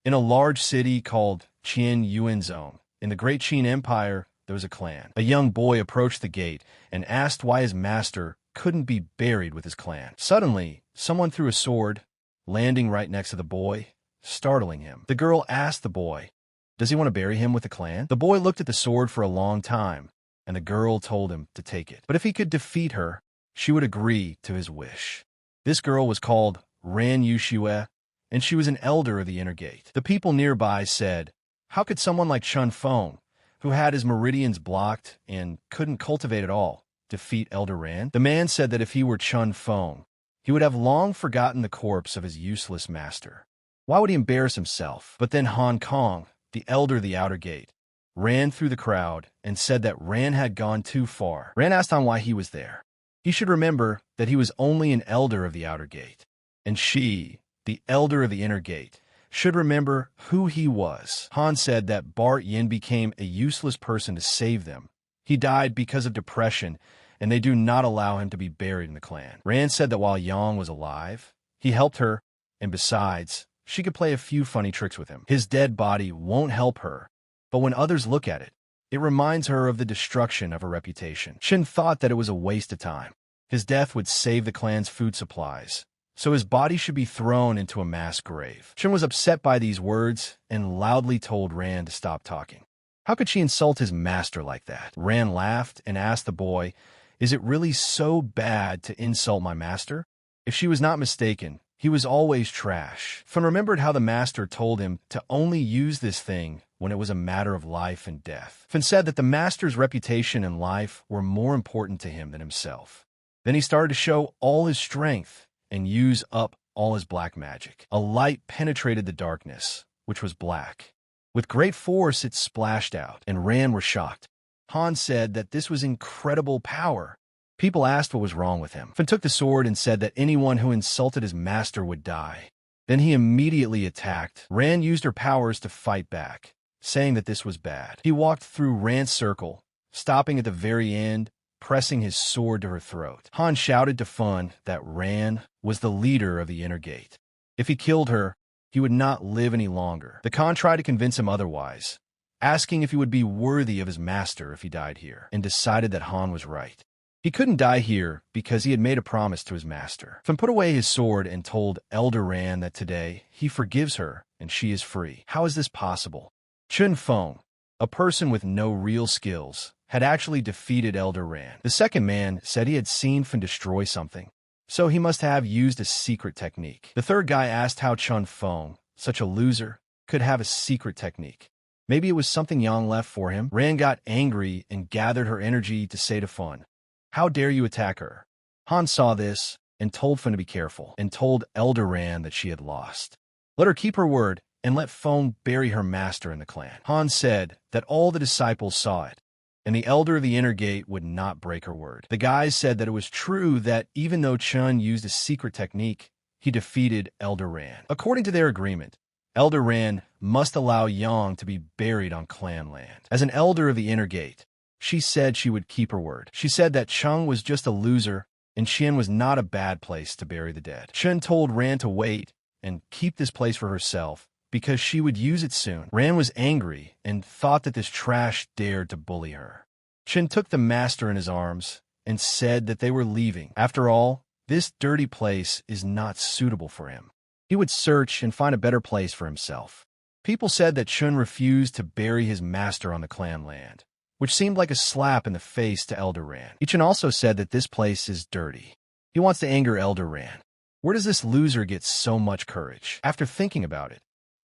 In a large city called Qian Zone, in the Great Qin Empire, there was a clan. A young boy approached the gate and asked why his master couldn't be buried with his clan. Suddenly, someone threw a sword, landing right next to the boy, startling him. The girl asked the boy, "Does he want to bury him with the clan?" The boy looked at the sword for a long time, and the girl told him to take it. But if he could defeat her, she would agree to his wish. This girl was called Ran Yushue, and she was an elder of the inner gate. The people nearby said, "How could someone like Chun Feng, who had his meridians blocked and couldn't cultivate at all, defeat Elder Ran?" The man said that if he were Chun Feng, he would have long forgotten the corpse of his useless master. Why would he embarrass himself? But then Hong Kong, the elder of the outer gate, ran through the crowd and said that Ran had gone too far. Ran asked Han why he was there. He should remember that he was only an elder of the outer gate, and she, the elder of the inner gate, should remember who he was. Han said that Bart Yin became a useless person to save them. He died because of depression, and they do not allow him to be buried in the clan. Ran said that while Yang was alive, he helped her, and besides, she could play a few funny tricks with him. His dead body won't help her, but when others look at it, it reminds her of the destruction of her reputation. Shin thought that it was a waste of time. His death would save the clan's food supplies, so his body should be thrown into a mass grave. Chun was upset by these words and loudly told Ran to stop talking. How could she insult his master like that? Ran laughed and asked the boy, "Is it really so bad to insult my master?" If she was not mistaken, he was always trash. Fun remembered how the master told him to only use this thing when it was a matter of life and death. Fun said that the master's reputation and life were more important to him than himself. Then he started to show all his strength and use up all his black magic. A light penetrated the darkness, which was black. With great force, it splashed out, and Ran were shocked. Han said that this was incredible power. People asked what was wrong with him. Fun took the sword and said that anyone who insulted his master would die. Then he immediately attacked. Ran used her powers to fight back, saying that this was bad. He walked through Ran's circle, stopping at the very end, pressing his sword to her throat. Han shouted to Fun that Ran was the leader of the inner gate. If he killed her, he would not live any longer. The Khan tried to convince him otherwise, asking if he would be worthy of his master if he died here, and decided that Han was right. He couldn't die here because he had made a promise to his master. Fun put away his sword and told Elder Ran that today he forgives her and she is free. How is this possible? Chun Feng, a person with no real skills, had actually defeated Elder Ran. The second man said he had seen Fun destroy something, so he must have used a secret technique. The third guy asked how Chun Feng, such a loser, could have a secret technique. Maybe it was something Yang left for him. Ran got angry and gathered her energy to say to Fun, "How dare you attack her?" Han saw this and told Fun to be careful, and told Elder Ran that she had lost. Let her keep her word and let Feng bury her master in the clan. Han said that all the disciples saw it, and the elder of the inner gate would not break her word. The guys said that it was true that even though Chun used a secret technique, he defeated Elder Ran. According to their agreement, Elder Ran must allow Yang to be buried on clan land. As an elder of the inner gate, she said she would keep her word. She said that Chong was just a loser, and Qian was not a bad place to bury the dead. Chun told Ran to wait and keep this place for herself, because she would use it soon. Ran was angry and thought that this trash dared to bully her. Chun took the master in his arms and said that they were leaving. After all, this dirty place is not suitable for him. He would search and find a better place for himself. People said that Chun refused to bury his master on the clan land, which seemed like a slap in the face to Elder Ran. Chun also said that this place is dirty. He wants to anger Elder Ran. Where does this loser get so much courage? After thinking about it,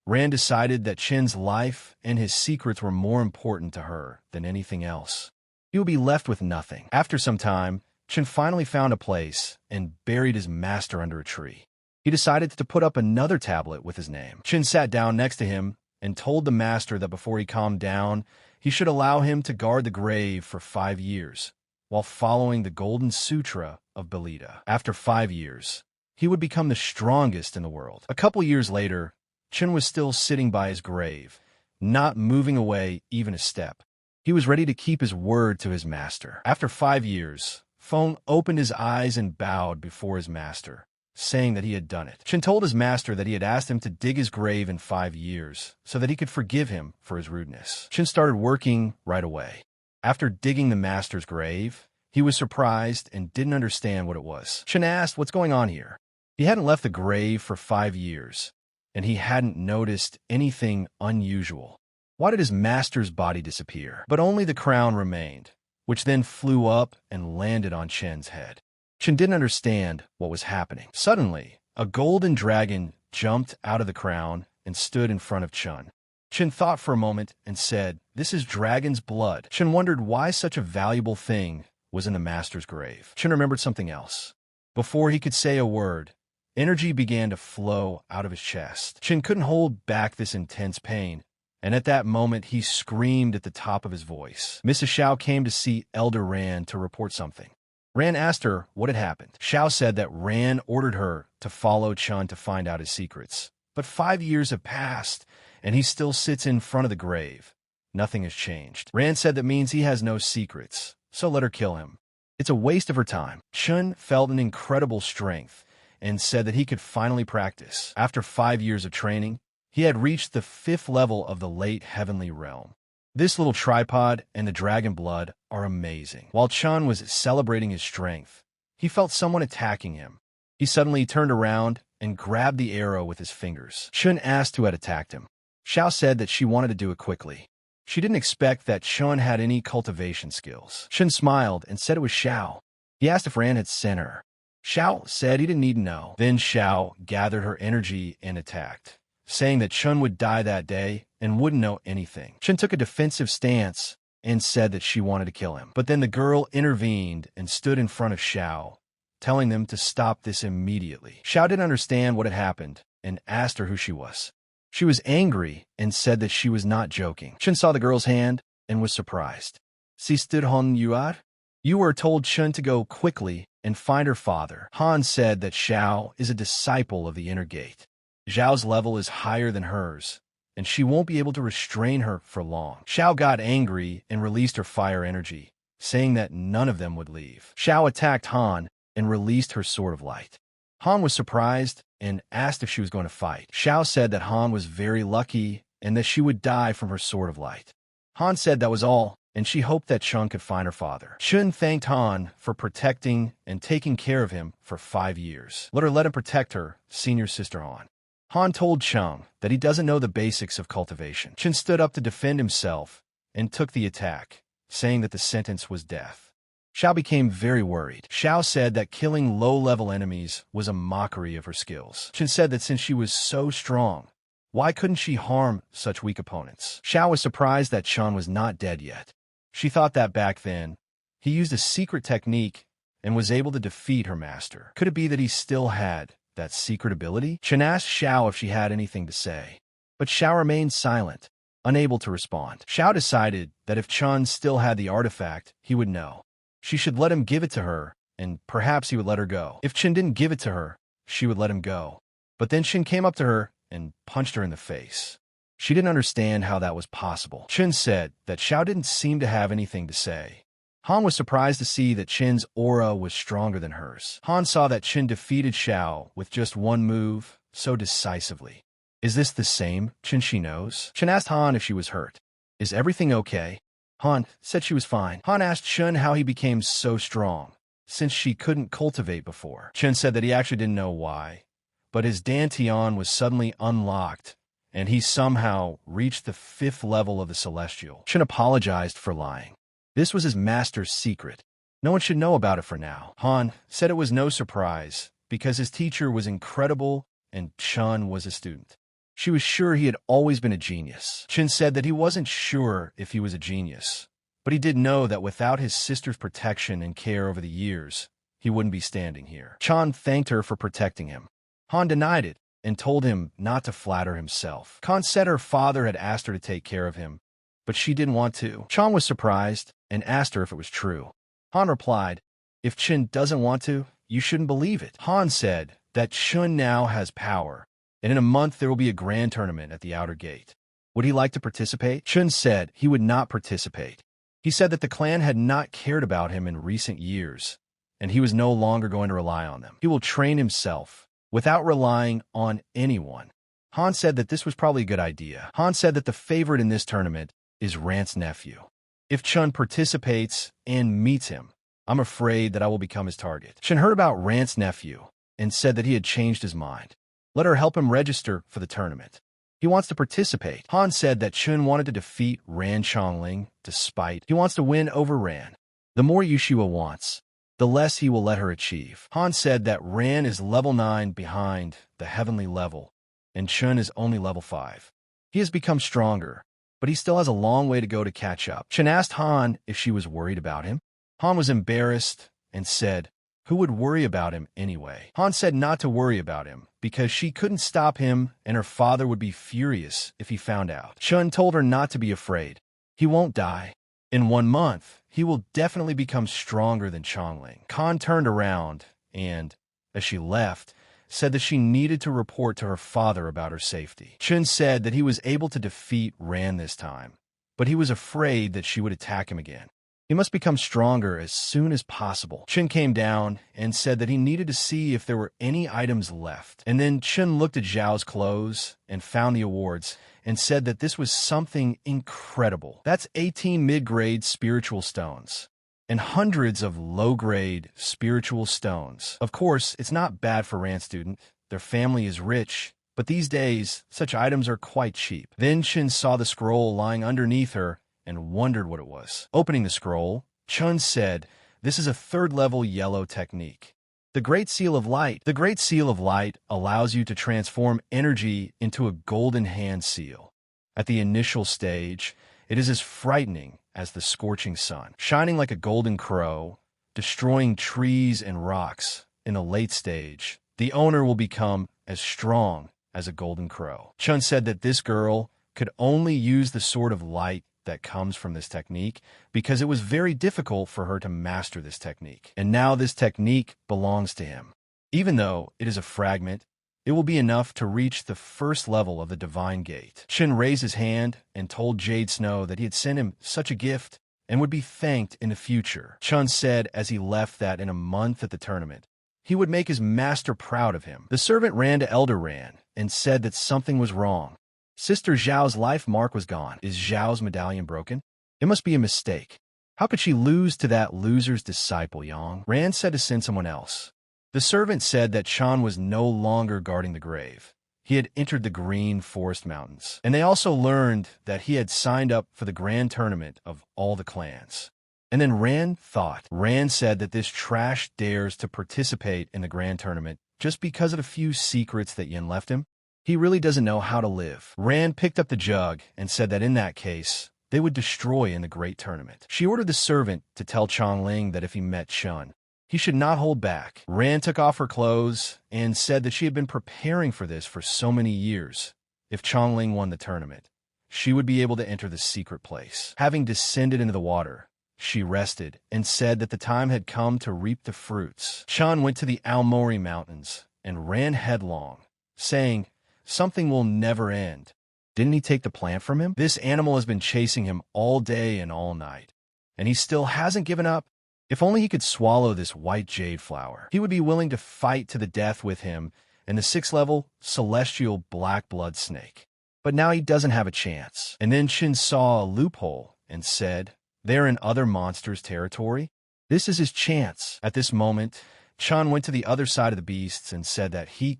Ran decided that Chin's life and his secrets were more important to her than anything else. He would be left with nothing. After some time, Chun finally found a place and buried his master under a tree. He decided to put up another tablet with his name. Chun sat down next to him and told the master that before he calmed down, he should allow him to guard the grave for 5 years, while following the Golden Sutra of Belita. After 5 years, he would become the strongest in the world. A couple years later, Chun was still sitting by his grave, not moving away even a step. He was ready to keep his word to his master. After 5 years, Feng opened his eyes and bowed before his master, saying that he had done it. Chun told his master that he had asked him to dig his grave in 5 years so that he could forgive him for his rudeness. Chun started working right away. After digging the master's grave, he was surprised and didn't understand what it was. Chun asked, "What's going on here?" He hadn't left the grave for 5 years, and he hadn't noticed anything unusual. Why did his master's body disappear? But only the crown remained, which then flew up and landed on Chen's head. Chen didn't understand what was happening. Suddenly, a golden dragon jumped out of the crown and stood in front of Chun. Chen thought for a moment and said, "This is dragon's blood." Chen wondered why such a valuable thing was in the master's grave. Chen remembered something else. Before he could say a word, energy began to flow out of his chest. Chen couldn't hold back this intense pain, and at that moment he screamed at the top of his voice. Mrs. Xiao came to see Elder Ran to report something. Ran asked her what had happened. Xiao said that Ran ordered her to follow Chun to find out his secrets. But 5 years have passed, and he still sits in front of the grave. Nothing has changed. Ran said that means he has no secrets, so let her kill him. It's a waste of her time. Chun felt an incredible strength and said that he could finally practice. After 5 years of training, he had reached the 5th level of the late heavenly realm. This little tripod and the dragon blood are amazing. While Chun was celebrating his strength, he felt someone attacking him. He suddenly turned around and grabbed the arrow with his fingers. Chun asked who had attacked him. Xiao said that she wanted to do it quickly. She didn't expect that Chun had any cultivation skills. Chun smiled and said it was Xiao. He asked if Ran had sent her. Xiao said he didn't need to know. Then Xiao gathered her energy and attacked, saying that Chun would die that day and wouldn't know anything. Chun took a defensive stance and said that she wanted to kill him. But then the girl intervened and stood in front of Xiao, telling them to stop this immediately. Xiao didn't understand what had happened and asked her who she was. She was angry and said that she was not joking. Chun saw the girl's hand and was surprised. "Sie stood Chun Uer?" Uer told Chun to go quickly and find her father. Han said that Xiao is a disciple of the inner gate. Xiao's level is higher than hers, and she won't be able to restrain her for long. Xiao got angry and released her fire energy, saying that none of them would leave. Xiao attacked Han and released her sword of light. Han was surprised and asked if she was going to fight. Xiao said that Han was very lucky and that she would die from her sword of light. Han said that was all, and she hoped that Chun could find her father. Chun thanked Han for protecting and taking care of him for 5 years. Let him protect her, senior sister Han. Han told Chong that he doesn't know the basics of cultivation. Chun stood up to defend himself and took the attack, saying that the sentence was death. Xiao became very worried. Xiao said that killing low-level enemies was a mockery of her skills. Chun said that since she was so strong, why couldn't she harm such weak opponents? Xiao was surprised that Chun was not dead yet. She thought that back then, he used a secret technique and was able to defeat her master. Could it be that he still had that secret ability? Chun asked Xiao if she had anything to say, but Xiao remained silent, unable to respond. Xiao decided that if Chun still had the artifact, he would know. She should let him give it to her, and perhaps he would let her go. If Chun didn't give it to her, she would let him go. But then Chun came up to her and punched her in the face. She didn't understand how that was possible. Chun said that Xiao didn't seem to have anything to say. Han was surprised to see that Chin's aura was stronger than hers. Han saw that Chin defeated Xiao with just one move so decisively. Is this the same Chin she knows? Chin asked Han if she was hurt. Is everything okay? Han said she was fine. Han asked Chun how he became so strong, since she couldn't cultivate before. Chun said that he actually didn't know why, but his Dantian was suddenly unlocked, and he somehow reached the 5th level of the Celestial. Chun apologized for lying. This was his master's secret. No one should know about it for now. Han said it was no surprise, because his teacher was incredible and Chun was a student. She was sure he had always been a genius. Chun said that he wasn't sure if he was a genius, but he did know that without his sister's protection and care over the years, he wouldn't be standing here. Chun thanked her for protecting him. Han denied it and told him not to flatter himself. Khan said her father had asked her to take care of him, but she didn't want to. Chong was surprised and asked her if it was true. Han replied, "If Chin doesn't want to, you shouldn't believe it." Han said that Chun now has power, and in a month there will be a grand tournament at the outer gate. Would he like to participate? Chun said he would not participate. He said that the clan had not cared about him in recent years, and he was no longer going to rely on them. He will train himself without relying on anyone. Han said that this was probably a good idea. Han said that the favorite in this tournament is Rand's nephew. If Chun participates and meets him, I'm afraid that I will become his target. Chun heard about Rand's nephew and said that he had changed his mind. Let her help him register for the tournament. He wants to participate. Han said that Chun wanted to defeat Rand Lling despite he wants to win over Rand. The more Yushiwa wants, the less he will let her achieve. Han said that Rand is level 9 behind the heavenly level, and Chun is only level 5. He has become stronger, but he still has a long way to go to catch up. Chun asked Han if she was worried about him. Han was embarrassed and said, who would worry about him anyway? Han said not to worry about him because she couldn't stop him and her father would be furious if he found out. Chun told her not to be afraid. He won't die. In 1 month, he will definitely become stronger than Chongling. Han turned around and, as she left, said that she needed to report to her father about her safety. Chun said that he was able to defeat Rand this time, but he was afraid that she would attack him again. He must become stronger as soon as possible. Chun came down and said that he needed to see if there were any items left. And then Chun looked at Xiao's clothes and found the awards and said that this was something incredible. That's 18 mid-grade spiritual stones and hundreds of low-grade spiritual stones. Of course, it's not bad for Rand student. Their family is rich, but these days, such items are quite cheap. Then Chun saw the scroll lying underneath her and wondered what it was. Opening the scroll, Chun said, this is a 3rd-level yellow technique. The Great Seal of Light. The Great Seal of Light allows you to transform energy into a golden hand seal. At the initial stage, it is as frightening as the scorching sun, shining like a golden crow, destroying trees and rocks. In a late stage, the owner will become as strong as a golden crow. Chun said that this girl could only use the Sword of Light that comes from this technique because it was very difficult for her to master this technique. And now this technique belongs to him. Even though it is a fragment, it will be enough to reach the 1st level of the Divine Gate. Chun raised his hand and told Jade Snow that he had sent him such a gift and would be thanked in the future. Chun said as he left that in a month at the tournament, he would make his master proud of him. The servant ran to Elder Rand and said that something was wrong. Sister Xiao's life mark was gone. Is Xiao's medallion broken? It must be a mistake. How could she lose to that loser's disciple, Yang? Rand said to send someone else. The servant said that Chan was no longer guarding the grave. He had entered the Green Forest Mountains. And they also learned that he had signed up for the grand tournament of all the clans. And then Rand thought. Rand said that this trash dares to participate in the grand tournament just because of the few secrets that Yin left him. He really doesn't know how to live. Rand picked up the jug and said that in that case, they would destroy in the great tournament. She ordered the servant to tell Lling that if he met Chun, he should not hold back. Rand took off her clothes and said that she had been preparing for this for so many years. If Lling won the tournament, she would be able to enter the secret place. Having descended into the water, she rested and said that the time had come to reap the fruits. Chun went to the Aomori Mountains and ran headlong, saying, "Something will never end." Didn't he take the plant from him? This animal has been chasing him all day and all night, and he still hasn't given up. If only he could swallow this white jade flower, he would be willing to fight to the death with him and the 6th-level celestial black blood snake. But now he doesn't have a chance. And then Chin saw a loophole and said, "They're in other monsters' territory. This is his chance." At this moment, Chan went to the other side of the beasts and said that he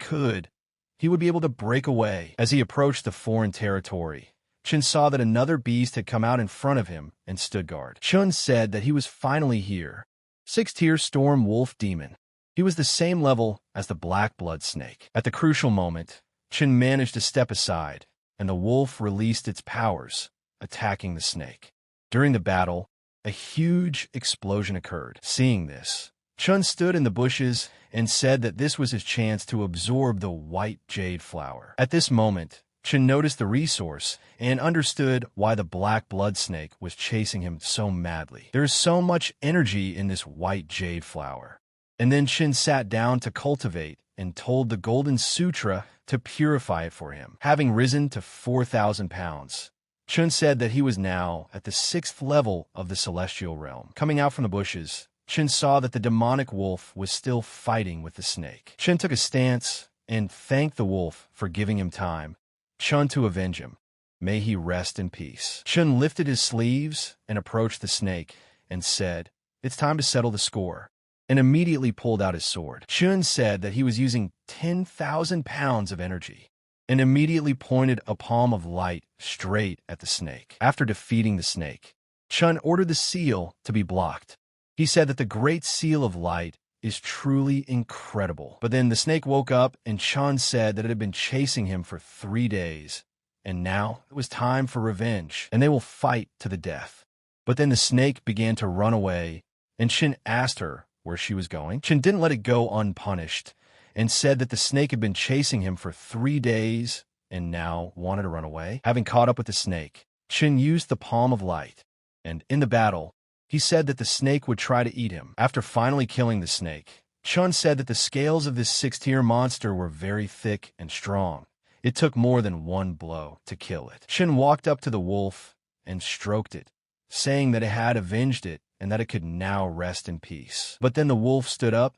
would be able to break away. As he approached the foreign territory, Chun saw that another beast had come out in front of him and stood guard. Chun said that he was finally here. 6th-tier Storm Wolf Demon. He was the same level as the Black Blood Snake. At the crucial moment, Chun managed to step aside, and the wolf released its powers, attacking the snake. During the battle, a huge explosion occurred. Seeing this, Chun stood in the bushes and said that this was his chance to absorb the white jade flower. At this moment, Chun noticed the resource and understood why the black blood snake was chasing him so madly. There is so much energy in this white jade flower. And then Chun sat down to cultivate and told the Golden Sutra to purify it for him. Having risen to 4,000 pounds, Chun said that he was now at the 6th level of the celestial realm. Coming out from the bushes, Chun saw that the demonic wolf was still fighting with the snake. Chun took a stance and thanked the wolf for giving him time, Chun to avenge him. May he rest in peace. Chun lifted his sleeves and approached the snake and said, "It's time to settle the score," and immediately pulled out his sword. Chun said that he was using 10,000 pounds of energy and immediately pointed a palm of light straight at the snake. After defeating the snake, Chun ordered the seal to be blocked. He said that the Great Seal of Light is truly incredible. But then the snake woke up, and Chun said that it had been chasing him for 3 days, and now it was time for revenge, and they will fight to the death. But then the snake began to run away, and Chun asked her where she was going. Chun didn't let it go unpunished, and said that the snake had been chasing him for 3 days and now wanted to run away. Having caught up with the snake, Chun used the palm of light, and in the battle, he said that the snake would try to eat him. After finally killing the snake, Chun said that the scales of this 6-tier monster were very thick and strong. It took more than one blow to kill it. Chun walked up to the wolf and stroked it, saying that it had avenged it and that it could now rest in peace. But then the wolf stood up,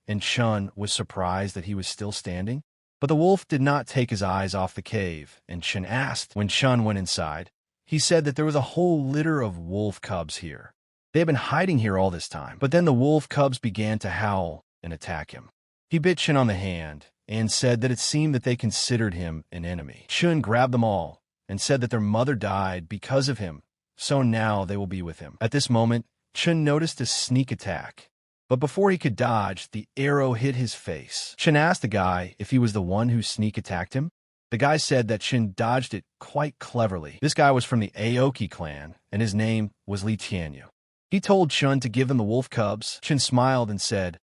and Chun was surprised that he was still standing. But the wolf did not take his eyes off the cave, and Chun asked. When Chun went inside, he said that there was a whole litter of wolf cubs here. They had been hiding here all this time. But then the wolf cubs began to howl and attack him. He bit Chun on the hand and said that it seemed that they considered him an enemy. Chun grabbed them all and said that their mother died because of him, so now they will be with him. At this moment, Chun noticed a sneak attack. But before he could dodge, the arrow hit his face. Chun asked the guy if he was the one who sneak attacked him. The guy said that Chun dodged it quite cleverly. This guy was from the Aoki clan, and his name was Lling. He told Chun to give them the wolf cubs. Chun smiled and said,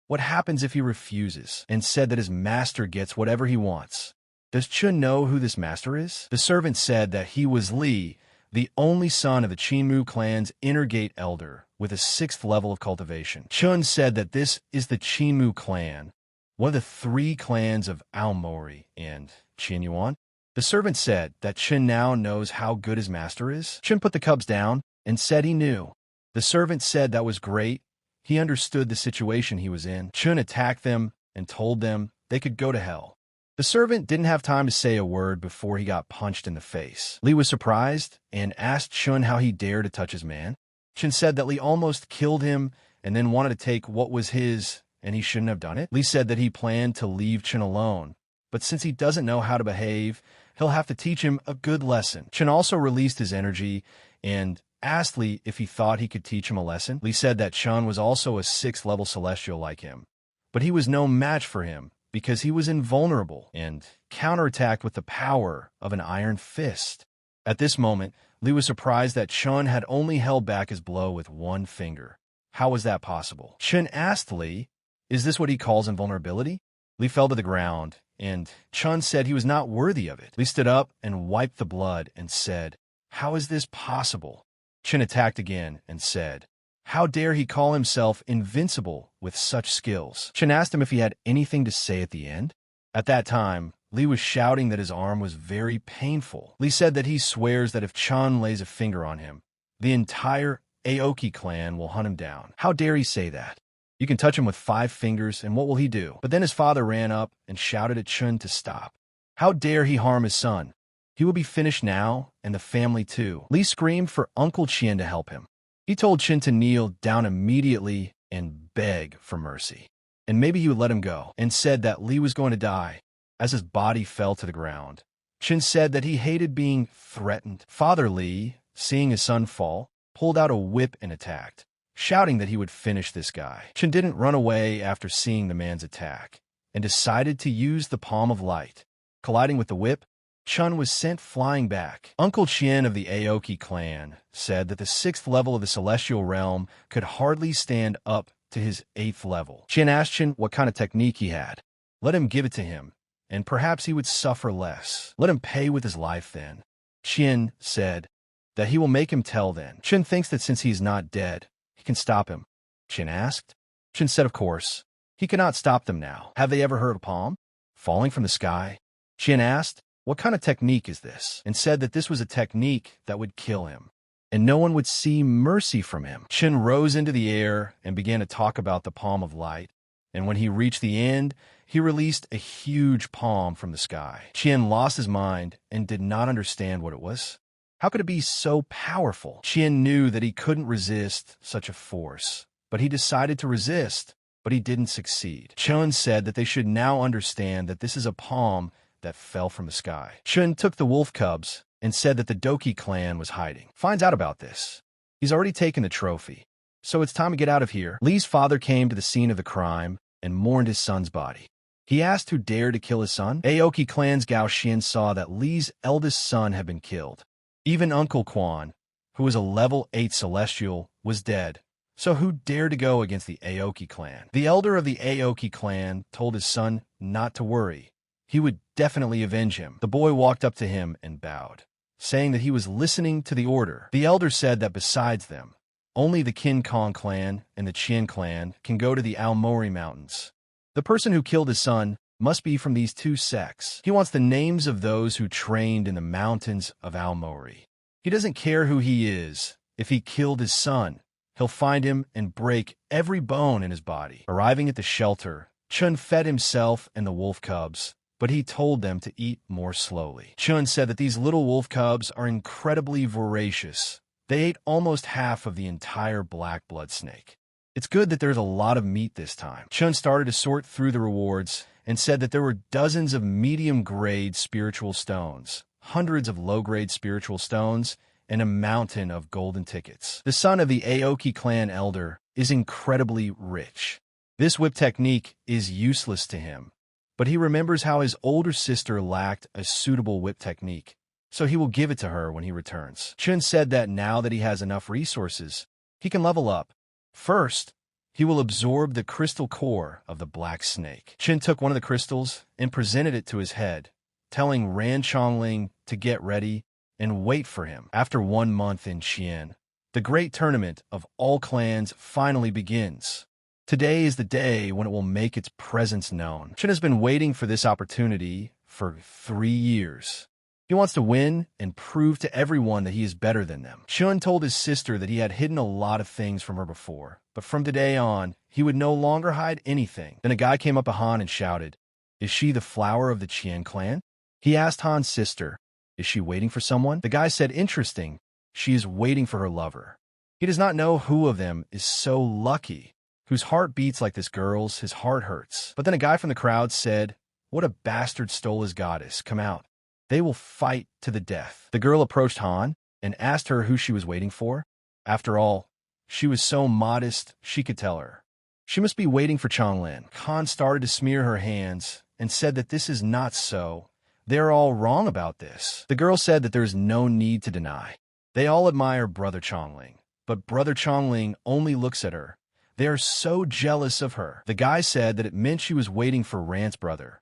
"What happens if he refuses?" and said that his master gets whatever he wants. Does Chun know who this master is? The servant said that he was Li, the only son of the Chinmu clan's inner gate elder, with a 6th level of cultivation. Chun said that this is the Chinmu clan, one of the 3 clans of Aomori and Qinyuan. The servant said that Chun now knows how good his master is. Chun put the cubs down and said he knew. The servant said that was great. He understood the situation he was in. Chun attacked them and told them they could go to hell. The servant didn't have time to say a word before he got punched in the face. Li was surprised and asked Chun how he dared to touch his man. Chun said that Li almost killed him and then wanted to take what was his, and he shouldn't have done it. Li said that he planned to leave Chun alone, but since he doesn't know how to behave, he'll have to teach him a good lesson. Chun also released his energy and asked Li if he thought he could teach him a lesson. Li said that Chun was also a 6th level celestial like him, but he was no match for him because he was invulnerable and counterattacked with the power of an iron fist. At this moment, Li was surprised that Chun had only held back his blow with one finger. How was that possible? Chun asked Li, "Is this what he calls invulnerability?" Li fell to the ground, and Chun said he was not worthy of it. Li stood up and wiped the blood and said, "How is this possible?" Chun attacked again and said, "How dare he call himself invincible with such skills?" Chun asked him if he had anything to say at the end. At that time, Li was shouting that his arm was very painful. Li said that he swears that if Chun lays a finger on him, the entire Aoki clan will hunt him down. How dare he say that? You can touch him with 5 fingers, and what will he do? But then his father ran up and shouted at Chun to stop. How dare he harm his son? He will be finished now, and the family too. Li screamed for Uncle Chien to help him. He told Chun to kneel down immediately and beg for mercy, and maybe he would let him go, and said that Li was going to die as his body fell to the ground. Chun said that he hated being threatened. Father Li, seeing his son fall, pulled out a whip and attacked, shouting that he would finish this guy. Chun didn't run away after seeing the man's attack, and decided to use the palm of light. Colliding with the whip, Chun was sent flying back. Uncle Chien of the Aoki clan said that the 6th level of the celestial realm could hardly stand up to his 8th level. Chien asked Chun what kind of technique he had. Let him give it to him, and perhaps he would suffer less. Let him pay with his life then. Chien said that he will make him tell then. Chun thinks that since he's not dead, he can stop him. Chun asked. Chun said of course. He cannot stop them now. Have they ever heard of palm falling from the sky? Chien asked, what kind of technique is this? And said that this was a technique that would kill him, and no one would see mercy from him. Chun rose into the air and began to talk about the palm of light, And when he reached the end, he released a huge palm from the sky. Chien lost his mind and did not understand what it was. How could it be so powerful? Chien knew that he couldn't resist such a force, but he decided to resist, but he didn't succeed. Chun said that they should now understand that this is a palm that fell from the sky. Chun took the wolf cubs and said that the Doki clan was hiding. Finds out about this. He's already taken the trophy, so it's time to get out of here. Li's father came to the scene of the crime and mourned his son's body. He asked who dared to kill his son. Aoki clan's Gao Xin saw that Li's eldest son had been killed. Even Uncle Quan, who was a level 8 celestial, was dead. So who dared to go against the Aoki clan? The elder of the Aoki clan told his son not to worry. He would definitely avenge him. The boy walked up to him and bowed, saying that he was listening to the order. The elder said that besides them, only the Kin Kong clan and the Chien clan can go to the Aomori Mountains. The person who killed his son must be from these two sects. He wants the names of those who trained in the mountains of Aomori. He doesn't care who he is. If he killed his son, he'll find him and break every bone in his body. Arriving at the shelter, Chun fed himself and the wolf cubs, but he told them to eat more slowly. Chun said that these little wolf cubs are incredibly voracious. They ate almost half of the entire black blood snake. It's good that there's a lot of meat this time. Chun started to sort through the rewards and said that there were dozens of medium-grade spiritual stones, hundreds of low-grade spiritual stones, and a mountain of golden tickets. The son of the Aoki clan elder is incredibly rich. This whip technique is useless to him, but he remembers how his older sister lacked a suitable whip technique, so he will give it to her when he returns. Chun said that now that he has enough resources, he can level up. First, he will absorb the crystal core of the black snake. Chun took one of the crystals and presented it to his head, telling Ran Chongling to get ready and wait for him. After 1 month in Qian, the great tournament of all clans finally begins. Today is the day when it will make its presence known. Chun has been waiting for this opportunity for 3 years. He wants to win and prove to everyone that he is better than them. Chun told his sister that he had hidden a lot of things from her before, but from today on, he would no longer hide anything. Then a guy came up to Han and shouted, "Is she the flower of the Qian clan?" He asked Han's sister, "Is she waiting for someone?" The guy said, "Interesting, she is waiting for her lover." He does not know who of them is so lucky, whose heart beats like this girl's. His heart hurts. But then a guy from the crowd said, "What a bastard stole his goddess. Come out. They will fight to the death." The girl approached Han and asked her who she was waiting for. After all, she was so modest, she could tell her. She must be waiting for Chonglin. Han started to smear her hands and said that this is not so. They're all wrong about this. The girl said that there is no need to deny. They all admire Brother Chongling, but Brother Chongling only looks at her. They are so jealous of her. The guy said that it meant she was waiting for Rant's brother.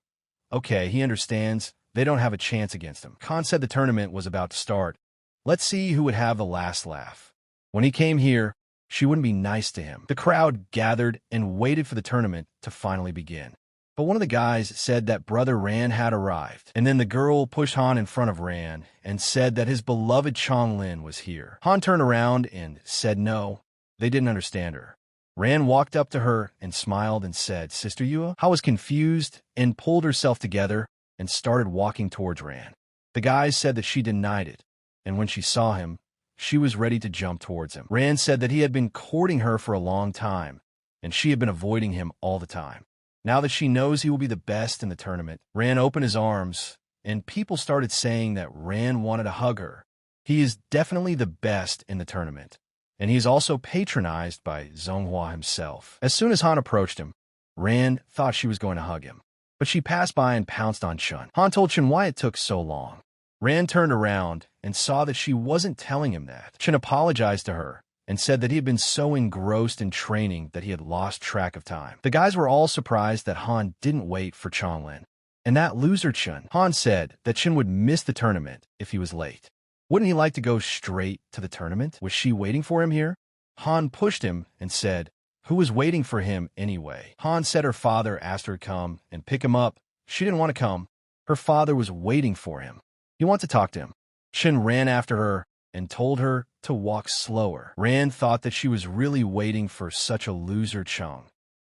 Okay, he understands. They don't have a chance against him. Khan said the tournament was about to start. Let's see who would have the last laugh. When he came here, she wouldn't be nice to him. The crowd gathered and waited for the tournament to finally begin. But one of the guys said that Brother Ran had arrived. And then the girl pushed Han in front of Ran and said that his beloved Chonglin was here. Han turned around and said no. They didn't understand her. Ran walked up to her and smiled and said, "Sister Yua?" Han was confused and pulled herself together and started walking towards Ran. The guys said that she denied it, and when she saw him, she was ready to jump towards him. Ran said that he had been courting her for a long time, and she had been avoiding him all the time. Now that she knows he will be the best in the tournament, Ran opened his arms, and people started saying that Ran wanted to hug her. He is definitely the best in the tournament, and he is also patronized by Zonghua himself. As soon as Han approached him, Ran thought she was going to hug him, but she passed by and pounced on Chun. Han told Chun why it took so long. Ran turned around and saw that she wasn't telling him that. Chun apologized to her and said that he had been so engrossed in training that he had lost track of time. The guys were all surprised that Han didn't wait for Chonglin. And that loser Chun. Han said that Chun would miss the tournament if he was late. Wouldn't he like to go straight to the tournament? Was she waiting for him here? Han pushed him and said, who was waiting for him anyway? Han said her father asked her to come and pick him up. She didn't want to come. Her father was waiting for him. He wanted to talk to him. Chun ran after her and told her to walk slower. Ran thought that she was really waiting for such a loser Chong,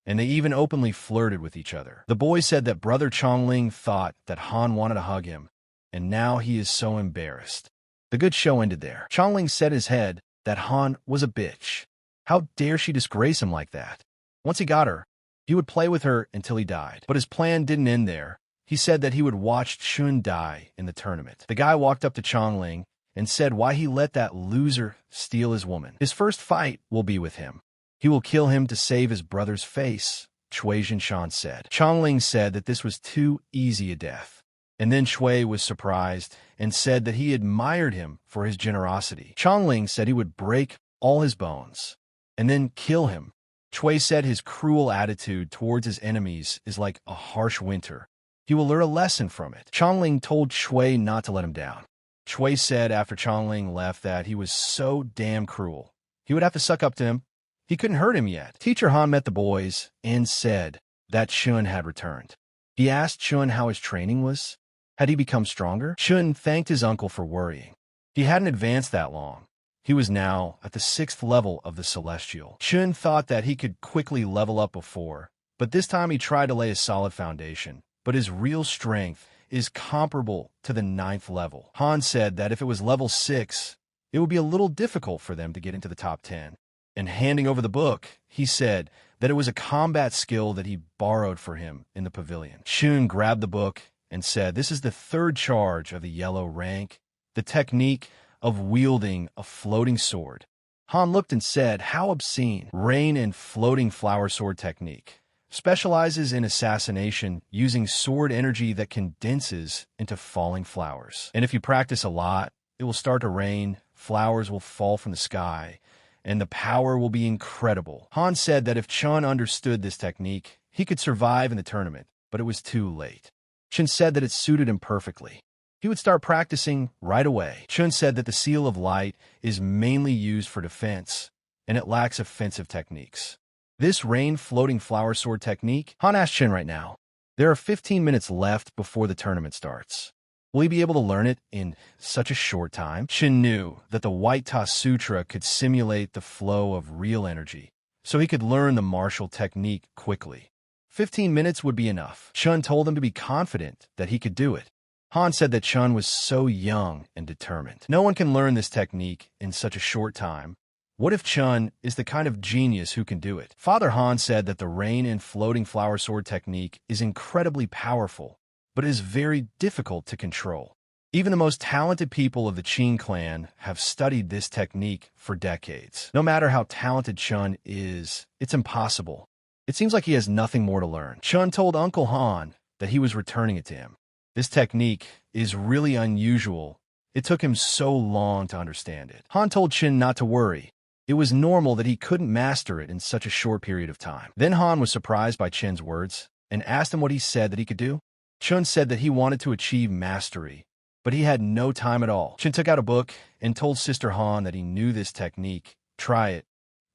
and they even openly flirted with each other. The boy said that brother Lling thought that Han wanted to hug him, and now he is so embarrassed. The good show ended there. Lling said in his head that Han was a bitch. How dare she disgrace him like that? Once he got her, he would play with her until he died. But his plan didn't end there. He said that he would watch Chun die in the tournament. The guy walked up to Lling and said why he let that loser steal his woman. His first fight will be with him. He will kill him to save his brother's face, Chui Jinshan said. Lling said that this was too easy a death. And then Chui was surprised and said that he admired him for his generosity. Lling said he would break all his bones and then kill him. Chui said his cruel attitude towards his enemies is like a harsh winter. He will learn a lesson from it. Lling told Chui not to let him down. Chui said after Lling left that he was so damn cruel. He would have to suck up to him. He couldn't hurt him yet. Teacher Han met the boys and said that Chun had returned. He asked Chun how his training was. Had he become stronger? Chun thanked his uncle for worrying. He hadn't advanced that long. He was now at the 6th level of the Celestial. Chun thought that he could quickly level up before, but this time he tried to lay a solid foundation. But his real strength is comparable to the 9th level. Han said that if it was level 6, it would be a little difficult for them to get into the top 10. And handing over the book, he said that it was a combat skill that he borrowed for him in the pavilion. Chun grabbed the book and said, "This is the 3rd charge of the yellow rank, the technique of wielding a floating sword." Han looked and said, "How obscene." Rain and floating flower sword technique. Specializes in assassination using sword energy that condenses into falling flowers. And if you practice a lot, it will start to rain, flowers will fall from the sky, and the power will be incredible. Han said that if Chun understood this technique, he could survive in the tournament, but it was too late. Chun said that it suited him perfectly. He would start practicing right away. Chun said that the Seal of Light is mainly used for defense, and it lacks offensive techniques. This rain floating flower sword technique, Han asked Chun right now. There are 15 minutes left before the tournament starts. Will he be able to learn it in such a short time? Chun knew that the White Ta Sutra could simulate the flow of real energy, so he could learn the martial technique quickly. 15 minutes would be enough. Chun told him to be confident that he could do it. Han said that Chun was so young and determined. No one can learn this technique in such a short time. What if Chun is the kind of genius who can do it? Father Han said that the rain and floating flower sword technique is incredibly powerful, but it is very difficult to control. Even the most talented people of the Qin clan have studied this technique for decades. No matter how talented Chun is, it's impossible. It seems like he has nothing more to learn. Chun told Uncle Han that he was returning it to him. This technique is really unusual. It took him so long to understand it. Han told Chun not to worry. It was normal that he couldn't master it in such a short period of time. Then Han was surprised by Chun's words and asked him what he said that he could do. Chun said that he wanted to achieve mastery, but he had no time at all. Chun took out a book and told Sister Han that he knew this technique. Try it.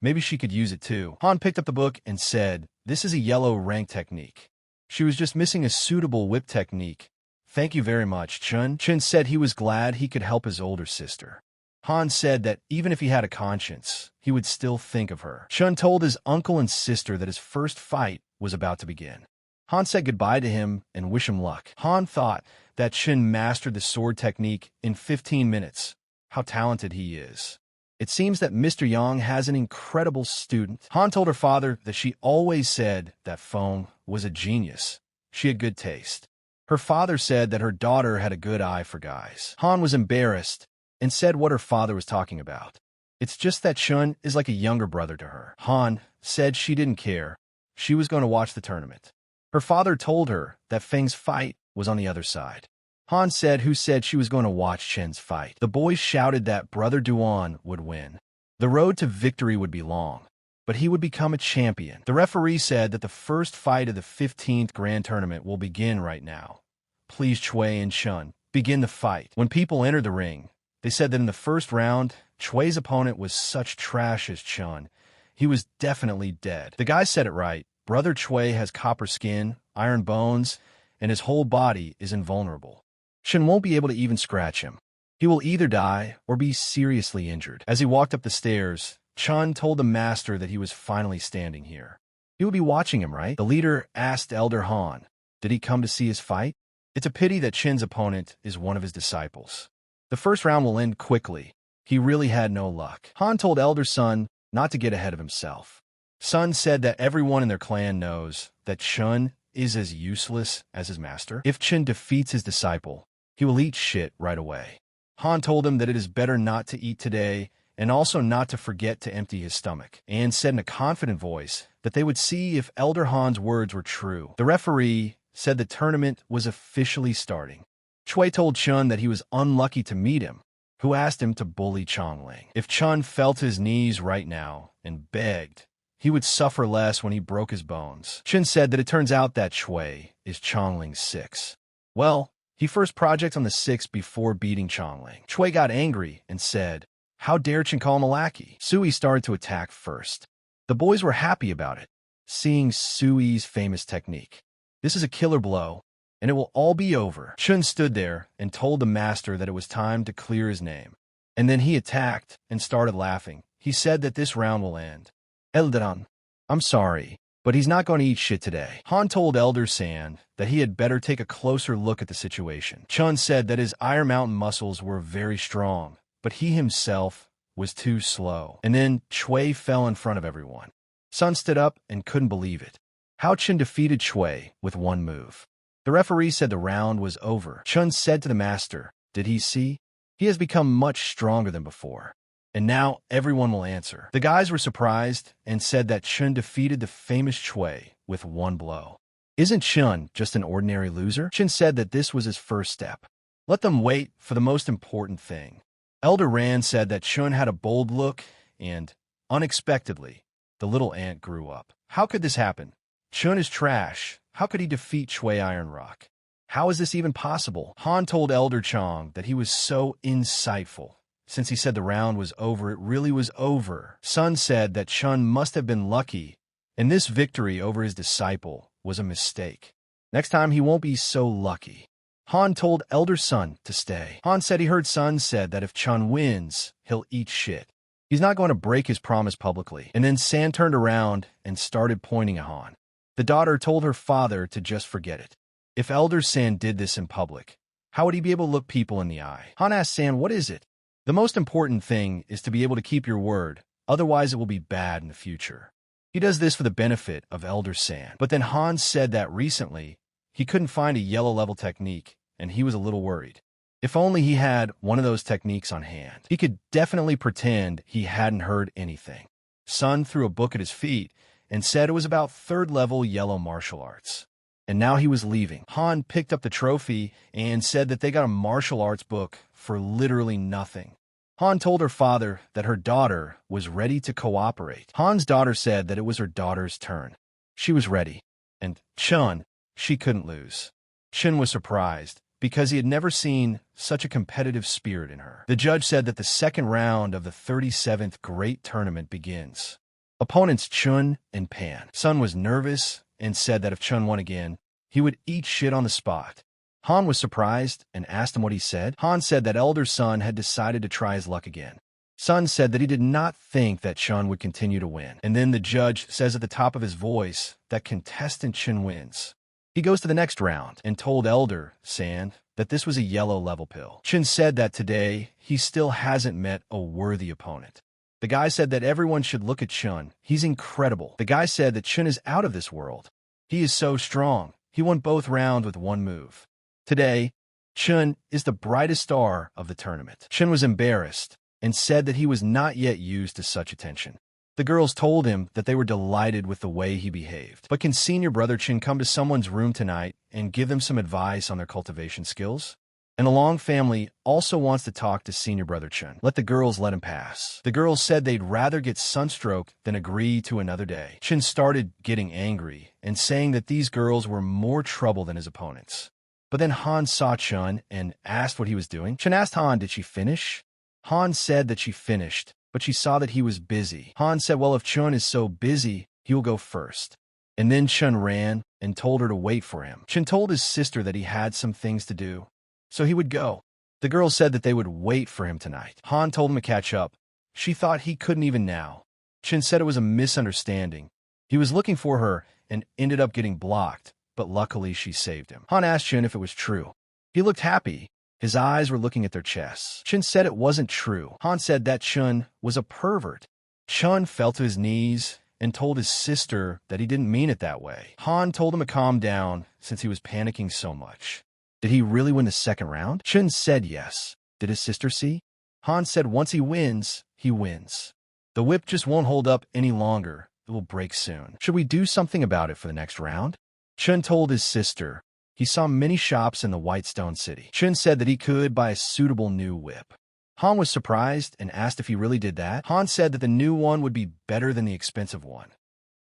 Maybe she could use it too. Han picked up the book and said, "This is a yellow rank technique. She was just missing a suitable whip technique. Thank you very much, Chun." Chun said he was glad he could help his older sister. Han said that even if he had a conscience, he would still think of her. Chun told his uncle and sister that his first fight was about to begin. Han said goodbye to him and wished him luck. Han thought that Chun mastered the sword technique in 15 minutes. How talented he is. It seems that Mr. Yang has an incredible student. Han told her father that she always said that Feng was a genius. She had good taste. Her father said that her daughter had a good eye for guys. Han was embarrassed and said what her father was talking about. It's just that Chun is like a younger brother to her. Han said she didn't care. She was going to watch the tournament. Her father told her that Feng's fight was on the other side. Han said who said she was going to watch Chen's fight. The boys shouted that Brother Duan would win. The road to victory would be long, but he would become a champion. The referee said that the first fight of the 15th Grand Tournament will begin right now. Please, Chui and Chun, begin the fight. When people entered the ring, they said that in the first round, Chui's opponent was such trash as Chun. He was definitely dead. The guy said it right. Brother Chui has copper skin, iron bones, and his whole body is invulnerable. Chun won't be able to even scratch him. He will either die or be seriously injured. As he walked up the stairs, Chun told the master that he was finally standing here. He would be watching him, right? The leader asked Elder Han, did he come to see his fight? It's a pity that Chin's opponent is one of his disciples. The first round will end quickly. He really had no luck. Han told Elder Sun not to get ahead of himself. Sun said that everyone in their clan knows that Chun is as useless as his master. If Chin defeats his disciple, he will eat shit right away. Han told him that it is better not to eat today and also not to forget to empty his stomach, and said in a confident voice that they would see if Elder Han's words were true. The referee said the tournament was officially starting. Chui told Chun that he was unlucky to meet him, who asked him to bully Lling. If Chun fell to his knees right now and begged, he would suffer less when he broke his bones. Chin said that it turns out that Chui is Ling's 6. Well, he first project on the 6 before beating Lling. Chui got angry and said, how dare Chin call him a lackey? Sui started to attack first. The boys were happy about it, seeing Sui's famous technique. This is a killer blow, and it will all be over. Chun stood there and told the master that it was time to clear his name. And then he attacked and started laughing. He said that this round will end. Elderan, I'm sorry, but he's not going to eat shit today. Han told Elder Sand that he had better take a closer look at the situation. Chun said that his Iron Mountain muscles were very strong, but he himself was too slow. And then Chui fell in front of everyone. Sun stood up and couldn't believe it. How Chun defeated Chui with one move. The referee said the round was over. Chun said to the master, did he see? He has become much stronger than before. And now everyone will answer. The guys were surprised and said that Chun defeated the famous Chui with one blow. Isn't Chun just an ordinary loser? Chun said that this was his first step. Let them wait for the most important thing. Elder Ran said that Chun had a bold look and, unexpectedly, the little ant grew up. How could this happen? Chun is trash. How could he defeat Chui Iron Rock? How is this even possible? Han told Elder Chong that he was so insightful. Since he said the round was over, it really was over. Sun said that Chun must have been lucky, and this victory over his disciple was a mistake. Next time he won't be so lucky. Han told Elder Sun to stay. Han said he heard Sun said that if Chun wins, he'll eat shit. He's not going to break his promise publicly. And then San turned around and started pointing at Han. The daughter told her father to just forget it. If Elder San did this in public, how would he be able to look people in the eye? Han asked San, what is it? The most important thing is to be able to keep your word, otherwise it will be bad in the future. He does this for the benefit of Elder San. But then Han said that recently, he couldn't find a yellow level technique, and he was a little worried. If only he had one of those techniques on hand. He could definitely pretend he hadn't heard anything. Sun threw a book at his feet and said it was about 3rd level yellow martial arts. And now he was leaving. Han picked up the trophy and said that they got a martial arts book for literally nothing. Han told her father that her daughter was ready to cooperate. Han's daughter said that it was her daughter's turn. She was ready. And Chun, she couldn't lose. Chin was surprised because he had never seen such a competitive spirit in her. The judge said that the second round of the 37th Great Tournament begins. Opponents Chun and Pan. Sun was nervous and said that if Chun won again, he would eat shit on the spot. Han was surprised and asked him what he said. Han said that Elder Sun had decided to try his luck again. Sun said that he did not think that Chun would continue to win. And then the judge says at the top of his voice that contestant Chin wins. He goes to the next round and told Elder San that this was a yellow level pill. Chin said that today he still hasn't met a worthy opponent. The guy said that everyone should look at Chun. He's incredible. The guy said that Chun is out of this world. He is so strong. He won both rounds with one move. Today, Chun is the brightest star of the tournament. Chun was embarrassed and said that he was not yet used to such attention. The girls told him that they were delighted with the way he behaved. But can senior brother Chin come to someone's room tonight and give them some advice on their cultivation skills? And the Long family also wants to talk to senior brother Chun. Let the girls let him pass. The girls said they'd rather get sunstroke than agree to another day. Chin started getting angry and saying that these girls were more trouble than his opponents. But then Han saw Chun and asked what he was doing. Chun asked Han, did she finish? Han said that she finished, but she saw that he was busy. Han said, well, if Chun is so busy, he will go first. And then Chun ran and told her to wait for him. Chun told his sister that he had some things to do, so he would go. The girls said that they would wait for him tonight. Han told him to catch up. She thought he couldn't even now. Chin said it was a misunderstanding. He was looking for her and ended up getting blocked, but luckily she saved him. Han asked Chun if it was true. He looked happy. His eyes were looking at their chests. Chun said it wasn't true. Han said that Chun was a pervert. Chun fell to his knees and told his sister that he didn't mean it that way. Han told him to calm down since he was panicking so much. Did he really win the second round? Chun said yes. Did his sister see? Han said once he wins, he wins. The whip just won't hold up any longer. It will break soon. Should we do something about it for the next round? Chun told his sister. He saw many shops in the Whitestone City. Chun said that he could buy a suitable new whip. Han was surprised and asked if he really did that. Han said that the new one would be better than the expensive one,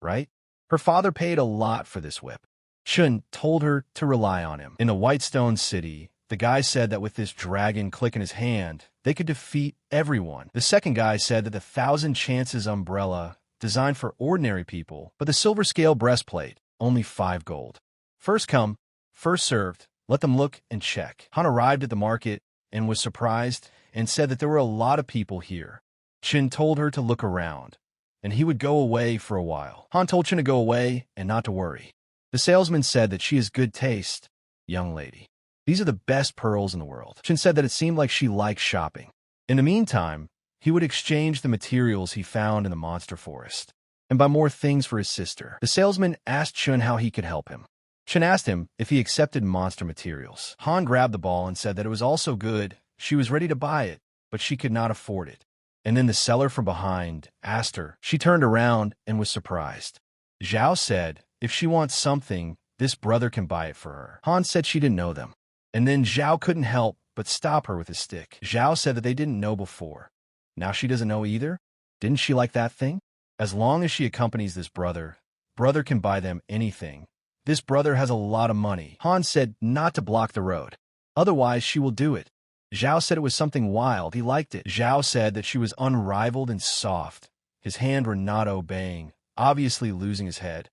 right? Her father paid a lot for this whip. Chun told her to rely on him. In the Whitestone City, the guy said that with this dragon click in his hand, they could defeat everyone. The second guy said that the 1,000 Chances umbrella, designed for ordinary people, but the silver scale breastplate, only 5 gold. First come, first served. Let them look and check. Han arrived at the market and was surprised and said that there were a lot of people here. Chun told her to look around, and he would go away for a while. Han told Chun to go away and not to worry. The salesman said that she has good taste, young lady. These are the best pearls in the world. Chun said that it seemed like she liked shopping. In the meantime, he would exchange the materials he found in the monster forest and buy more things for his sister. The salesman asked Chun how he could help him. Chun asked him if he accepted monster materials. Han grabbed the ball and said that it was also good. She was ready to buy it, but she could not afford it. And then the seller from behind asked her. She turned around and was surprised. Xiao said, if she wants something, this brother can buy it for her. Han said she didn't know them. And then Xiao couldn't help but stop her with his stick. Xiao said that they didn't know before. Now she doesn't know either? Didn't she like that thing? As long as she accompanies this brother, brother can buy them anything. This brother has a lot of money. Han said not to block the road. Otherwise, she will do it. Xiao said it was something wild. He liked it. Xiao said that she was unrivaled and soft. His hand were not obeying, obviously losing his head.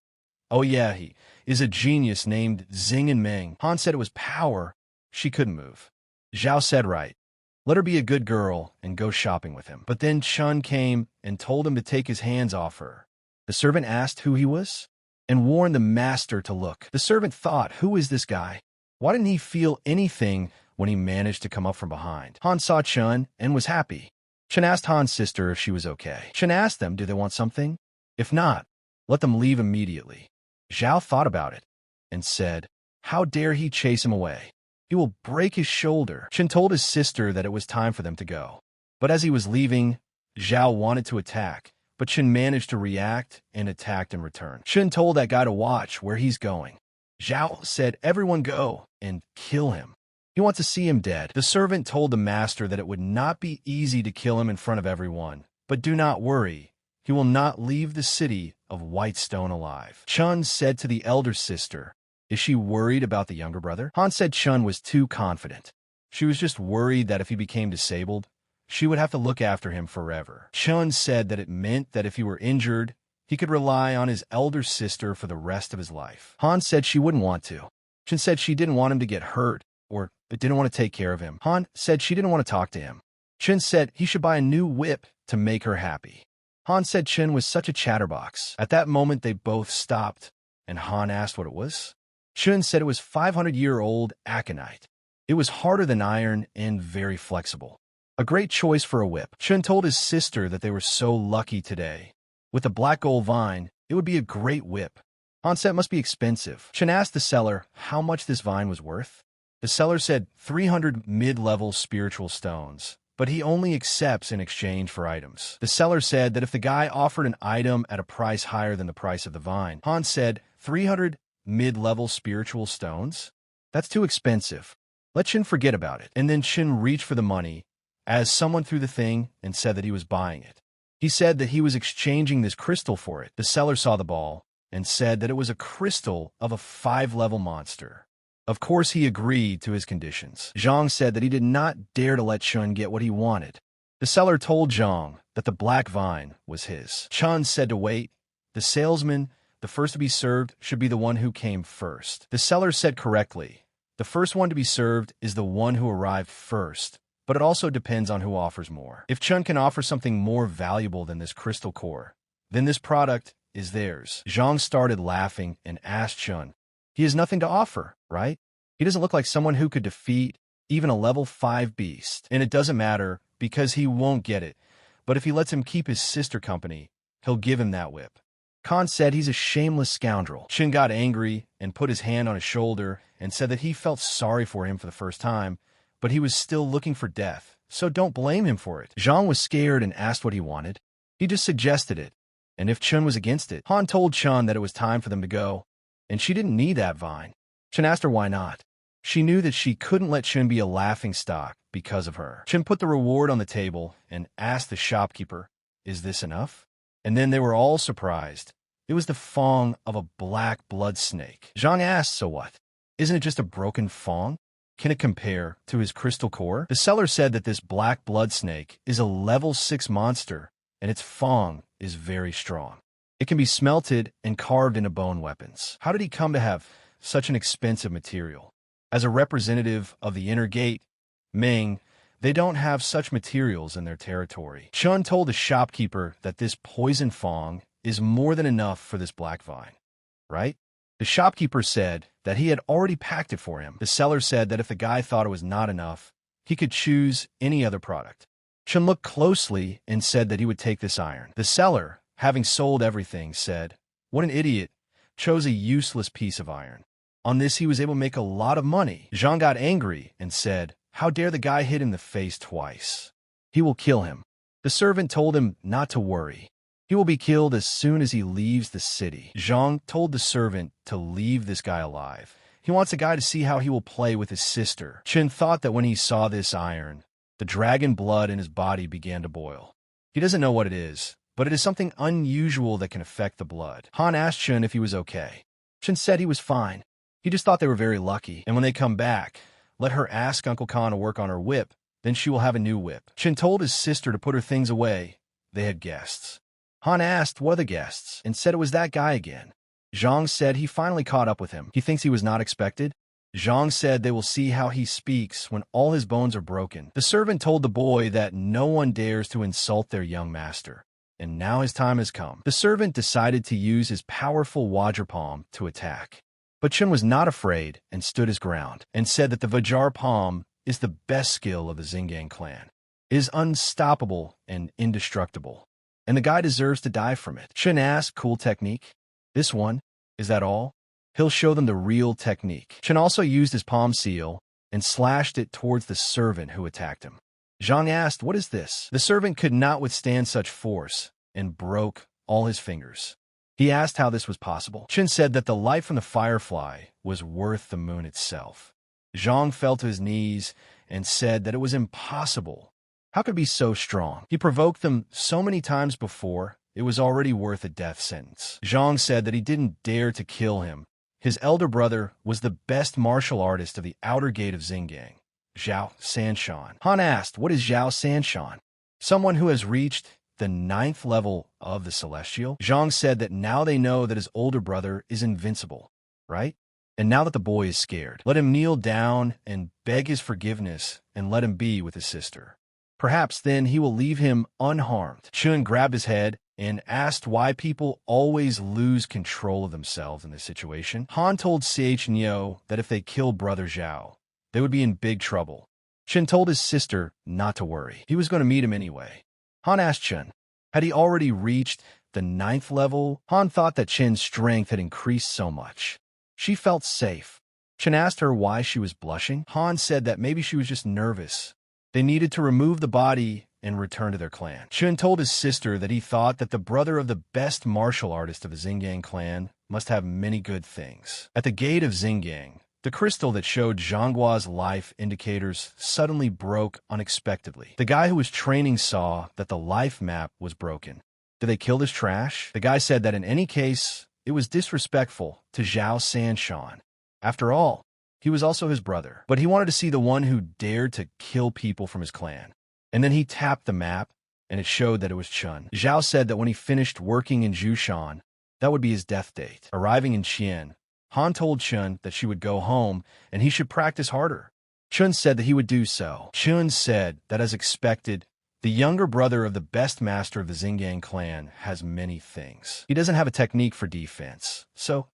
Oh yeah, he is a genius named Xing and Meng. Han said it was power. She couldn't move. Xiao said right. Let her be a good girl and go shopping with him. But then Chun came and told him to take his hands off her. The servant asked who he was and warned the master to look. The servant thought, who is this guy? Why didn't he feel anything when he managed to come up from behind? Han saw Chun and was happy. Chun asked Han's sister if she was okay. Chun asked them, do they want something? If not, let them leave immediately. Xiao thought about it and said, how dare he chase him away? He will break his shoulder. Chun told his sister that it was time for them to go. But as he was leaving, Xiao wanted to attack, but Chun managed to react and attacked in return. Chun told that guy to watch where he's going. Xiao said, everyone go and kill him. He wants to see him dead. The servant told the master that it would not be easy to kill him in front of everyone, but do not worry. He will not leave the city of Whitestone alive. Chun said to the elder sister, is she worried about the younger brother? Han said Chun was too confident. She was just worried that if he became disabled, she would have to look after him forever. Chun said that it meant that if he were injured, he could rely on his elder sister for the rest of his life. Han said she wouldn't want to. Chun said she didn't want him to get hurt or didn't want to take care of him. Han said she didn't want to talk to him. Chun said he should buy a new whip to make her happy. Han said Chun was such a chatterbox. At that moment, they both stopped, and Han asked what it was. Chun said it was 500-year-old aconite. It was harder than iron and very flexible. A great choice for a whip. Chun told his sister that they were so lucky today. With a black gold vine, it would be a great whip. Han said it must be expensive. Chun asked the seller how much this vine was worth. The seller said 300 mid-level spiritual stones, but he only accepts in exchange for items. The seller said that if the guy offered an item at a price higher than the price of the vine, Han said 300 mid-level spiritual stones? That's too expensive. Let Chun forget about it. And then Chun reached for the money as someone threw the thing and said that he was buying it. He said that he was exchanging this crystal for it. The seller saw the ball and said that it was a crystal of a 5-level monster. Of course, he agreed to his conditions. Chong said that he did not dare to let Chun get what he wanted. The seller told Chong that the black vine was his. Chun said to wait. The salesman, the first to be served, should be the one who came first. The seller said correctly. The first one to be served is the one who arrived first, but it also depends on who offers more. If Chun can offer something more valuable than this crystal core, then this product is theirs. Zhang started laughing and asked Chun, "He has nothing to offer, right? He doesn't look like someone who could defeat even a level 5 beast. And it doesn't matter, because he won't get it. But if he lets him keep his sister company, he'll give him that whip." Khan said he's a shameless scoundrel. Chun got angry and put his hand on his shoulder and said that he felt sorry for him for the first time, but he was still looking for death, so don't blame him for it. Zhang was scared and asked what he wanted. He just suggested it, and if Chun was against it. Han told Chun that it was time for them to go, and she didn't need that vine. Chun asked her why not. She knew that she couldn't let Chun be a laughingstock because of her. Chun put the reward on the table and asked the shopkeeper, "Is this enough?" And then they were all surprised. It was the fong of a black blood snake. Zhang asked, "So what? Isn't it just a broken fong? Can it compare to his crystal core?" The seller said that this black blood snake is a level 6 monster, and its fong is very strong. It can be smelted and carved into bone weapons. How did he come to have such an expensive material? As a representative of the inner gate, Ming, they don't have such materials in their territory. Chun told the shopkeeper that this poison fong is more than enough for this black vine, right? The shopkeeper said that he had already packed it for him. The seller said that if the guy thought it was not enough, he could choose any other product. Chun looked closely and said that he would take this iron. The seller, having sold everything, said, "What an idiot, chose a useless piece of iron. On this, he was able to make a lot of money." Zhang got angry and said, "How dare the guy hit him in the face twice? He will kill him." The servant told him not to worry. He will be killed as soon as he leaves the city. Zhang told the servant to leave this guy alive. He wants the guy to see how he will play with his sister. Chun thought that when he saw this iron, the dragon blood in his body began to boil. He doesn't know what it is, but it is something unusual that can affect the blood. Han asked Chun if he was okay. Chun said he was fine. He just thought they were very lucky, and when they come back, let her ask Uncle Khan to work on her whip, then she will have a new whip. Chun told his sister to put her things away. They had guests. Han asked what are the guests, and said it was that guy again. Zhang said he finally caught up with him. He thinks he was not expected. Zhang said they will see how he speaks when all his bones are broken. The servant told the boy that no one dares to insult their young master, and now his time has come. The servant decided to use his powerful Vajra palm to attack. But Chun was not afraid and stood his ground, and said that the Vajra palm is the best skill of the Xinjiang clan. It is unstoppable and indestructible, and the guy deserves to die from it. Chun asked, "Cool technique? This one? Is that all?" He'll show them the real technique. Chun also used his palm seal and slashed it towards the servant who attacked him. Zhang asked, "What is this?" The servant could not withstand such force and broke all his fingers. He asked how this was possible. Chun said that the light from the firefly was worth the moon itself. Zhang fell to his knees and said that it was impossible. How could it be so strong? He provoked them so many times before, it was already worth a death sentence. Zhang said that he didn't dare to kill him. His elder brother was the best martial artist of the outer gate of Xinjiang, Xiao Sanshan. Han asked, "What is Xiao Sanshan?" "Someone who has reached the 9th level of the Celestial." Zhang said that now they know that his older brother is invincible, right? And now that the boy is scared, let him kneel down and beg his forgiveness and let him be with his sister. Perhaps then he will leave him unharmed. Chun grabbed his head and asked why people always lose control of themselves in this situation. Han told Xiao that if they kill Brother Xiao, they would be in big trouble. Chun told his sister not to worry. He was going to meet him anyway. Han asked Chun, had he already reached the 9th level? Han thought that Chun's strength had increased so much. She felt safe. Chun asked her why she was blushing. Han said that maybe she was just nervous. They needed to remove the body and return to their clan. Chun told his sister that he thought that the brother of the best martial artist of the Xinjiang clan must have many good things. At the gate of Xinjiang, the crystal that showed Zhanggua's life indicators suddenly broke unexpectedly. The guy who was training saw that the life map was broken. Did they kill this trash? The guy said that in any case, it was disrespectful to Xiao Sanshan. After all, he was also his brother. But he wanted to see the one who dared to kill people from his clan. And then he tapped the map, and it showed that it was Chun. Xiao said that when he finished working in Jushan, that would be his death date. Arriving in Qian, Han told Chun that she would go home and he should practice harder. Chun said that he would do so. Chun said that as expected, The younger brother of the best master of the Xinjiang clan has many things. He doesn't have a technique for defense, so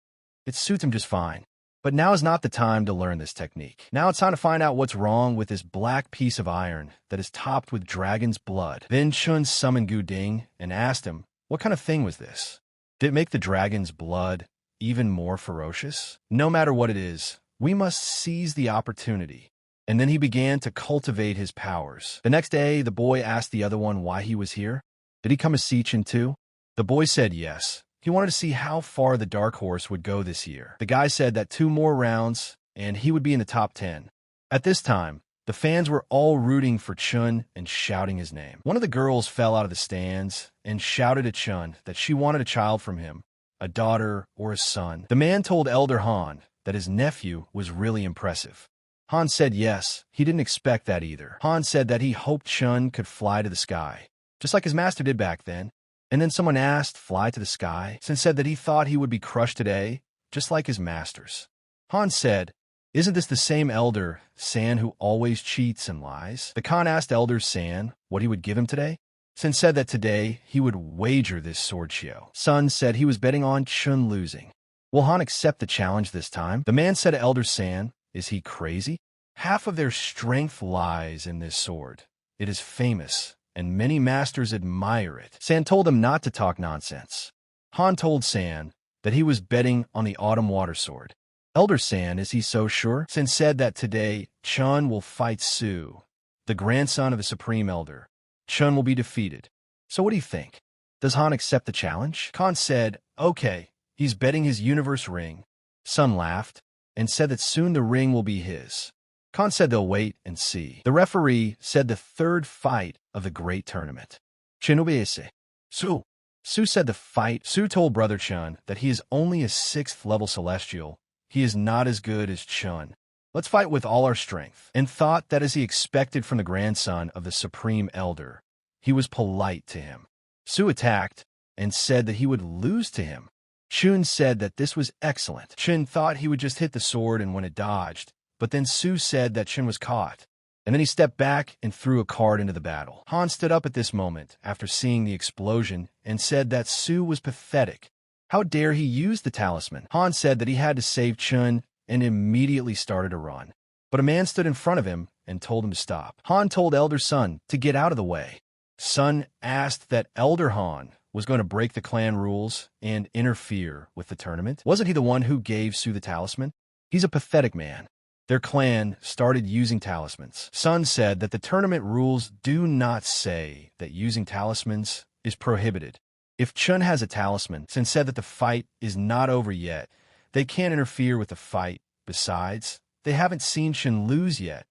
it suits him just fine. But now is not the time to learn this technique. Now it's time to find out what's wrong with this black piece of iron that is topped with dragon's blood. Then Chun summoned Gu Ding and asked him, what kind of thing was this? Did it make the dragon's blood even more ferocious? No matter what it is, we must seize the opportunity. And then he began to cultivate his powers. The next day, the boy asked the other one why he was here. Did he come as Sichin too? The boy said yes. He wanted to see how far the dark horse would go this year. The guy said that 2 more rounds, and he would be in the top 10. At this time, the fans were all rooting for Chun and shouting his name. One of the girls fell out of the stands and shouted at Chun that she wanted a child from him, a daughter or a son. The man told Elder Han that his nephew was really impressive. Han said yes, he didn't expect that either. Han said that he hoped Chun could fly to the sky, just like his master did back then. And then someone asked, fly to the sky, and said that he thought he would be crushed today, just like his masters. Han said, isn't this the same Elder San who always cheats and lies? The Khan asked Elder San what he would give him today. San said that today he would wager this sword Xiao. Sun said he was betting on Chun losing. Will Han accept the challenge this time? The man said to Elder San, is he crazy? Half of their strength lies in this sword. It is famous, and many masters admire it. San told him not to talk nonsense. Han told San that he was betting on the autumn water sword. Elder San, is he so sure? San said that today Chun will fight Su, the grandson of the Supreme Elder. Chun will be defeated. So what do you think? Does Han accept the challenge? Khan said, okay, he's betting his universe ring. Sun laughed and said that soon the ring will be his. Khan said they'll wait and see. The referee said the 3rd fight of the great tournament. Chinubese. Su. Su said the fight. Su told Brother Chun that he is only a 6th level celestial. He is not as good as Chun. Let's fight with all our strength. And thought that as he expected from the grandson of the Supreme Elder, he was polite to him. Su attacked and said that he would lose to him. Chun said that this was excellent. Chun thought he would just hit the sword and when it dodged, but then Su said that Chun was caught. And then he stepped back and threw a card into the battle. Han stood up at this moment after seeing the explosion and said that Su was pathetic. How dare he use the talisman? Han said that he had to save Chun and immediately started a run. But a man stood in front of him and told him to stop. Han told Elder Sun to get out of the way. Sun asked that Elder Han was going to break the clan rules and interfere with the tournament. Wasn't he the one who gave Su the talisman? He's a pathetic man. Their clan started using talismans. Sun said that the tournament rules do not say that using talismans is prohibited. If Chun has a talisman, Sun said that the fight is not over yet. They can't interfere with the fight. Besides, they haven't seen Chun lose yet.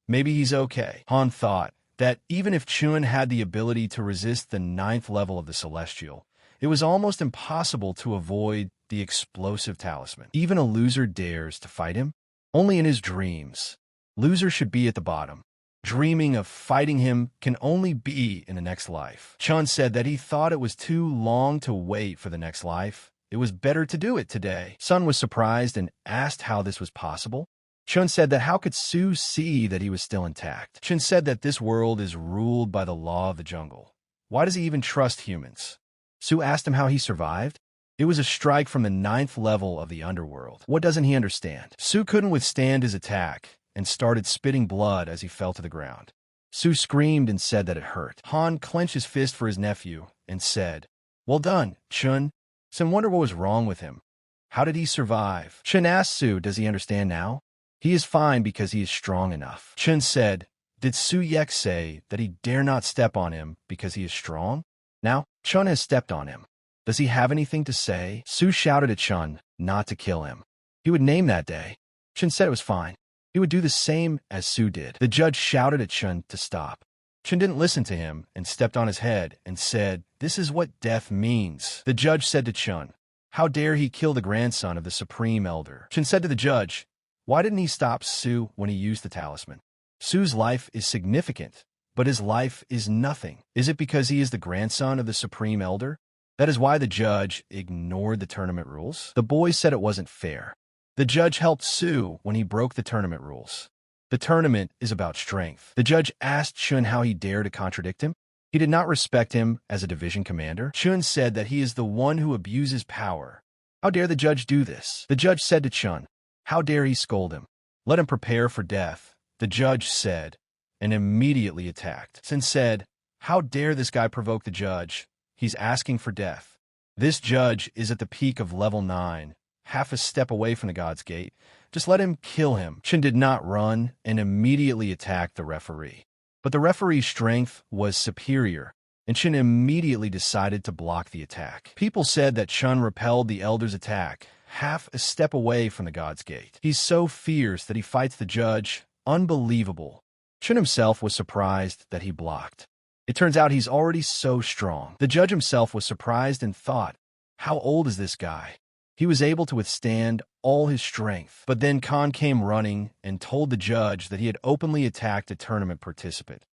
Maybe he's okay. Han thought that even if Chun had the ability to resist the 9th level of the Celestial, it was almost impossible to avoid the explosive talisman. Even a loser dares to fight him? Only in his dreams. Loser should be at the bottom. Dreaming of fighting him can only be in the next life. Chun said that he thought it was too long to wait for the next life. It was better to do it today. Sun was surprised and asked how this was possible. Chun said that how could Su see that he was still intact? Chun said that this world is ruled by the law of the jungle. Why does he even trust humans? Su asked him how he survived. It was a strike from the 9th level of the underworld. What doesn't he understand? Su couldn't withstand his attack and started spitting blood as he fell to the ground. Su screamed and said that it hurt. Han clenched his fist for his nephew and said, well done, Chun. Some wonder what was wrong with him. How did he survive? Chun asked Su, does he understand now? He is fine because he is strong enough. Chun said, did Su Yek say that he dare not step on him because he is strong? Now, Chun has stepped on him. Does he have anything to say? Su shouted at Chun not to kill him. He would name that day. Chun said it was fine. He would do the same as Su did. The judge shouted at Chun to stop. Chun didn't listen to him and stepped on his head and said, this is what death means. The judge said to Chun, how dare he kill the grandson of the Supreme Elder? Chun said to the judge, why didn't he stop Su when he used the talisman? Su's life is significant, but his life is nothing. Is it because he is the grandson of the Supreme Elder? That is why the judge ignored the tournament rules. The boy said it wasn't fair. The judge helped Su when he broke the tournament rules. The tournament is about strength. The judge asked Chun how he dared to contradict him. He did not respect him as a division commander. Chun said that he is the one who abuses power. How dare the judge do this? The judge said to Chun, how dare he scold him? Let him prepare for death, the judge said, and immediately attacked. Chun said, how dare this guy provoke the judge? He's asking for death. This judge is at the peak of level 9, half a step away from the God's Gate. Just let him kill him. Chun did not run and immediately attacked the referee. But the referee's strength was superior, and Chun immediately decided to block the attack. People said that Chun repelled the elder's attack, half a step away from the God's Gate. He's so fierce that he fights the judge. Unbelievable. Chun himself was surprised that he blocked. It turns out he's already so strong. The judge himself was surprised and thought, how old is this guy? He was able to withstand all his strength. But then Khan came running and told the judge that he had openly attacked a tournament participant.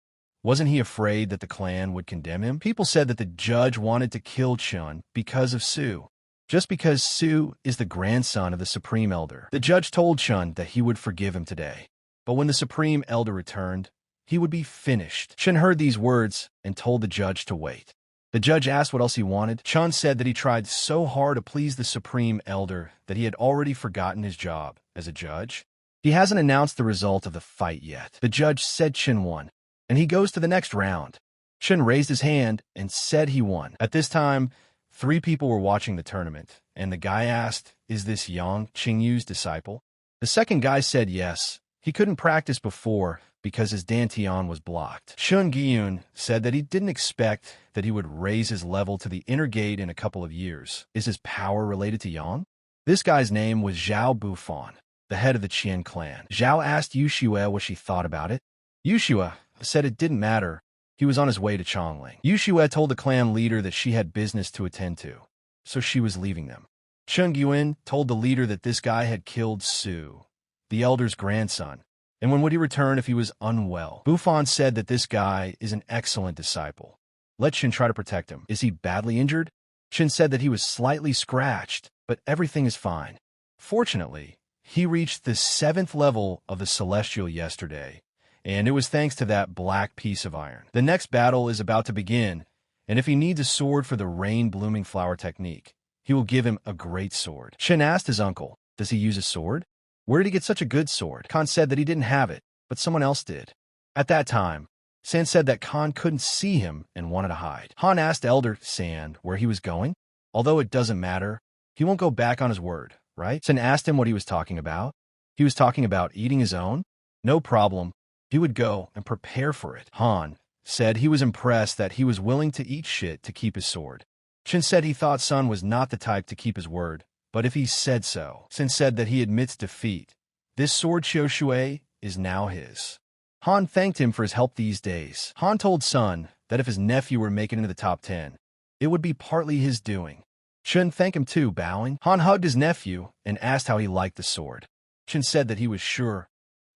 Wasn't he afraid that the clan would condemn him? People said that the judge wanted to kill Chun because of Su. Just because Su is the grandson of the Supreme Elder. The judge told Chun that he would forgive him today. But when the Supreme Elder returned, he would be finished. Chun heard these words and told the judge to wait. The judge asked what else he wanted. Chun said that he tried so hard to please the Supreme Elder that he had already forgotten his job as a judge. He hasn't announced the result of the fight yet. The judge said Chun won, and he goes to the next round. Chun raised his hand and said he won. At this time, 3 people were watching the tournament, and the guy asked, is this Yang Qingyu's disciple? The second guy said yes. He couldn't practice before because his dantian was blocked. Chun Gyun said that he didn't expect that he would raise his level to the inner gate in a couple of years. Is his power related to Yang? This guy's name was Xiao Bufan, the head of the Qian clan. Xiao asked Yushua what she thought about it. Yushua said it didn't matter. He was on his way to Chongling. Yushua told the clan leader that she had business to attend to, so she was leaving them. Chun Gyun told the leader that this guy had killed Su, the elder's grandson, and when would he return if he was unwell? Bufan said that this guy is an excellent disciple. Let Chun try to protect him. Is he badly injured? Chun said that he was slightly scratched, but everything is fine. Fortunately, he reached the 7th level of the Celestial yesterday, and it was thanks to that black piece of iron. The next battle is about to begin, and if he needs a sword for the rain-blooming flower technique, he will give him a great sword. Chun asked his uncle, does he use a sword? Where did he get such a good sword? Khan said that he didn't have it, but someone else did. At that time, San said that Khan couldn't see him and wanted to hide. Han asked Elder San where he was going. Although it doesn't matter, he won't go back on his word, right? San asked him what he was talking about. He was talking about eating his own. No problem. He would go and prepare for it. Han said he was impressed that he was willing to eat shit to keep his sword. Chun said he thought Sun was not the type to keep his word, but if he said so, Sin said that he admits defeat. This sword Xiao Shui is now his. Han thanked him for his help these days. Han told Sun that if his nephew were making it into the top 10, it would be partly his doing. Chun thanked him too, bowing. Han hugged his nephew and asked how he liked the sword. Chun said that he was sure.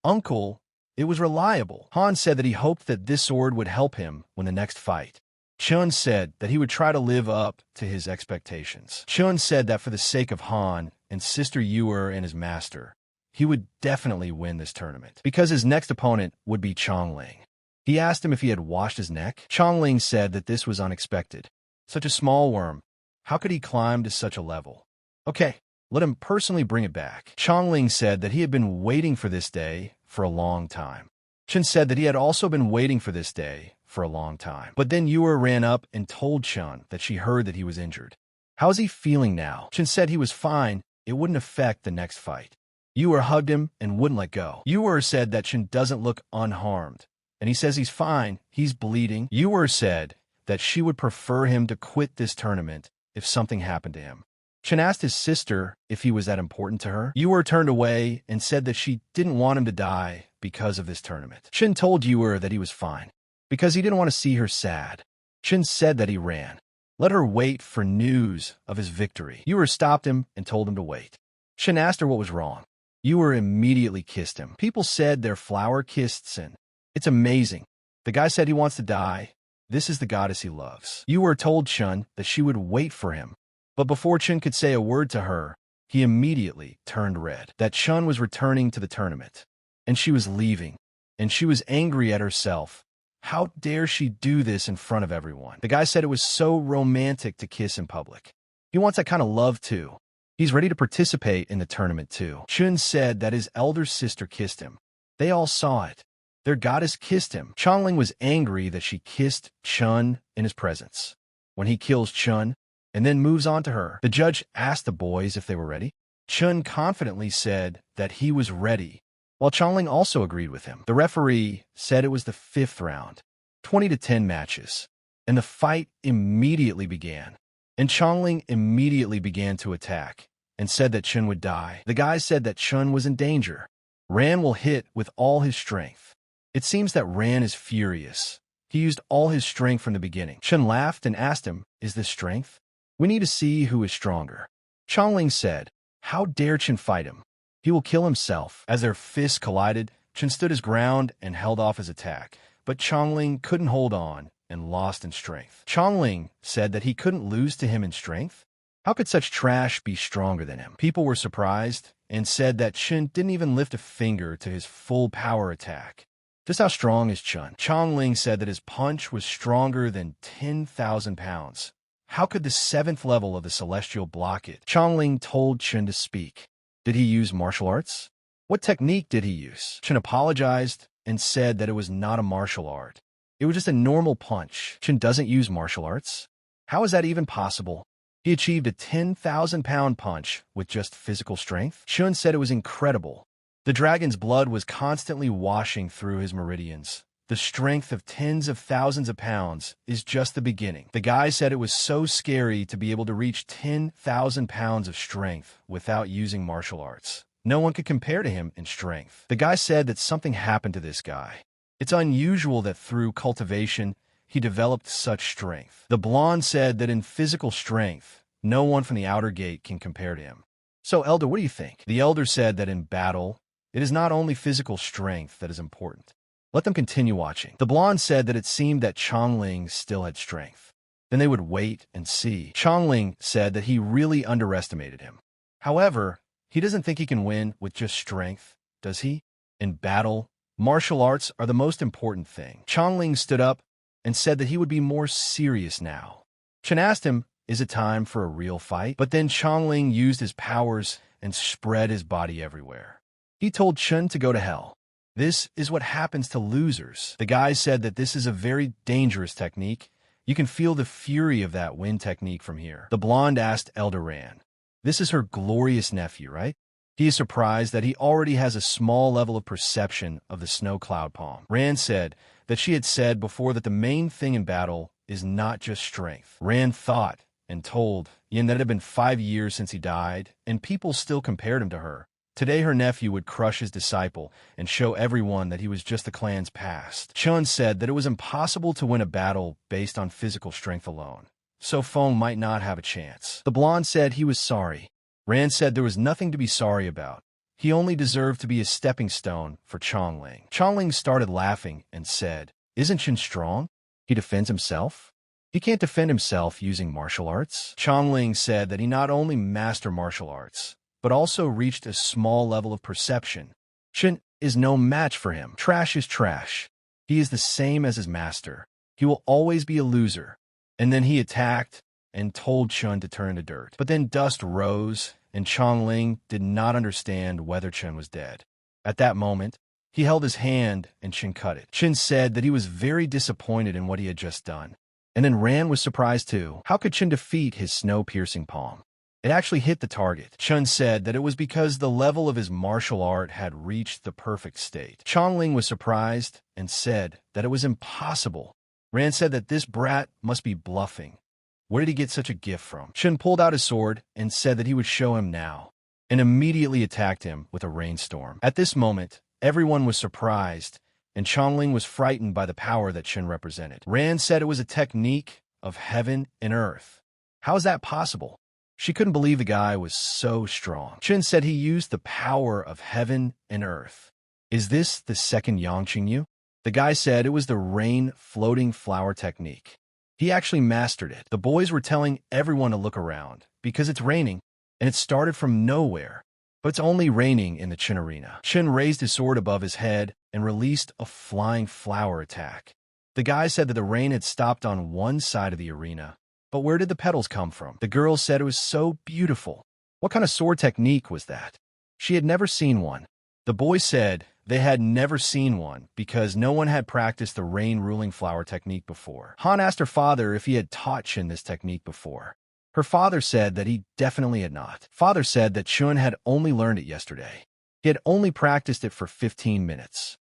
Uncle, it was reliable. Han said that he hoped that this sword would help him when the next fight. Chun said that he would try to live up to his expectations. Chun said that for the sake of Han and Sister Uer and his master, he would definitely win this tournament, because his next opponent would be Lling. He asked him if he had washed his neck. Lling said that this was unexpected. Such a small worm. How could he climb to such a level? Okay, let him personally bring it back. Lling said that he had been waiting for this day for a long time. Chun said that he had also been waiting for this day for a long time. But then Uer ran up and told Chun that she heard that he was injured. How is he feeling now? Chun said he was fine. It wouldn't affect the next fight. Uer hugged him and wouldn't let go. Uer said that Chun doesn't look unharmed, and he says he's fine. He's bleeding. Uer said that she would prefer him to quit this tournament if something happened to him. Chun asked his sister if he was that important to her. Uer turned away and said that she didn't want him to die because of this tournament. Chun told Uer that he was fine, because he didn't want to see her sad. Chun said that he ran. Let her wait for news of his victory. Uer stopped him and told him to wait. Chun asked her what was wrong. Uer immediately kissed him. People said their flower kissed Sin. It's amazing. The guy said he wants to die. This is the goddess he loves. Uer told Chun that she would wait for him. But before Chun could say a word to her, he immediately turned red. That Chun was returning to the tournament, and she was leaving, and she was angry at herself. How dare she do this in front of everyone? The guy said it was so romantic to kiss in public. He wants that kind of love too. He's ready to participate in the tournament too. Chun said that his elder sister kissed him. They all saw it. Their goddess kissed him. Lling was angry that she kissed Chun in his presence. When he kills Chun and then moves on to her, the judge asked the boys if they were ready. Chun confidently said that he was ready, while Lling also agreed with him. The referee said it was the 5th round, 20-10 matches, and the fight immediately began. And Lling immediately began to attack and said that Chun would die. The guy said that Chun was in danger. Ran will hit with all his strength. It seems that Ran is furious. He used all his strength from the beginning. Chun laughed and asked him, "Is this strength? We need to see who is stronger." Lling said, "How dare Chun fight him? He will kill himself." As their fists collided, Chun stood his ground and held off his attack. But Lling couldn't hold on and lost in strength. Lling said that he couldn't lose to him in strength. How could such trash be stronger than him? People were surprised and said that Chun didn't even lift a finger to his full power attack. Just how strong is Chun? Lling said that his punch was stronger than 10,000 pounds. How could the 7th level of the Celestial block it? Lling told Chun to speak. Did he use martial arts? What technique did he use? Chun apologized and said that it was not a martial art. It was just a normal punch. Chun doesn't use martial arts. How is that even possible? He achieved a 10,000-pound punch with just physical strength. Chun said it was incredible. The dragon's blood was constantly washing through his meridians. The strength of tens of thousands of pounds is just the beginning. The guy said it was so scary to be able to reach 10,000 pounds of strength without using martial arts. No one could compare to him in strength. The guy said that something happened to this guy. It's unusual that through cultivation, he developed such strength. The blonde said that in physical strength, no one from the outer gate can compare to him. So, Elder, what do you think? The elder said that in battle, it is not only physical strength that is important. Let them continue watching. The blonde said that it seemed that Lling still had strength. Then they would wait and see. Lling said that he really underestimated him. However, he doesn't think he can win with just strength, does he? In battle, martial arts are the most important thing. Lling stood up and said that he would be more serious now. Chun asked him, "Is it time for a real fight?" But then Lling used his powers and spread his body everywhere. He told Chun to go to hell. This is what happens to losers. The guy said that this is a very dangerous technique. You can feel the fury of that wind technique from here. The blonde asked Elder Ran. This is her glorious nephew, right? He is surprised that he already has a small level of perception of the snow cloud palm. Ran said that she had said before that the main thing in battle is not just strength. Ran thought and told Yin that it had been 5 years since he died, and people still compared him to her. Today her nephew would crush his disciple and show everyone that he was just the clan's past. Chun said that it was impossible to win a battle based on physical strength alone, so Feng might not have a chance. The blonde said he was sorry. Ran said there was nothing to be sorry about. He only deserved to be a stepping stone for Lling. Lling started laughing and said, "Isn't Chun strong? He defends himself? He can't defend himself using martial arts." Lling said that he not only mastered martial arts, but also reached a small level of perception. Chun is no match for him. Trash is trash. He is the same as his master. He will always be a loser. And then he attacked and told Chun to turn to dirt. But then dust rose, and Lling did not understand whether Chun was dead. At that moment, he held his hand and Chun cut it. Chun said that he was very disappointed in what he had just done. And then Ran was surprised too. How could Chun defeat his snow-piercing palm? It actually hit the target. Chun said that it was because the level of his martial art had reached the perfect state. Lling was surprised and said that it was impossible. Ran said that this brat must be bluffing. Where did he get such a gift from? Chun pulled out his sword and said that he would show him now, and immediately attacked him with a rainstorm. At this moment, everyone was surprised, and Lling was frightened by the power that Chun represented. Ran said it was a technique of heaven and earth. How is that possible? She couldn't believe the guy was so strong. Chun said he used the power of heaven and earth. Is this the second Yangqingyu? The guy said it was the rain floating flower technique. He actually mastered it. The boys were telling everyone to look around because it's raining, and it started from nowhere. But it's only raining in the Chun arena. Chun raised his sword above his head and released a flying flower attack. The guy said that the rain had stopped on one side of the arena. But where did the petals come from? The girl said it was so beautiful. What kind of sword technique was that? She had never seen one. The boy said they had never seen one because no one had practiced the rain-ruling flower technique before. Han asked her father if he had taught Chun this technique before. Her father said that he definitely had not. Father said that Chun had only learned it yesterday. He had only practiced it for 15 minutes.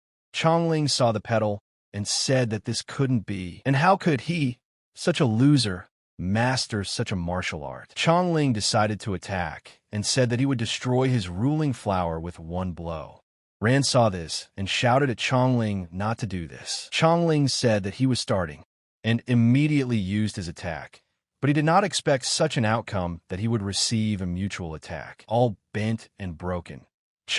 Lling saw the petal and said that this couldn't be. And how could he, such a loser, master such a martial art? Lling decided to attack and said that he would destroy his ruling flower with one blow. Ran saw this and shouted at Lling not to do this. Lling said that he was starting and immediately used his attack, but he did not expect such an outcome that he would receive a mutual attack, all bent and broken.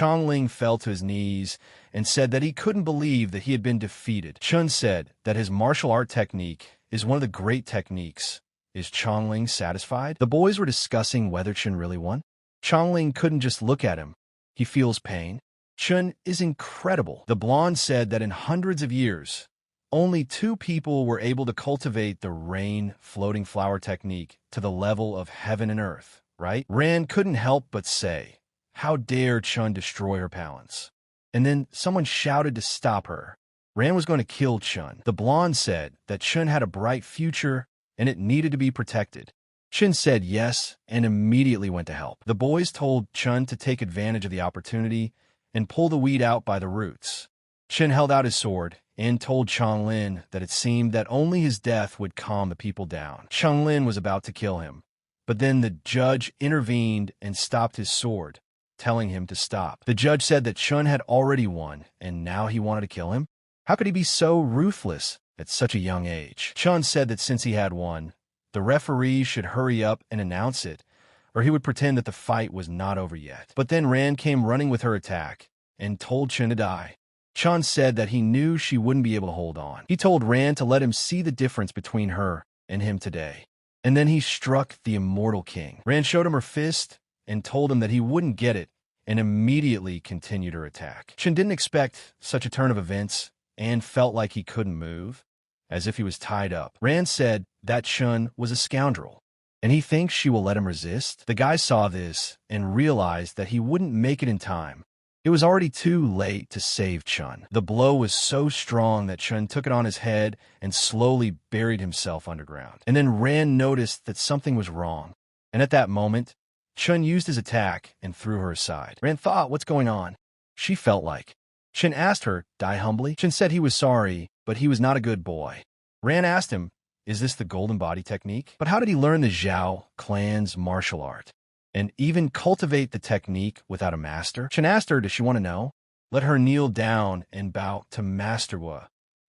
Lling fell to his knees and said that he couldn't believe that he had been defeated. Chun said that his martial art technique is one of the great techniques. Is Lling satisfied? The boys were discussing whether Chun really won. Lling couldn't just look at him. He feels pain. Chun is incredible. The blonde said that in hundreds of years, only 2 people were able to cultivate the rain floating flower technique to the level of heaven and earth, right? Ran couldn't help but say, how dare Chun destroy her talents? And then someone shouted to stop her. Ran was going to kill Chun. The blonde said that Chun had a bright future and it needed to be protected. Chun said yes and immediately went to help. The boys told Chun to take advantage of the opportunity and pull the weed out by the roots. Chun held out his sword and told Lin that it seemed that only his death would calm the people down. Lin was about to kill him, but then the judge intervened and stopped his sword, telling him to stop. The judge said that Chun had already won, and now he wanted to kill him? How could he be so ruthless at such a young age? Chun said that since he had won, the referee should hurry up and announce it, or he would pretend that the fight was not over yet. But then Ran came running with her attack and told Chun to die. Chun said that he knew she wouldn't be able to hold on. He told Ran to let him see the difference between her and him today. And then he struck the immortal king. Ran showed him her fist and told him that he wouldn't get it and immediately continued her attack. Chun didn't expect such a turn of events and felt like he couldn't move, as if he was tied up. Ran said that Chun was a scoundrel, and he thinks she will let him resist. The guy saw this and realized that he wouldn't make it in time. It was already too late to save Chun. The blow was so strong that Chun took it on his head and slowly buried himself underground. And then Ran noticed that something was wrong. And at that moment, Chun used his attack and threw her aside. Ran thought, what's going on? She felt like. Chun asked her, die humbly? Chun said he was sorry, but he was not a good boy. Ran asked him, is this the golden body technique? But how did he learn the Xiao clan's martial art and even cultivate the technique without a master? Chun asked her, does she want to know? Let her kneel down and bow to Master Wu.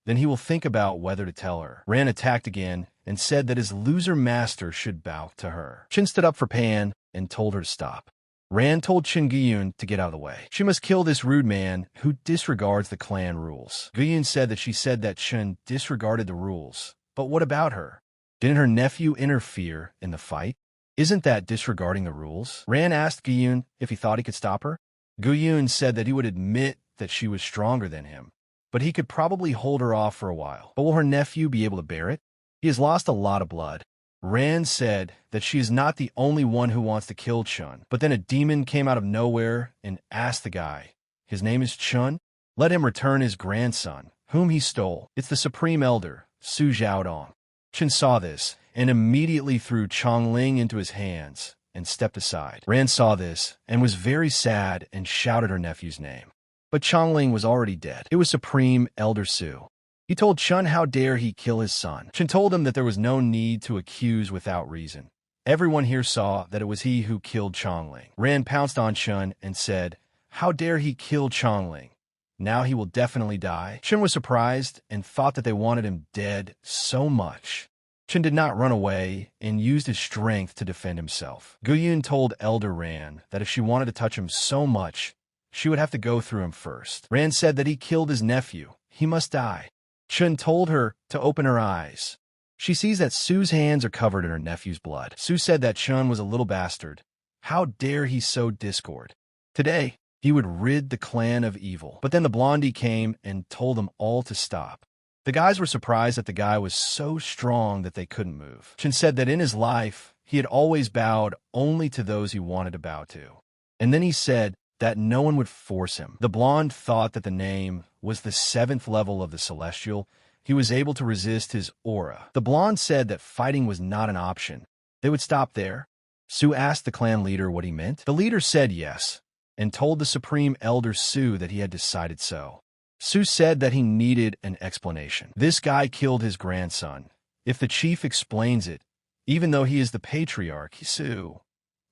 Then he will think about whether to tell her. Ran attacked again and said that his loser master should bow to her. Chun stood up for Pan and told her to stop. Ran told Chun Guyun to get out of the way. She must kill this rude man who disregards the clan rules. Guyun said that she said that Chun disregarded the rules. But what about her? Didn't her nephew interfere in the fight? Isn't that disregarding the rules? Ran asked Guyun if he thought he could stop her. Guyun said that he would admit that she was stronger than him, but he could probably hold her off for a while. But will her nephew be able to bear it? He has lost a lot of blood. Ran said that she is not the only one who wants to kill Chun, but then a demon came out of nowhere and asked the guy, his name is Chun? Let him return his grandson, whom he stole. It's the Supreme Elder, Su Xiaodong. Chun saw this and immediately threw Lling into his hands and stepped aside. Ran saw this and was very sad and shouted her nephew's name. But Lling was already dead. It was Supreme Elder Su. He told Chun how dare he kill his son. Chun told him that there was no need to accuse without reason. Everyone here saw that it was he who killed Lling. Ran pounced on Chun and said, how dare he kill Lling? Now he will definitely die. Chun was surprised and thought that they wanted him dead so much. Chun did not run away and used his strength to defend himself. Guyun told Elder Ran that if she wanted to touch him so much, she would have to go through him first. Ran said that he killed his nephew. He must die. Chun told her to open her eyes. She sees that Su's hands are covered in her nephew's blood. Su said that Chun was a little bastard. How dare he sow discord? Today, he would rid the clan of evil. But then the blondie came and told them all to stop. The guys were surprised that the guy was so strong that they couldn't move. Chun said that in his life, he had always bowed only to those he wanted to bow to. And then he said that no one would force him. The blonde thought that the name was the 7th level of the celestial. He was able to resist his aura. The blonde said that fighting was not an option. They would stop there. Su asked the clan leader what he meant. The leader said yes, and told the Supreme Elder Su that he had decided so. Su said that he needed an explanation. This guy killed his grandson. If the chief explains it, even though he is the patriarch, Su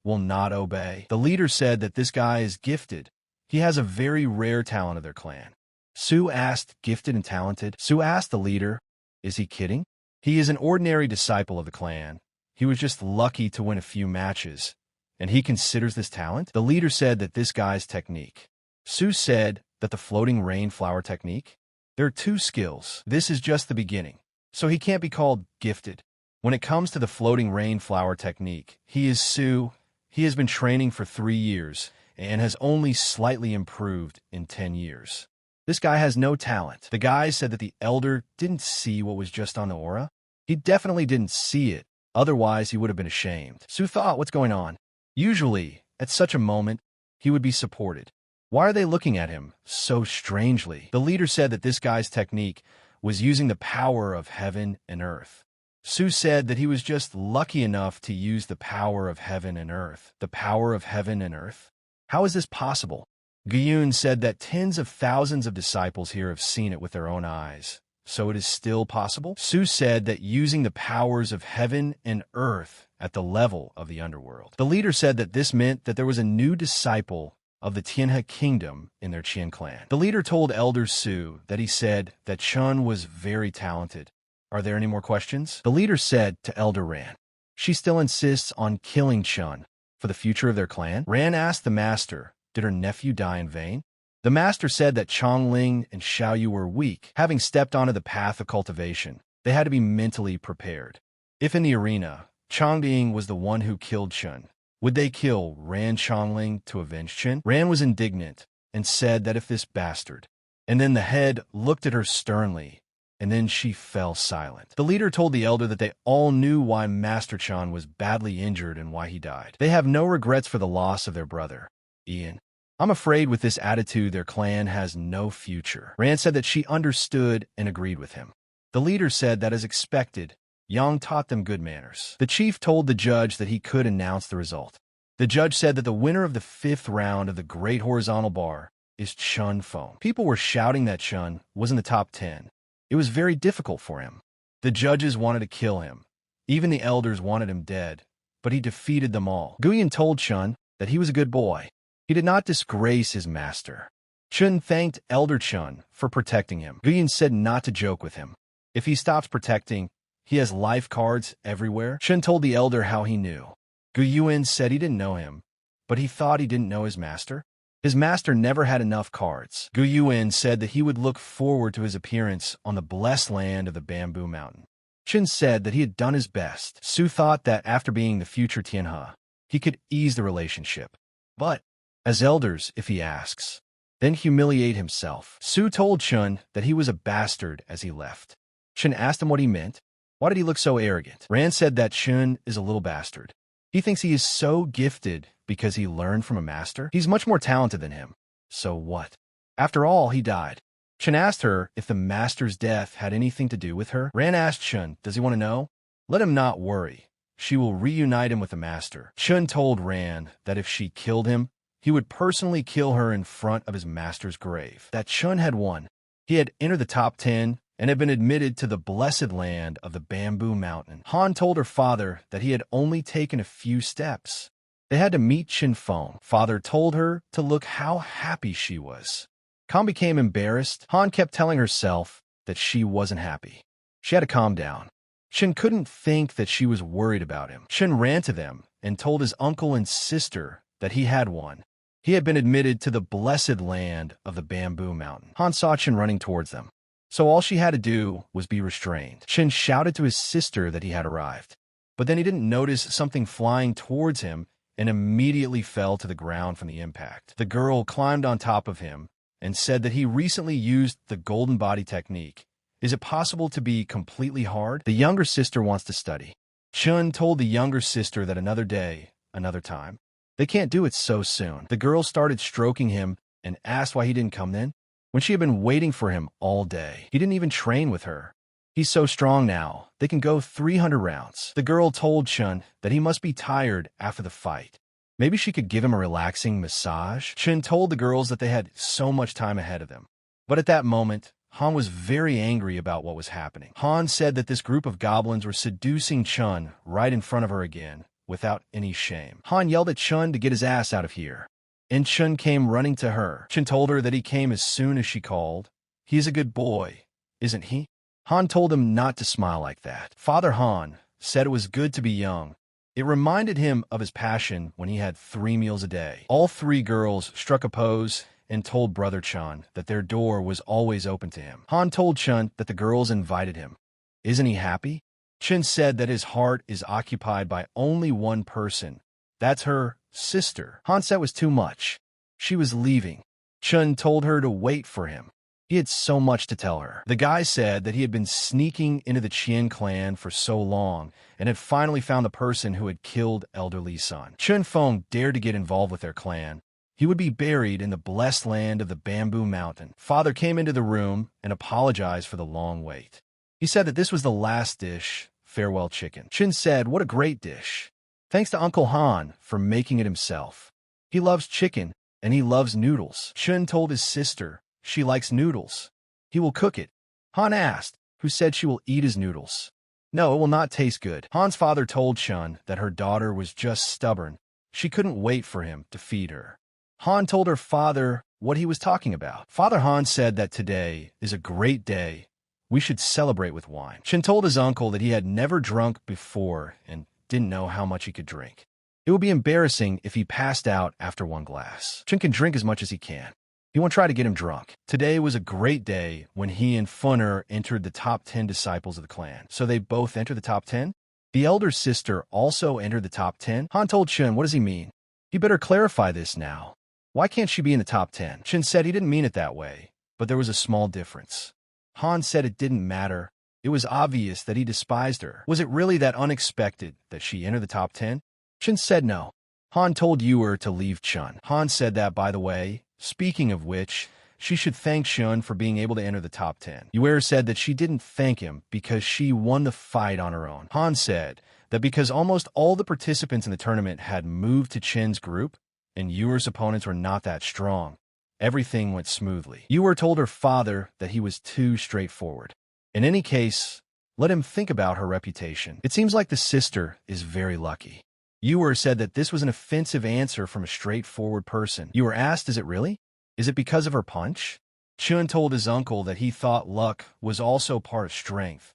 will not obey. The leader said that this guy is gifted. He has a very rare talent of their clan. Su asked, gifted and talented? Su asked the leader, is he kidding? He is an ordinary disciple of the clan. He was just lucky to win a few matches, and he considers this talent? The leader said that this guy's technique. Su said that the floating rain flower technique? There are 2 skills. This is just the beginning, so he can't be called gifted. When it comes to the floating rain flower technique, he is Su. He has been training for 3 years and has only slightly improved in 10 years. This guy has no talent. The guy said that the elder didn't see what was just on the aura. He definitely didn't see it. Otherwise, he would have been ashamed. Su thought, what's going on? Usually, at such a moment, he would be supported. Why are they looking at him so strangely? The leader said that this guy's technique was using the power of heaven and earth. Su said that he was just lucky enough to use the power of heaven and earth. The power of heaven and earth? How is this possible? Gyun said that tens of thousands of disciples here have seen it with their own eyes. So it is still possible? Su said that using the powers of heaven and earth at the level of the underworld. The leader said that this meant that there was a new disciple of the Tianhe kingdom in their Qian clan. The leader told Elder Su that he said that Chun was very talented. Are there any more questions? The leader said to Elder Ran, she still insists on killing Chun for the future of their clan. Ran asked the master, did her nephew die in vain? The master said that Chong, Lling, and Xiao were weak, having stepped onto the path of cultivation. They had to be mentally prepared. If in the arena, Chongding was the one who killed Chun, would they kill Ran Chongling to avenge Chun? Ran was indignant and said that if this bastard. And then the head looked at her sternly, and then she fell silent. The leader told the elder that they all knew why Master Chun was badly injured and why he died. They have no regrets for the loss of their brother, Ian. I'm afraid with this attitude their clan has no future. Ran said that she understood and agreed with him. The leader said that as expected, Yang taught them good manners. The chief told the judge that he could announce the result. The judge said that the winner of the 5th round of the Great Horizontal Bar is Chun Foam. People were shouting that Chun was in the top 10. It was very difficult for him. The judges wanted to kill him. Even the elders wanted him dead, but he defeated them all. Guyan told Chun that he was a good boy. He did not disgrace his master. Chun thanked Elder Chun for protecting him. Guyan said not to joke with him. If he stops protecting, he has life cards everywhere. Chun told the elder how he knew. Guyan said he didn't know him, but he thought he didn't know his master. His master never had enough cards. Guyan said that he would look forward to his appearance on the blessed land of the Bamboo Mountain. Chun said that he had done his best. Su thought that after being the future Tianhe, he could ease the relationship. But as elders, if he asks, then humiliate himself. Su told Chun that he was a bastard as he left. Chun asked him what he meant. Why did he look so arrogant? Ran said that Chun is a little bastard. He thinks he is so gifted because he learned from a master. He's much more talented than him. So what? After all, he died. Chun asked her if the master's death had anything to do with her. Ran asked Chun, does he want to know? Let him not worry. She will reunite him with the master. Chun told Ran that if she killed him, he would personally kill her in front of his master's grave. That Chun had won. He had entered the top 10 and had been admitted to the blessed land of the Bamboo Mountain. Han told her father that he had only taken a few steps. They had to meet Chin Feng. Father told her to look how happy she was. Khan became embarrassed. Han kept telling herself that she wasn't happy. She had to calm down. Chin couldn't think that she was worried about him. Chin ran to them and told his uncle and sister that he had won. He had been admitted to the blessed land of the Bamboo Mountain. Han saw Chin running towards them, so all she had to do was be restrained. Chin shouted to his sister that he had arrived, but then he didn't notice something flying towards him and immediately fell to the ground from the impact. The girl climbed on top of him and said that he recently used the golden body technique Is it possible to be completely hard? The younger sister wants to study. Chun told the younger sister that another day, another time. They can't do it so soon. The girl started stroking him and asked why he didn't come then, when she had been waiting for him all day. He didn't even train with her. He's so strong now, they can go 300 rounds. The girl told Chun that he must be tired after the fight. Maybe she could give him a relaxing massage. Chun told the girls that they had so much time ahead of them. But at that moment, Han was very angry about what was happening. Han said that this group of goblins were seducing Chun right in front of her again, without any shame. Han yelled at Chun to get his ass out of here, and Chun came running to her. Chun told her that he came as soon as she called. He is a good boy, isn't he? Han told him not to smile like that. Father Han said it was good to be young. It reminded him of his passion when he had 3 meals a day. All 3 girls struck a pose and told Brother Chun that their door was always open to him. Han told Chun that the girls invited him. Isn't he happy? Chun said that his heart is occupied by only one person. That's her sister. Han said it was too much. She was leaving. Chun told her to wait for him. He had so much to tell her. The guy said that he had been sneaking into the Qian clan for so long and had finally found the person who had killed Elder Li's son. Chun Feng dared to get involved with their clan. He would be buried in the blessed land of the Bamboo Mountain. Father came into the room and apologized for the long wait. He said that this was the last dish, farewell chicken. Chun said, what a great dish. Thanks to Uncle Han for making it himself. He loves chicken and he loves noodles. Chun told his sister she likes noodles. He will cook it. Han asked, who said she will eat his noodles. No, it will not taste good. Han's father told Chun that her daughter was just stubborn. She couldn't wait for him to feed her. Han told her father what he was talking about. Father Han said that today is a great day. We should celebrate with wine. Chun told his uncle that he had never drunk before and didn't know how much he could drink. It would be embarrassing if he passed out after 1 glass. Chun can drink as much as he can. He won't try to get him drunk. Today was a great day when he and Funner entered the top 10 disciples of the clan. So they both entered the top 10? The elder sister also entered the top 10? Han told Chun, what does he mean? You better clarify this now. Why can't she be in the top 10? Chun said he didn't mean it that way, but there was a small difference. Han said it didn't matter. It was obvious that he despised her. Was it really that unexpected that she entered the top 10? Chun said no. Han told Uer to leave Chun. Han said that, by the way, speaking of which, she should thank Chun for being able to enter the top 10. Uer said that she didn't thank him because she won the fight on her own. Han said that because almost all the participants in the tournament had moved to Chin's group, and Uer's opponents were not that strong, everything went smoothly. Uer told her father that he was too straightforward. In any case, let him think about her reputation. It seems like the sister is very lucky. Uer said that this was an offensive answer from a straightforward person. Uer asked, is it really? Is it because of her punch? Chun told his uncle that he thought luck was also part of strength,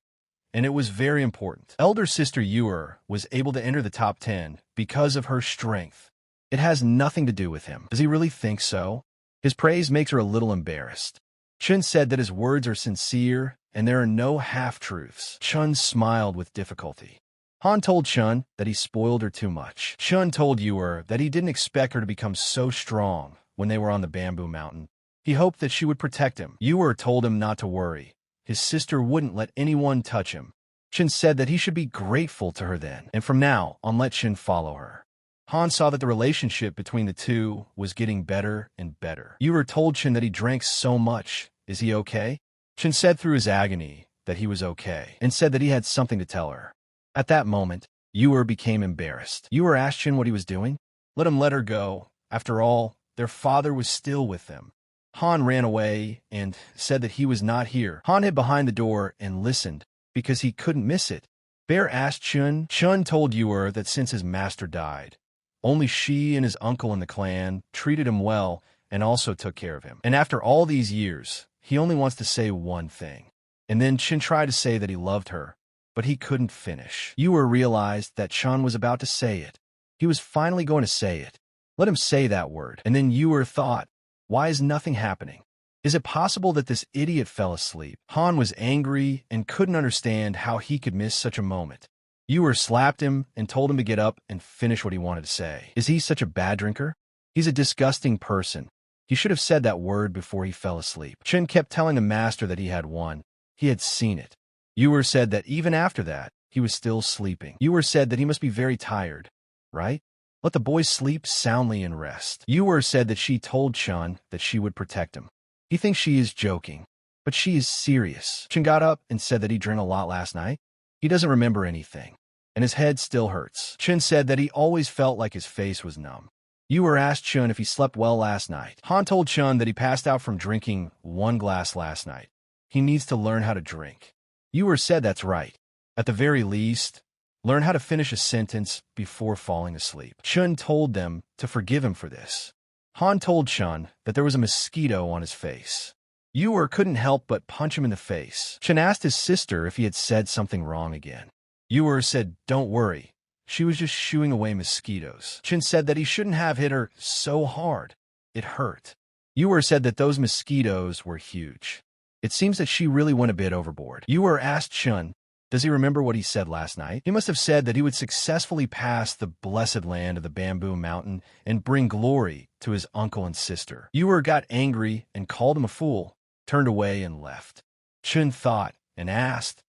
and it was very important. Elder sister Uer was able to enter the top 10 because of her strength. It has nothing to do with him. Does he really think so? His praise makes her a little embarrassed. Chun said that his words are sincere and there are no half-truths. Chun smiled with difficulty. Han told Chun that he spoiled her too much. Chun told Uer that he didn't expect her to become so strong when they were on the Bamboo Mountain. He hoped that she would protect him. Uer told him not to worry. His sister wouldn't let anyone touch him. Chun said that he should be grateful to her then, and from now on let Chun follow her. Han saw that the relationship between the two was getting better and better. Uer told Chun that he drank so much. Is he okay? Chun said through his agony that he was okay, and said that he had something to tell her. At that moment, Uer became embarrassed. Uer asked Chun what he was doing. Let him let her go. After all, their father was still with them. Han ran away and said that he was not here. Han hid behind the door and listened because he couldn't miss it. Bear asked Chun. Chun told Uer that since his master died, only she and his uncle in the clan treated him well and also took care of him. And after all these years, he only wants to say one thing. And then Chun tried to say that he loved her, but he couldn't finish. Uer realized that Chun was about to say it. He was finally going to say it. Let him say that word. And then Uer thought, why is nothing happening? Is it possible that this idiot fell asleep? Han was angry and couldn't understand how he could miss such a moment. Uer slapped him and told him to get up and finish what he wanted to say. Is he such a bad drinker? He's a disgusting person. He should have said that word before he fell asleep. Chun kept telling the master that he had won, He had seen it. Uer said that even after that, he was still sleeping. Uer said that he must be very tired, right? Let the boy sleep soundly and rest. Uer said that she told Chun that she would protect him. He thinks she is joking, but she is serious. Chun got up and said that he drank a lot last night. He doesn't remember anything, and his head still hurts. Chun said that he always felt like his face was numb. Uer asked Chun if he slept well last night. Han told Chun that he passed out from drinking 1 glass last night. He needs to learn how to drink. Uer said that's right. At the very least, learn how to finish a sentence before falling asleep. Chun told them to forgive him for this. Han told Chun that there was a mosquito on his face. Uer couldn't help but punch him in the face. Chun asked his sister if he had said something wrong again. Uer said, "Don't worry. She was just shooing away mosquitoes." Chun said that he shouldn't have hit her so hard. It hurt. Uer said that those mosquitoes were huge. It seems that she really went a bit overboard. Uer asked Chun, does he remember what he said last night? He must have said that he would successfully pass the blessed land of the bamboo mountain and bring glory to his uncle and sister. Uer got angry and called him a fool, turned away and left. Chun thought and asked,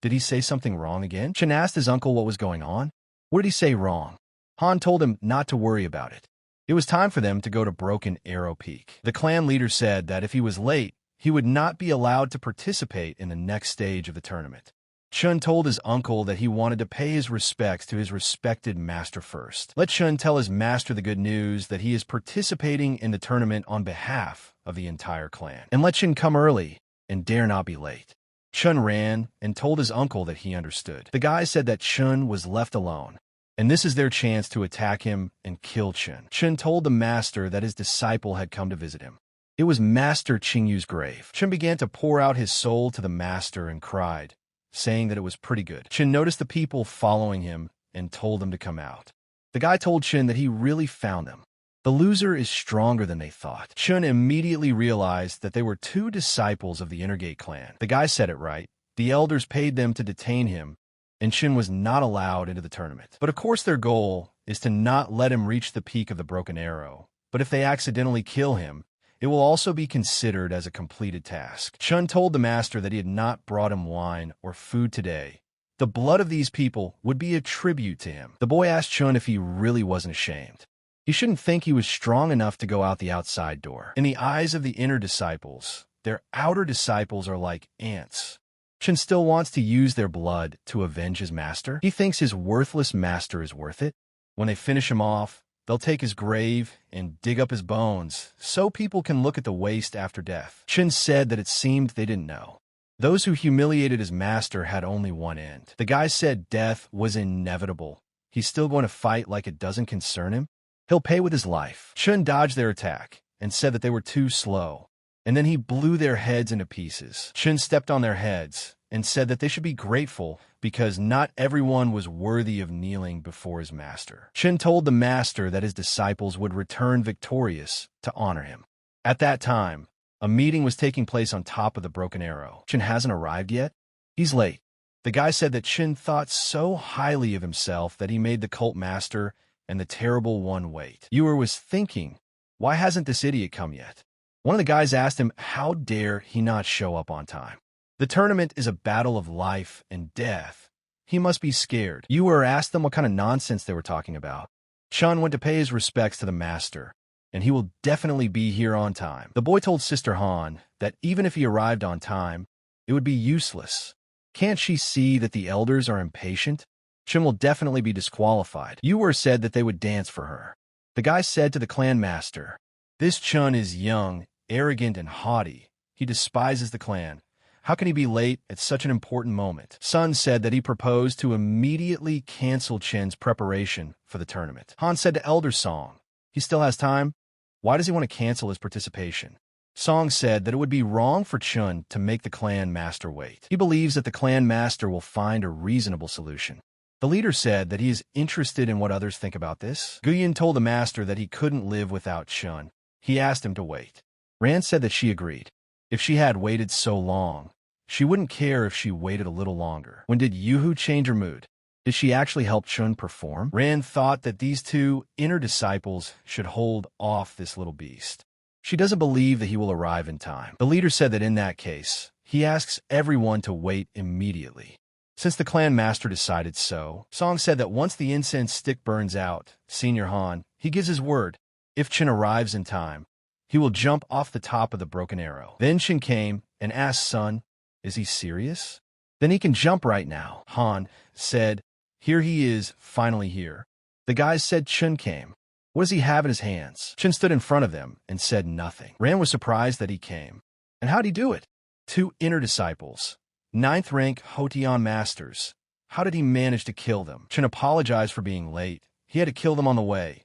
did he say something wrong again? Chun asked his uncle what was going on. What did he say wrong? Han told him not to worry about it. It was time for them to go to Broken Arrow Peak. The clan leader said that if he was late, he would not be allowed to participate in the next stage of the tournament. Chun told his uncle that he wanted to pay his respects to his respected master first. Let Chun tell his master the good news that he is participating in the tournament on behalf of the entire clan. And let Chun come early and dare not be late. Chun ran and told his uncle that he understood. The guy said that Chun was left alone, and this is their chance to attack him and kill Chun. Chun told the master that his disciple had come to visit him. It was Master Qingyu's grave. Chun began to pour out his soul to the master and cried, saying that it was pretty good. Chun noticed the people following him and told them to come out. The guy told Chun that he really found them. The loser is stronger than they thought. Chun immediately realized that they were 2 disciples of the Innergate clan. The guy said it right. The elders paid them to detain him, and Chun was not allowed into the tournament. But of course their goal is to not let him reach the peak of the Broken Arrow. But if they accidentally kill him, it will also be considered as a completed task. Chun told the master that he had not brought him wine or food today. The blood of these people would be a tribute to him. The boy asked Chun if he really wasn't ashamed. He shouldn't think he was strong enough to go out the outside door. In the eyes of the inner disciples, their outer disciples are like ants. Chun still wants to use their blood to avenge his master. He thinks his worthless master is worth it. When they finish him off, they'll take his grave and dig up his bones so people can look at the waste after death. Chun said that it seemed they didn't know. Those who humiliated his master had only one end. The guy said death was inevitable. He's still going to fight like it doesn't concern him. He'll pay with his life. Chun dodged their attack and said that they were too slow, and then he blew their heads into pieces. Chun stepped on their heads and said that they should be grateful because not everyone was worthy of kneeling before his master. Chun told the master that his disciples would return victorious to honor him. At that time, a meeting was taking place on top of the Broken Arrow. Chun hasn't arrived yet. He's late. The guy said that Chun thought so highly of himself that he made the cult master and the terrible one wait. Uer was thinking, why hasn't this idiot come yet? One of the guys asked him, how dare he not show up on time? The tournament is a battle of life and death. He must be scared. Uer asked them what kind of nonsense they were talking about. Chun went to pay his respects to the master, and he will definitely be here on time. The boy told Sister Han that even if he arrived on time, it would be useless. Can't she see that the elders are impatient? Chun will definitely be disqualified. Uer said that they would dance for her. The guy said to the clan master, this Chun is young, arrogant, and haughty. He despises the clan. How can he be late at such an important moment? Sun said that he proposed to immediately cancel Chun's preparation for the tournament. Han said to Elder Song, he still has time. Why does he want to cancel his participation? Song said that it would be wrong for Chun to make the clan master wait. He believes that the clan master will find a reasonable solution. The leader said that he is interested in what others think about this. Guyin told the master that he couldn't live without Chun. He asked him to wait. Rand said that she agreed. If she had waited so long, she wouldn't care if she waited a little longer. When did Yuhu change her mood? Did she actually help Chun perform? Rand thought that these 2 inner disciples should hold off this little beast. She doesn't believe that he will arrive in time. The leader said that in that case, he asks everyone to wait immediately. Since the clan master decided so, Song said that once the incense stick burns out, Senior Han, he gives his word. If Chun arrives in time, he will jump off the top of the broken arrow. Then Chun came and asked Son, is he serious? Then he can jump right now. Han said, here he is, finally here. The guys said Chun came. What does he have in his hands? Chun stood in front of them and said nothing. Ran was surprised that he came. And how'd he do it? 2 inner disciples, 9th rank Hoteon masters. How did he manage to kill them? Chun apologized for being late. He had to kill them on the way.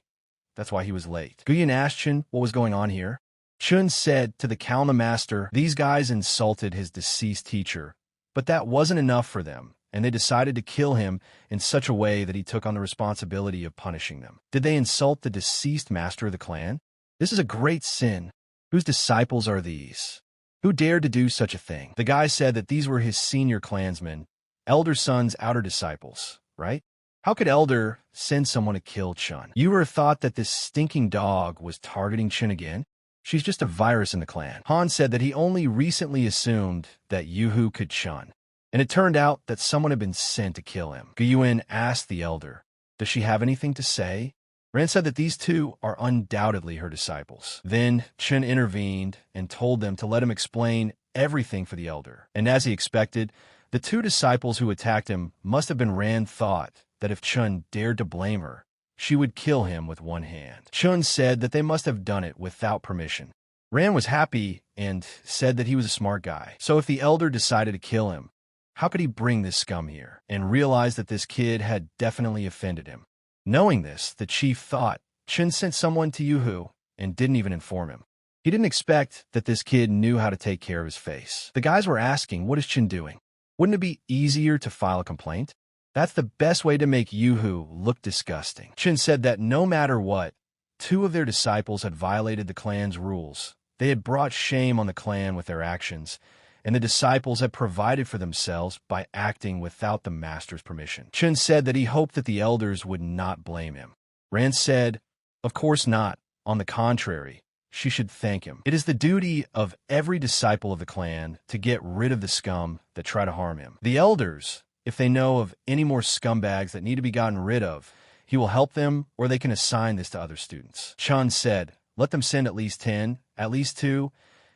That's why he was late. Guyan asked Chun what was going on here. Chun said to the Kalna master, these guys insulted his deceased teacher, but that wasn't enough for them, and they decided to kill him in such a way that he took on the responsibility of punishing them. Did they insult the deceased master of the clan? This is a great sin. Whose disciples are these? Who dared to do such a thing? The guy said that these were his senior clansmen, Elder Son's outer disciples, right? How could Elder send someone to kill Chun? Uer thought that this stinking dog was targeting Chun again. She's just a virus in the clan. Han said that he only recently assumed that Yuhu could Chun, and it turned out that someone had been sent to kill him. Guyuin asked the Elder, does she have anything to say? Ran said that these 2 are undoubtedly her disciples. Then Chun intervened and told them to let him explain everything for the Elder. And as he expected, the 2 disciples who attacked him must have been Ran thought that if Chun dared to blame her, she would kill him with one hand. Chun said that they must have done it without permission. Ran was happy and said that he was a smart guy. So if the Elder decided to kill him, how could he bring this scum here? And realized that this kid had definitely offended him. Knowing this, the chief thought Chun sent someone to Yuhu and didn't even inform him. He didn't expect that this kid knew how to take care of his face. The guys were asking, what is Chun doing? Wouldn't it be easier to file a complaint? That's the best way to make Yuhu look disgusting. Chun said that no matter what, 2 of their disciples had violated the clan's rules. They had brought shame on the clan with their actions, and the disciples had provided for themselves by acting without the master's permission. Chun said that he hoped that the elders would not blame him. Ran said, of course not. On the contrary, she should thank him. It is the duty of every disciple of the clan to get rid of the scum that try to harm him. The elders, if they know of any more scumbags that need to be gotten rid of, he will help them, or they can assign this to other students. Chun said, let them send at least 10, at least 2.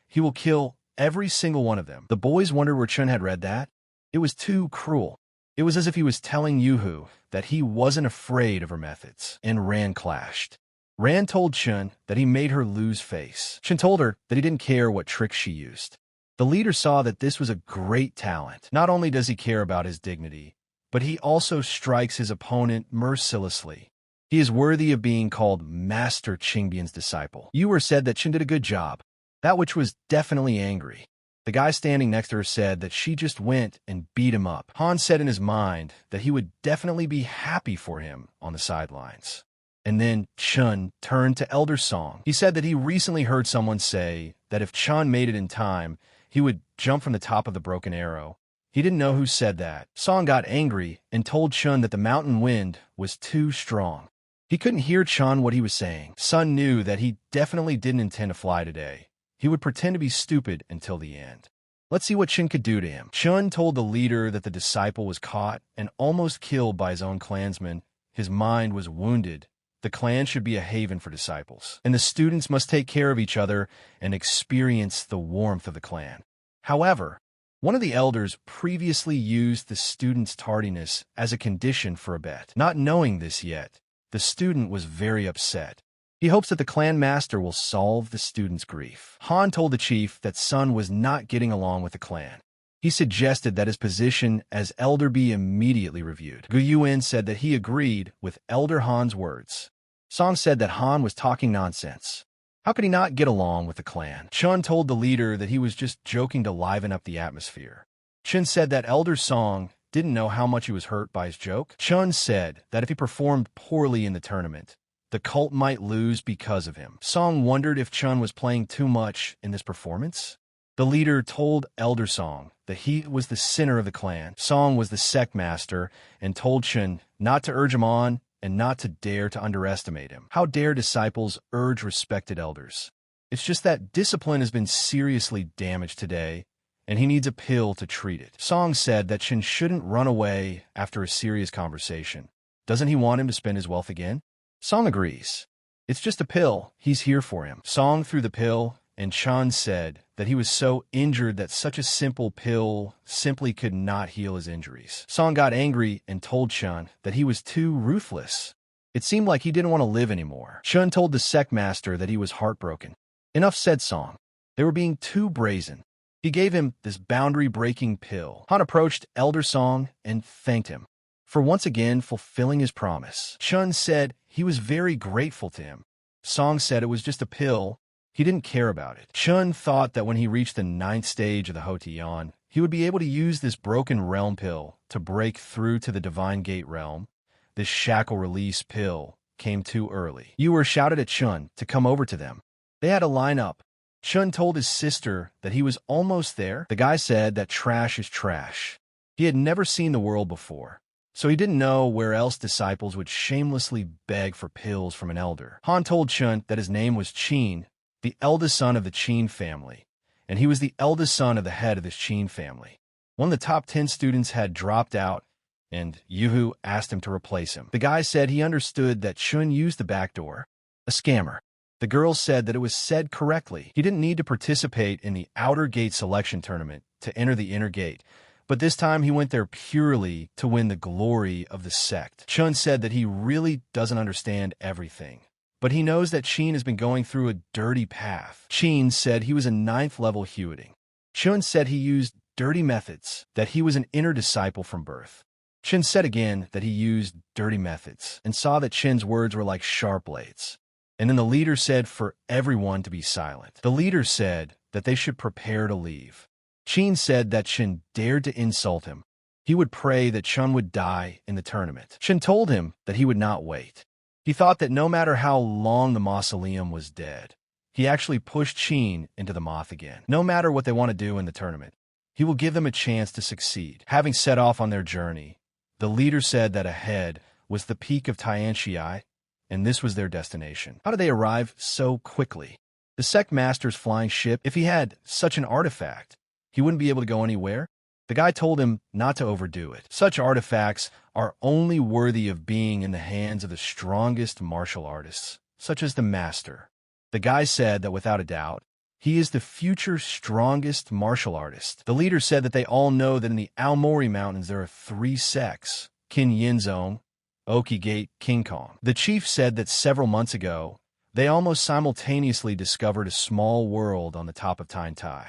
He will kill every single one of them. The boys wondered where Chun had read that. It was too cruel. It was as if he was telling Yuhu that he wasn't afraid of her methods. And Ran clashed. Ran told Chun that he made her lose face. Chun told her that he didn't care what tricks she used. The leader saw that this was a great talent. Not only does he care about his dignity, but he also strikes his opponent mercilessly. He is worthy of being called Master Qingbian's disciple. Uer said that Chun did a good job, that which was definitely angry. The guy standing next to her said that she just went and beat him up. Han said in his mind that he would definitely be happy for him on the sidelines. And then Chun turned to Elder Song. He said that he recently heard someone say that if Chun made it in time, he would jump from the top of the broken arrow. He didn't know who said that. Song got angry and told Chun that the mountain wind was too strong. He couldn't hear Chun what he was saying. Sun knew that he definitely didn't intend to fly today. He would pretend to be stupid until the end. Let's see what Chun could do to him. Chun told the leader that the disciple was caught and almost killed by his own clansmen. His mind was wounded. The clan should be a haven for disciples, and the students must take care of each other and experience the warmth of the clan. However, one of the elders previously used the student's tardiness as a condition for a bet. Not knowing this yet, the student was very upset. He hopes that the clan master will solve the student's grief. Han told the chief that Sun was not getting along with the clan. He suggested that his position as elder be immediately reviewed. Guyuin said that he agreed with Elder Han's words. Song said that Han was talking nonsense. How could he not get along with the clan? Chun told the leader that he was just joking to liven up the atmosphere. Chun said that Elder Song didn't know how much he was hurt by his joke. Chun said that if he performed poorly in the tournament, the cult might lose because of him. Song wondered if Chun was playing too much in this performance. The leader told Elder Song that he was the center of the clan. Song was the sect master and told Chun not to urge him on and not to dare to underestimate him. How dare disciples urge respected elders? It's just that discipline has been seriously damaged today, and he needs a pill to treat it. Song said that Chun shouldn't run away after a serious conversation. Doesn't he want him to spend his wealth again? Song agrees. It's just a pill. He's here for him. Song threw the pill, and Chun said that he was so injured that such a simple pill simply could not heal his injuries. Song got angry and told Chun that he was too ruthless. It seemed like he didn't want to live anymore. Chun told the sect master that he was heartbroken. Enough said, Song. They were being too brazen. He gave him this boundary-breaking pill. Han approached Elder Song and thanked him for once again fulfilling his promise. Chun said he was very grateful to him. Song said it was just a pill. He didn't care about it. Chun thought that when he reached the 9th stage of the Hotian, he would be able to use this broken realm pill to break through to the Divine Gate realm. This shackle release pill came too early. Uer shouted at Chun to come over to them. They had to line up. Chun told his sister that he was almost there. The guy said that trash is trash. He had never seen the world before, so he didn't know where else disciples would shamelessly beg for pills from an elder. Han told Chun that his name was Chin, the eldest son of the Chin family, and he was the eldest son of the head of this Chin family. One of the top 10 students had dropped out, and Yuhu asked him to replace him. The guy said he understood that Chun used the back door, a scammer. The girl said that it was said correctly. He didn't need to participate in the outer gate selection tournament to enter the inner gate, but this time he went there purely to win the glory of the sect. Chun said that he really doesn't understand everything, but he knows that Chin has been going through a dirty path. Chin said he was a 9th level Huiting. Chun said he used dirty methods, that he was an inner disciple from birth. Chun said again that he used dirty methods, and saw that Chin's words were like sharp blades. And then the leader said for everyone to be silent. The leader said that they should prepare to leave. Chin said that Chun dared to insult him. He would pray that Chun would die in the tournament. Chun told him that he would not wait. He thought that no matter how long the mausoleum was dead, he actually pushed Chin into the moth again. No matter what they want to do in the tournament, he will give them a chance to succeed. Having set off on their journey, the leader said that ahead was the peak of Tianxi, and this was their destination. How did they arrive so quickly? The sect master's flying ship, if he had such an artifact, he wouldn't be able to go anywhere. The guy told him not to overdo it. Such artifacts are only worthy of being in the hands of the strongest martial artists, such as the master. The guy said that without a doubt, he is the future strongest martial artist. The leader said that they all know that in the Aomori Mountains there are 3 sects, Kin Yin Zone, Aoki Gate, King Kong. The chief said that several months ago, they almost simultaneously discovered a small world on the top of Taintai,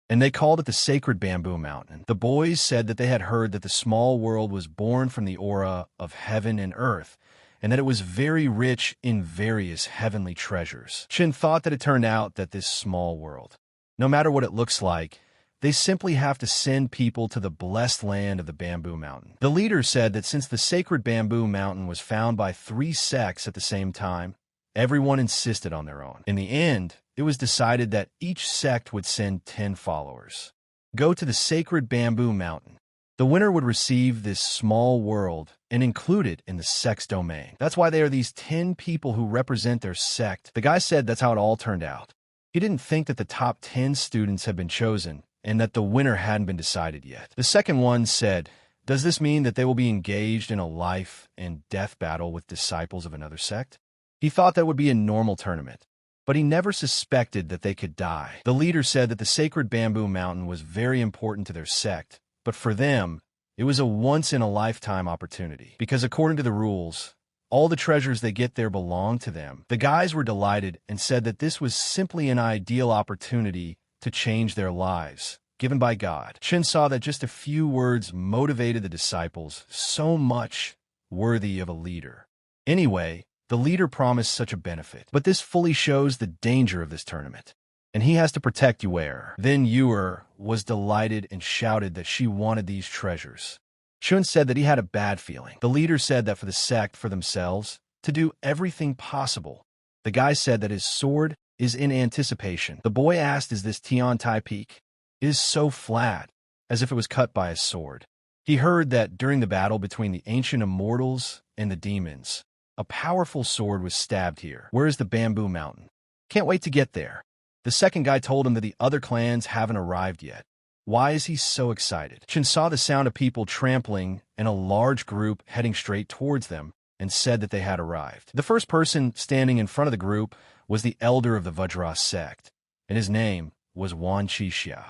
and they called it the Sacred Bamboo Mountain. The boys said that they had heard that the small world was born from the aura of heaven and earth, and that it was very rich in various heavenly treasures. Chin thought that it turned out that this small world, no matter what it looks like, they simply have to send people to the blessed land of the Bamboo Mountain. The leader said that since the Sacred Bamboo Mountain was found by 3 sects at the same time, everyone insisted on their own. In the end, it was decided that each sect would send 10 followers. Go to the Sacred Bamboo Mountain. The winner would receive this small world and include it in the sect's domain. That's why there are these 10 people who represent their sect. The guy said that's how it all turned out. He didn't think that the top 10 students had been chosen, and that the winner hadn't been decided yet. The second one said, does this mean that they will be engaged in a life and death battle with disciples of another sect? He thought that would be a normal tournament, but he never suspected that they could die. The leader said that the Sacred Bamboo Mountain was very important to their sect, but for them, it was a once-in-a-lifetime opportunity, because according to the rules, all the treasures they get there belong to them. The guys were delighted and said that this was simply an ideal opportunity to change their lives, given by God. Chin saw that just a few words motivated the disciples so much worthy of a leader. Anyway, the leader promised such a benefit, but this fully shows the danger of this tournament, and he has to protect Uer. Then Uer was delighted and shouted that she wanted these treasures. Chun said that he had a bad feeling. The leader said that for the sect, for themselves, to do everything possible. The guy said that his sword is in anticipation. The boy asked, is this Tian Tai Peak? It is so flat, as if it was cut by a sword. He heard that during the battle between the ancient immortals and the demons, a powerful sword was stabbed here. Where is the Bamboo Mountain? Can't wait to get there. The second guy told him that the other clans haven't arrived yet. Why is he so excited? Chun saw the sound of people trampling and a large group heading straight towards them and said that they had arrived. The first person standing in front of the group was the elder of the Vajra sect, and his name was Wan Chi Xia.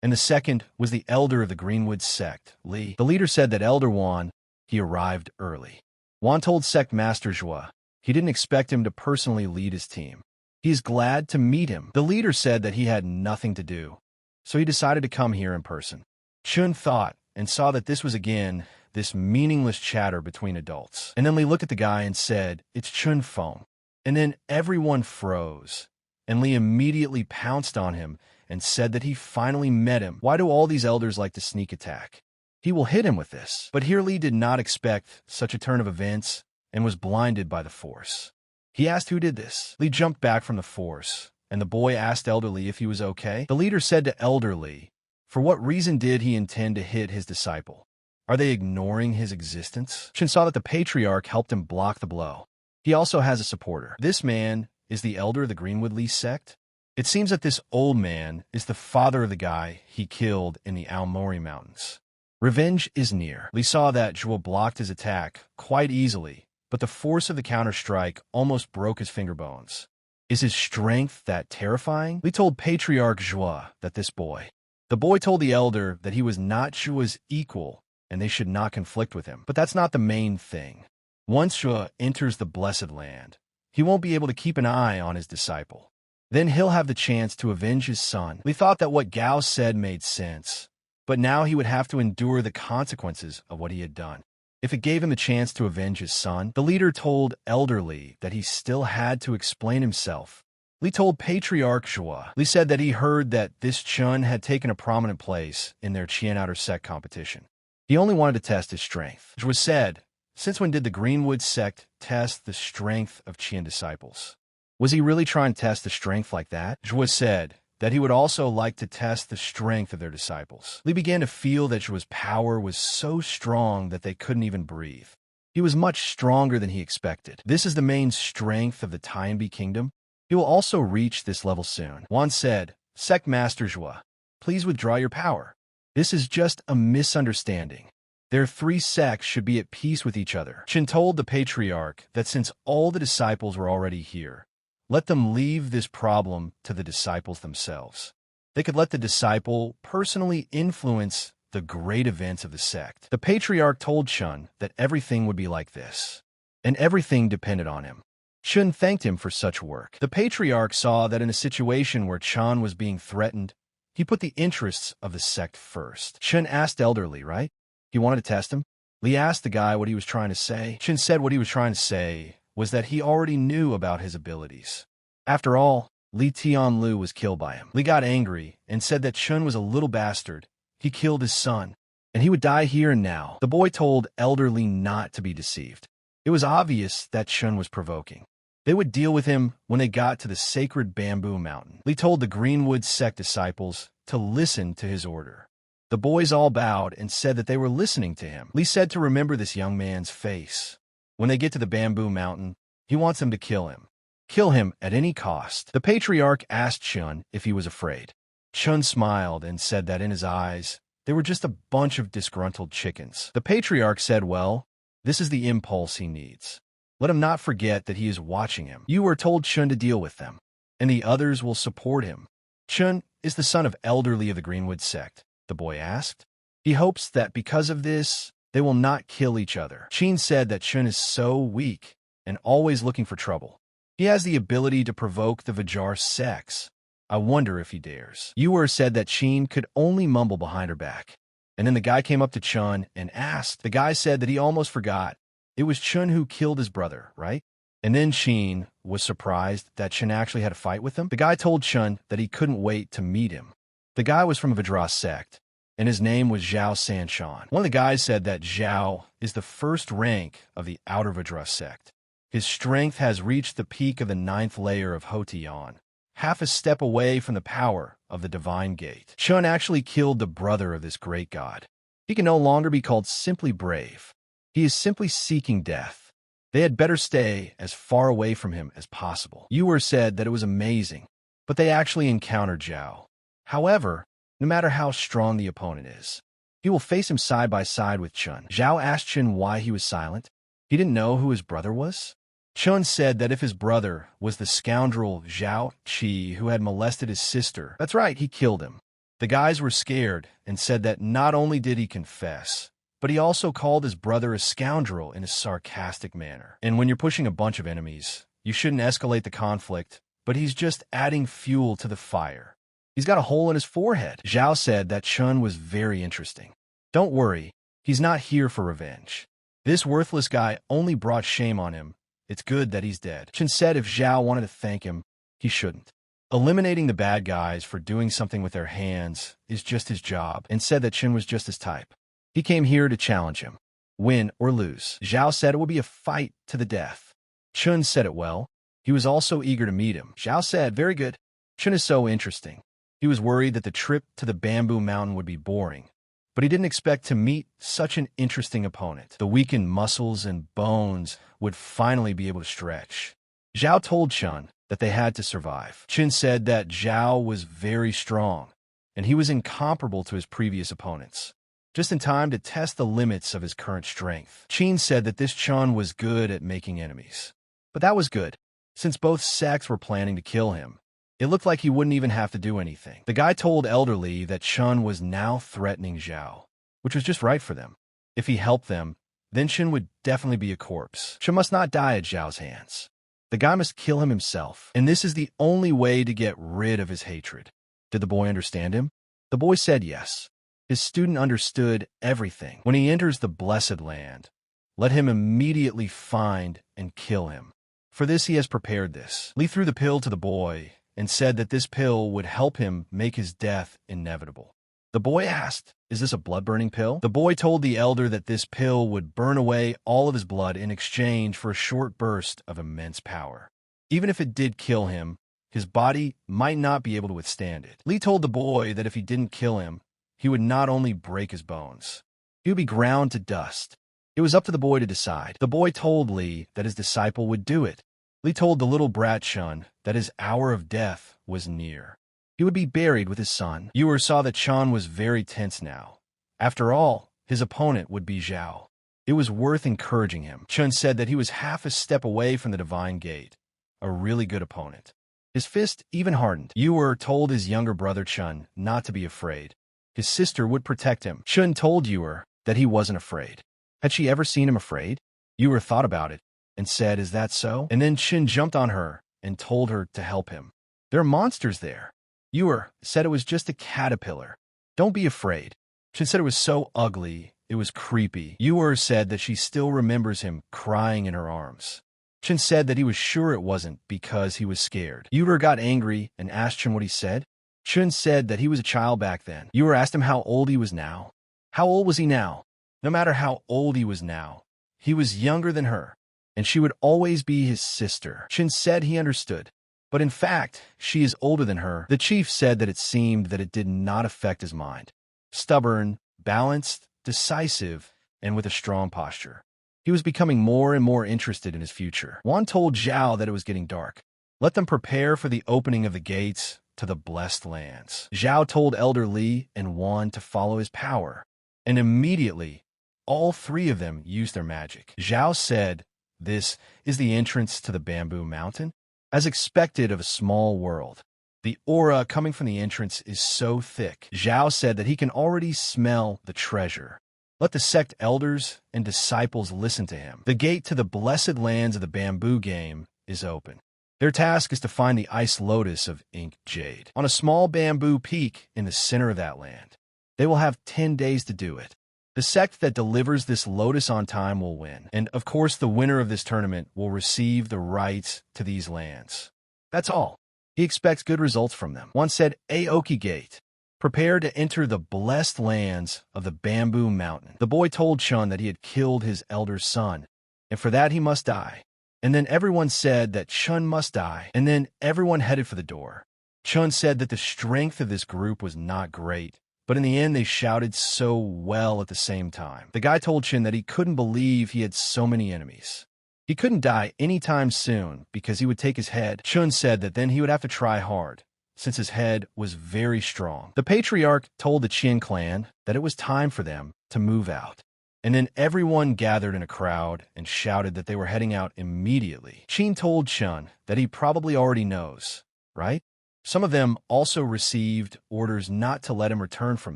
And the second was the elder of the Greenwood sect, Li. The leader said that Elder Wan, he arrived early. Wan told Sect Master Zhua he didn't expect him to personally lead his team. He is glad to meet him. The leader said that he had nothing to do, so he decided to come here in person. Chun thought and saw that this was again this meaningless chatter between adults. And then Li looked at the guy and said, "It's Chun Feng." And then everyone froze, and Li immediately pounced on him and said that he finally met him. Why do all these elders like to sneak attack? He will hit him with this. But here Li did not expect such a turn of events and was blinded by the force. He asked who did this. Li jumped back from the force, and the boy asked Elder Li if he was okay. The leader said to Elder Li, for what reason did he intend to hit his disciple? Are they ignoring his existence? Chun saw that the patriarch helped him block the blow. He also has a supporter. This man is the elder of the Greenwood Li sect. It seems that this old man is the father of the guy he killed in the Aomori Mountains. Revenge is near. Li saw that Zhuo blocked his attack quite easily, but the force of the counter-strike almost broke his finger bones. Is his strength that terrifying? Li told Patriarch Zhuo that this boy. The boy told the elder that he was not Zhuo's equal and they should not conflict with him. But that's not the main thing. Once Zhuo enters the Blessed Land, he won't be able to keep an eye on his disciple. Then he'll have the chance to avenge his son. Li thought that what Gao said made sense, but now he would have to endure the consequences of what he had done. If it gave him the chance to avenge his son, the leader told Elder Li that he still had to explain himself. Li told Patriarch Zhuo. Li said that he heard that this Chun had taken a prominent place in their Qian Outer Sect competition. He only wanted to test his strength. Zhuo said, since when did the Greenwood sect test the strength of Qian disciples? Was he really trying to test the strength like that? Zhuo said that he would also like to test the strength of their disciples. Li began to feel that Zhuo's power was so strong that they couldn't even breathe. He was much stronger than he expected. This is the main strength of the Tianbi kingdom. He will also reach this level soon. Wan said, Sect Master Zhuo, please withdraw your power. This is just a misunderstanding. Their three sects should be at peace with each other. Chun told the patriarch that since all the disciples were already here, let them leave this problem to the disciples themselves. They could let the disciple personally influence the great events of the sect. The patriarch told Chun that everything would be like this, and everything depended on him. Chun thanked him for such work. The patriarch saw that in a situation where Chun was being threatened, he put the interests of the sect first. Chun asked Elder Li, right? He wanted to test him. Li asked the guy what he was trying to say. Chun said what he was trying to say was that he already knew about his abilities. After all, Li Tianlu was killed by him. Li got angry and said that Chun was a little bastard. He killed his son, and he would die here and now. The boy told Elder Li not to be deceived. It was obvious that Chun was provoking. They would deal with him when they got to the sacred bamboo mountain. Li told the Greenwood sect disciples to listen to his order. The boys all bowed and said that they were listening to him. Li said to remember this young man's face. When they get to the bamboo mountain, he wants them to kill him. Kill him at any cost. The patriarch asked Chun if he was afraid. Chun smiled and said that in his eyes, they were just a bunch of disgruntled chickens. The patriarch said, well, this is the impulse he needs. Let him not forget that he is watching him. You were told Chun to deal with them, and the others will support him. Chun is the son of Elder Li of the Greenwood sect, the boy asked. He hopes that because of this, they will not kill each other. Qin said that Chun is so weak and always looking for trouble. He has the ability to provoke the Vajra sects. I wonder if he dares. Uer said that Qin could only mumble behind her back. And then the guy came up to Chun and asked. The guy said that he almost forgot. It was Chun who killed his brother, right? And then Qin was surprised that Chun actually had a fight with him. The guy told Chun that he couldn't wait to meet him. The guy was from a Vajra sect, and his name was Xiao Sanshan. One of the guys said that Xiao is the first rank of the Outer Vajra sect. His strength has reached the peak of the 9th layer of Hotian, half a step away from the power of the Divine Gate. Chun actually killed the brother of this great god. He can no longer be called simply brave. He is simply seeking death. They had better stay as far away from him as possible. Uer said that it was amazing, but they actually encountered Xiao. However, no matter how strong the opponent is. He will face him side by side with Chun. Xiao asked Chun why he was silent. He didn't know who his brother was. Chun said that if his brother was the scoundrel Xiao Qi who had molested his sister, that's right, he killed him. The guys were scared and said that not only did he confess, but he also called his brother a scoundrel in a sarcastic manner. And when you're pushing a bunch of enemies, you shouldn't escalate the conflict, but he's just adding fuel to the fire. He's got a hole in his forehead. Xiao said that Chun was very interesting. Don't worry, he's not here for revenge. This worthless guy only brought shame on him. It's good that he's dead. Chun said if Xiao wanted to thank him, he shouldn't. Eliminating the bad guys for doing something with their hands is just his job, and said that Chun was just his type. He came here to challenge him, win or lose. Xiao said it would be a fight to the death. Chun said it well. He was also eager to meet him. Xiao said, very good. Chun is so interesting. He was worried that the trip to the bamboo mountain would be boring, but he didn't expect to meet such an interesting opponent. The weakened muscles and bones would finally be able to stretch. Xiao told Chun that they had to survive. Chun said that Xiao was very strong, and he was incomparable to his previous opponents, just in time to test the limits of his current strength. Chun said that this Chun was good at making enemies. But that was good, since both sects were planning to kill him. It looked like he wouldn't even have to do anything. The guy told Elder Li that Chun was now threatening Xiao, which was just right for them. If he helped them, then Chun would definitely be a corpse. Chun must not die at Xiao's hands. The guy must kill him himself, and this is the only way to get rid of his hatred. Did the boy understand him? The boy said yes. His student understood everything. When he enters the Blessed Land, let him immediately find and kill him. For this he has prepared this. Li threw the pill to the boy and said that this pill would help him make his death inevitable. The boy asked, is this a blood-burning pill? The boy told the elder that this pill would burn away all of his blood in exchange for a short burst of immense power. Even if it did kill him, his body might not be able to withstand it. Li told the boy that if he didn't kill him, he would not only break his bones, he would be ground to dust. It was up to the boy to decide. The boy told Li that his disciple would do it. Li told the little brat Chun that his hour of death was near. He would be buried with his son. Uer saw that Chun was very tense now. After all, his opponent would be Xiao. It was worth encouraging him. Chun said that he was half a step away from the divine gate, a really good opponent. His fist even hardened. Uer told his younger brother Chun not to be afraid. His sister would protect him. Chun told Uer that he wasn't afraid. Had she ever seen him afraid? Uer thought about it and said, is that so? And then Chun jumped on her and told her to help him. There are monsters there. Uer said it was just a caterpillar. Don't be afraid. Chun said it was so ugly, it was creepy. Uer said that she still remembers him crying in her arms. Chun said that he was sure it wasn't because he was scared. Uer got angry and asked Chun what he said. Chun said that he was a child back then. Uer asked him how old he was now. How old was he now? No matter how old he was now, he was younger than her, and she would always be his sister. Chun said he understood, but in fact, she is older than her. The chief said that it seemed that it did not affect his mind. Stubborn, balanced, decisive, and with a strong posture. He was becoming more and more interested in his future. Wan told Xiao that it was getting dark. Let them prepare for the opening of the gates to the blessed lands. Xiao told Elder Li and Wan to follow his power, and immediately, all three of them used their magic. Xiao said, this is the entrance to the bamboo mountain. As expected of a small world, the aura coming from the entrance is so thick. Xiao said that he can already smell the treasure. Let the sect elders and disciples listen to him. The gate to the blessed lands of the bamboo game is open. Their task is to find the ice lotus of ink jade on a small bamboo peak in the center of that land. They will have 10 days to do it. The sect that delivers this lotus on time will win, and of course the winner of this tournament will receive the rights to these lands. That's all. He expects good results from them. One said, Aoki Gate. Prepare to enter the blessed lands of the bamboo mountain. The boy told Chun that he had killed his elder son, and for that he must die. And then everyone said that Chun must die, and then everyone headed for the door. Chun said that the strength of this group was not great, but in the end, they shouted so well at the same time. The guy told Chun that he couldn't believe he had so many enemies. He couldn't die anytime soon because he would take his head. Chun said that then he would have to try hard, since his head was very strong. The patriarch told the Chien clan that it was time for them to move out. And then everyone gathered in a crowd and shouted that they were heading out immediately. Chien told Chun that he probably already knows, right? Some of them also received orders not to let him return from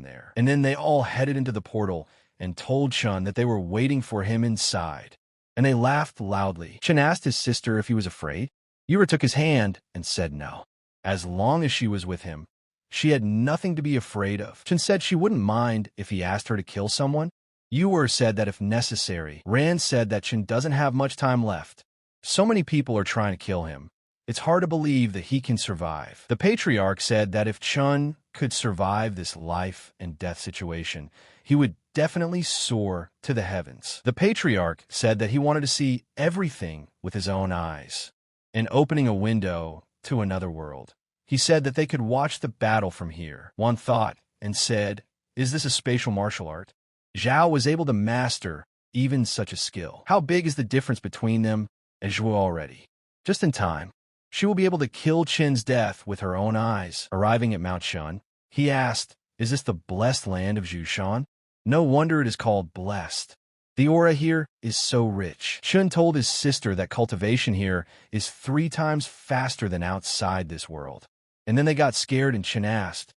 there. And then they all headed into the portal and told Chun that they were waiting for him inside. And they laughed loudly. Chun asked his sister if he was afraid. Uer took his hand and said no. As long as she was with him, she had nothing to be afraid of. Chun said she wouldn't mind if he asked her to kill someone. Uer said that if necessary. Rand said that Chun doesn't have much time left. So many people are trying to kill him. It's hard to believe that he can survive. The patriarch said that if Chun could survive this life and death situation, he would definitely soar to the heavens. The patriarch said that he wanted to see everything with his own eyes and opening a window to another world. He said that they could watch the battle from here. One thought and said, "Is this a spatial martial art?" Xiao was able to master even such a skill. How big is the difference between them and Zhuo already? Just in time, she will be able to kill Qin's death with her own eyes. Arriving at Mount Shun, he asked, "Is this the blessed land of Zhushan?" No wonder it is called blessed. The aura here is so rich. Chun told his sister that cultivation here is 3 times faster than outside this world. And then they got scared and Chun asked,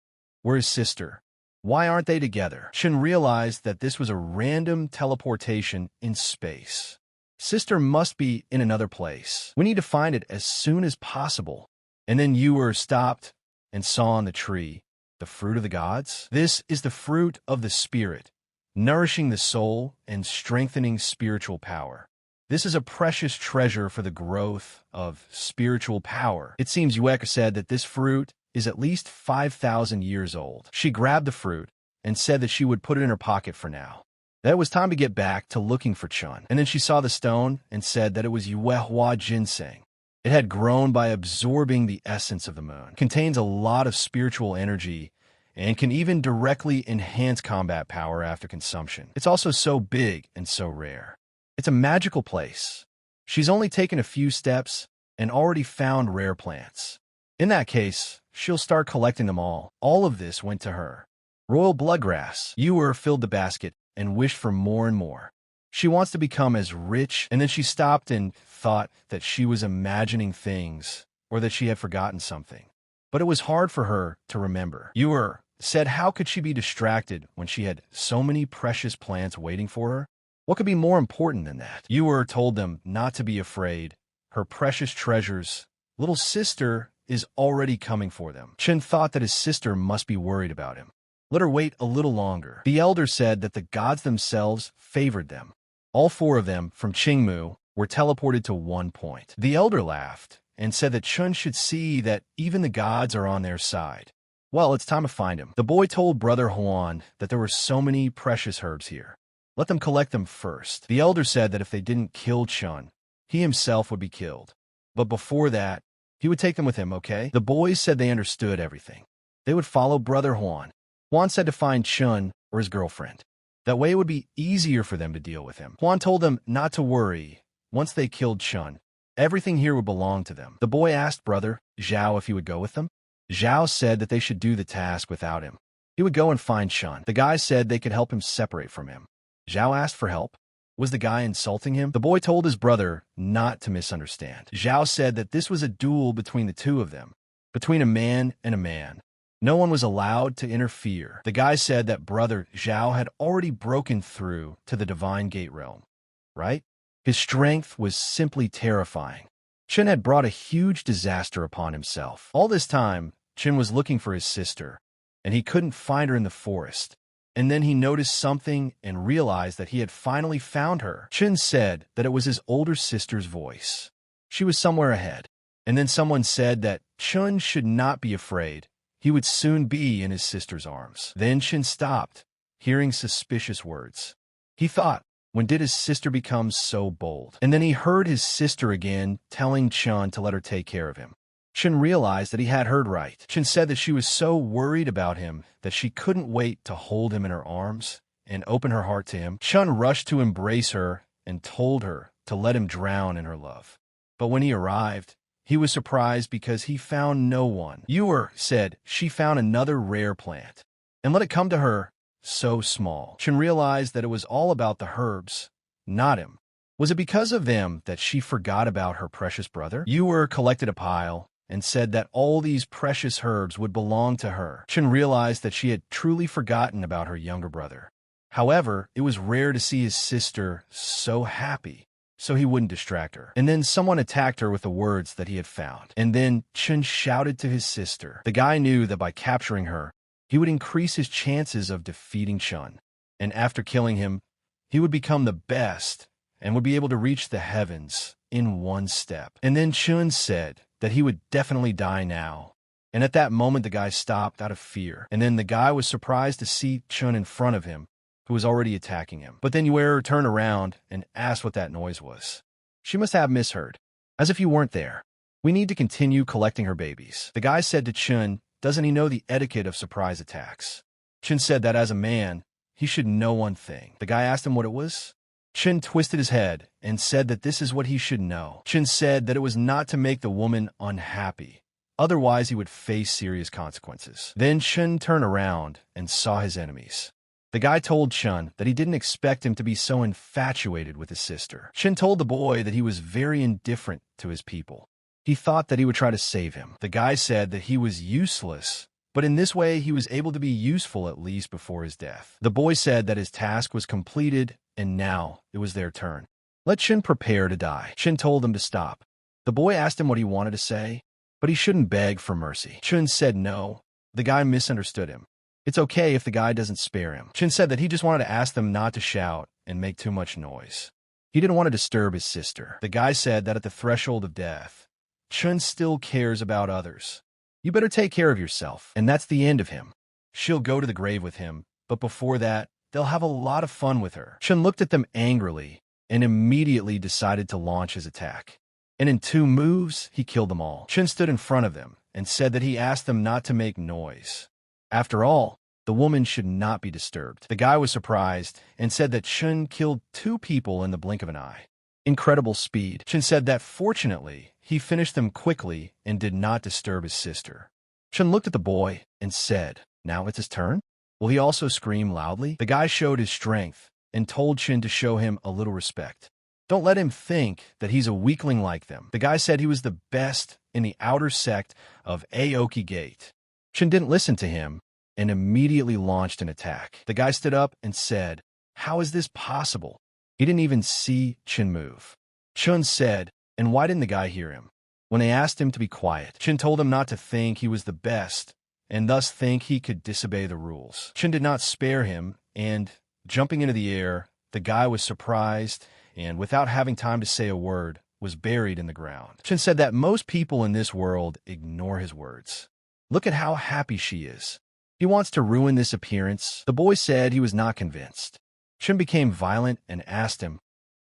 "Where's sister? Why aren't they together?" Chun realized that this was a random teleportation in space. Sister must be in another place. We need to find it as soon as possible. And then Uer stopped and saw on the tree the fruit of the gods. This is the fruit of the spirit, nourishing the soul and strengthening spiritual power. This is a precious treasure for the growth of spiritual power. It seems Ueka said that this fruit is at least 5,000 years old. She grabbed the fruit and said that she would put it in her pocket for now. That it was time to get back to looking for Chun. And then she saw the stone and said that it was Yuehua ginseng. It had grown by absorbing the essence of the moon, contains a lot of spiritual energy, and can even directly enhance combat power after consumption. It's also so big and so rare. It's a magical place. She's only taken a few steps and already found rare plants. In that case, she'll start collecting them all. All of this went to her. Royal bloodgrass. Uer filled the basket and wished for more and more. She wants to become as rich, and then she stopped and thought that she was imagining things or that she had forgotten something. But it was hard for her to remember. Uer said how could she be distracted when she had so many precious plants waiting for her? What could be more important than that? Uer told them not to be afraid. Her precious treasures, little sister, is already coming for them. Chun thought that his sister must be worried about him. Let her wait a little longer. The elder said that the gods themselves favored them. All 4 of them, from Qingmu, were teleported to one point. The elder laughed and said that Chun should see that even the gods are on their side. Well, it's time to find him. The boy told Brother Huan that there were so many precious herbs here. Let them collect them first. The elder said that if they didn't kill Chun, he himself would be killed. But before that, he would take them with him, okay? The boys said they understood everything. They would follow Brother Huan. Huan said to find Chun or his girlfriend. That way it would be easier for them to deal with him. Huan told them not to worry. Once they killed Chun, everything here would belong to them. The boy asked Brother Xiao if he would go with them. Xiao said that they should do the task without him. He would go and find Chun. The guy said they could help him separate from him. Xiao asked for help. Was the guy insulting him? The boy told his brother not to misunderstand. Xiao said that this was a duel between the 2 of them, between a man and a man. No one was allowed to interfere. The guy said that Brother Xiao had already broken through to the divine gate realm, right? His strength was simply terrifying. Chun had brought a huge disaster upon himself. All this time, Chun was looking for his sister, and he couldn't find her in the forest. And then he noticed something and realized that he had finally found her. Chun said that it was his older sister's voice. She was somewhere ahead. And then someone said that Chun should not be afraid. He would soon be in his sister's arms. Then Chun stopped, hearing suspicious words. He thought, when did his sister become so bold? And then he heard his sister again telling Chun to let her take care of him. Chun realized that he had heard right. Chun said that she was so worried about him that she couldn't wait to hold him in her arms and open her heart to him. Chun rushed to embrace her and told her to let him drown in her love. But when he arrived, he was surprised because he found no one. Uer said she found another rare plant and let it come to her, so small. Chun realized that it was all about the herbs, not him. Was it because of them that she forgot about her precious brother? Uer collected a pile and said that all these precious herbs would belong to her. Chun realized that she had truly forgotten about her younger brother. However, it was rare to see his sister so happy, so he wouldn't distract her. And then someone attacked her with the words that he had found. And then Chun shouted to his sister. The guy knew that by capturing her, he would increase his chances of defeating Chun. And after killing him, he would become the best and would be able to reach the heavens in one step. And then Chun said that he would definitely die now. And at that moment, the guy stopped out of fear. And then the guy was surprised to see Chun in front of him, who was already attacking him. But then Uer turned around and asked what that noise was. She must have misheard. As if you weren't there. We need to continue collecting her babies. The guy said to Chun, doesn't he know the etiquette of surprise attacks? Chun said that as a man, he should know one thing. The guy asked him what it was. Chun twisted his head and said that this is what he should know. Chun said that it was not to make the woman unhappy. Otherwise, he would face serious consequences. Then Chun turned around and saw his enemies. The guy told Chun that he didn't expect him to be so infatuated with his sister. Chun told the boy that he was very indifferent to his people. He thought that he would try to save him. The guy said that he was useless, but in this way he was able to be useful at least before his death. The boy said that his task was completed and now it was their turn. Let Chun prepare to die. Chun told him to stop. The boy asked him what he wanted to say, but he shouldn't beg for mercy. Chun said no. The guy misunderstood him. It's okay if the guy doesn't spare him. Chun said that he just wanted to ask them not to shout and make too much noise. He didn't want to disturb his sister. The guy said that at the threshold of death, Chun still cares about others. You better take care of yourself. And that's the end of him. She'll go to the grave with him, but before that, they'll have a lot of fun with her. Chun looked at them angrily and immediately decided to launch his attack. And in 2 moves, he killed them all. Chun stood in front of them and said that he asked them not to make noise. After all, the woman should not be disturbed. The guy was surprised and said that Chun killed 2 people in the blink of an eye. Incredible speed. Chun said that fortunately, he finished them quickly and did not disturb his sister. Chun looked at the boy and said, now it's his turn? Will he also scream loudly? The guy showed his strength and told Chun to show him a little respect. Don't let him think that he's a weakling like them. The guy said he was the best in the outer sect of Aoki Gate. Chun didn't listen to him and immediately launched an attack. The guy stood up and said, how is this possible? He didn't even see Chun move. Chun said, and why didn't the guy hear him? When they asked him to be quiet, Chun told him not to think he was the best and thus think he could disobey the rules. Chun did not spare him, and, jumping into the air, the guy was surprised and, without having time to say a word, was buried in the ground. Chun said that most people in this world ignore his words. Look at how happy she is. He wants to ruin this appearance. The boy said he was not convinced. Chun became violent and asked him,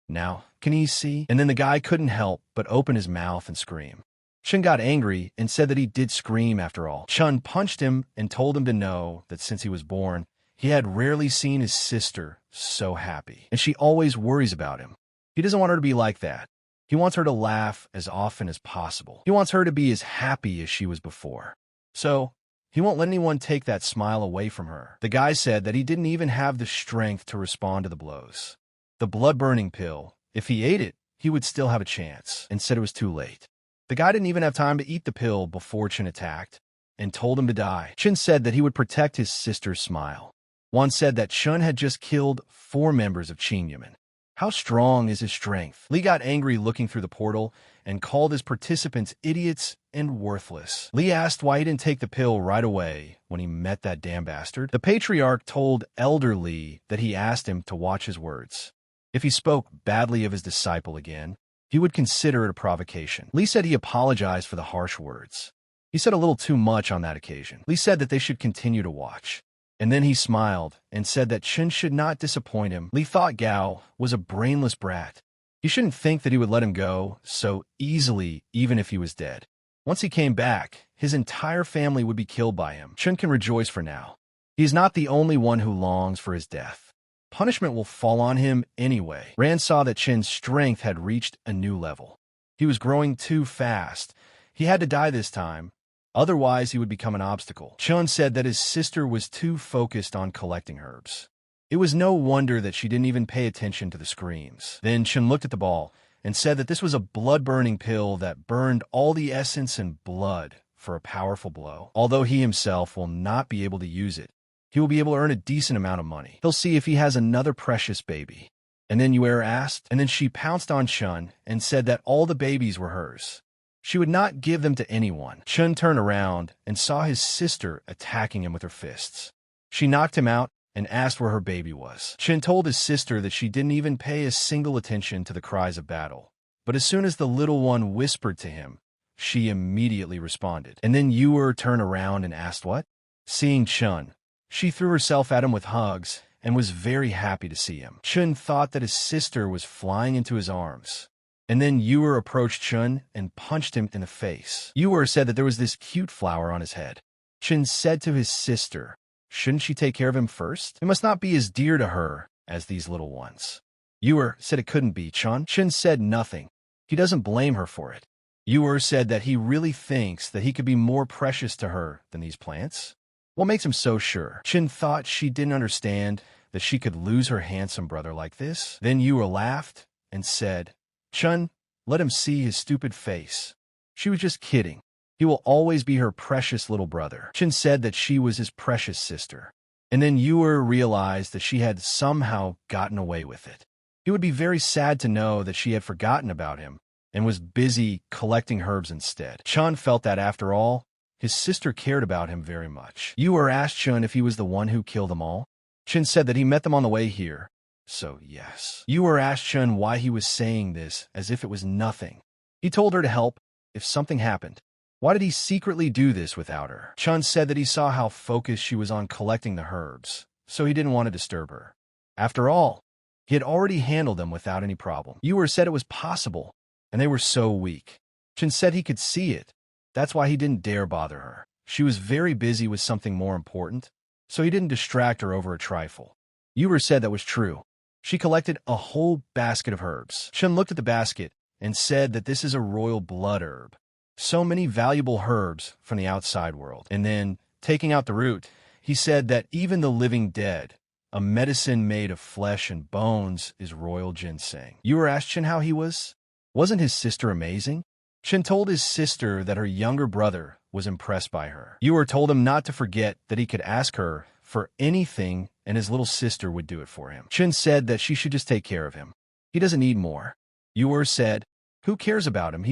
now, can he see? And then the guy couldn't help but open his mouth and scream. Chun got angry and said that he did scream after all. Chun punched him and told him to know that since he was born, he had rarely seen his sister so happy. And she always worries about him. He doesn't want her to be like that. He wants her to laugh as often as possible. He wants her to be as happy as she was before. So, he won't let anyone take that smile away from her. The guy said that he didn't even have the strength to respond to the blows. The blood-burning pill, if he ate it, he would still have a chance, and said it was too late. The guy didn't even have time to eat the pill before Chun attacked, and told him to die. Chun said that he would protect his sister's smile. One said that Chun had just killed 4 members of Qin. How strong is his strength? Li got angry looking through the portal and called his participants idiots and worthless. Li asked why he didn't take the pill right away when he met that damn bastard. The patriarch told Elder Li that he asked him to watch his words. If he spoke badly of his disciple again, he would consider it a provocation. Li said he apologized for the harsh words. He said a little too much on that occasion. Li said that they should continue to watch. And then he smiled and said that Chun should not disappoint him. Li thought Gao was a brainless brat. He shouldn't think that he would let him go so easily even if he was dead. Once he came back, his entire family would be killed by him. Chun can rejoice for now. He is not the only one who longs for his death. Punishment will fall on him anyway. Rand saw that Chun's strength had reached a new level. He was growing too fast, He had to die this time, otherwise he would become an obstacle. Chun said that his sister was too focused on collecting herbs. It was no wonder that she didn't even pay attention to the screams. Then Chun looked at the ball and said that this was a blood-burning pill that burned all the essence and blood for a powerful blow. Although he himself will not be able to use it, he will be able to earn a decent amount of money. He'll see if he has another precious baby. And then Uer asked, and then she pounced on Chun and said that all the babies were hers. She would not give them to anyone. Chun turned around and saw his sister attacking him with her fists. She knocked him out and asked where her baby was. Chun told his sister that she didn't even pay a single attention to the cries of battle. But as soon as the little one whispered to him, she immediately responded. And then Uer turned around and asked what? Seeing Chun, she threw herself at him with hugs and was very happy to see him. Chun thought that his sister was flying into his arms. And then Uer approached Chun and punched him in the face. Uer said that there was this cute flower on his head. Chun said to his sister, shouldn't she take care of him first? It must not be as dear to her as these little ones. Uer said it couldn't be, Chun. Chun said nothing. He doesn't blame her for it. Uer said that he really thinks that he could be more precious to her than these plants. What makes him so sure? Chun thought she didn't understand that she could lose her handsome brother like this. Then Uer laughed and said, Chun, let him see his stupid face. She was just kidding. He will always be her precious little brother. Chun said that she was his precious sister. And then Uer realized that she had somehow gotten away with it. He would be very sad to know that she had forgotten about him and was busy collecting herbs instead. Chun felt that after all, his sister cared about him very much. Uer asked Chun if he was the one who killed them all. Chun said that he met them on the way here. So yes. Uer asked Chun why he was saying this as if it was nothing. He told her to help if something happened. Why did he secretly do this without her? Chun said that he saw how focused she was on collecting the herbs, so he didn't want to disturb her. After all, he had already handled them without any problem. Uer said it was possible, and they were so weak. Chun said he could see it. That's why he didn't dare bother her. She was very busy with something more important, so he didn't distract her over a trifle. Uer said that was true. She collected a whole basket of herbs. Chun looked at the basket and said that this is a royal blood herb. So many valuable herbs from the outside world. And then, taking out the root, he said that even the living dead, a medicine made of flesh and bones, is royal ginseng. Uer asked Chun how he was. Wasn't his sister amazing? Chun told his sister that her younger brother was impressed by her. Uer told him not to forget that he could ask her for anything and his little sister would do it for him. Chun said that she should just take care of him. He doesn't need more. Uer said, who cares about him?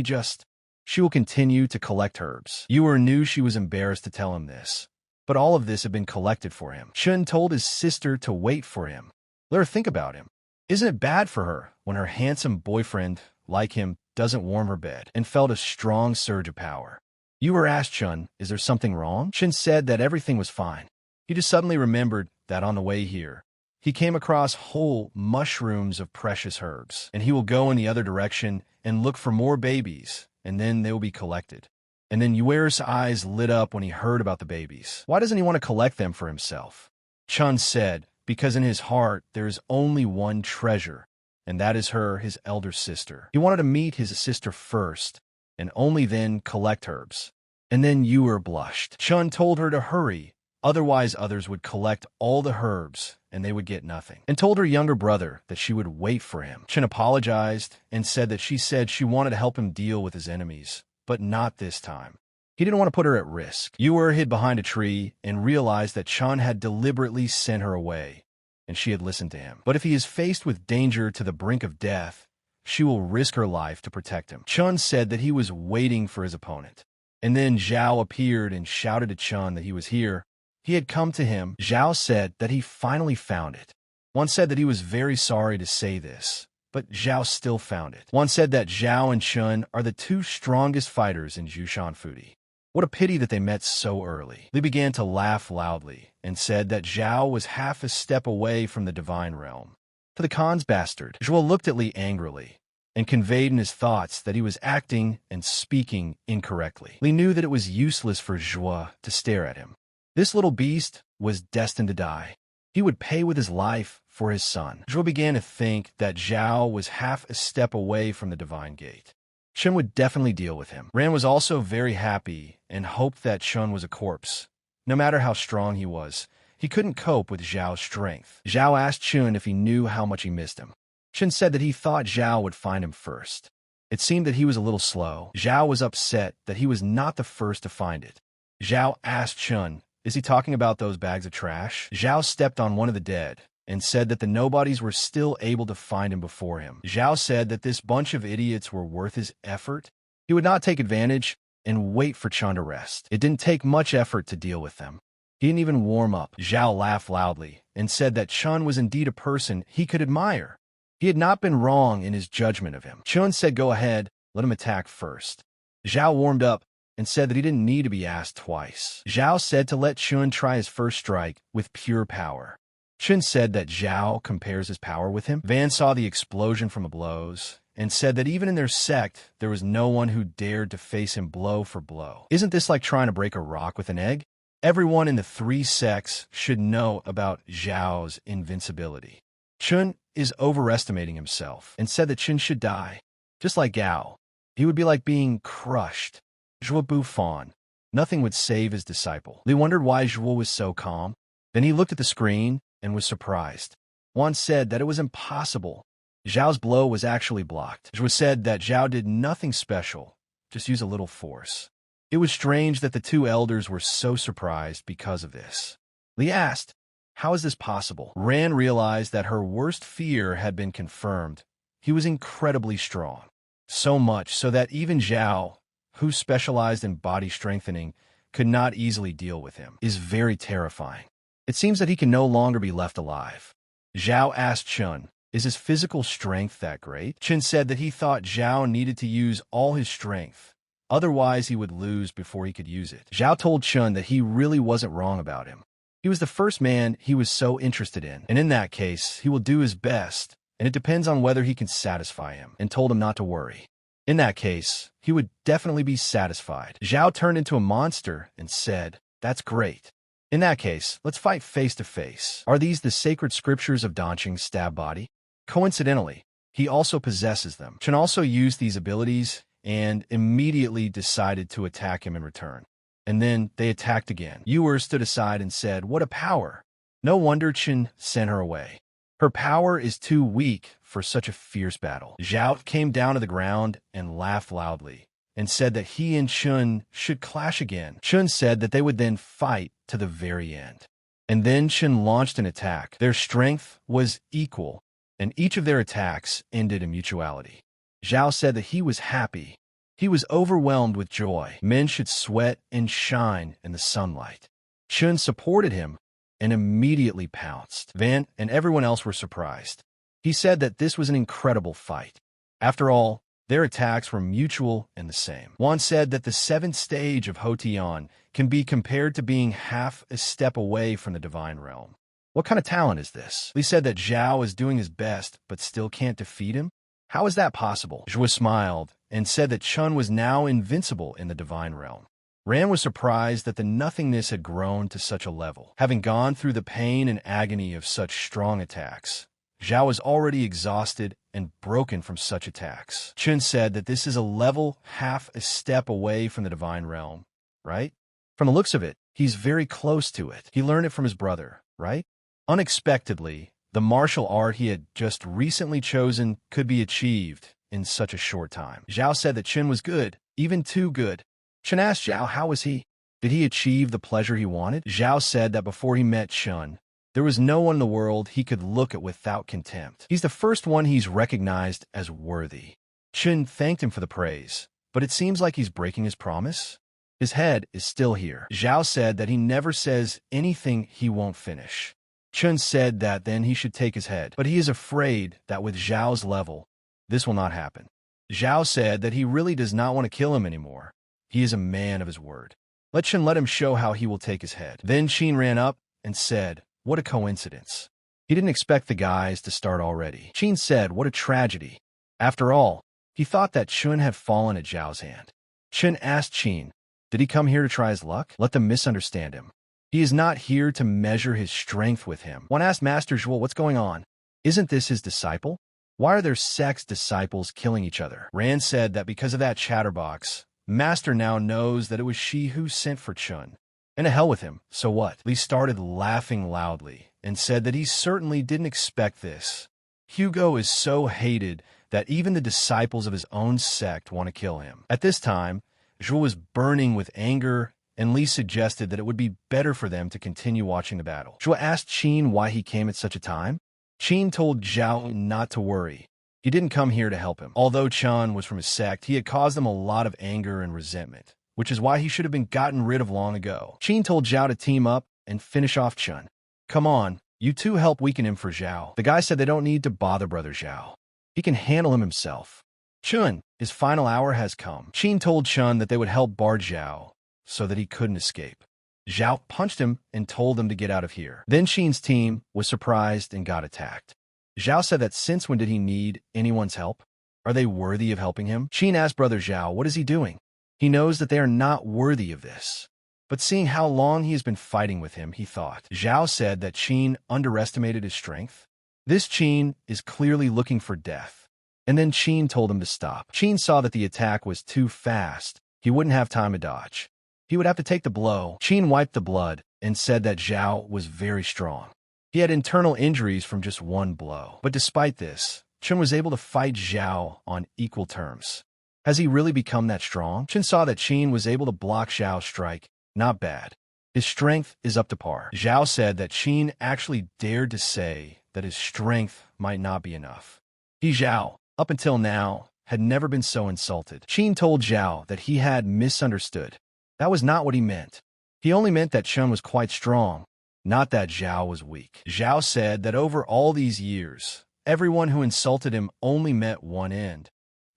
She will continue to collect herbs. Uer knew she was embarrassed to tell him this, but all of this had been collected for him. Chun told his sister to wait for him. Let her think about him. Isn't it bad for her when her handsome boyfriend, like him, doesn't warm her bed? And felt a strong surge of power. Uer asked Chun, is there something wrong? Chun said that everything was fine. He just suddenly remembered that on the way here, he came across whole mushrooms of precious herbs, and he will go in the other direction and look for more babies, and then they will be collected. And then Uer's eyes lit up when he heard about the babies. Why doesn't he want to collect them for himself? Chun said, because in his heart there is only one treasure, and that is her, his elder sister. He wanted to meet his sister first, and only then collect herbs. And then Uer blushed. Chun told her to hurry, otherwise others would collect all the herbs, and they would get nothing, and told her younger brother that she would wait for him. Chun apologized and said that she said she wanted to help him deal with his enemies, but not this time. He didn't want to put her at risk. Uer hid behind a tree and realized that Chun had deliberately sent her away, and she had listened to him. But if he is faced with danger to the brink of death, she will risk her life to protect him. Chun said that he was waiting for his opponent. And then Xiao appeared and shouted to Chun that he was here. He had come to him. Xiao said that he finally found it. One said that he was very sorry to say this, but Xiao still found it. One said that Xiao and Chun are the two strongest fighters in Jushan Fudi. What a pity that they met so early. They began to laugh loudly and said that Xiao was half a step away from the divine realm. To the Khan's bastard, Zhuo looked at Li angrily and conveyed in his thoughts that he was acting and speaking incorrectly. Li knew that it was useless for Zhuo to stare at him. This little beast was destined to die. He would pay with his life for his son. Zhuo began to think that Xiao was half a step away from the divine gate. Chun would definitely deal with him. Ran was also very happy and hoped that Chun was a corpse. No matter how strong he was, he couldn't cope with Xiao's strength. Xiao asked Chun if he knew how much he missed him. Chun said that he thought Xiao would find him first. It seemed that he was a little slow. Xiao was upset that he was not the first to find it. Xiao asked Chun, "Is he talking about those bags of trash?" Xiao stepped on one of the dead and said that the nobodies were still able to find him before him. Xiao said that this bunch of idiots were worth his effort. He would not take advantage and wait for Chun to rest. It didn't take much effort to deal with them. He didn't even warm up. Xiao laughed loudly and said that Chun was indeed a person he could admire. He had not been wrong in his judgment of him. Chun said, "Go ahead, let him attack first." Xiao warmed up and said that he didn't need to be asked twice. Xiao said to let Chun try his first strike with pure power. Chun said that Xiao compares his power with him. Van saw the explosion from the blows and said that even in their sect, there was no one who dared to face him blow for blow. Isn't this like trying to break a rock with an egg? Everyone in the 3 sects should know about Xiao's invincibility. Chun is overestimating himself and said that Chun should die. Just like Gao, he would be like being crushed. Zhuo Bufan. Nothing would save his disciple. Li wondered why Zhuo was so calm. Then he looked at the screen and was surprised. Wan said that it was impossible. Zhao's blow was actually blocked. Zhuo said that Xiao did nothing special, just use a little force. It was strange that the 2 elders were so surprised because of this. Li asked, "How is this possible?" Ran realized that her worst fear had been confirmed. He was incredibly strong. So much so that even Xiao, who specialized in body strengthening, could not easily deal with him. Is very terrifying. It seems that he can no longer be left alive. Xiao asked Chun, "Is his physical strength that great?" Chun said that he thought Xiao needed to use all his strength. Otherwise, he would lose before he could use it. Xiao told Chun that he really wasn't wrong about him. He was the first man he was so interested in, and in that case, he will do his best, and it depends on whether he can satisfy him, and told him not to worry. In that case, he would definitely be satisfied. Xiao turned into a monster and said, "That's great. In that case, let's fight face to face. Are these the sacred scriptures of Danqing's stab body?" Coincidentally, he also possesses them. Chun also used these abilities and immediately decided to attack him in return. And then they attacked again. Uer stood aside and said, "What a power." No wonder Chun sent her away. Her power is too weak for such a fierce battle. Xiao came down to the ground and laughed loudly and said that he and Chun should clash again. Chun said that they would then fight to the very end. And then Chun launched an attack. Their strength was equal, and each of their attacks ended in mutuality. Xiao said that he was happy. He was overwhelmed with joy. Men should sweat and shine in the sunlight. Chun supported him and immediately pounced. Van and everyone else were surprised. He said that this was an incredible fight. After all, their attacks were mutual and the same. Wan said that the 7th stage of Hotian can be compared to being half a step away from the divine realm. What kind of talent is this? Li said that Xiao is doing his best but still can't defeat him. How is that possible? Zhuo smiled and said that Chun was now invincible in the divine realm. Ran was surprised that the nothingness had grown to such a level. Having gone through the pain and agony of such strong attacks, Xiao was already exhausted and broken from such attacks. Chun said that this is a level half a step away from the divine realm, right? From the looks of it, he's very close to it. He learned it from his brother, right? Unexpectedly, the martial art he had just recently chosen could be achieved in such a short time. Xiao said that Chun was good, even too good. Chun asked Xiao, how was he? Did he achieve the pleasure he wanted? Xiao said that before he met Chun, there was no one in the world he could look at without contempt. He's the first one he's recognized as worthy. Chun thanked him for the praise, but it seems like he's breaking his promise. His head is still here. Xiao said that he never says anything he won't finish. Chun said that then he should take his head, but he is afraid that with Xiao's level, this will not happen. Xiao said that he really does not want to kill him anymore. He is a man of his word. Let him show how he will take his head. Then Qin ran up and said, "What a coincidence." He didn't expect the guys to start already. Qin said, "What a tragedy." After all, he thought that Chun had fallen at Zhao's hand. Chun asked Qin, did he come here to try his luck? Let them misunderstand him. He is not here to measure his strength with him. One asked Master Zhuo, what's going on? Isn't this his disciple? Why are their sect's disciples killing each other? Rand said that because of that chatterbox, Master now knows that it was she who sent for Chun. And to hell with him, so what? Lee started laughing loudly and said that he certainly didn't expect this. Hugo is so hated that even the disciples of his own sect want to kill him. At this time, Zhuo was burning with anger, and Lee suggested that it would be better for them to continue watching the battle. Zhuo asked Qin why he came at such a time. Qin told Xiao not to worry. He didn't come here to help him. Although Chun was from his sect, he had caused him a lot of anger and resentment, which is why he should have been gotten rid of long ago. Qin told Xiao to team up and finish off Chun. Come on, you two help weaken him for Xiao. The guy said they don't need to bother Brother Xiao. He can handle him himself. Chun, his final hour has come. Qin told Chun that they would help bar Xiao so that he couldn't escape. Xiao punched him and told him to get out of here. Then Qin's team was surprised and got attacked. Xiao said that since when did he need anyone's help? Are they worthy of helping him? Qin asked Brother Xiao, what is he doing? He knows that they are not worthy of this. But seeing how long he has been fighting with him, he thought. Xiao said that Qin underestimated his strength. This Qin is clearly looking for death. And then Qin told him to stop. Qin saw that the attack was too fast. He wouldn't have time to dodge. He would have to take the blow. Qin wiped the blood and said that Xiao was very strong. He had internal injuries from just one blow. But despite this, Chun was able to fight Xiao on equal terms. Has he really become that strong? Chun saw that Qin was able to block Xiao's strike. Not bad. His strength is up to par. Xiao said that Qin actually dared to say that his strength might not be enough. He, Xiao, up until now, had never been so insulted. Qin told Xiao that he had misunderstood. That was not what he meant. He only meant that Chun was quite strong, not that Xiao was weak. Xiao said that over all these years, everyone who insulted him only met one end,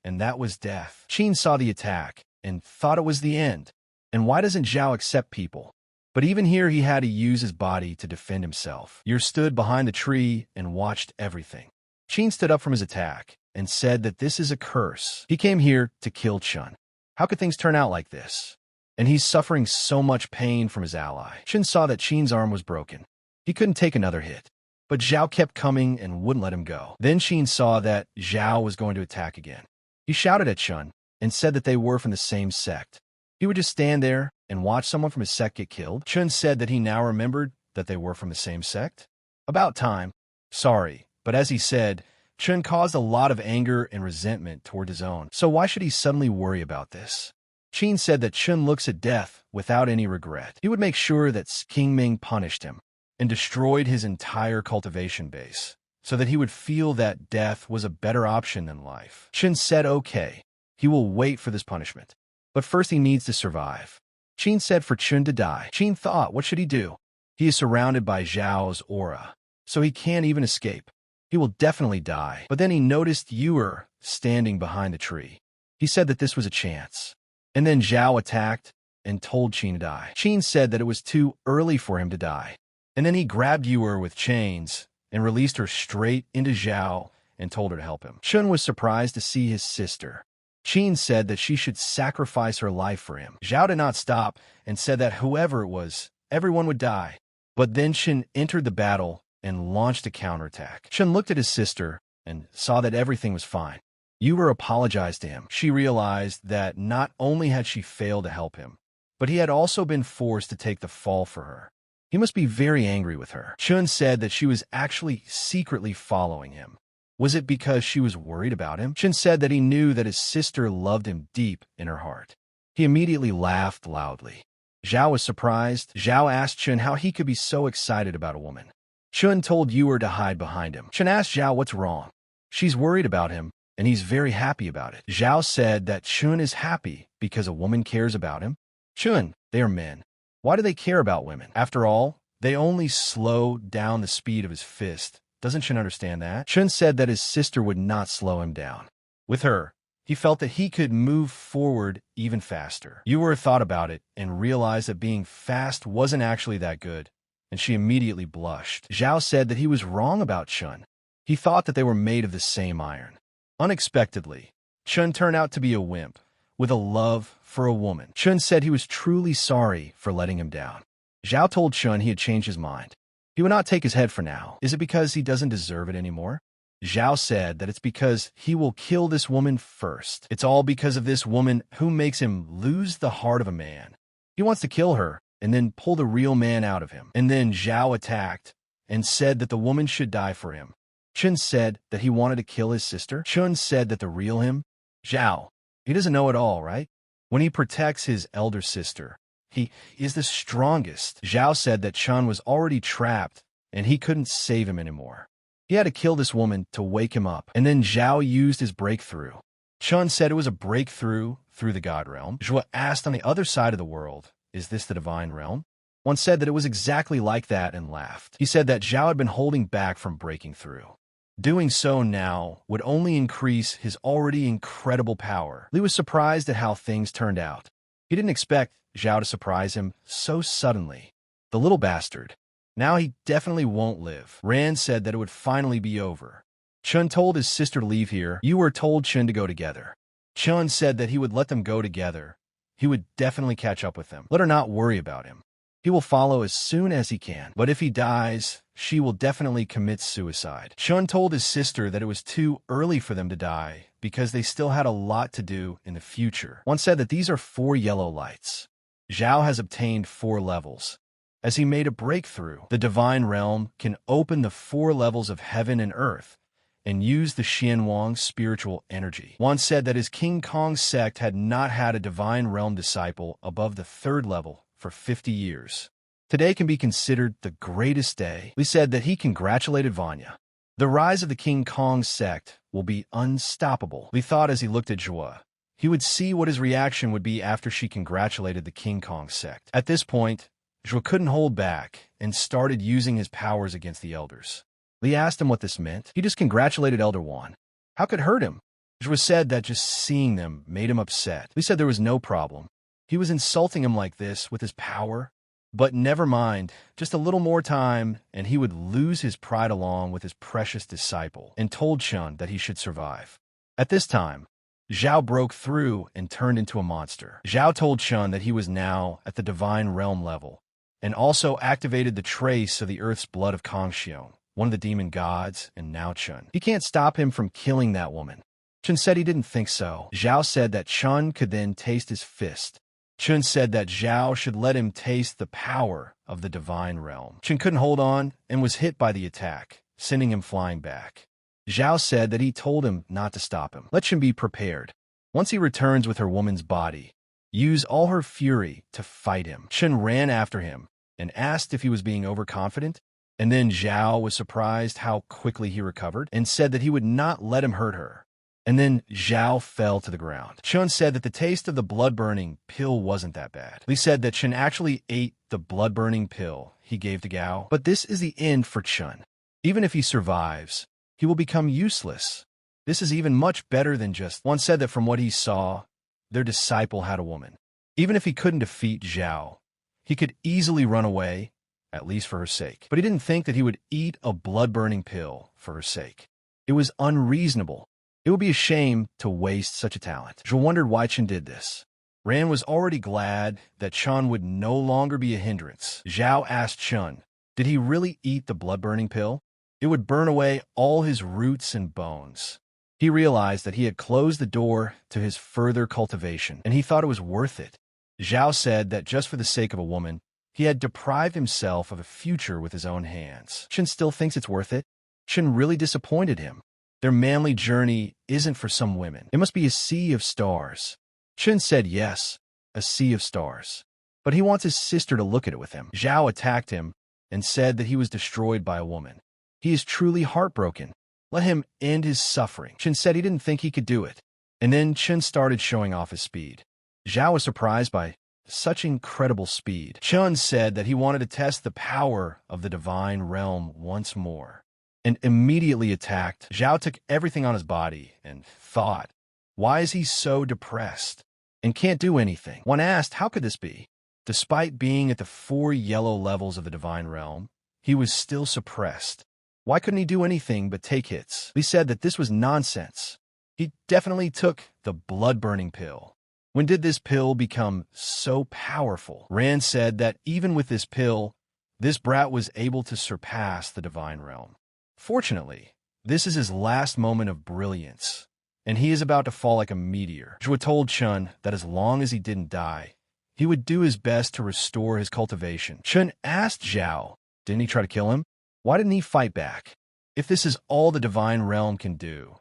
and that was death. Qin saw the attack and thought it was the end. And why doesn't Xiao accept people? But even here he had to use his body to defend himself. Yer stood behind the tree and watched everything. Qin stood up from his attack and said that this is a curse. He came here to kill Chun. How could things turn out like this? And he's suffering so much pain from his ally. Chun saw that Qin's arm was broken. He couldn't take another hit. But Xiao kept coming and wouldn't let him go. Then Qin saw that Xiao was going to attack again. He shouted at Chun and said that they were from the same sect. He would just stand there and watch someone from his sect get killed. Chun said that he now remembered that they were from the same sect. About time. Sorry, but as he said, Chun caused a lot of anger and resentment toward his own. So why should he suddenly worry about this? Qin said that Chun looks at death without any regret. He would make sure that King Ming punished him and destroyed his entire cultivation base so that he would feel that death was a better option than life. Chun said okay, he will wait for this punishment. But first he needs to survive. Qin said for Chun to die. Qin thought, what should he do? He is surrounded by Xiao's aura, so he can't even escape. He will definitely die. But then he noticed Uer standing behind the tree. He said that this was a chance. And then Xiao attacked and told Qin to die. Qin said that it was too early for him to die. And then he grabbed Uer with chains and released her straight into Xiao and told her to help him. Chun was surprised to see his sister. Qin said that she should sacrifice her life for him. Xiao did not stop and said that whoever it was, everyone would die. But then Chun entered the battle and launched a counterattack. Chun looked at his sister and saw that everything was fine. Uer apologized to him. She realized that not only had she failed to help him, but he had also been forced to take the fall for her. He must be very angry with her. Chun said that she was actually secretly following him. Was it because she was worried about him? Chun said that he knew that his sister loved him deep in her heart. He immediately laughed loudly. Xiao was surprised. Xiao asked Chun how he could be so excited about a woman. Chun told Uer to hide behind him. Chun asked Xiao what's wrong. She's worried about him, and he's very happy about it. Xiao said that Chun is happy because a woman cares about him. Chun, they are men. Why do they care about women? After all, they only slow down the speed of his fist. Doesn't Chun understand that? Chun said that his sister would not slow him down. With her, he felt that he could move forward even faster. Uer thought about it and realized that being fast wasn't actually that good, and she immediately blushed. Xiao said that he was wrong about Chun. He thought that they were made of the same iron. Unexpectedly, Chun turned out to be a wimp with a love for a woman. Chun said he was truly sorry for letting him down. Xiao told Chun he had changed his mind. He would not take his head for now. Is it because he doesn't deserve it anymore? Xiao said that it's because he will kill this woman first. It's all because of this woman who makes him lose the heart of a man. He wants to kill her and then pull the real man out of him. And then Xiao attacked and said that the woman should die for him. Chun said that he wanted to kill his sister. Chun said that the real him, Xiao, he doesn't know it all, right? When he protects his elder sister, he is the strongest. Xiao said that Chun was already trapped and he couldn't save him anymore. He had to kill this woman to wake him up. And then Xiao used his breakthrough. Chun said it was a breakthrough through the God realm. Zhuo asked on the other side of the world, is this the divine realm? One said that it was exactly like that and laughed. He said that Xiao had been holding back from breaking through. Doing so now would only increase his already incredible power. Li was surprised at how things turned out. He didn't expect Xiao to surprise him so suddenly. The little bastard. Now he definitely won't live. Ran said that it would finally be over. Chun told his sister to leave here. Uer told Chun to go together. Chun said that he would let them go together. He would definitely catch up with them. Let her not worry about him. He will follow as soon as he can. But if he dies, she will definitely commit suicide. Chun told his sister that it was too early for them to die because they still had a lot to do in the future. One said that these are 4 yellow lights. Xiao has obtained 4 levels. As he made a breakthrough, the divine realm can open the 4 levels of heaven and earth and use the Xianwang's spiritual energy. One said that his King Kong sect had not had a divine realm disciple above the 3rd level for 50 years. Today can be considered the greatest day. He said that he congratulated Vanya. The rise of the King Kong sect will be unstoppable. He thought as he looked at Zhuo. He would see what his reaction would be after she congratulated the King Kong sect. At this point, Zhuo couldn't hold back and started using his powers against the elders. Li asked him what this meant. He just congratulated Elder Wan. How could it hurt him? Zhuo said that just seeing them made him upset. Li said there was no problem. He was insulting him like this with his power. But never mind, just a little more time and he would lose his pride along with his precious disciple, and told Chun that he should survive. At this time, Xiao broke through and turned into a monster. Xiao told Chun that he was now at the divine realm level, and also activated the trace of the earth's blood of Kongxion, one of the demon gods, and now Chun. He can't stop him from killing that woman. Chun said he didn't think so. Xiao said that Chun could then taste his fist. Chun said that Xiao should let him taste the power of the divine realm. Chun couldn't hold on and was hit by the attack, sending him flying back. Xiao said that he told him not to stop him. Let Chun be prepared. Once he returns with her woman's body, use all her fury to fight him. Chun ran after him and asked if he was being overconfident, and then Xiao was surprised how quickly he recovered and said that he would not let him hurt her. And then Xiao fell to the ground. Chun said that the taste of the blood-burning pill wasn't that bad. Li said that Chun actually ate the blood-burning pill he gave to Gao. But this is the end for Chun. Even if he survives, he will become useless. This is even much better than just... One said that from what he saw, their disciple had a woman. Even if he couldn't defeat Xiao, he could easily run away, at least for her sake. But he didn't think that he would eat a blood-burning pill for her sake. It was unreasonable. It would be a shame to waste such a talent. Zhuo wondered why Chun did this. Ran was already glad that Chun would no longer be a hindrance. Xiao asked Chun, did he really eat the blood-burning pill? It would burn away all his roots and bones. He realized that he had closed the door to his further cultivation, and he thought it was worth it. Xiao said that just for the sake of a woman, he had deprived himself of a future with his own hands. Chun still thinks it's worth it. Chun really disappointed him. Their manly journey isn't for some women. It must be a sea of stars. Chun said yes, a sea of stars. But he wants his sister to look at it with him. Xiao attacked him and said that he was destroyed by a woman. He is truly heartbroken. Let him end his suffering. Chun said he didn't think he could do it. And then Chun started showing off his speed. Xiao was surprised by such incredible speed. Chun said that he wanted to test the power of the divine realm once more, and immediately attacked. Xiao took everything on his body and thought, why is he so depressed and can't do anything? One asked, how could this be? Despite being at the 4 yellow levels of the divine realm, he was still suppressed. Why couldn't he do anything but take hits? He said that this was nonsense. He definitely took the blood-burning pill. When did this pill become so powerful? Rand said that even with this pill, this brat was able to surpass the divine realm. Fortunately, This is his last moment of brilliance, and he is about to fall like a meteor. Zhua told Chun that as long as he didn't die, he would do his best to restore his cultivation. Chun asked Xiao, didn't he try to kill him? Why didn't he fight back? If this is all the divine realm can do,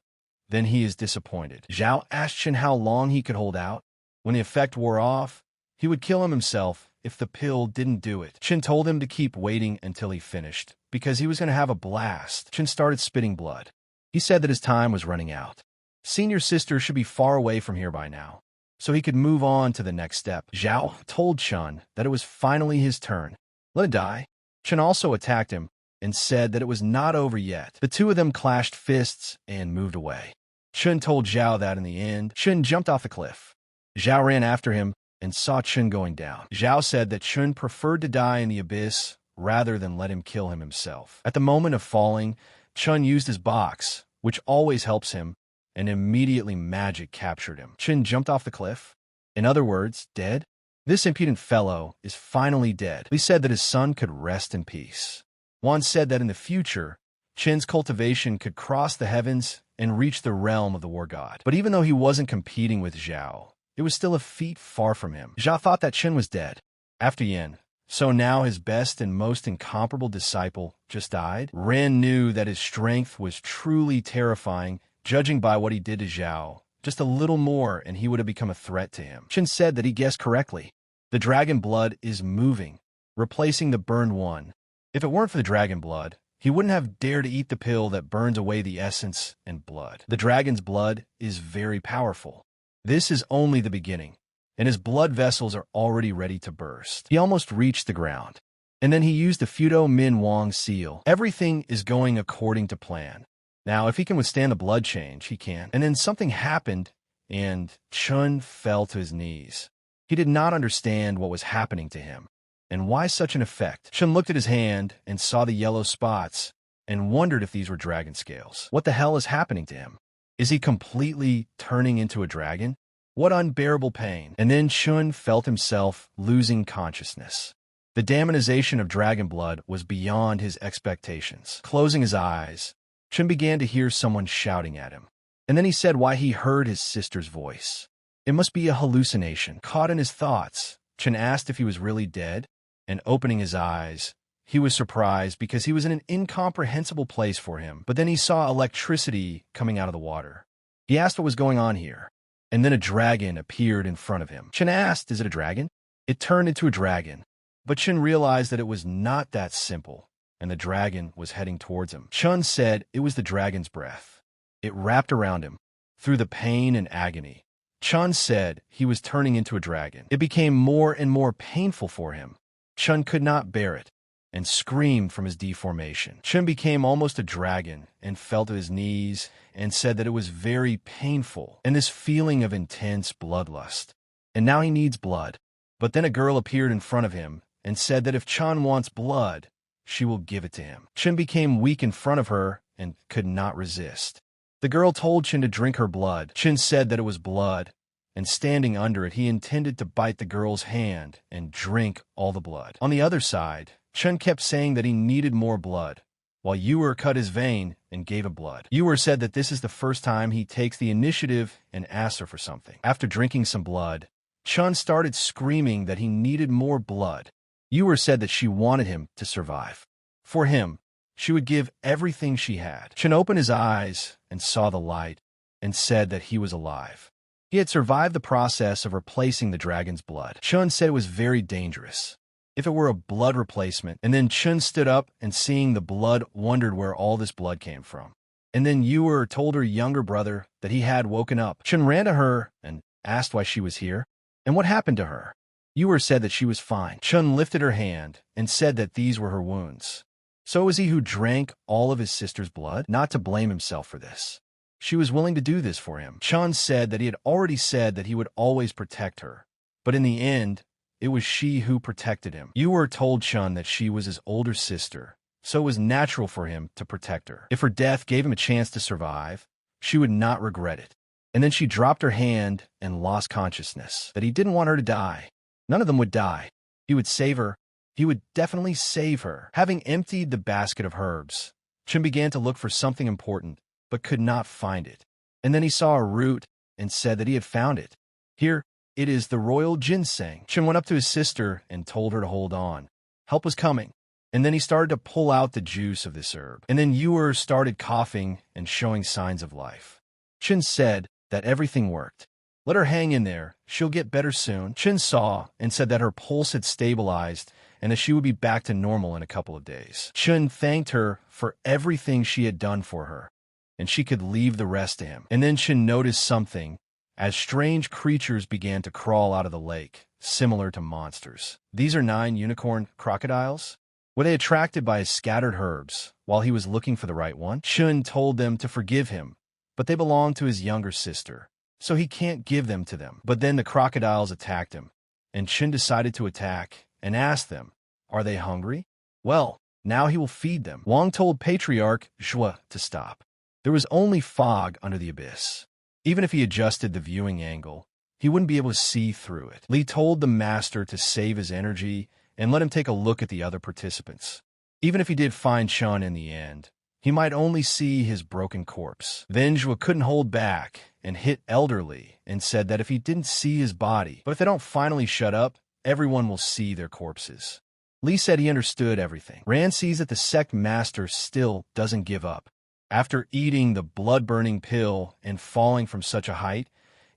then he is disappointed. Xiao asked Chun how long he could hold out. When the effect wore off, he would kill him himself if the pill didn't do it. Chun told him to keep waiting until he finished, because he was going to have a blast. Chun started spitting blood. He said that his time was running out. Senior sister should be far away from here by now, so he could move on to the next step. Xiao told Chun that it was finally his turn. Let it die. Chun also attacked him and said that it was not over yet. The two of them clashed fists and moved away. Chun told Xiao that in the end, Chun jumped off the cliff. Xiao ran after him and saw Chun going down. Xiao said that Chun preferred to die in the abyss rather than let him kill him himself. At the moment of falling, Chun used his box, which always helps him, and immediately magic captured him. Chun jumped off the cliff. In other words, dead. This impudent fellow is finally dead. He said that his son could rest in peace. Juan said that in the future, Chun's cultivation could cross the heavens and reach the realm of the war god. But even though he wasn't competing with Xiao, it was still a feat far from him. Xiao thought that Chun was dead. After Yin, so now his best and most incomparable disciple just died. Ren knew that his strength was truly terrifying, judging by what he did to Xiao. Just a little more and he would have become a threat to him. Chun said that he guessed correctly. The dragon blood is moving, replacing the burned one. If it weren't for the dragon blood, he wouldn't have dared to eat the pill that burns away the essence and blood. The dragon's blood is very powerful. This is only the beginning, and his blood vessels are already ready to burst. He almost reached the ground, and then he used the Fudo Min Wang seal. Everything is going according to plan. Now, if he can withstand the blood change, he can. And then something happened, and Chun fell to his knees. He did not understand what was happening to him, and why such an effect. Chun looked at his hand and saw the yellow spots, and wondered if these were dragon scales. What the hell is happening to him? Is he completely turning into a dragon? What unbearable pain. And then Chun felt himself losing consciousness. The damonization of dragon blood was beyond his expectations. Closing his eyes, Chun began to hear someone shouting at him. And then he said why he heard his sister's voice. It must be a hallucination. Caught in his thoughts, Chun asked if he was really dead, and opening his eyes, he was surprised because he was in an incomprehensible place for him. But then he saw electricity coming out of the water. He asked what was going on here, and then a dragon appeared in front of him. Chun asked, is it a dragon? It turned into a dragon, but Chun realized that it was not that simple, and the dragon was heading towards him. Chun said it was the dragon's breath. It wrapped around him, through the pain and agony. Chun said he was turning into a dragon. It became more and more painful for him. Chun could not bear it, and screamed from his deformation. Chun became almost a dragon and fell to his knees and said that it was very painful and this feeling of intense bloodlust. And now he needs blood. But then a girl appeared in front of him and said that if Chun wants blood, she will give it to him. Chun became weak in front of her and could not resist. The girl told Chun to drink her blood. Chun said that it was blood, and standing under it, he intended to bite the girl's hand and drink all the blood. On the other side, Chun kept saying that he needed more blood, while Uer cut his vein and gave him blood. Uer said that this is the first time he takes the initiative and asks her for something. After drinking some blood, Chun started screaming that he needed more blood. Uer said that she wanted him to survive. For him, she would give everything she had. Chun opened his eyes and saw the light and said that he was alive. He had survived the process of replacing the dragon's blood. Chun said it was very dangerous. If it were a blood replacement, and then Chun stood up and seeing the blood wondered where all this blood came from. And then Uer told her younger brother that he had woken up. Chun ran to her and asked why she was here and what happened to her. Uer said that she was fine. Chun lifted her hand and said that these were her wounds. So it was he who drank all of his sister's blood? Not to blame himself for this. She was willing to do this for him. Chun said that he had already said that he would always protect her. But in the end, it was she who protected him. Uer told Chun that she was his older sister, so it was natural for him to protect her. If her death gave him a chance to survive, she would not regret it. And then she dropped her hand and lost consciousness. That he didn't want her to die. None of them would die. He would save her. He would definitely save her. Having emptied the basket of herbs, Chun began to look for something important, but could not find it. And then he saw a root and said that he had found it. Here, it is the royal ginseng. Chun went up to his sister and told her to hold on. Help was coming. And then he started to pull out the juice of this herb. And then Uer started coughing and showing signs of life. Chun said that everything worked. Let her hang in there. She'll get better soon. Chun saw and said that her pulse had stabilized and that she would be back to normal in a couple of days. Chun thanked her for everything she had done for her, and she could leave the rest to him. And then Chun noticed something as strange creatures began to crawl out of the lake, similar to monsters. These are 9 unicorn crocodiles. Were they attracted by his scattered herbs while he was looking for the right one? Chun told them to forgive him, but they belonged to his younger sister, so he can't give them to them. But then the crocodiles attacked him, and Chun decided to attack and asked them, are they hungry? Well, now he will feed them. Wang told Patriarch Xiao to stop. There was only fog under the abyss. Even if he adjusted the viewing angle, he wouldn't be able to see through it. Li told the master to save his energy and let him take a look at the other participants. Even if he did find Chun in the end, he might only see his broken corpse. Then Xiao couldn't hold back and hit Elderly and said that if he didn't see his body, but if they don't finally shut up, everyone will see their corpses. Li said he understood everything. Ran sees that the sect master still doesn't give up. After eating the blood-burning pill and falling from such a height,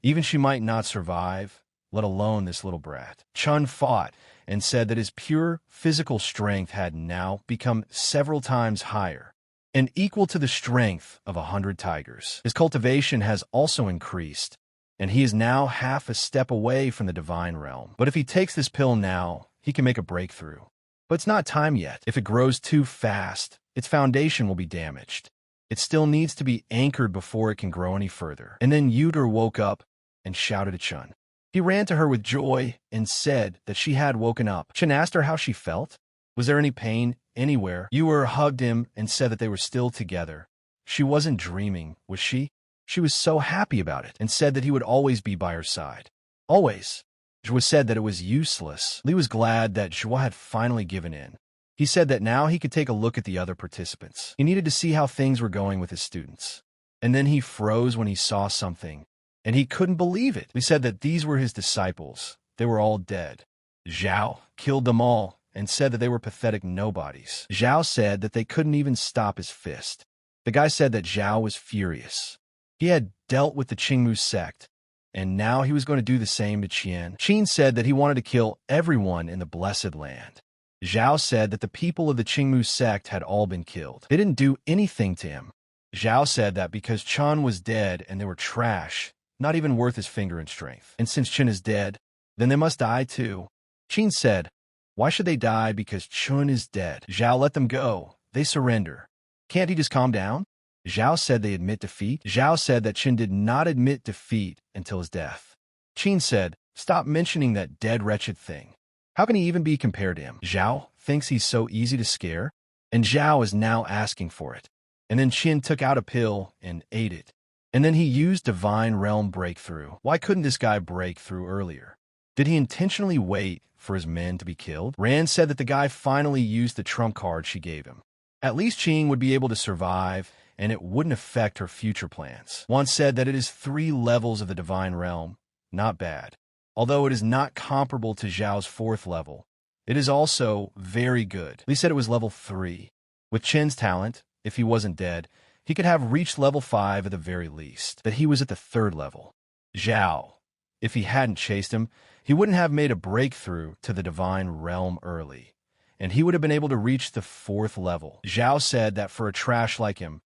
even she might not survive, let alone this little brat. Chun fought and said that his pure physical strength had now become several times higher and equal to the strength of 100 tigers. His cultivation has also increased, and he is now half a step away from the divine realm. But if he takes this pill now, he can make a breakthrough. But it's not time yet. If it grows too fast, its foundation will be damaged. It still needs to be anchored before it can grow any further. And then Uer woke up and shouted at Chun. He ran to her with joy and said that she had woken up. Chun asked her how she felt. Was there any pain anywhere? Uer hugged him and said that they were still together. She wasn't dreaming, was she? She was so happy about it and said that he would always be by her side. Always. Xiao said that it was useless. Li was glad that Xiao had finally given in. He said that now he could take a look at the other participants. He needed to see how things were going with his students. And then he froze when he saw something, and he couldn't believe it. He said that these were his disciples. They were all dead. Xiao killed them all and said that they were pathetic nobodies. Xiao said that they couldn't even stop his fist. The guy said that Xiao was furious. He had dealt with the Qingmu sect, and now he was going to do the same to Qian. Qin said that he wanted to kill everyone in the Blessed Land. Xiao said that the people of the Qingmu sect had all been killed. They didn't do anything to him. Xiao said that because Chun was dead and they were trash, not even worth his finger in strength. And since Chun is dead, then they must die too. Qin said, why should they die because Chun is dead? Xiao let them go. They surrender. Can't he just calm down? Xiao said they admit defeat. Xiao said that Chun did not admit defeat until his death. Qin said, stop mentioning that dead wretched thing. How can he even be compared to him? Xiao thinks he's so easy to scare, and Xiao is now asking for it. And then Qin took out a pill and ate it. And then he used Divine Realm Breakthrough. Why couldn't this guy break through earlier? Did he intentionally wait for his men to be killed? Rand said that the guy finally used the trump card she gave him. At least Qing would be able to survive, and it wouldn't affect her future plans. One said that it is 3 levels of the Divine Realm. Not bad. Although it is not comparable to Zhao's 4th level, it is also very good. Li said it was level 3. With Chen's talent, if he wasn't dead, he could have reached level 5 at the very least. That he was at the 3rd level. Xiao, if he hadn't chased him, he wouldn't have made a breakthrough to the Divine Realm early, and he would have been able to reach the 4th level. Xiao said that for a trash like him,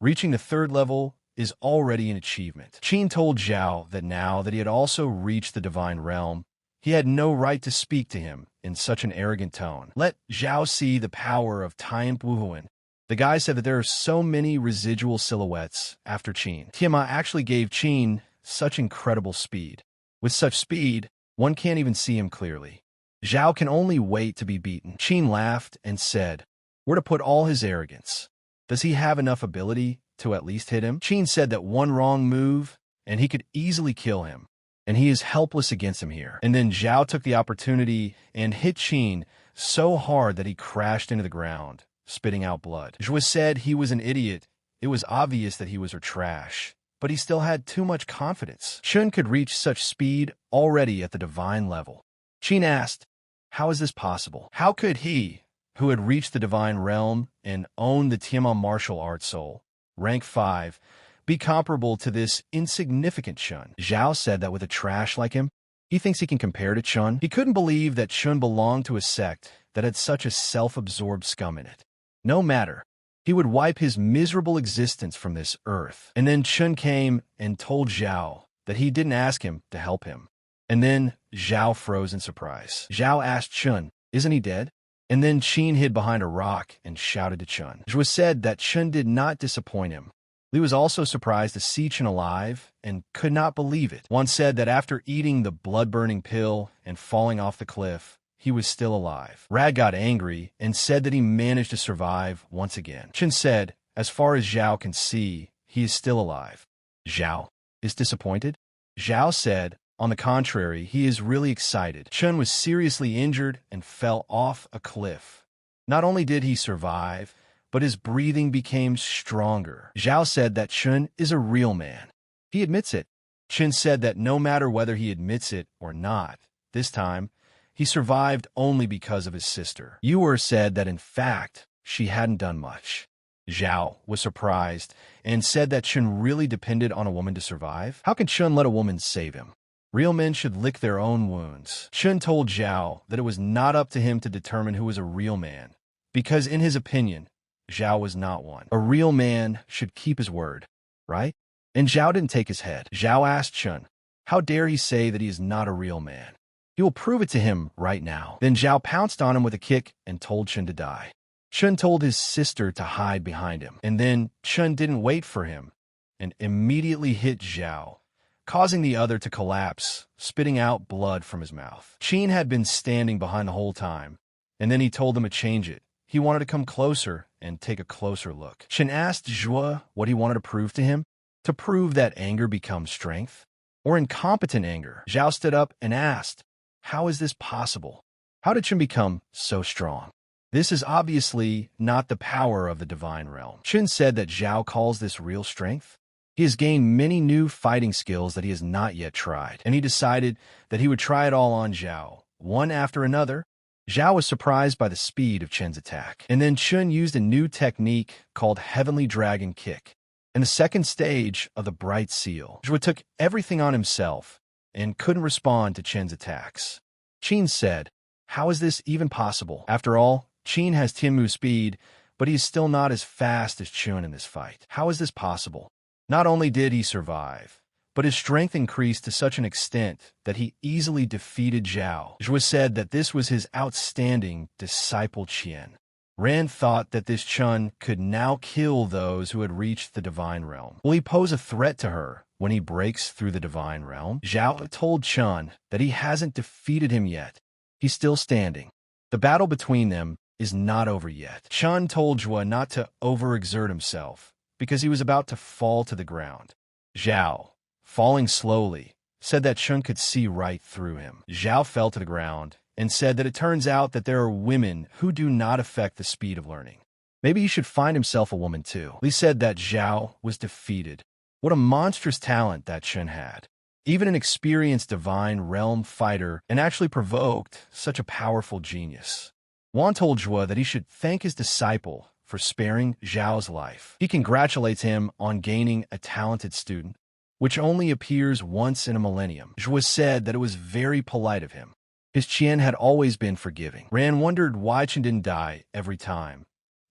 reaching the 3rd level is already an achievement. Qin told Xiao that now that he had also reached the Divine Realm, he had no right to speak to him in such an arrogant tone. Let Xiao see the power of Tian Puhuan. The guy said that there are so many residual silhouettes after Qin. Tiamat actually gave Qin such incredible speed. With such speed, one can't even see him clearly. Xiao can only wait to be beaten. Qin laughed and said, where to put all his arrogance? Does he have enough ability to at least hit him? Qin said that one wrong move, and he could easily kill him, and he is helpless against him here. And then Xiao took the opportunity and hit Qin so hard that he crashed into the ground, spitting out blood. Zhuo said he was an idiot. It was obvious that he was her trash, but he still had too much confidence. Chun could reach such speed already at the divine level. Qin asked, how is this possible? How could he, who had reached the divine realm and owned the Tiamat martial arts soul, rank 5, be comparable to this insignificant Chun? Xiao said that with a trash like him, he thinks he can compare to Chun. He couldn't believe that Chun belonged to a sect that had such a self-absorbed scum in it. No matter, he would wipe his miserable existence from this earth. And then Chun came and told Xiao that he didn't ask him to help him. And then Xiao froze in surprise. Xiao asked Chun, isn't he dead? And then Qin hid behind a rock and shouted to Chun. Zhuo said that Chun did not disappoint him. Li was also surprised to see Chun alive and could not believe it. One said that after eating the blood-burning pill and falling off the cliff, he was still alive. Rad got angry and said that he managed to survive once again. Chun said, as far as Xiao can see, he is still alive. Xiao is disappointed? Xiao said, on the contrary, he is really excited. Chun was seriously injured and fell off a cliff. Not only did he survive, but his breathing became stronger. Xiao said that Chun is a real man. He admits it. Chun said that no matter whether he admits it or not, this time, he survived only because of his sister. Uer said that in fact, she hadn't done much. Xiao was surprised and said that Chun really depended on a woman to survive. How can Chun let a woman save him? Real men should lick their own wounds. Chun told Xiao that it was not up to him to determine who was a real man, because in his opinion, Xiao was not one. A real man should keep his word, right? And Xiao didn't take his head. Xiao asked Chun, how dare he say that he is not a real man? He will prove it to him right now. Then Xiao pounced on him with a kick and told Chun to die. Chun told his sister to hide behind him, and then Chun didn't wait for him and immediately hit Xiao, causing the other to collapse, spitting out blood from his mouth. Qin had been standing behind the whole time, and then he told them to change it. He wanted to come closer and take a closer look. Chun asked Zhuo what he wanted to prove to him, to prove that anger becomes strength, or incompetent anger. Xiao stood up and asked, how is this possible? How did Chun become so strong? This is obviously not the power of the divine realm. Chun said that Xiao calls this real strength. He has gained many new fighting skills that he has not yet tried, and he decided that he would try it all on Xiao, one after another. Xiao was surprised by the speed of Chun's attack, and then Chun used a new technique called Heavenly Dragon Kick, and the second stage of the Bright Seal. Zhuo took everything on himself and couldn't respond to Chun's attacks. Qin said, how is this even possible? After all, Qin has Tianmu speed, but he is still not as fast as Chun in this fight. How is this possible? Not only did he survive, but his strength increased to such an extent that he easily defeated Xiao. Zhuo said that this was his outstanding disciple Qian. Ran thought that this Chun could now kill those who had reached the divine realm. Will he pose a threat to her when he breaks through the divine realm? Xiao told Chun that he hasn't defeated him yet. He's still standing. The battle between them is not over yet. Chun told Zhuo not to overexert himself because he was about to fall to the ground. Xiao, falling slowly, said that Chun could see right through him. Xiao fell to the ground and said that it turns out that there are women who do not affect the speed of learning. Maybe he should find himself a woman too. Li said that Xiao was defeated. What a monstrous talent that Chun had. Even an experienced divine realm fighter, and actually provoked such a powerful genius. Wan told Zhuo that he should thank his disciple for sparing Xiao's life. He congratulates him on gaining a talented student, which only appears once in a millennium. Zhuo said that it was very polite of him. His Qian had always been forgiving. Ran wondered why Chun didn't die every time,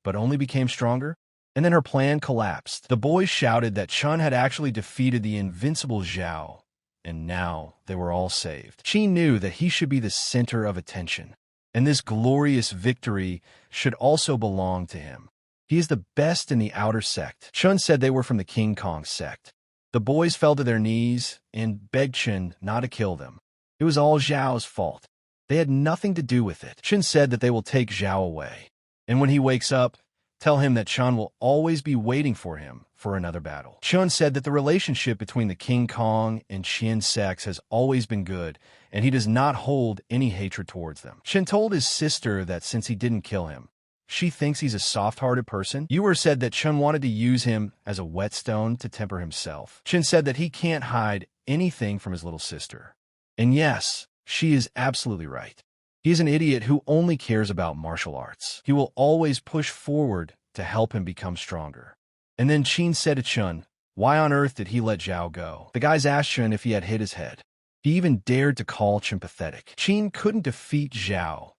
but only became stronger, and then her plan collapsed. The boys shouted that Chun had actually defeated the invincible Xiao, and now they were all saved. Qin knew that he should be the center of attention, and this glorious victory should also belong to him. He is the best in the outer sect. Chun said they were from the King Kong sect. The boys fell to their knees and begged Chun not to kill them. It was all Xiao's fault. They had nothing to do with it. Chun said that they will take Xiao away, and when he wakes up, tell him that Chun will always be waiting for him for another battle. Chun said that the relationship between the King Kong and Qian sects has always been good, and he does not hold any hatred towards them. Chun told his sister that since he didn't kill him, she thinks he's a soft-hearted person. Uer said that Chun wanted to use him as a whetstone to temper himself. Chun said that he can't hide anything from his little sister. And yes, she is absolutely right. He is an idiot who only cares about martial arts. He will always push forward to help him become stronger. And then Qin said to Chun, why on earth did he let Xiao go? The guys asked Chun if he had hit his head. He even dared to call Chun pathetic. Qin couldn't defeat Xiao,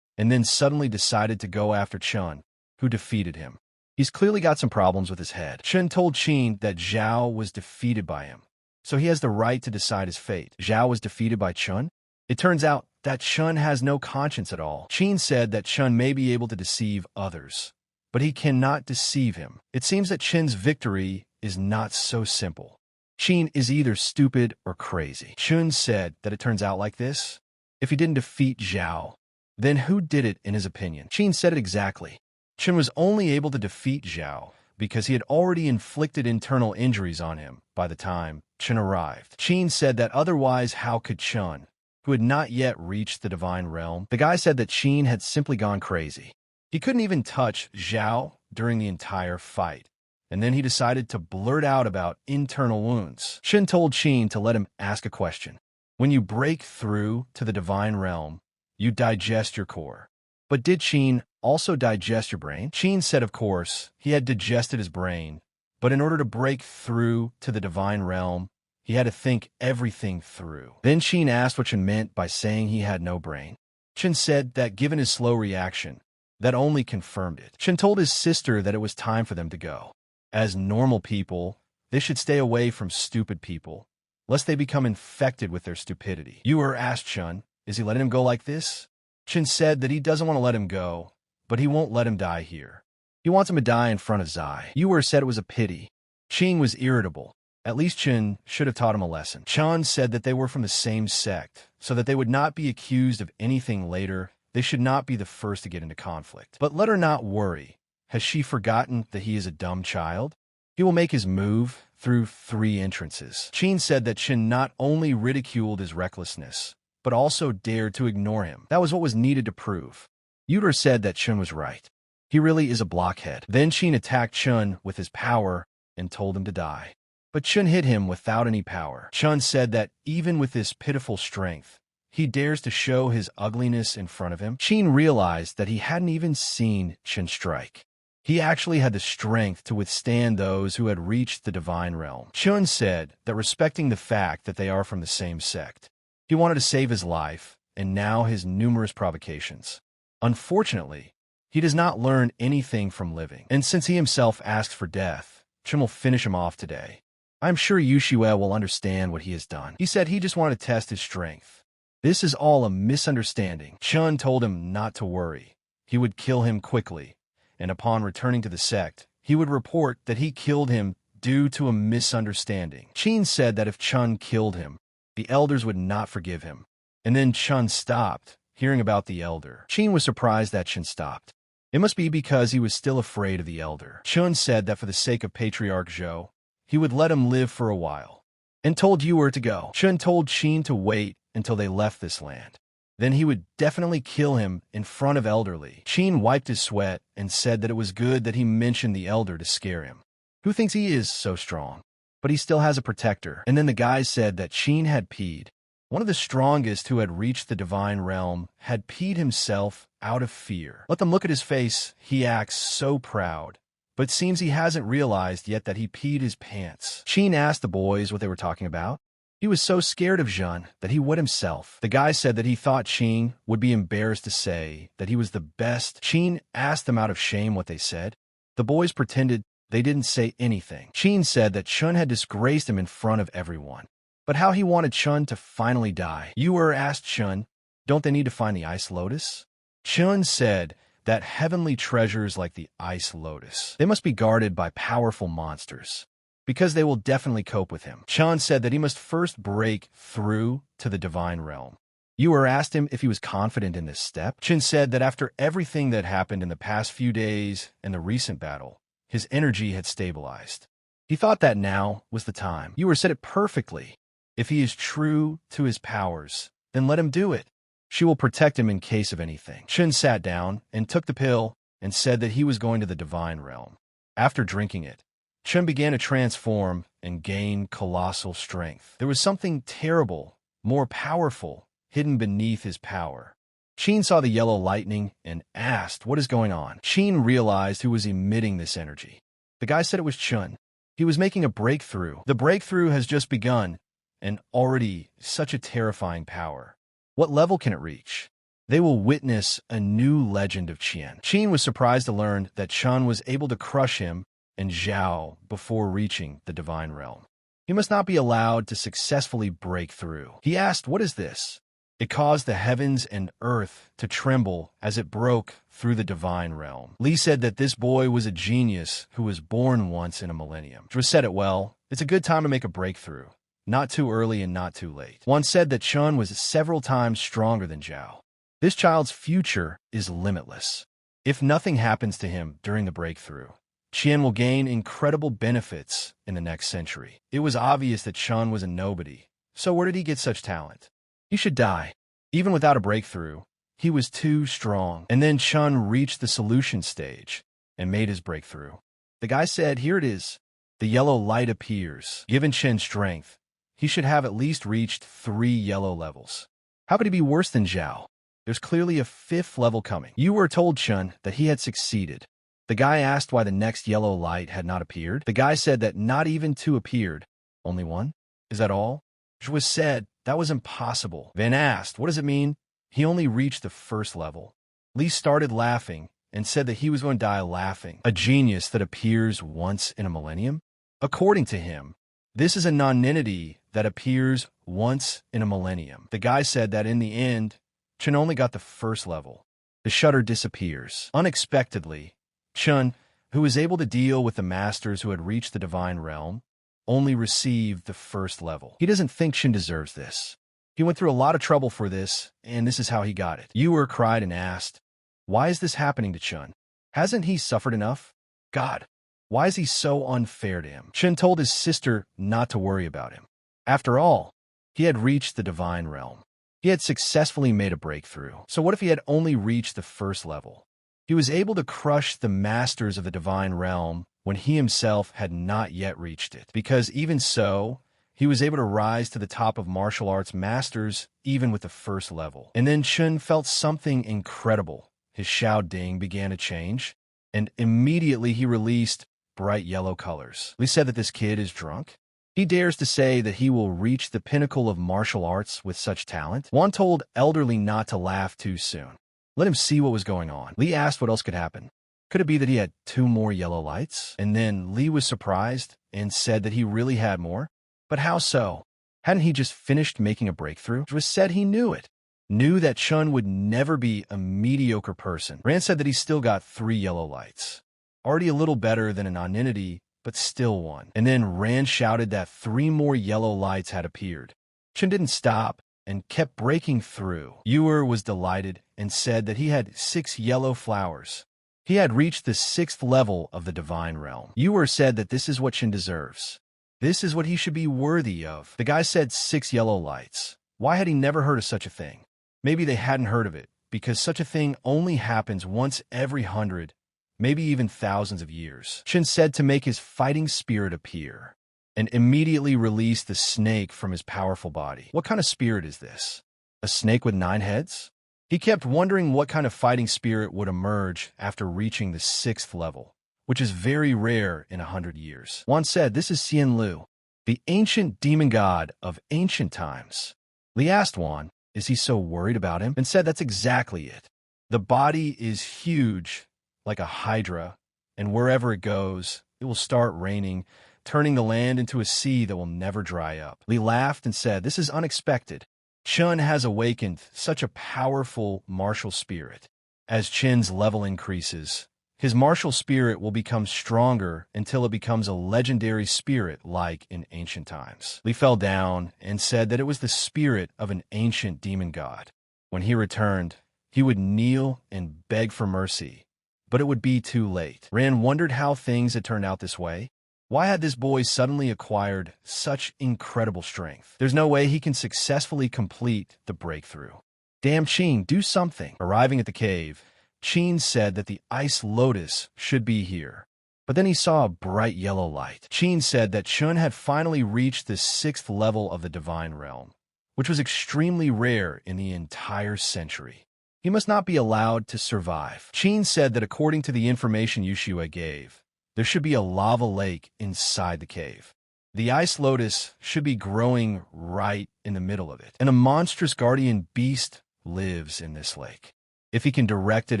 and then suddenly decided to go after Chun, who defeated him. He's clearly got some problems with his head. Chun told Qin that Xiao was defeated by him, so he has the right to decide his fate. Xiao was defeated by Chun? It turns out that Chun has no conscience at all. Qin said that Chun may be able to deceive others, but he cannot deceive him. It seems that Chin's victory is not so simple. Qin is either stupid or crazy. Chun said that it turns out like this. If he didn't defeat Xiao, then who did it in his opinion? Qin said it exactly. Chun was only able to defeat Xiao because he had already inflicted internal injuries on him by the time Chun arrived. Qin said that otherwise how could Chun, who had not yet reached the divine realm? The guy said that Qin had simply gone crazy. He couldn't even touch Xiao during the entire fight. And then he decided to blurt out about internal wounds. Chun told Qin to let him ask a question. When you break through to the divine realm, you digest your core. But did Qin also digest your brain? Qin said of course, he had digested his brain, but in order to break through to the divine realm, he had to think everything through. Then Qin asked what Chun meant by saying he had no brain. Chun said that given his slow reaction, that only confirmed it. Chun told his sister that it was time for them to go. As normal people, they should stay away from stupid people, lest they become infected with their stupidity. Uer asked Chun, is he letting him go like this? Chun said that he doesn't want to let him go, but he won't let him die here. He wants him to die in front of Zai. Uer said it was a pity. Qin was irritable. At least Chun should have taught him a lesson. Chun said that they were from the same sect, so that they would not be accused of anything later. They should not be the first to get into conflict. But let her not worry. Has she forgotten that he is a dumb child? He will make his move through 3 entrances. Qin said that Chun not only ridiculed his recklessness, but also dared to ignore him. That was what was needed to prove. Uer said that Chun was right. He really is a blockhead. Then Qin attacked Chun with his power and told him to die. But Chun hit him without any power. Chun said that even with this pitiful strength, he dares to show his ugliness in front of him. Qin realized that he hadn't even seen Chun strike. He actually had the strength to withstand those who had reached the divine realm. Chun said that respecting the fact that they are from the same sect, he wanted to save his life and now his numerous provocations. Unfortunately, he does not learn anything from living. And since he himself asked for death, Chun will finish him off today. I'm sure Yushue will understand what he has done. He said he just wanted to test his strength. This is all a misunderstanding. Chun told him not to worry. He would kill him quickly. And upon returning to the sect, he would report that he killed him due to a misunderstanding. Qin said that if Chun killed him, the elders would not forgive him. And then Chun stopped, hearing about the elder. Qin was surprised that Chun stopped. It must be because he was still afraid of the elder. Chun said that for the sake of Patriarch Zhou, he would let him live for a while, and told Uer to go. Chun told Qin to wait until they left this land. Then he would definitely kill him in front of elderly. Qin wiped his sweat and said that it was good that he mentioned the elder to scare him. Who thinks he is so strong? But he still has a protector. And then the guys said that Qin had peed. One of the strongest who had reached the divine realm had peed himself out of fear. Let them look at his face. He acts so proud. But it seems he hasn't realized yet that he peed his pants. Qin asked the boys what they were talking about. He was so scared of Zhen that he wet himself. The guy said that he thought Qin would be embarrassed to say that he was the best. Qin asked them out of shame what they said. The boys pretended they didn't say anything. Qin said that Chun had disgraced him in front of everyone. But how he wanted Chun to finally die. Uer asked Chun, don't they need to find the ice lotus? Chun said that heavenly treasures like the ice lotus, they must be guarded by powerful monsters, because they will definitely cope with him. Chun said that he must first break through to the divine realm. Uer asked him if he was confident in this step. Chun said that after everything that happened in the past few days and the recent battle, his energy had stabilized. He thought that now was the time. Uer said it perfectly. If he is true to his powers, then let him do it. She will protect him in case of anything. Chun sat down and took the pill and said that he was going to the divine realm. After drinking it, Chun began to transform and gain colossal strength. There was something terrible, more powerful, hidden beneath his power. Qin saw the yellow lightning and asked, "What is going on?" Qin realized who was emitting this energy. The guy said it was Chun. He was making a breakthrough. The breakthrough has just begun, and already such a terrifying power. What level can it reach? They will witness a new legend of Qian. Qin was surprised to learn that Chun was able to crush him and Xiao before reaching the divine realm. He must not be allowed to successfully break through. He asked, "What is this?" It caused the heavens and earth to tremble as it broke through the divine realm. Li said that this boy was a genius who was born once in a millennium. Zhou said it well. It's a good time to make a breakthrough. Not too early and not too late. One said that Chun was several times stronger than Xiao. This child's future is limitless. If nothing happens to him during the breakthrough, Qian will gain incredible benefits in the next century. It was obvious that Chun was a nobody. So where did he get such talent? He should die. Even without a breakthrough, he was too strong. And then Chun reached the solution stage and made his breakthrough. The guy said, "Here it is." The yellow light appears. Given Qian's strength, he should have at least reached 3 yellow levels. How could he be worse than Xiao? There's clearly a 5th level coming. Uer told Chun that he had succeeded. The guy asked why the next yellow light had not appeared. The guy said that not even 2 appeared. Only 1? Is that all? Zhou said that was impossible. Van asked, "What does it mean?" He only reached the 1st level. Li started laughing and said that he was going to die laughing. A genius that appears once in a millennium? According to him, this is a non-entity that appears once in a millennium. The guy said that in the end, Chun only got the 1st level. The shutter disappears. Unexpectedly, Chun, who was able to deal with the masters who had reached the divine realm, only received the 1st level. He doesn't think Chun deserves this. He went through a lot of trouble for this, and this is how he got it. Uer cried and asked, "Why is this happening to Chun? Hasn't he suffered enough? God, why is he so unfair to him?" Chun told his sister not to worry about him. After all, he had reached the divine realm. He had successfully made a breakthrough. So what if he had only reached the 1st level? He was able to crush the masters of the divine realm when he himself had not yet reached it. Because even so, he was able to rise to the top of martial arts masters even with the 1st level. And then Chun felt something incredible. His Xiao Ding began to change, and immediately he released bright yellow colors. Li said that this kid is drunk. He dares to say that he will reach the pinnacle of martial arts with such talent. Wan told elderly not to laugh too soon. Let him see what was going on. Li asked what else could happen. Could it be that he had 2 more yellow lights? And then Li was surprised and said that he really had more. But how so? Hadn't he just finished making a breakthrough? Zhou said he knew it. Knew that Chun would never be a mediocre person. Rand said that he still got 3 yellow lights. Already a little better than a non-entity, but still 1. And then Rand shouted that 3 more yellow lights had appeared. Chun didn't stop and kept breaking through. Uer was delighted and said that he had 6 yellow flowers. He had reached the 6th level of the divine realm. Uer said that this is what Chun deserves. This is what he should be worthy of. The guy said 6 yellow lights. Why had he never heard of such a thing? Maybe they hadn't heard of it, because such a thing only happens once every 100, maybe even thousands of years. Chun said to make his fighting spirit appear, and immediately released the snake from his powerful body. What kind of spirit is this? A snake with 9 heads? He kept wondering what kind of fighting spirit would emerge after reaching the 6th level, which is very rare in 100 years. Wan said, "This is Xian Lu, the ancient demon god of ancient times." Li asked Wan, is he so worried about him? And said that's exactly it. The body is huge, like a hydra, and wherever it goes, it will start raining, turning the land into a sea that will never dry up. Li laughed and said, "This is unexpected. Chun has awakened such a powerful martial spirit. As Chin's level increases, his martial spirit will become stronger until it becomes a legendary spirit like in ancient times." Li fell down and said that it was the spirit of an ancient demon god. When he returned, he would kneel and beg for mercy, but it would be too late. Rand wondered how things had turned out this way. Why had this boy suddenly acquired such incredible strength? There's no way he can successfully complete the breakthrough. Damn Qing, do something. Arriving at the cave, Chun said that the ice lotus should be here. But then he saw a bright yellow light. Chun said that Chun had finally reached the 6th level of the divine realm, which was extremely rare in the entire century. He must not be allowed to survive. Chun said that according to the information Yushua gave, there should be a lava lake inside the cave. The ice lotus should be growing right in the middle of it, and a monstrous guardian beast lives in this lake. If he can direct it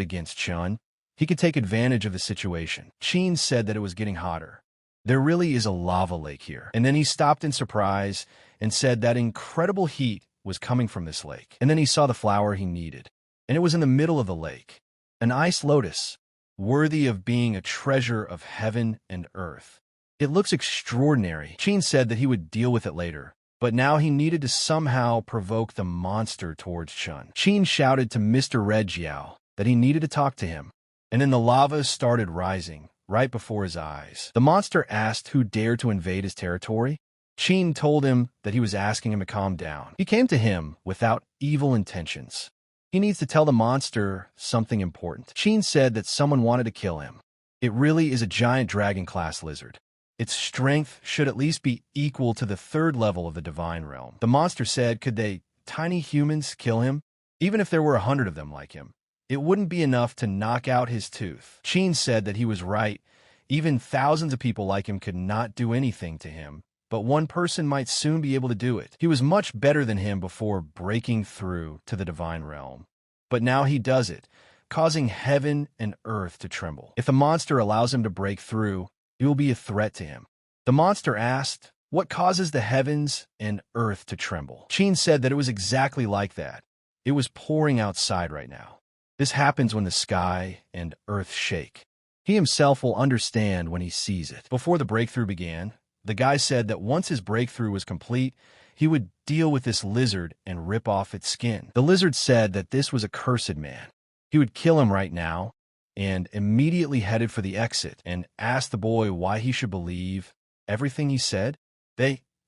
against Chun, he could take advantage of the situation. Chun said that it was getting hotter. There really is a lava lake here. And then he stopped in surprise and said that incredible heat was coming from this lake. And then he saw the flower he needed, and it was in the middle of the lake. An ice lotus, worthy of being a treasure of heaven and earth. It looks extraordinary. Chun said that he would deal with it later, but now he needed to somehow provoke the monster towards Chun. Chun shouted to Mr. Red Xiao that he needed to talk to him, and then the lava started rising right before his eyes. The monster asked who dared to invade his territory. Chun told him that he was asking him to calm down. He came to him without evil intentions. He needs to tell the monster something important. Chun said that someone wanted to kill him. It really is a giant dragon-class lizard. Its strength should at least be equal to the 3rd level of the divine realm. The monster said, could they, tiny humans, kill him? Even if there were 100 of them like him, it wouldn't be enough to knock out his tooth. Chun said that he was right. Even thousands of people like him could not do anything to him, but one person might soon be able to do it. He was much better than him before breaking through to the divine realm. But now he does it, causing heaven and earth to tremble. If the monster allows him to break through, it will be a threat to him. The monster asked, what causes the heavens and earth to tremble? Chun said that it was exactly like that. It was pouring outside right now. This happens when the sky and earth shake. He himself will understand when he sees it. Before the breakthrough began, the guy said that once his breakthrough was complete, he would deal with this lizard and rip off its skin. The lizard said that this was a cursed man. He would kill him right now, and immediately headed for the exit and asked the boy why he should believe everything he said.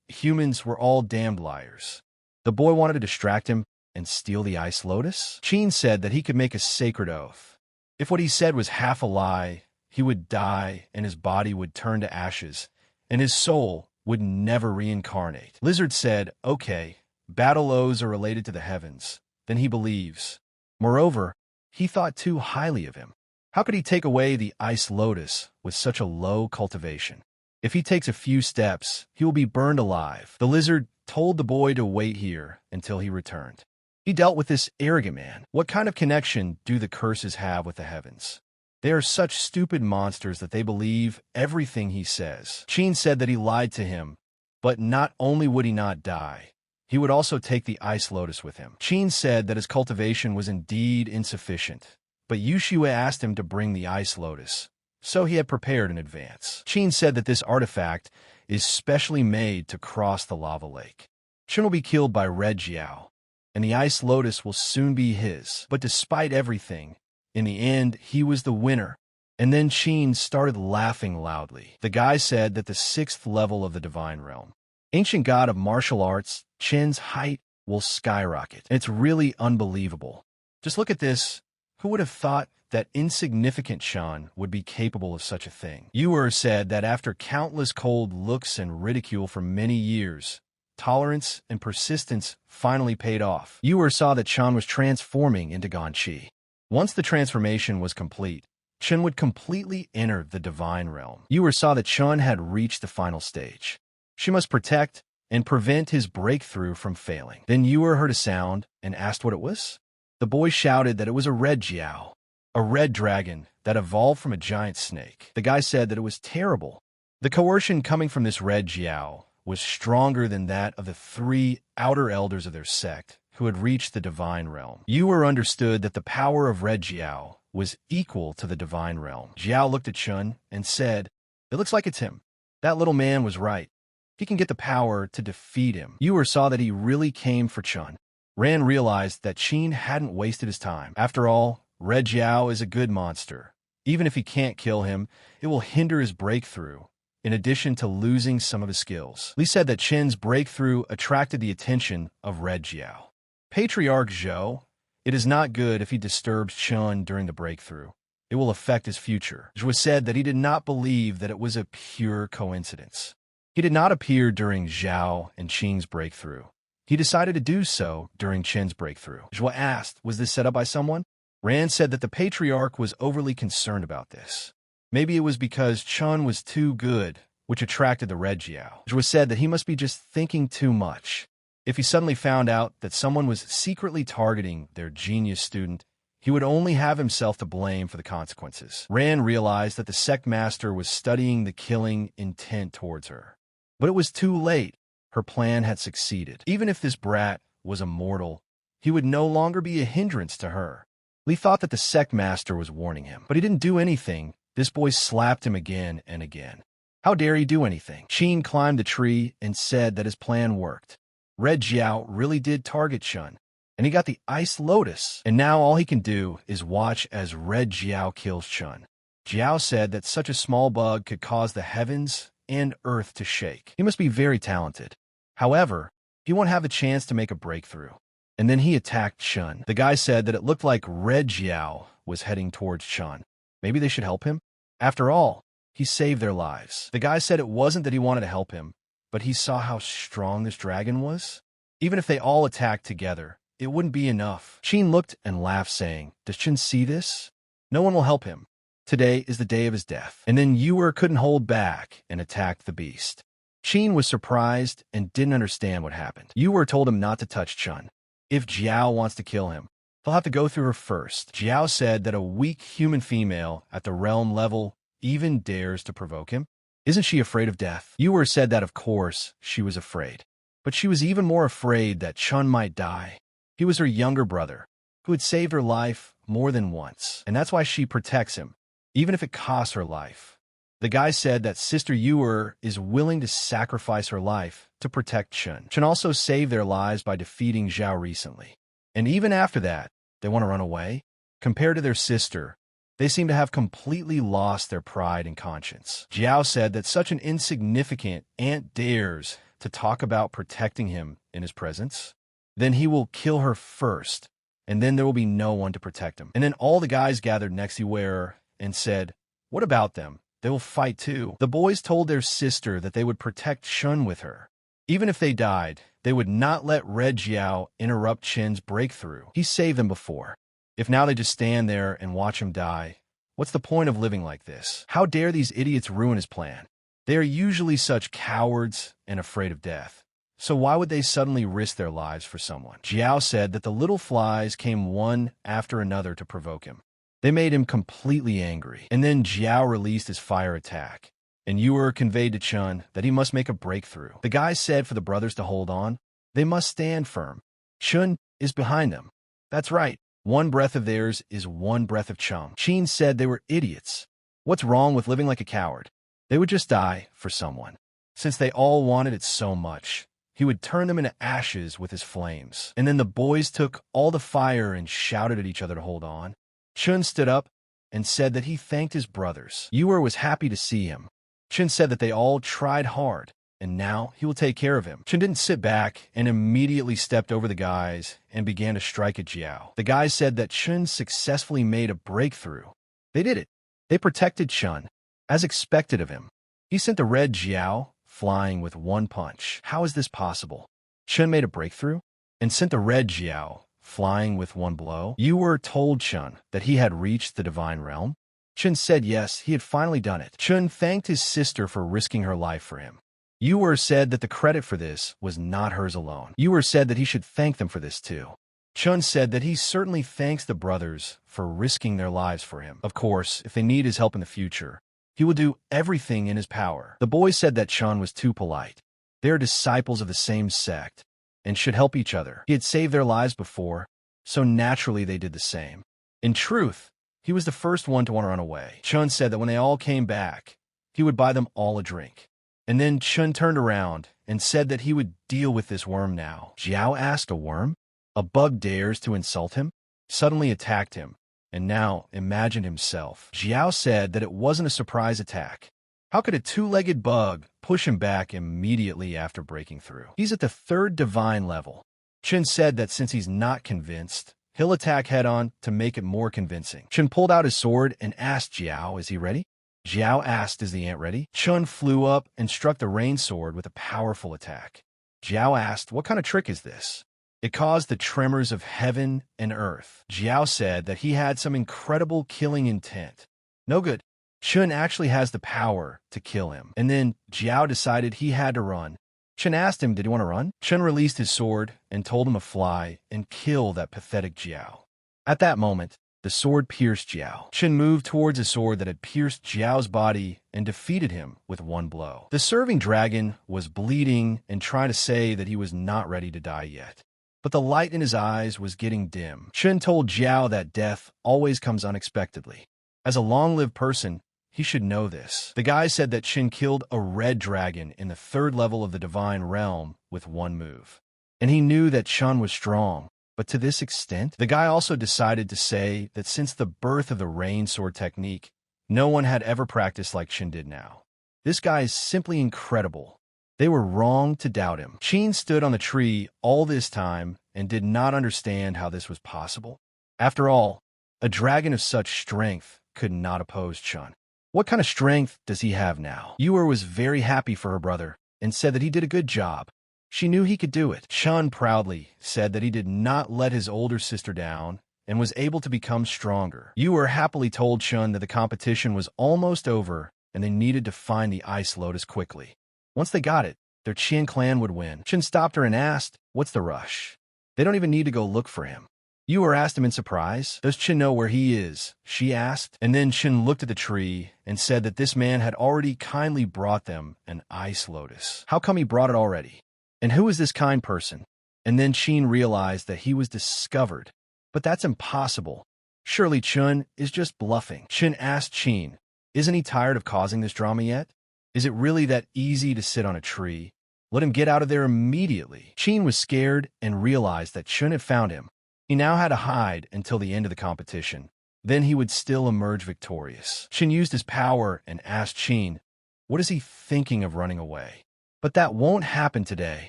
Humans were all damned liars. The boy wanted to distract him and steal the ice lotus. Chun said that he could make a sacred oath. If what he said was half a lie, he would die and his body would turn to ashes, and his soul would never reincarnate. Lizard said, okay, battle oaths are related to the heavens. Then he believes. Moreover, he thought too highly of him. How could he take away the ice lotus with such a low cultivation? If he takes a few steps, he will be burned alive. The lizard told the boy to wait here until he returned. He dealt with this arrogant man. What kind of connection do the curses have with the heavens? They are such stupid monsters that they believe everything he says. Chun said that he lied to him, but not only would he not die, he would also take the ice lotus with him. Chun said that his cultivation was indeed insufficient, but Yushua asked him to bring the ice lotus, so he had prepared in advance. Chun said that this artifact is specially made to cross the lava lake. Chun will be killed by Red Xiao, and the ice lotus will soon be his. But despite everything, in the end, he was the winner. And then Chun started laughing loudly. The guy said that the 6th level of the divine realm, ancient god of martial arts, Chun's height will skyrocket. It's really unbelievable. Just look at this. Who would have thought that insignificant Chun would be capable of such a thing? Uer said that after countless cold looks and ridicule for many years, tolerance and persistence finally paid off. Uer saw that Chun was transforming into Ganqi. Once the transformation was complete, Chun would completely enter the divine realm. Uer saw that Chun had reached the final stage. She must protect and prevent his breakthrough from failing. Then Uer heard a sound and asked what it was. The boy shouted that it was a red Xiao, a red dragon that evolved from a giant snake. The guy said that it was terrible. The coercion coming from this red Xiao was stronger than that of the 3 outer elders of their sect who had reached the divine realm. Uer understood that the power of red Xiao was equal to the divine realm. Xiao looked at Chun and said, "It looks like it's him. That little man was right. He can get the power to defeat him." Uer saw that he really came for Chun. Ran realized that Chun hadn't wasted his time. After all, Red Xiao is a good monster. Even if he can't kill him, it will hinder his breakthrough, in addition to losing some of his skills. Li said that Chun's breakthrough attracted the attention of Red Xiao. Patriarch Xiao, It is not good if he disturbs Chun during the breakthrough. It will affect his future. Zhuo said that he did not believe that it was a pure coincidence. He did not appear during Xiao and Qing's breakthrough. He decided to do so during Chen's breakthrough. Zhuo asked, was this set up by someone? Rand said that the patriarch was overly concerned about this. Maybe it was because Chun was too good, which attracted the Red Xiao. Zhuo said that he must be just thinking too much. If he suddenly found out that someone was secretly targeting their genius student, he would only have himself to blame for the consequences. Rand realized that the sect master was studying the killing intent towards her. But it was too late. Her plan had succeeded. Even if this brat was immortal, he would no longer be a hindrance to her. Lee thought that the sect master was warning him, but he didn't do anything. This boy slapped him again and again. How dare he do anything? Qing climbed the tree and said that his plan worked. Red Xiao really did target Chun, and he got the Ice Lotus, and now all he can do is watch as Red Xiao kills Chun. Xiao said that such a small bug could cause the heavens and earth to shake. He must be very talented. However, he won't have a chance to make a breakthrough. And then he attacked Chun. The guy said that it looked like Red Xiao was heading towards Chun. Maybe they should help him? After all, he saved their lives. The guy said it wasn't that he wanted to help him, but he saw how strong this dragon was. Even if they all attacked together, it wouldn't be enough. Qin looked and laughed, saying, does Chun see this? No one will help him. Today is the day of his death. And then Uer couldn't hold back and attacked the beast. Qin was surprised and didn't understand what happened. Uer told him not to touch Chun. If Xiao wants to kill him, they'll have to go through her first. Xiao said that a weak human female at the realm level even dares to provoke him. Isn't she afraid of death? Uer said that of course she was afraid. But she was even more afraid that Chun might die. He was her younger brother, who had saved her life more than once, and that's why she protects him, even if it costs her life. The guy said that Sister Uer is willing to sacrifice her life to protect Chun. Chun also saved their lives by defeating Xiao recently. And even after that, they want to run away? Compared to their sister, they seem to have completely lost their pride and conscience. Xiao said that such an insignificant ant dares to talk about protecting him in his presence. Then he will kill her first, and then there will be no one to protect him. And then all the guys gathered next to Uer and said, what about them? They will fight too. The boys told their sister that they would protect Chun with her. Even if they died, they would not let Red Xiao interrupt Chen's breakthrough. He saved them before. If now they just stand there and watch him die, what's the point of living like this? How dare these idiots ruin his plan? They are usually such cowards and afraid of death. So why would they suddenly risk their lives for someone? Xiao said that the little flies came one after another to provoke him. They made him completely angry. And then Xiao released his fire attack, and Uer conveyed to Chun that he must make a breakthrough. The guy said for the brothers to hold on. They must stand firm. Chun is behind them. That's right. One breath of theirs is one breath of Chong. Qin said they were idiots. What's wrong with living like a coward? They would just die for someone. Since they all wanted it so much, he would turn them into ashes with his flames. And then the boys took all the fire and shouted at each other to hold on. Chun stood up and said that he thanked his brothers. Uer was happy to see him. Chun said that they all tried hard, and now he will take care of him. Chun didn't sit back and immediately stepped over the guys and began to strike at Xiao. The guys said that Chun successfully made a breakthrough. They did it. They protected Chun, as expected of him. He sent the Red Xiao flying with one punch. How is this possible? Chun made a breakthrough and sent the Red Xiao flying with one blow. Uer told Chun that he had reached the divine realm. Chun said yes, he had finally done it. Chun thanked his sister for risking her life for him. Uer said that the credit for this was not hers alone. Uer said that he should thank them for this too. Chun said that he certainly thanks the brothers for risking their lives for him. Of course, if they need his help in the future, he will do everything in his power. The boys said that Chun was too polite. They are disciples of the same sect and should help each other. He had saved their lives before, so naturally they did the same. In truth, he was the first one to want to run away. Chun said that when they all came back, he would buy them all a drink. And then Chun turned around and said that he would deal with this worm now. Xiao asked, a worm? A bug dares to insult him? Suddenly attacked him, and now imagined himself. Xiao said that it wasn't a surprise attack. How could a two-legged bug push him back immediately after breaking through? He's at the third divine level. Chun said that since he's not convinced, He'll attack head-on to make it more convincing. Chun pulled out his sword and asked Xiao, is he ready? Xiao asked, is the ant ready? Chun flew up and struck the rain sword with a powerful attack. Xiao asked, what kind of trick is this? It caused the tremors of heaven and earth. Xiao said that he had some incredible killing intent. No good. Chun actually has the power to kill him. And then Xiao decided he had to run. Chun asked him, did he want to run? Chun released his sword and told him to fly and kill that pathetic Xiao. At that moment, the sword pierced Xiao. Chun moved towards a sword that had pierced Xiao's body and defeated him with one blow. The serving dragon was bleeding and trying to say that he was not ready to die yet. But the light in his eyes was getting dim. Chun told Xiao that death always comes unexpectedly. As a long-lived person, he should know this. The guy said that Chun killed a red dragon in the 3rd level of the divine realm with one move. And he knew that Chun was strong. But to this extent, the guy also decided to say that since the birth of the rain sword technique, no one had ever practiced like Chun did now. This guy is simply incredible. They were wrong to doubt him. Chun stood on the tree all this time and did not understand how this was possible. After all, a dragon of such strength could not oppose Chun. What kind of strength does he have now? Uer was very happy for her brother and said that he did a good job. She knew he could do it. Chun proudly said that he did not let his older sister down and was able to become stronger. Uer happily told Chun that the competition was almost over and they needed to find the ice lotus quickly. Once they got it, their Chun clan would win. Chun stopped her and asked, what's the rush? They don't even need to go look for him. Uer asked him in surprise, does Chun know where he is? She asked, and then Chun looked at the tree and said that this man had already kindly brought them an ice lotus. How come he brought it already? And who is this kind person? And then Chun realized that he was discovered. But that's impossible. Surely Chun is just bluffing. Chun asked Chun, isn't he tired of causing this drama yet? Is it really that easy to sit on a tree? Let him get out of there immediately. Chun was scared and realized that Chun had found him. He now had to hide until the end of the competition. Then he would still emerge victorious. Chun used his power and asked Chun, what is he thinking of running away? But that won't happen today.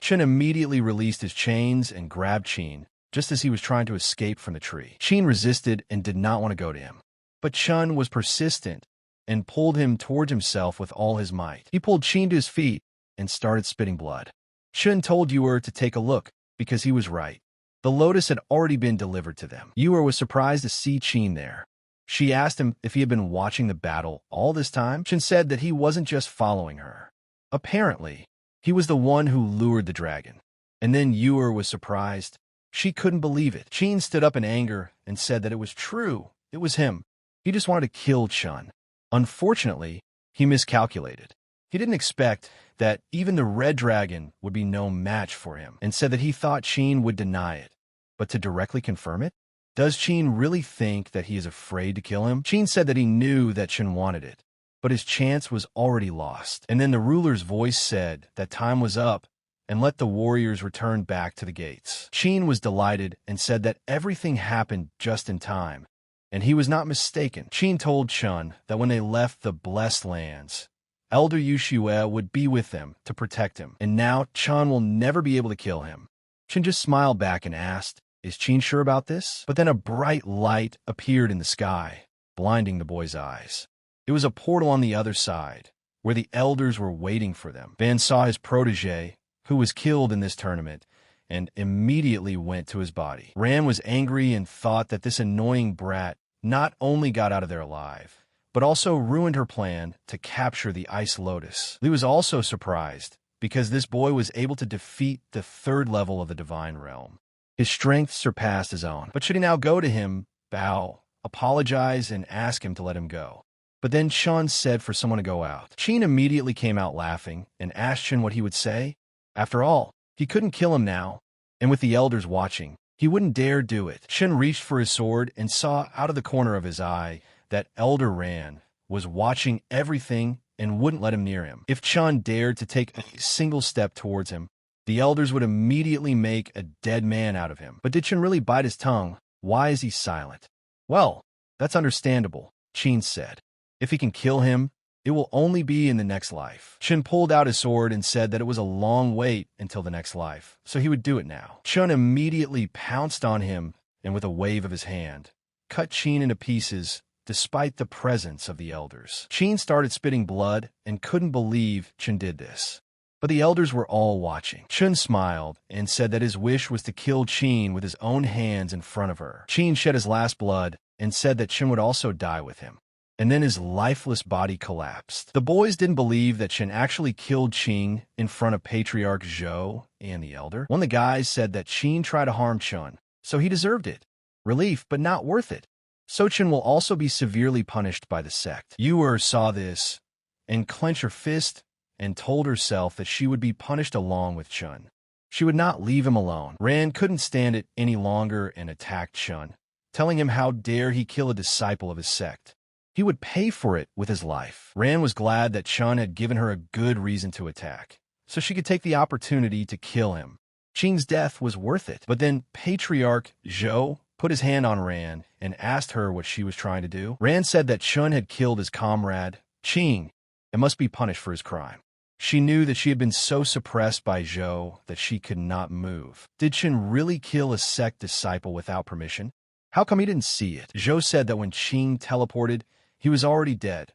Chun immediately released his chains and grabbed Chun, just as he was trying to escape from the tree. Chun resisted and did not want to go to him. But Chun was persistent and pulled him towards himself with all his might. He pulled Chun to his feet and started spitting blood. Chun told Uer to take a look, because he was right. The lotus had already been delivered to them. Uer was surprised to see Chun there. She asked him if he had been watching the battle all this time. Chun said that he wasn't just following her. Apparently, he was the one who lured the dragon. And then Uer was surprised. She couldn't believe it. Chun stood up in anger and said that it was true. It was him. He just wanted to kill Chun. Unfortunately, he miscalculated. He didn't expect that even the red dragon would be no match for him, and said that he thought Chun would deny it. But to directly confirm it? Does Chun really think that he is afraid to kill him? Chun said that he knew that Chun wanted it, but his chance was already lost. And then the ruler's voice said that time was up and let the warriors return back to the gates. Chun was delighted and said that everything happened just in time, and he was not mistaken. Chun told Chun that when they left the Blessed Lands, Elder Yushue would be with them to protect him, and now Chun will never be able to kill him. Chun just smiled back and asked, is Chun sure about this? But then a bright light appeared in the sky, blinding the boy's eyes. It was a portal on the other side, where the elders were waiting for them. Van saw his protege, who was killed in this tournament, and immediately went to his body. Ran was angry and thought that this annoying brat not only got out of there alive, but also ruined her plan to capture the Ice Lotus. Li was also surprised, because this boy was able to defeat the 3rd level of the Divine Realm. His strength surpassed his own. But should he now go to him, bow, apologize, and ask him to let him go? But then Chun said for someone to go out. Chun immediately came out laughing and asked Chun what he would say. After all, he couldn't kill him now, and with the elders watching, he wouldn't dare do it. Chun reached for his sword and saw out of the corner of his eye that Elder Ran was watching everything and wouldn't let him near him. If Chun dared to take a single step towards him, the elders would immediately make a dead man out of him. But did Chun really bite his tongue? Why is he silent? Well, that's understandable, Chun said. If he can kill him, it will only be in the next life. Chun pulled out his sword and said that it was a long wait until the next life, so he would do it now. Chun immediately pounced on him and with a wave of his hand, cut Chun into pieces despite the presence of the elders. Chun started spitting blood and couldn't believe Chun did this. But the elders were all watching. Chun smiled and said that his wish was to kill Chun with his own hands in front of her. Chun shed his last blood and said that Chun would also die with him. And then his lifeless body collapsed. The boys didn't believe that Chun actually killed Chun in front of Patriarch Xiao and the elder. One of the guys said that Chun tried to harm Chun, so he deserved it. Relief, but not worth it. So Chun will also be severely punished by the sect. Uer saw this and clenched her fist and told herself that she would be punished along with Chun. She would not leave him alone. Ran couldn't stand it any longer and attacked Chun, telling him how dare he kill a disciple of his sect. He would pay for it with his life. Ran was glad that Chun had given her a good reason to attack, so she could take the opportunity to kill him. Ching's death was worth it. But then Patriarch Xiao put his hand on Ran and asked her what she was trying to do. Ran said that Chun had killed his comrade, Ching, and must be punished for his crime. She knew that she had been so suppressed by Xiao that she could not move. Did Chun really kill a sect disciple without permission? How come he didn't see it? Xiao said that when Ching teleported, he was already dead,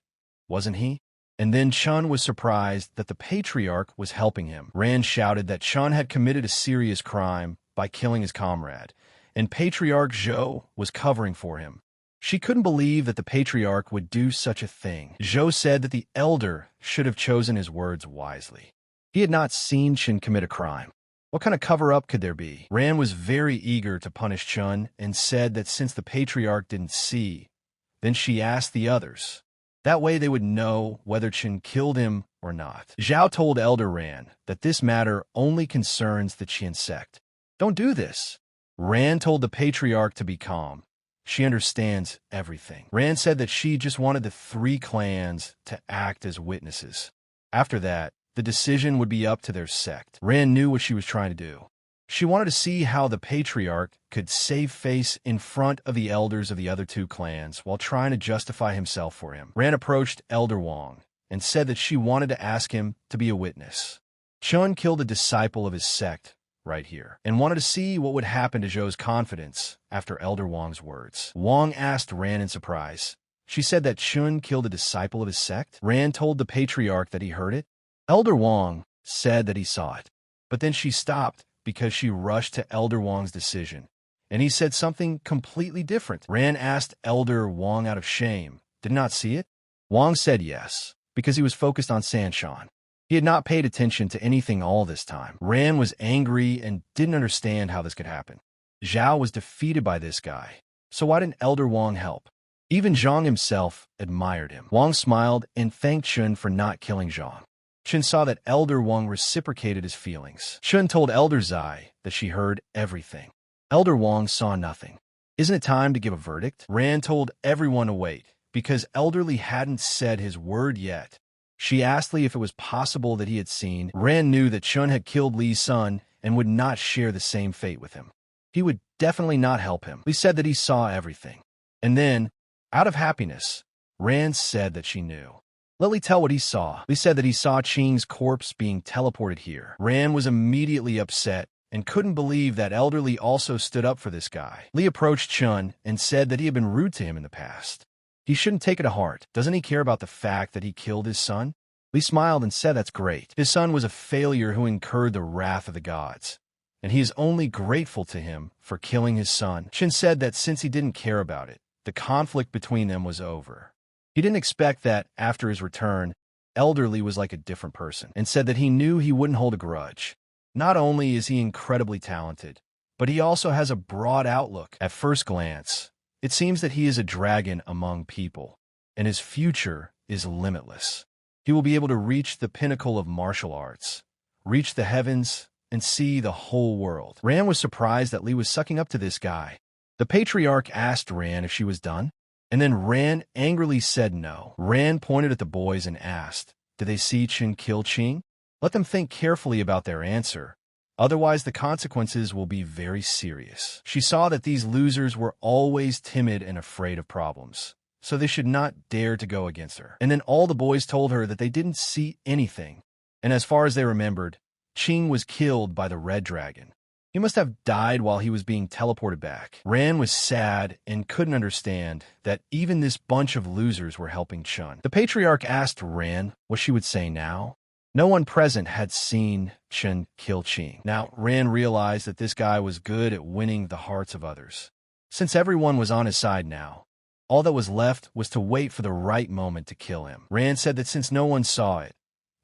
wasn't he? And then Chun was surprised that the Patriarch was helping him. Ran shouted that Chun had committed a serious crime by killing his comrade, and Patriarch Xiao was covering for him. She couldn't believe that the Patriarch would do such a thing. Xiao said that the elder should have chosen his words wisely. He had not seen Chun commit a crime. What kind of cover-up could there be? Ran was very eager to punish Chun and said that since the Patriarch didn't see, then she asked the others. That way they would know whether Chun killed him or not. Xiao told Elder Ran that this matter only concerns the Chun sect. Don't do this. Ran told the Patriarch to be calm. She understands everything. Ran said that she just wanted the 3 clans to act as witnesses. After that, the decision would be up to their sect. Ran knew what she was trying to do. She wanted to see how the Patriarch could save face in front of the elders of the other 2 clans while trying to justify himself for him. Ran approached Elder Wang and said that she wanted to ask him to be a witness. Chun killed a disciple of his sect right here and wanted to see what would happen to Zhou's confidence after Elder Wang's words. Wang asked Ran in surprise. She said that Chun killed a disciple of his sect. Ran told the Patriarch that he heard it. Elder Wang said that he saw it, but then she stopped because she rushed to Elder Wang's decision, and he said something completely different. Ran asked Elder Wang out of shame, did not see it? Wang said yes, because he was focused on Sanshan. He had not paid attention to anything all this time. Ran was angry and didn't understand how this could happen. Xiao was defeated by this guy, so why didn't Elder Wang help? Even Zhang himself admired him. Wang smiled and thanked Chun for not killing Zhang. Chun saw that Elder Wang reciprocated his feelings. Chun told Elder Zai that she heard everything. Elder Wang saw nothing. Isn't it time to give a verdict? Ran told everyone to wait, because Elderly hadn't said his word yet. She asked Li if it was possible that he had seen. Ran knew that Chun had killed Li's son and would not share the same fate with him. He would definitely not help him. Li said that he saw everything. And then, out of happiness, Ran said that she knew. Let Li tell what he saw. Li said that he saw Ching's corpse being teleported here. Ran was immediately upset and couldn't believe that Elderly also stood up for this guy. Li approached Chun and said that he had been rude to him in the past. He shouldn't take it to heart. Doesn't he care about the fact that he killed his son? Li smiled and said that's great. His son was a failure who incurred the wrath of the gods, and he is only grateful to him for killing his son. Chun said that since he didn't care about it, the conflict between them was over. He didn't expect that, after his return, Elderly was like a different person, and said that he knew he wouldn't hold a grudge. Not only is he incredibly talented, but he also has a broad outlook. At first glance, it seems that he is a dragon among people, and his future is limitless. He will be able to reach the pinnacle of martial arts, reach the heavens, and see the whole world. Ran was surprised that Li was sucking up to this guy. The Patriarch asked Ran if she was done, and then Ran angrily said no. Ran pointed at the boys and asked, did they see Chun kill Ching? Let them think carefully about their answer. Otherwise, the consequences will be very serious. She saw that these losers were always timid and afraid of problems, so they should not dare to go against her. And then all the boys told her that they didn't see anything. And as far as they remembered, Ching was killed by the red dragon. He must have died while he was being teleported back. Ran was sad and couldn't understand that even this bunch of losers were helping Chun. The patriarch asked Ran what she would say now. No one present had seen Chun kill Qing. Now, Ran realized that this guy was good at winning the hearts of others. Since everyone was on his side now, all that was left was to wait for the right moment to kill him. Ran said that since no one saw it,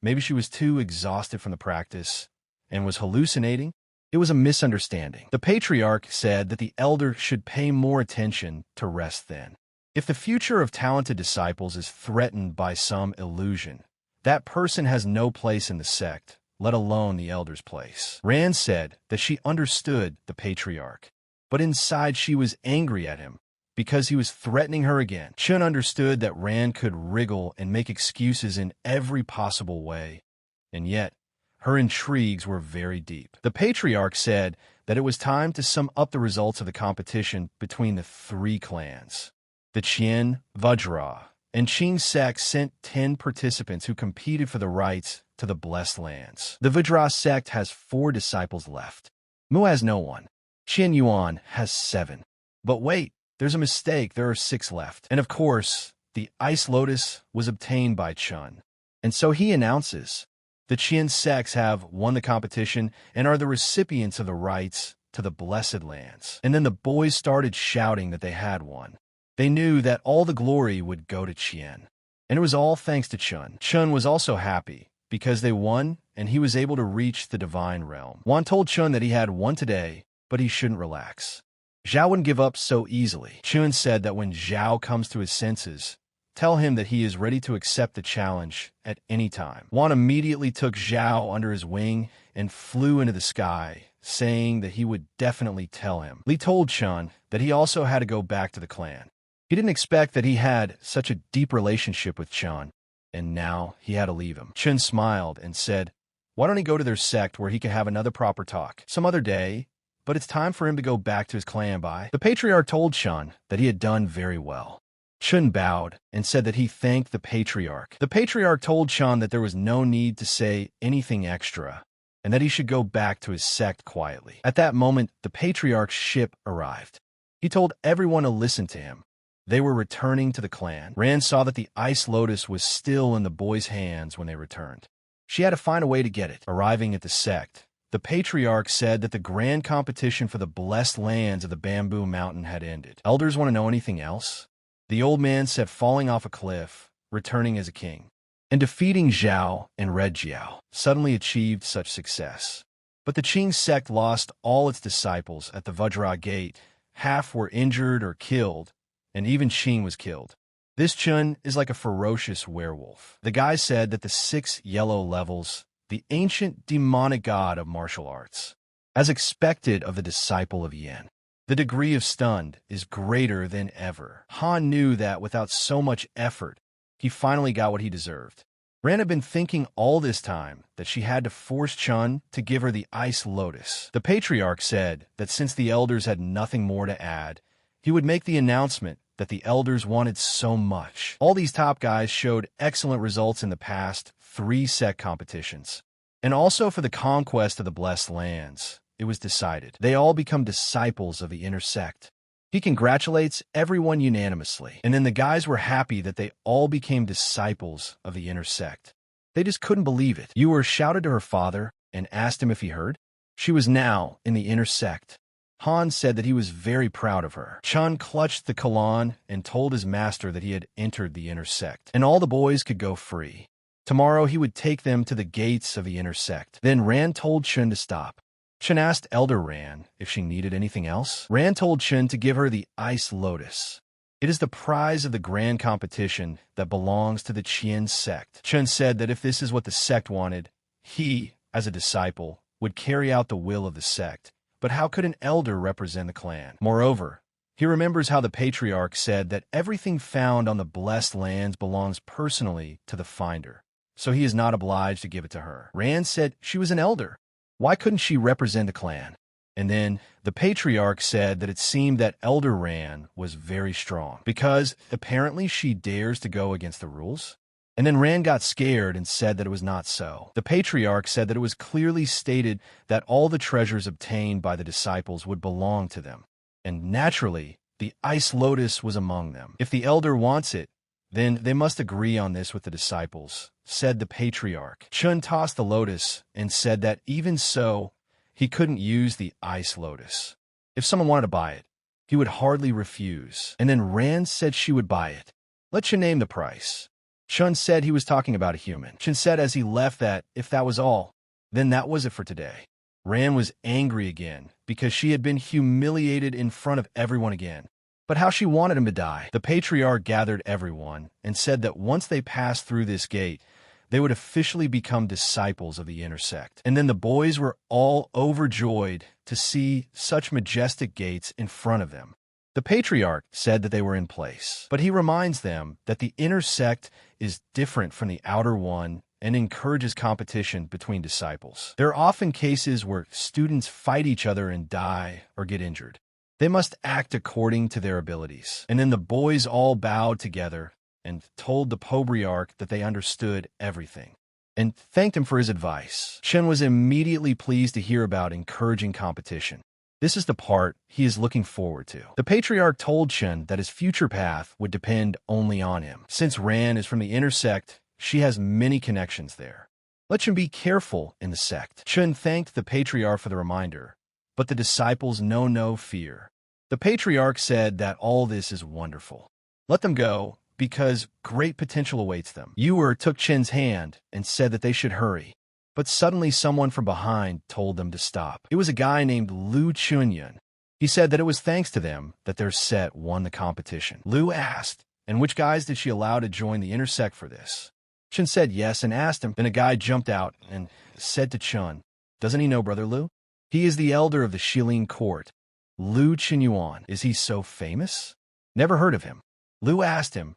maybe she was too exhausted from the practice and was hallucinating. It was a misunderstanding. The patriarch said that the elder should pay more attention to rest then. If the future of talented disciples is threatened by some illusion, that person has no place in the sect, let alone the elder's place. Ran said that she understood the patriarch, but inside she was angry at him because he was threatening her again. Chun understood that Ran could wriggle and make excuses in every possible way, and yet her intrigues were very deep. The patriarch said that it was time to sum up the results of the competition between the three clans. The Qian, Vajra, and Qing sect sent 10 participants who competed for the rights to the Blessed Lands. The Vajra sect has 4 disciples left. Mu has no one. Chun and Uer has 7. But wait, there's a mistake. There are 6 left. And of course, the Ice Lotus was obtained by Chun. And so he announces, the Qian sects have won the competition and are the recipients of the rights to the Blessed Lands. And then the boys started shouting that they had won. They knew that all the glory would go to Qian. And it was all thanks to Chun. Chun was also happy because they won and he was able to reach the divine realm. Wan told Chun that he had won today, but he shouldn't relax. Xiao wouldn't give up so easily. Chun said that when Xiao comes to his senses, tell him that he is ready to accept the challenge at any time. Wan immediately took Xiao under his wing and flew into the sky, saying that he would definitely tell him. Li told Chun that he also had to go back to the clan. He didn't expect that he had such a deep relationship with Chun, and now he had to leave him. Chun smiled and said, why don't he go to their sect where he can have another proper talk some other day, but it's time for him to go back to his clan by. The patriarch told Chun that he had done very well. Chun bowed and said that he thanked the patriarch. The patriarch told Chun that there was no need to say anything extra and that he should go back to his sect quietly. At that moment, the patriarch's ship arrived. He told everyone to listen to him. They were returning to the clan. Ran saw that the Ice Lotus was still in the boys' hands when they returned. She had to find a way to get it. Arriving at the sect, the patriarch said that the grand competition for the blessed lands of the Bamboo Mountain had ended. Elders want to know anything else? The old man said falling off a cliff, returning as a king, and defeating Xiao and Red Xiao suddenly achieved such success. But the Qing sect lost all its disciples at the Vajra Gate. Half were injured or killed, and even Qing was killed. This Chun is like a ferocious werewolf. The guy said that the 6 yellow levels, the ancient demonic god of martial arts, as expected of the disciple of Yen. The degree of stunned is greater than ever. Han knew that without so much effort, he finally got what he deserved. Ran had been thinking all this time that she had to force Chun to give her the Ice Lotus. The patriarch said that since the elders had nothing more to add, he would make the announcement that the elders wanted so much. All these top guys showed excellent results in the past 3 sect competitions. And also for the conquest of the Blessed Lands, it was decided they all become disciples of the inner sect. He congratulates everyone unanimously, and then the guys were happy that they all became disciples of the inner sect. They just couldn't believe it. Uer shouted to her father and asked him if he heard. She was now in the inner sect. Han said that he was very proud of her. Chun clutched the Kalan and told his master that he had entered the inner sect, and all the boys could go free. Tomorrow he would take them to the gates of the inner sect. Then Ran told Chun to stop. Chun asked Elder Ran if she needed anything else. Ran told Chun to give her the Ice Lotus. It is the prize of the grand competition that belongs to the Qian sect. Chun said that if this is what the sect wanted, he, as a disciple, would carry out the will of the sect. But how could an elder represent the clan? Moreover, he remembers how the patriarch said that everything found on the blessed lands belongs personally to the finder, so he is not obliged to give it to her. Ran said she was an elder. Why couldn't she represent the clan? And then the patriarch said that it seemed that Elder Ran was very strong, because apparently she dares to go against the rules. And then Ran got scared and said that it was not so. The patriarch said that it was clearly stated that all the treasures obtained by the disciples would belong to them. And naturally, the ice lotus was among them. If the elder wants it, then they must agree on this with the disciples, said the patriarch. Chun tossed the lotus and said that even so, he couldn't use the ice lotus. If someone wanted to buy it, he would hardly refuse. And then Ran said she would buy it. Let Chun name the price. Chun said he was talking about a human. Chun said as he left that, if that was all, then that was it for today. Ran was angry again because she had been humiliated in front of everyone again. But how she wanted him to die. The patriarch gathered everyone and said that once they passed through this gate, they would officially become disciples of the inner sect. And then the boys were all overjoyed to see such majestic gates in front of them. The patriarch said that they were in place, but he reminds them that the inner sect is different from the outer one and encourages competition between disciples. There are often cases where students fight each other and die or get injured. They must act according to their abilities. And then the boys all bowed together and told the patriarch that they understood everything and thanked him for his advice. Chun was immediately pleased to hear about encouraging competition. This is the part he is looking forward to. The patriarch told Chun that his future path would depend only on him. Since Ran is from the inner sect, she has many connections there. Let Chun be careful in the sect. Chun thanked the patriarch for the reminder, but the disciples know no fear. The patriarch said that all this is wonderful. Let them go, because great potential awaits them. Uer took Chun's hand and said that they should hurry. But suddenly someone from behind told them to stop. It was a guy named Lu Chunyan. He said that it was thanks to them that their set won the competition. Lu asked, and which guys did she allow to join the inner sect for this? Chun said yes and asked him. Then a guy jumped out and said to Chun, doesn't he know Brother Lu? He is the elder of the Lling court. Lu Chunyuan. Is he so famous? Never heard of him. Lu asked him,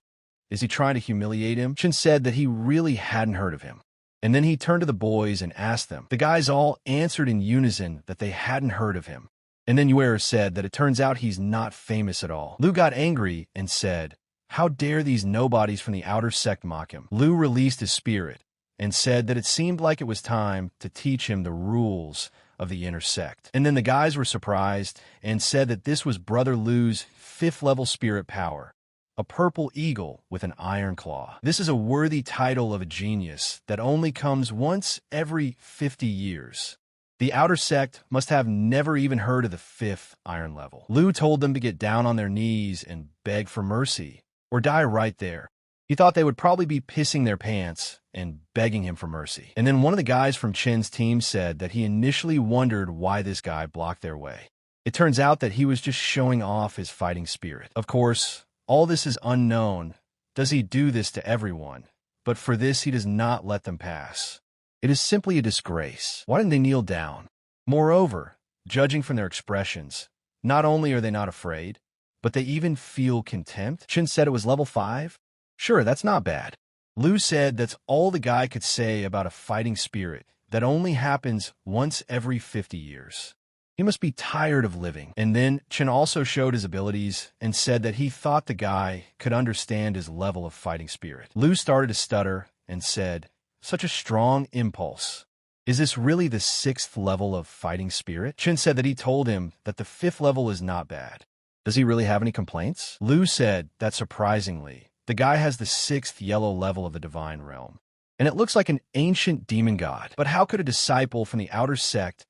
is he trying to humiliate him? Chun said that he really hadn't heard of him. And then he turned to the boys and asked them. The guys all answered in unison that they hadn't heard of him. And then Uer said that it turns out he's not famous at all. Lu got angry and said, how dare these nobodies from the outer sect mock him? Lu released his spirit and said that it seemed like it was time to teach him the rules of the inner sect. And then the guys were surprised and said that this was Brother Lu's 5th level spirit power. A purple eagle with an iron claw. This is a worthy title of a genius that only comes once every 50 years. The outer sect must have never even heard of the 5th iron level. Lu told them to get down on their knees and beg for mercy, or die right there. He thought they would probably be pissing their pants and begging him for mercy. And then one of the guys from Chen's team said that he initially wondered why this guy blocked their way. It turns out that he was just showing off his fighting spirit. Of course, all this is unknown. Does he do this to everyone? But for this, he does not let them pass. It is simply a disgrace. Why didn't they kneel down? Moreover, judging from their expressions, not only are they not afraid, but they even feel contempt. Chen said it was level 5. Sure, that's not bad. Lu said that's all the guy could say about a fighting spirit that only happens once every 50 years. He must be tired of living. And then Chen also showed his abilities and said that he thought the guy could understand his level of fighting spirit. Lu started to stutter and said, such a strong impulse. Is this really the 6th level of fighting spirit? Chen said that he told him that the 5th level is not bad. Does he really have any complaints? Lu said that surprisingly, the guy has the 6th yellow level of the divine realm. And it looks like an ancient demon god. But how could a disciple from the outer sect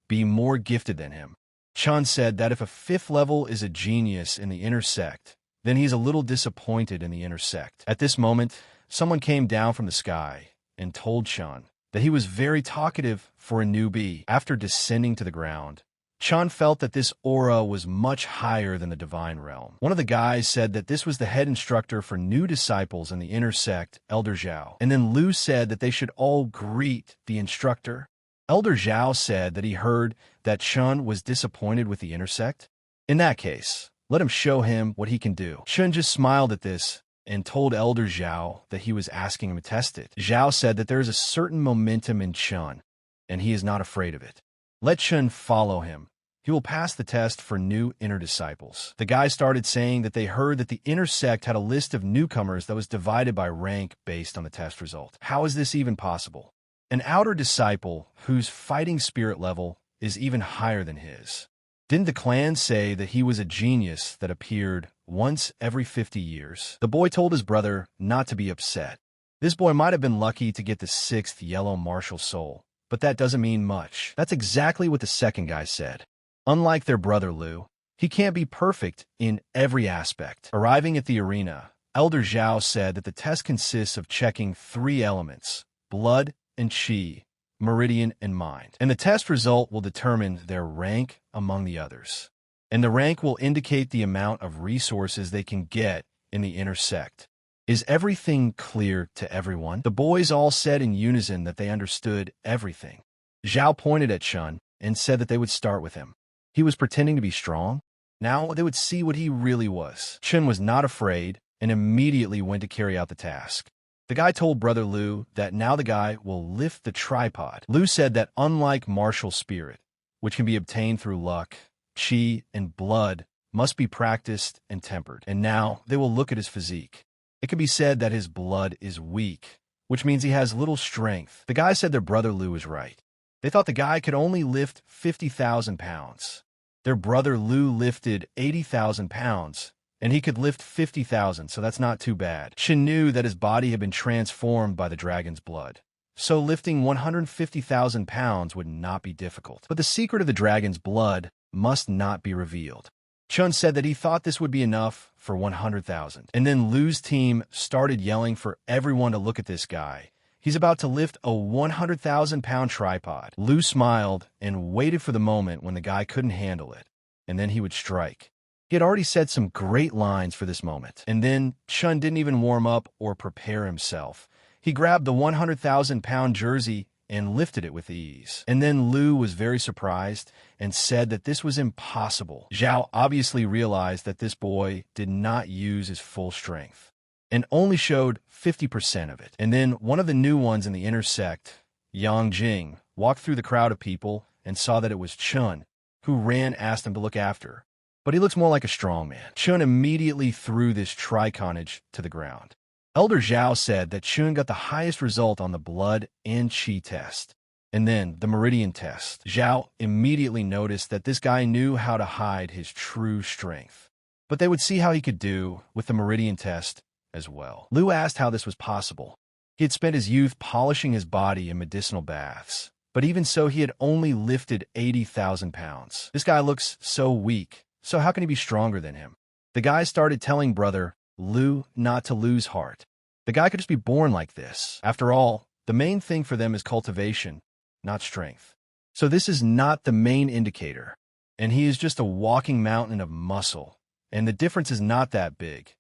be more gifted than him? Chan said that if a 5th level is a genius in the inner sect, then he's a little disappointed in the inner sect. At this moment, someone came down from the sky and told Chan that he was very talkative for a newbie. After descending to the ground, Chan felt that this aura was much higher than the divine realm. One of the guys said that this was the head instructor for new disciples in the inner sect, Elder Xiao. And then Lu said that they should all greet the instructor. Elder Xiao said that he heard that Chun was disappointed with the inner sect. In that case, let him show him what he can do. Chun just smiled at this and told Elder Xiao that he was asking him to test it. Xiao said that there is a certain momentum in Chun, and he is not afraid of it. Let Chun follow him, he will pass the test for new inner disciples. The guy started saying that they heard that the inner sect had a list of newcomers that was divided by rank based on the test result. How is this even possible? An outer disciple whose fighting spirit level is even higher than his. Didn't the clan say that he was a genius that appeared once every 50 years? The boy told his brother not to be upset. This boy might have been lucky to get the 6th yellow martial soul, but that doesn't mean much. That's exactly what the second guy said. Unlike their brother Lu, he can't be perfect in every aspect. Arriving at the arena, Elder Xiao said that the test consists of checking 3 elements: blood and qi, meridian and mind. And the test result will determine their rank among the others. And the rank will indicate the amount of resources they can get in the inner sect. Is everything clear to everyone? The boys all said in unison that they understood everything. Xiao pointed at Chun and said that they would start with him. He was pretending to be strong. Now they would see what he really was. Chun was not afraid and immediately went to carry out the task. The guy told Brother Lu that now the guy will lift the tripod. Lu said that unlike martial spirit, which can be obtained through luck, qi and blood must be practiced and tempered. And now they will look at his physique. It can be said that his blood is weak, which means he has little strength. The guy said their Brother Lu was right. They thought the guy could only lift 50,000 pounds. Their brother Lu lifted 80,000 pounds, and he could lift 50,000, so that's not too bad. Chun knew that his body had been transformed by the dragon's blood, so lifting 150,000 pounds would not be difficult. But the secret of the dragon's blood must not be revealed. Chun said that he thought this would be enough for 100,000. And then Lu's team started yelling for everyone to look at this guy. He's about to lift a 100,000-pound tripod. Lu smiled and waited for the moment when the guy couldn't handle it, and then he would strike. He had already said some great lines for this moment. And then Chun didn't even warm up or prepare himself. He grabbed the 100,000-pound jersey and lifted it with ease. And then Lu was very surprised and said that this was impossible. Xiao obviously realized that this boy did not use his full strength and only showed 50% of it. And then one of the new ones in the inner sect, Yang Jing, walked through the crowd of people and saw that it was Chun, who ran asked him to look after. But he looks more like a strong man. Chun immediately threw this triconage to the ground. Elder Xiao said that Chun got the highest result on the blood and qi test. And then the meridian test. Xiao immediately noticed that this guy knew how to hide his true strength. But they would see how he could do with the meridian test as well. Lu asked how this was possible. He had spent his youth polishing his body in medicinal baths. But even so, he had only lifted 80,000 pounds. This guy looks so weak. So how can he be stronger than him? The guy started telling Brother Lu not to lose heart. The guy could just be born like this. After all, the main thing for them is cultivation, not strength. So this is not the main indicator. And he is just a walking mountain of muscle. And the difference is not that big.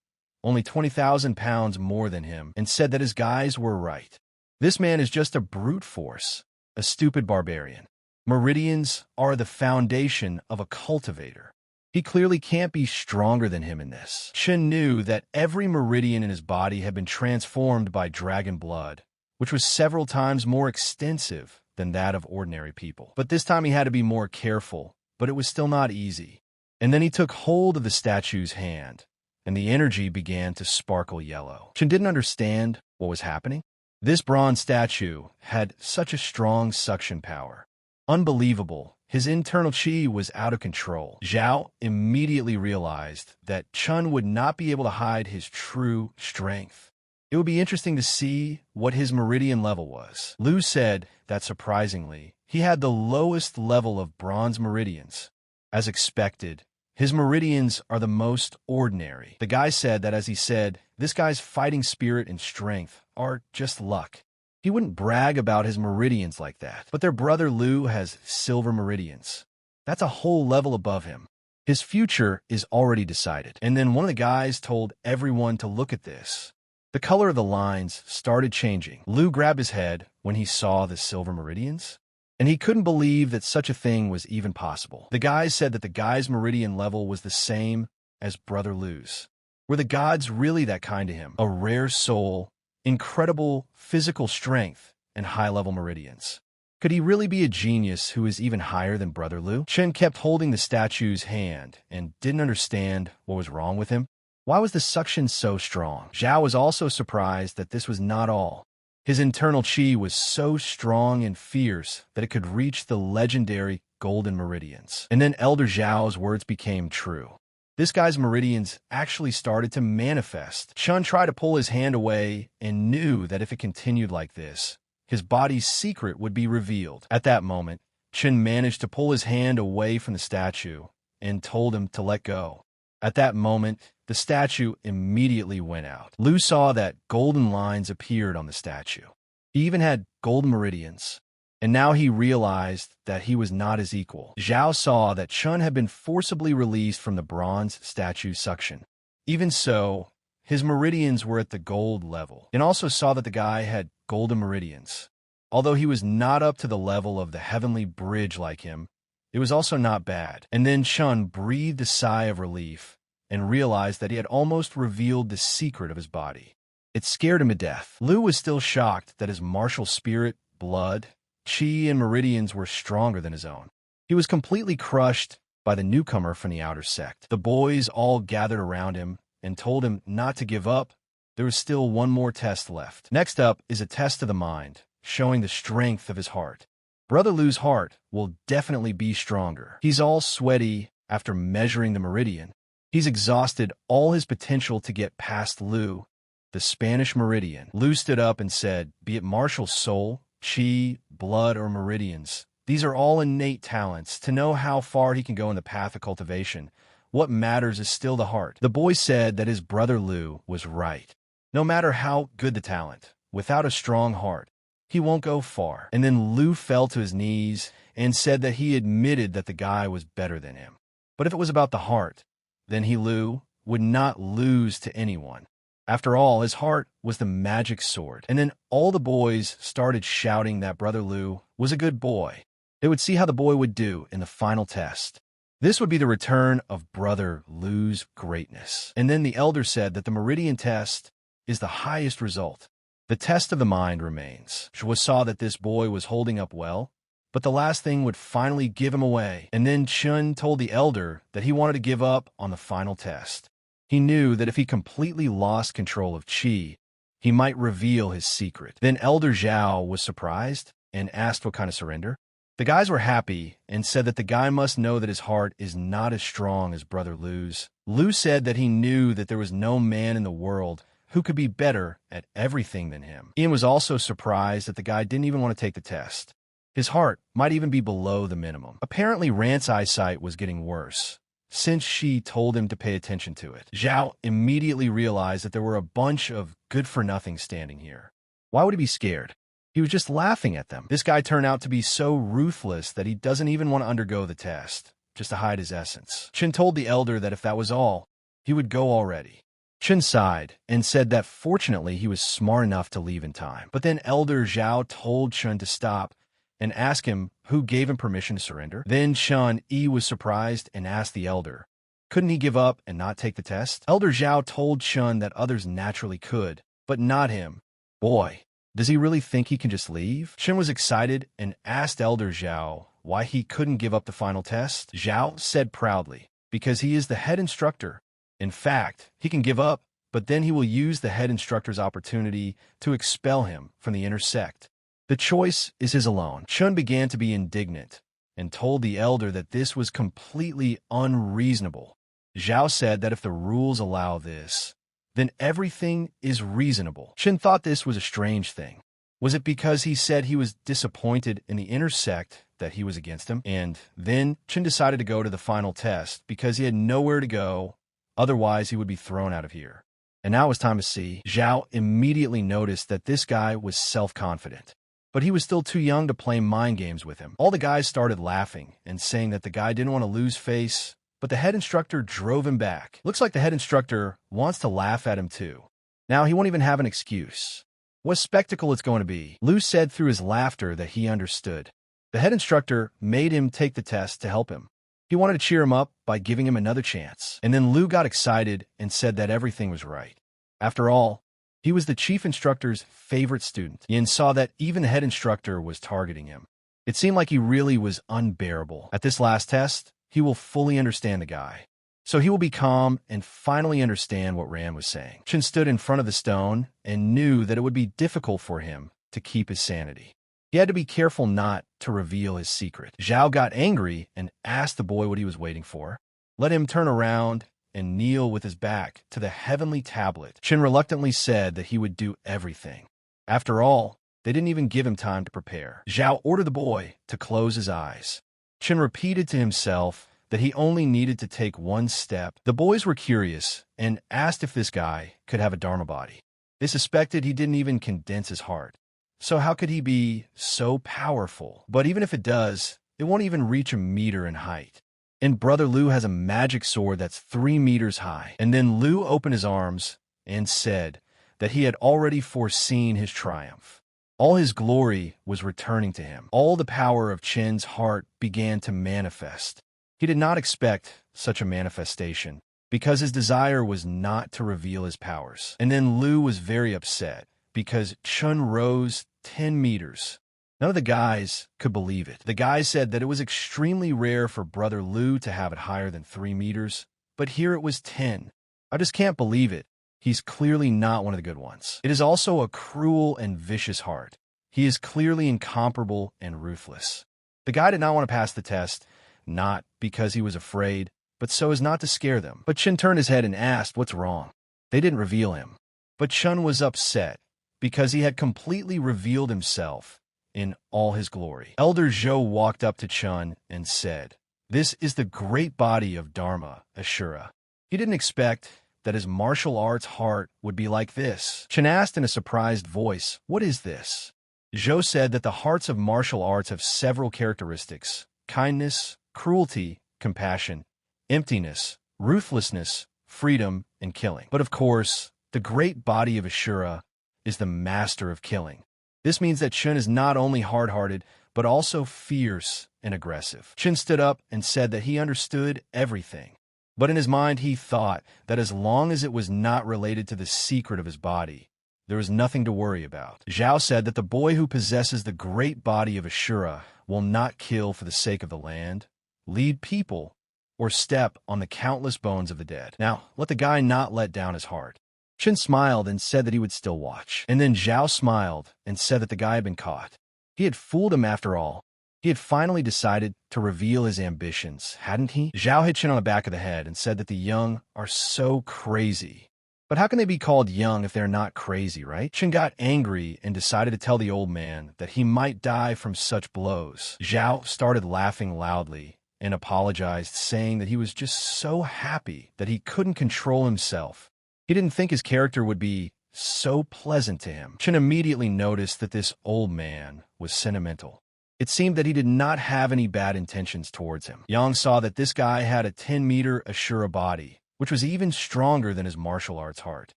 Only 20,000 pounds more than him, and said that his guys were right. This man is just a brute force, a stupid barbarian. Meridians are the foundation of a cultivator. He clearly can't be stronger than him in this. Chun knew that every meridian in his body had been transformed by dragon blood, which was several times more extensive than that of ordinary people. But this time he had to be more careful, but it was still not easy. And then he took hold of the statue's hand, and the energy began to sparkle yellow. Chun didn't understand what was happening. This bronze statue had such a strong suction power. Unbelievable. His internal qi was out of control. Xiao immediately realized that Chun would not be able to hide his true strength. It would be interesting to see what his meridian level was. Lu said that surprisingly, he had the lowest level of bronze meridians. As expected, his meridians are the most ordinary. The guy said that as he said, this guy's fighting spirit and strength are just luck. He wouldn't brag about his meridians like that. But their brother Lu has silver meridians. That's a whole level above him. His future is already decided. And then one of the guys told everyone to look at this. The color of the lines started changing. Lu grabbed his head when he saw the silver meridians, and he couldn't believe that such a thing was even possible. The guys said that the guy's meridian level was the same as Brother Lu's. Were the gods really that kind to him? A rare soul, incredible physical strength, and high-level meridians. Could he really be a genius who is even higher than Brother Lu? Chun kept holding the statue's hand and didn't understand what was wrong with him. Why was the suction so strong? Xiao was also surprised that this was not all. His internal chi was so strong and fierce that it could reach the legendary golden meridians. And then Elder Xiao's words became true. This guy's meridians actually started to manifest. Chun tried to pull his hand away and knew that if it continued like this, his body's secret would be revealed. At that moment, Chun managed to pull his hand away from the statue and told him to let go. At that moment, the statue immediately went out. Lu saw that golden lines appeared on the statue. He even had golden meridians. And now he realized that he was not his equal. Xiao saw that Chun had been forcibly released from the bronze statue's suction. Even so, his meridians were at the gold level, and also saw that the guy had golden meridians. Although he was not up to the level of the heavenly bridge like him, it was also not bad. And then Chun breathed a sigh of relief and realized that he had almost revealed the secret of his body. It scared him to death. Lu was still shocked that his martial spirit, blood, chi, and meridians were stronger than his own. He was completely crushed by the newcomer from the outer sect. The boys all gathered around him and told him not to give up. There was still one more test left. Next up is a test of the mind, showing the strength of his heart. Brother Lu's heart will definitely be stronger. He's all sweaty after measuring the meridian. He's exhausted all his potential to get past Lu, the Spanish meridian. Lu stood up and said, "Be it martial soul, chi, blood, or meridians, these are all innate talents. To know how far he can go in the path of cultivation, what matters is still the heart." The boy said that his brother Lu was right. No matter how good the talent, without a strong heart, he won't go far. And then Lu fell to his knees and said that he admitted that the guy was better than him. But if it was about the heart, then Lu would not lose to anyone. After all, his heart was the magic sword. And then all the boys started shouting that Brother Lu was a good boy. They would see how the boy would do in the final test. This would be the return of Brother Lu's greatness. And then the elder said that the meridian test is the highest result. The test of the mind remains. Xiao saw that this boy was holding up well, but the last thing would finally give him away. And then Chun told the elder that he wanted to give up on the final test. He knew that if he completely lost control of Qi, he might reveal his secret. Then Elder Xiao was surprised and asked what kind of surrender. The guys were happy and said that the guy must know that his heart is not as strong as Brother Lu's. Lu said that he knew that there was no man in the world who could be better at everything than him. Ian was also surprised that the guy didn't even want to take the test. His heart might even be below the minimum. Apparently, Rant's eyesight was getting worse, since she told him to pay attention to it. Xiao immediately realized that there were a bunch of good-for-nothing standing here. Why would he be scared? He was just laughing at them. This guy turned out to be so ruthless that he doesn't even want to undergo the test, just to hide his essence. Chun told the elder that if that was all, he would go already. Chun sighed and said that fortunately he was smart enough to leave in time. But then Elder Xiao told Chun to stop and ask him who gave him permission to surrender. Then Chun Yi was surprised and asked the elder, couldn't he give up and not take the test? Elder Xiao told Chun that others naturally could, but not him. Boy, does he really think he can just leave? Chun was excited and asked Elder Xiao why he couldn't give up the final test. Xiao said proudly, because he is the head instructor. In fact, he can give up, but then he will use the head instructor's opportunity to expel him from the inner sect. The choice is his alone. Chun began to be indignant and told the elder that this was completely unreasonable. Xiao said that if the rules allow this, then everything is reasonable. Chun thought this was a strange thing. Was it because he said he was disappointed in the inner sect that he was against him? And then Chun decided to go to the final test because he had nowhere to go, otherwise he would be thrown out of here. And now it was time to see. Xiao immediately noticed that this guy was self-confident, but he was still too young to play mind games with him. All the guys started laughing and saying that the guy didn't want to lose face, but the head instructor drove him back. Looks like the head instructor wants to laugh at him too. Now he won't even have an excuse. What spectacle it's going to be. Lu said through his laughter that he understood. The head instructor made him take the test to help him. He wanted to cheer him up by giving him another chance. And then Lu got excited and said that everything was right. After all, he was the chief instructor's favorite student. Yin saw that even the head instructor was targeting him. It seemed like he really was unbearable. At this last test, he will fully understand the guy. So he will be calm and finally understand what Ran was saying. Chun stood in front of the stone and knew that it would be difficult for him to keep his sanity. He had to be careful not to reveal his secret. Xiao got angry and asked the boy what he was waiting for. Let him turn around and kneel with his back to the heavenly tablet. Chun reluctantly said that he would do everything. After all, they didn't even give him time to prepare. Xiao ordered the boy to close his eyes. Chun repeated to himself that he only needed to take one step. The boys were curious and asked if this guy could have a Dharma body. They suspected he didn't even condense his heart. So how could he be so powerful? But even if it does, it won't even reach a meter in height. And Brother Lu has a magic sword that's 3 meters high. And then Lu opened his arms and said that he had already foreseen his triumph. All his glory was returning to him. All the power of Chen's heart began to manifest. He did not expect such a manifestation because his desire was not to reveal his powers. And then Lu was very upset because Chun rose 10 meters. None of the guys could believe it. The guys said that it was extremely rare for Brother Lu to have it higher than 3 meters, but here it was 10. I just can't believe it. He's clearly not one of the good ones. It is also a cruel and vicious heart. He is clearly incomparable and ruthless. The guy did not want to pass the test, not because he was afraid, but so as not to scare them. But Chun turned his head and asked what's wrong. They didn't reveal him. But Chun was upset because he had completely revealed himself in all his glory. Elder Zhou walked up to Chun and said, "This is the great body of Dharma, Ashura." He didn't expect that his martial arts heart would be like this. Chun asked in a surprised voice, "What is this?" Zhou said that the hearts of martial arts have several characteristics: kindness, cruelty, compassion, emptiness, ruthlessness, freedom, and killing. But of course, the great body of Ashura is the master of killing. This means that Chun is not only hard-hearted, but also fierce and aggressive. Chun stood up and said that he understood everything. But in his mind, he thought that as long as it was not related to the secret of his body, there was nothing to worry about. Xiao said that the boy who possesses the great body of Ashura will not kill for the sake of the land, lead people, or step on the countless bones of the dead. Now, let the guy not let down his heart. Chun smiled and said that he would still watch. And then Xiao smiled and said that the guy had been caught. He had fooled him after all. He had finally decided to reveal his ambitions, hadn't he? Xiao hit Chun on the back of the head and said that the young are so crazy. But how can they be called young if they're not crazy, right? Chun got angry and decided to tell the old man that he might die from such blows. Xiao started laughing loudly and apologized, saying that he was just so happy that he couldn't control himself. He didn't think his character would be so pleasant to him. Chun immediately noticed that this old man was sentimental. It seemed that he did not have any bad intentions towards him. Yang saw that this guy had a 10-meter Ashura body, which was even stronger than his martial arts heart.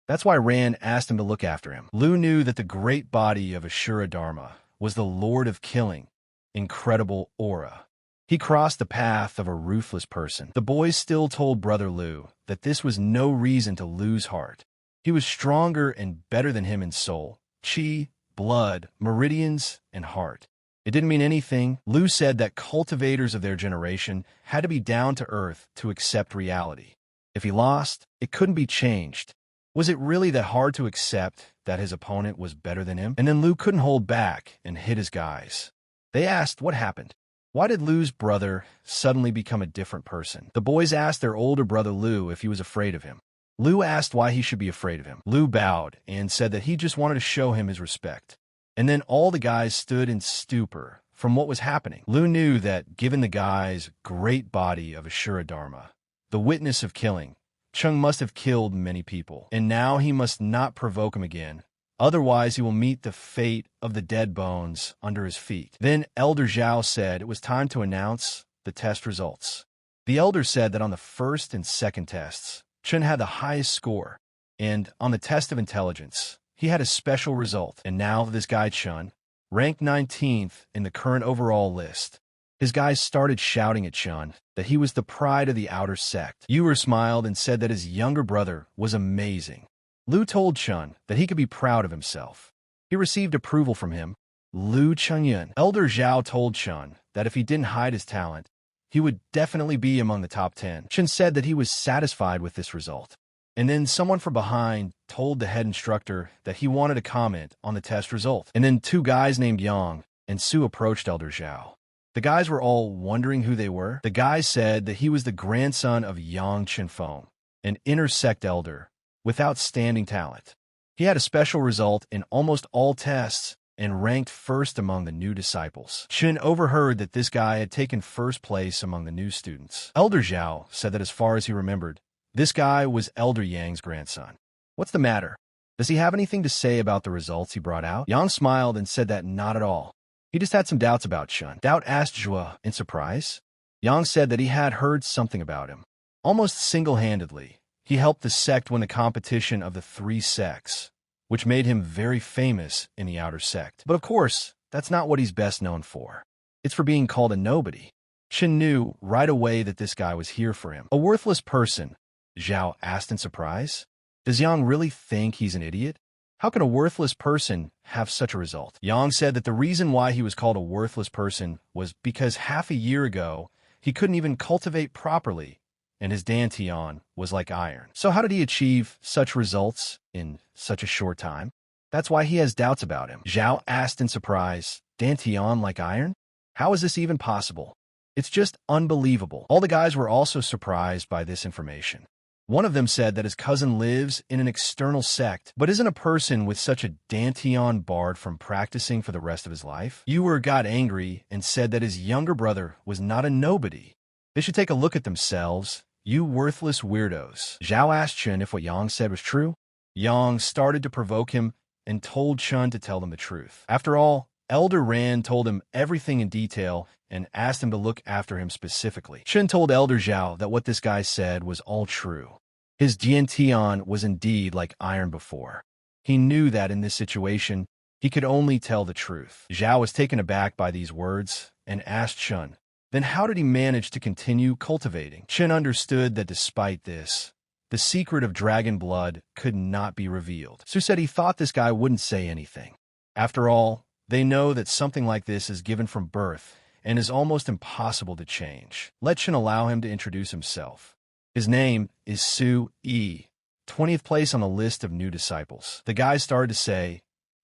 That's why Ran asked him to look after him. Lu knew that the great body of Ashura Dharma was the Lord of Killing, incredible aura. He crossed the path of a ruthless person. The boys still told Brother Lu that this was no reason to lose heart. He was stronger and better than him in soul, chi, blood, meridians, and heart. It didn't mean anything. Lu said that cultivators of their generation had to be down to earth to accept reality. If he lost, it couldn't be changed. Was it really that hard to accept that his opponent was better than him? And then Lu couldn't hold back and hit his guys. They asked what happened. Why did Lu's brother suddenly become a different person? The boys asked their older brother Lu if he was afraid of him. Lu asked why he should be afraid of him. Lu bowed and said that he just wanted to show him his respect. And then all the guys stood in stupor from what was happening. Lu knew that given the guy's great body of Ashura Dharma, the witness of killing, Chong must have killed many people. And now he must not provoke him again. Otherwise, he will meet the fate of the dead bones under his feet. Then Elder Xiao said it was time to announce the test results. The elder said that on the first and second tests, Chun had the highest score, and on the test of intelligence, he had a special result. And now this guy Chun, ranked 19th in the current overall list. His guys started shouting at Chun that he was the pride of the outer sect. Uer smiled and said that his younger brother was amazing. Lu told Chun that he could be proud of himself. He received approval from him, Lu Chengyun. Elder Xiao told Chun that if he didn't hide his talent, he would definitely be among the top 10. Chun said that he was satisfied with this result. And then someone from behind told the head instructor that he wanted to comment on the test result. And then two guys named Yang and Su approached Elder Xiao. The guys were all wondering who they were. The guys said that he was the grandson of Yang Chenfeng, an inner sect elder with outstanding talent. He had a special result in almost all tests and ranked first among the new disciples. Chun overheard that this guy had taken first place among the new students. Elder Xiao said that as far as he remembered, this guy was Elder Yang's grandson. What's the matter? Does he have anything to say about the results he brought out? Yang smiled and said that not at all. He just had some doubts about Chun. Doubt asked Zhua in surprise. Yang said that he had heard something about him. Almost single-handedly, he helped the sect win the competition of the 3 sects, which made him very famous in the outer sect. But of course, that's not what he's best known for. It's for being called a nobody. Chun knew right away that this guy was here for him. A worthless person, Xiao asked in surprise. Does Yang really think he's an idiot? How can a worthless person have such a result? Yang said that the reason why he was called a worthless person was because half a year ago, he couldn't even cultivate properly, and his dantian was like iron. So how did he achieve such results in such a short time? That's why he has doubts about him. Xiao asked in surprise, dantian like iron? How is this even possible? It's just unbelievable. All the guys were also surprised by this information. One of them said that his cousin lives in an external sect, but isn't a person with such a dantian barred from practicing for the rest of his life. Uer got angry and said that his younger brother was not a nobody. They should take a look at themselves, you worthless weirdos. Xiao asked Chun if what Yang said was true. Yang started to provoke him and told Chun to tell them the truth. After all, Elder Ran told him everything in detail and asked him to look after him specifically. Chun told Elder Xiao that what this guy said was all true. His dantian was indeed like iron before. He knew that in this situation, he could only tell the truth. Xiao was taken aback by these words and asked Chun, then how did he manage to continue cultivating? Chun understood that despite this, the secret of dragon blood could not be revealed. Su said he thought this guy wouldn't say anything. After all, they know that something like this is given from birth and is almost impossible to change. Let Chun allow him to introduce himself. His name is Su Yi, 20th place on the list of new disciples. The guys started to say,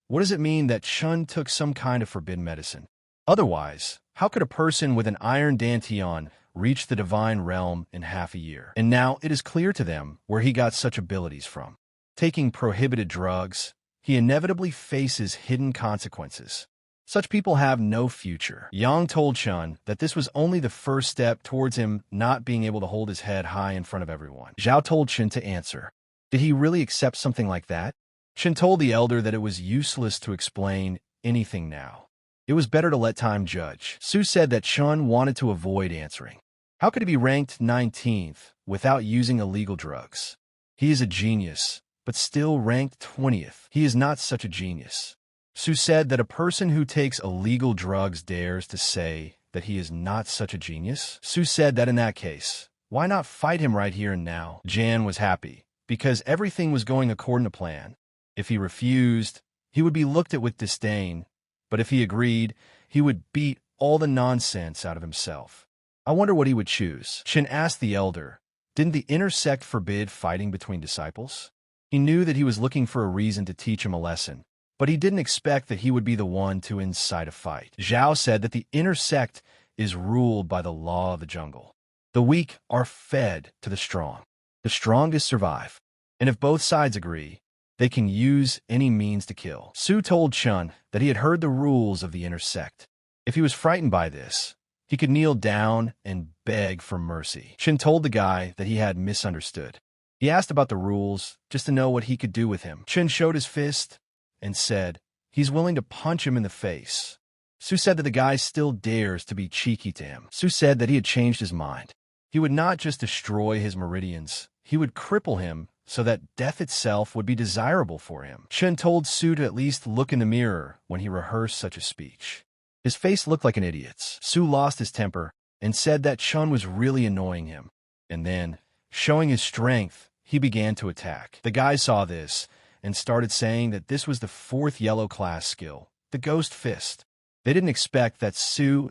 what does it mean that Chun took some kind of forbidden medicine? Otherwise, how could a person with an iron dantian reach the divine realm in half a year? And now it is clear to them where he got such abilities from. Taking prohibited drugs, he inevitably faces hidden consequences. Such people have no future. Yang told Chun that this was only the first step towards him not being able to hold his head high in front of everyone. Xiao told Chun to answer. Did he really accept something like that? Chun told the elder that it was useless to explain anything now. It was better to let time judge. Su said that Chun wanted to avoid answering. How could he be ranked 19th without using illegal drugs? He is a genius, but still ranked 20th. He is not such a genius. Su said that a person who takes illegal drugs dares to say that he is not such a genius. Su said that in that case, why not fight him right here and now? Jan was happy, because everything was going according to plan. If he refused, he would be looked at with disdain, but if he agreed, he would beat all the nonsense out of himself. I wonder what he would choose. Chun asked the elder, didn't the inner sect forbid fighting between disciples? He knew that he was looking for a reason to teach him a lesson, but he didn't expect that he would be the one to incite a fight. Xiao said that the inner sect is ruled by the law of the jungle. The weak are fed to the strong. The strongest survive. And if both sides agree, they can use any means to kill. Su told Chun that he had heard the rules of the inner sect. If he was frightened by this, he could kneel down and beg for mercy. Chun told the guy that he had misunderstood. He asked about the rules just to know what he could do with him. Chun showed his fist and said he's willing to punch him in the face. Su said that the guy still dares to be cheeky to him. Su said that he had changed his mind. He would not just destroy his meridians, he would cripple him so that death itself would be desirable for him. Chun told Su to at least look in the mirror when he rehearsed such a speech. His face looked like an idiot's. Su lost his temper and said that Chun was really annoying him. And then, showing his strength, he began to attack. The guy saw this and started saying that this was the 4th yellow class skill, the Ghost Fist. They didn't expect that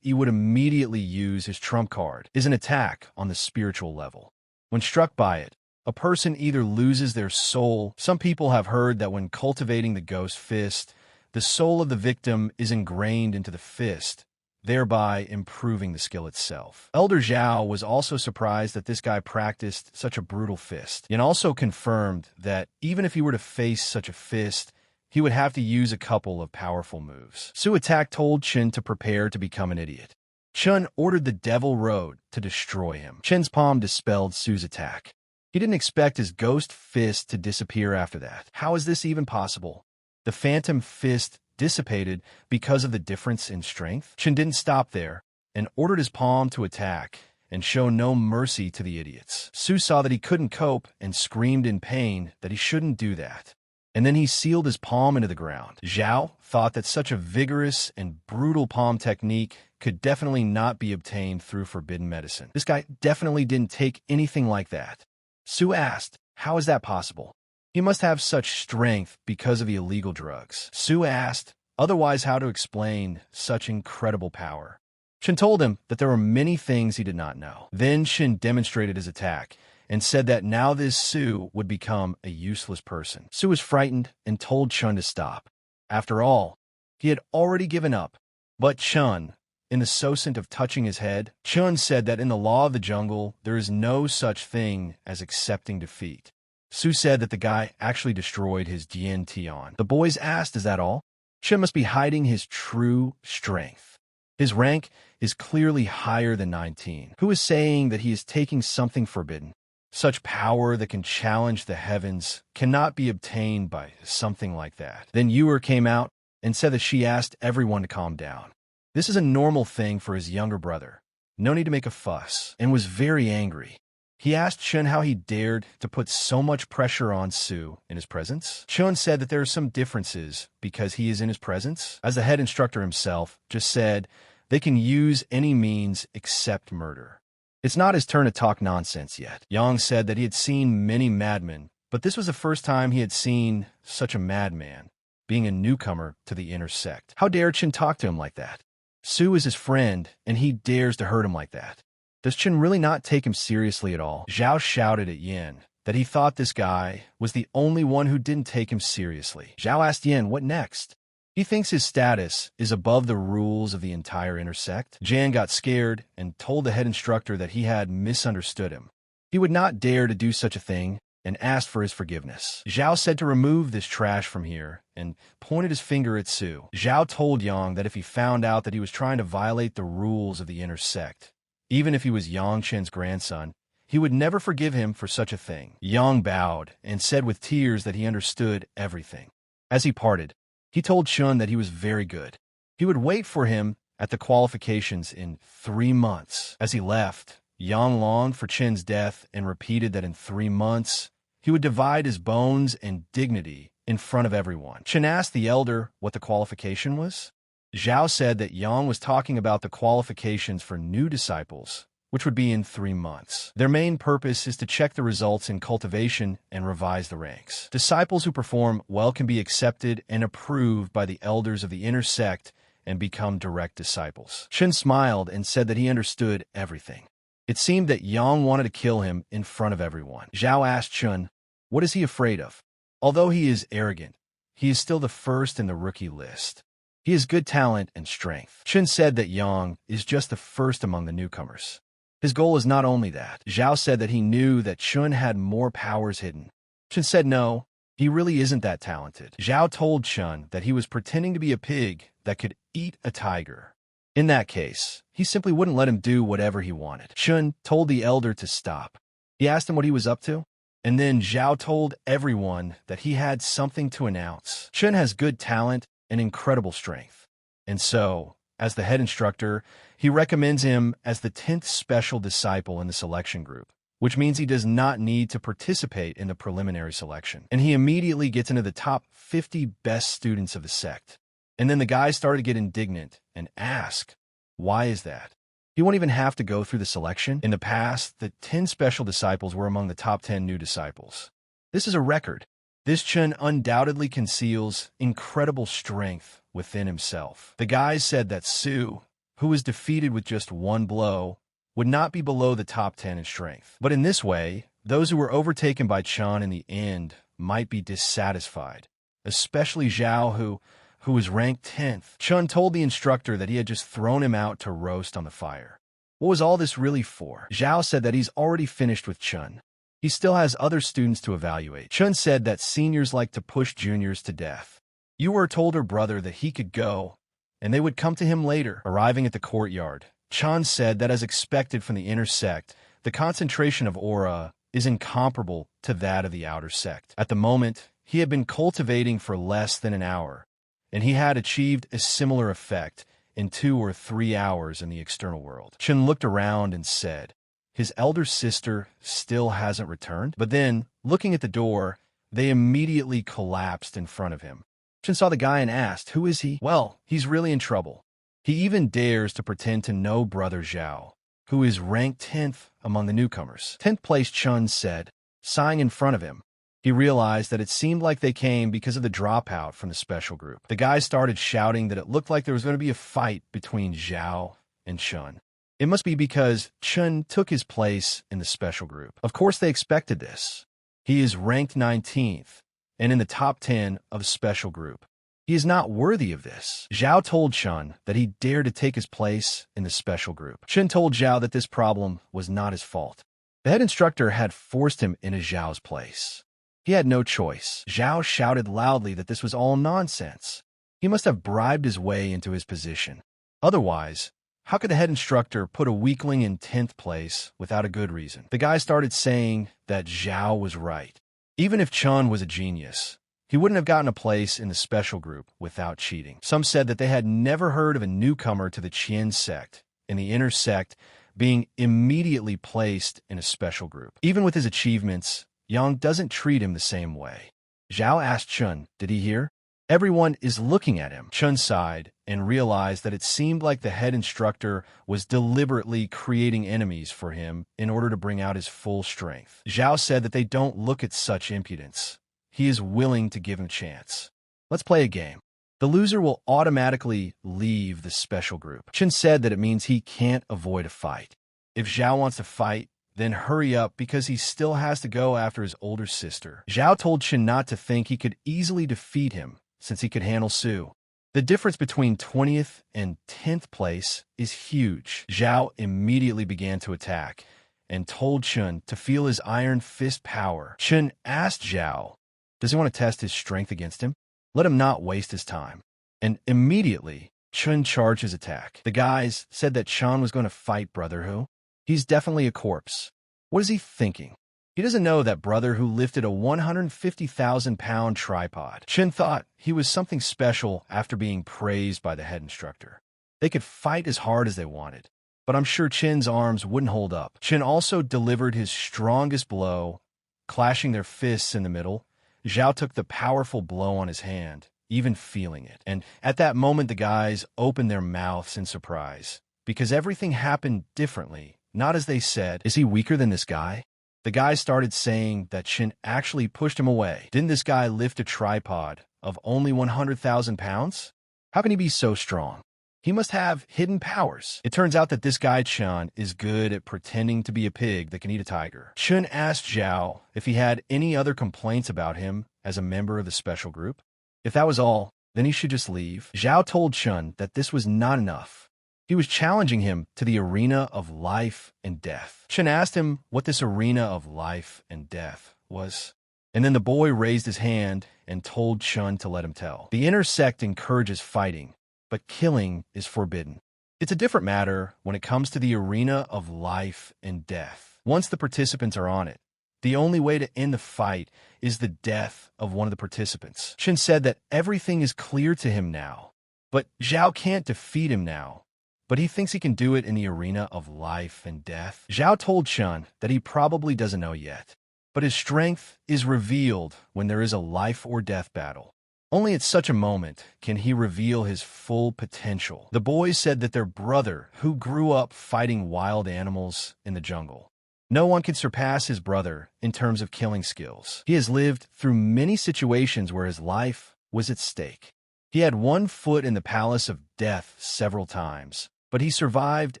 he would immediately use his trump card as an attack on the spiritual level. When struck by it, a person either loses their soul. Some people have heard that when cultivating the Ghost Fist, the soul of the victim is ingrained into the fist, thereby improving the skill itself. Elder Xiao was also surprised that this guy practiced such a brutal fist, and also confirmed that even if he were to face such a fist, he would have to use a couple of powerful moves. Su attack told Chun to prepare to become an idiot. Chun ordered the Devil Road to destroy him. Chun's palm dispelled Su's attack. He didn't expect his Ghost Fist to disappear after that. How is this even possible? The Phantom Fist dissipated because of the difference in strength? Chun didn't stop there and ordered his palm to attack and show no mercy to the idiots. Su saw that he couldn't cope and screamed in pain that he shouldn't do that. And then he sealed his palm into the ground. Xiao thought that such a vigorous and brutal palm technique could definitely not be obtained through forbidden medicine. This guy definitely didn't take anything like that. Su asked, how is that possible? He must have such strength because of the illegal drugs. Su asked, otherwise how to explain such incredible power. Chun told him that there were many things he did not know. Then Chun demonstrated his attack and said that now this Su would become a useless person. Su was frightened and told Chun to stop. After all, he had already given up. But Chun, in the sosent of touching his head, Chun said that in the law of the jungle, there is no such thing as accepting defeat. Su said that the guy actually destroyed his Jian Tian. The boys asked, is that all? Chun must be hiding his true strength. His rank is clearly higher than 19. Who is saying that he is taking something forbidden? Such power that can challenge the heavens cannot be obtained by something like that. Then Uer came out and said that she asked everyone to calm down. This is a normal thing for his younger brother. No need to make a fuss, and was very angry. He asked Chun how he dared to put so much pressure on Su in his presence. Chun said that there are some differences because he is in his presence. As the head instructor himself just said, they can use any means except murder. It's not his turn to talk nonsense yet. Yang said that he had seen many madmen, but this was the first time he had seen such a madman, being a newcomer to the inner sect. How dare Chun talk to him like that? Su is his friend, and he dares to hurt him like that. Does Chun really not take him seriously at all? Xiao shouted at Yin that he thought this guy was the only one who didn't take him seriously. Xiao asked Yin, what next? He thinks his status is above the rules of the entire inner sect. Jan got scared and told the head instructor that he had misunderstood him. He would not dare to do such a thing and asked for his forgiveness. Xiao said to remove this trash from here and pointed his finger at Su. Xiao told Yang that if he found out that he was trying to violate the rules of the inner sect, even if he was Yang Chen's grandson, he would never forgive him for such a thing. Yang bowed and said with tears that he understood everything. As he parted, he told Chun that he was very good. He would wait for him at the qualifications in 3 months. As he left, Yang longed for Chen's death and repeated that in 3 months, he would divide his bones and dignity in front of everyone. Chen asked the elder what the qualification was. Xiao said that Yang was talking about the qualifications for new disciples, which would be in 3 months. Their main purpose is to check the results in cultivation and revise the ranks. Disciples who perform well can be accepted and approved by the elders of the inner sect and become direct disciples. Chen smiled and said that he understood everything. It seemed that Yang wanted to kill him in front of everyone. Xiao asked Chun, what is he afraid of? Although he is arrogant, he is still the first in the rookie list. He has good talent and strength. Chun said that Yang is just the first among the newcomers. His goal is not only that. Xiao said that he knew that Chun had more powers hidden. Chun said no, he really isn't that talented. Xiao told Chun that he was pretending to be a pig that could eat a tiger. In that case, he simply wouldn't let him do whatever he wanted. Chun told the elder to stop. He asked him what he was up to, and then Xiao told everyone that he had something to announce. Chun has good talent and incredible strength, and so, as the head instructor, he recommends him as the 10th special disciple in the selection group, which means he does not need to participate in the preliminary selection. And he immediately gets into the top 50 best students of the sect. And then the guys started to get indignant and ask, why is that? He won't even have to go through the selection. In the past, the 10 special disciples were among the top 10 new disciples. This is a record. This Chun undoubtedly conceals incredible strength within himself. The guys said that Su, who was defeated with just one blow, would not be below the top 10 in strength. But in this way, those who were overtaken by Chun in the end might be dissatisfied, especially Xiao, who was ranked 10th. Chun told the instructor that he had just thrown him out to roast on the fire. What was all this really for? Xiao said that he's already finished with Chun. He still has other students to evaluate. Chun said that seniors like to push juniors to death. Uer told her brother that he could go, and they would come to him later. Arriving at the courtyard, Chun said that as expected from the inner sect, the concentration of aura is incomparable to that of the outer sect. At the moment, he had been cultivating for less than an hour, and he had achieved a similar effect in 2 or 3 hours in the external world. Chun looked around and said, his elder sister still hasn't returned? But then, looking at the door, they immediately collapsed in front of him. Chun saw the guy and asked, who is he? Well, he's really in trouble. He even dares to pretend to know brother Xiao, who is ranked 10th among the newcomers. 10th place, Chun said, sighing in front of him. He realized that it seemed like they came because of the dropout from the special group. The guys started shouting that it looked like there was going to be a fight between Xiao and Chun. It must be because Chun took his place in the special group. Of course they expected this. He is ranked 19th and in the top 10 of the special group. He is not worthy of this. Xiao told Chun that he dared to take his place in the special group. Chun told Xiao that this problem was not his fault. The head instructor had forced him into Xiao's place. He had no choice. Xiao shouted loudly that this was all nonsense. He must have bribed his way into his position. Otherwise, how could the head instructor put a weakling in 10th place without a good reason? The guy started saying that Xiao was right. Even if Chun was a genius, he wouldn't have gotten a place in the special group without cheating. Some said that they had never heard of a newcomer to the Qian sect in the inner sect being immediately placed in a special group. Even with his achievements, Yang doesn't treat him the same way. Xiao asked Chun, did he hear? Everyone is looking at him. Chun sighed and realized that it seemed like the head instructor was deliberately creating enemies for him in order to bring out his full strength. Xiao said that they don't look at such impudence. He is willing to give him a chance. Let's play a game. The loser will automatically leave the special group. Chun said that it means he can't avoid a fight. If Xiao wants to fight, then hurry up because he still has to go after his older sister. Xiao told Chun not to think he could easily defeat him since he could handle Su. The difference between 20th and 10th place is huge. Xiao immediately began to attack and told Chun to feel his iron fist power. Chun asked Xiao, does he want to test his strength against him? Let him not waste his time. And immediately, Chun charged his attack. The guys said that Chun was going to fight Brother Who. He's definitely a corpse. What is he thinking? He doesn't know that Brother Who lifted a 150,000-pound tripod. Chun thought he was something special after being praised by the head instructor. They could fight as hard as they wanted, but I'm sure Chun's arms wouldn't hold up. Chun also delivered his strongest blow, clashing their fists in the middle. Xiao took the powerful blow on his hand, even feeling it. And at that moment, the guys opened their mouths in surprise, because everything happened differently, not as they said. Is he weaker than this guy? The guys started saying that Chun actually pushed him away. Didn't this guy lift a tripod of only 100,000 pounds? How can he be so strong? He must have hidden powers. It turns out that this guy Chun is good at pretending to be a pig that can eat a tiger. Chun asked Xiao if he had any other complaints about him as a member of the special group. If that was all, then he should just leave. Xiao told Chun that this was not enough. He was challenging him to the arena of life and death. Chun asked him what this arena of life and death was. And then the boy raised his hand and told Chun to let him tell. The inner sect encourages fighting, but killing is forbidden. It's a different matter when it comes to the arena of life and death. Once the participants are on it, the only way to end the fight is the death of one of the participants. Chun said that everything is clear to him now, but Xiao can't defeat him now. But he thinks he can do it in the arena of life and death. Xiao told Chun that he probably doesn't know yet, but his strength is revealed when there is a life or death battle. Only at such a moment can he reveal his full potential. The boys said that their brother, who grew up fighting wild animals in the jungle, No one can surpass his brother in terms of killing skills. He has lived through many situations where his life was at stake. He had one foot in the palace of death several times, but he survived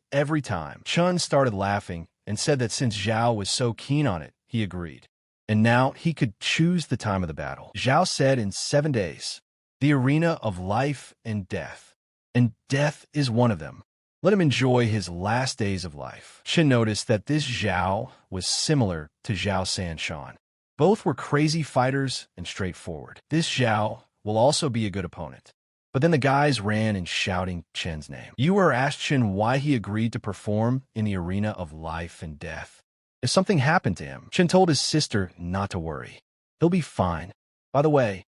every time. Chun started laughing and said that since Xiao was so keen on it, he agreed. And now he could choose the time of the battle. Xiao said in 7 days, the arena of life and death. And death is one of them. Let him enjoy his last days of life. Chun noticed that this Xiao was similar to Xiao Sanshan. Both were crazy fighters and straightforward. This Xiao will also be a good opponent. But then the guys ran in shouting Chen's name. Uer asked Chun why he agreed to perform in the arena of life and death. If something happened to him, Chun told his sister not to worry. He'll be fine. By the way,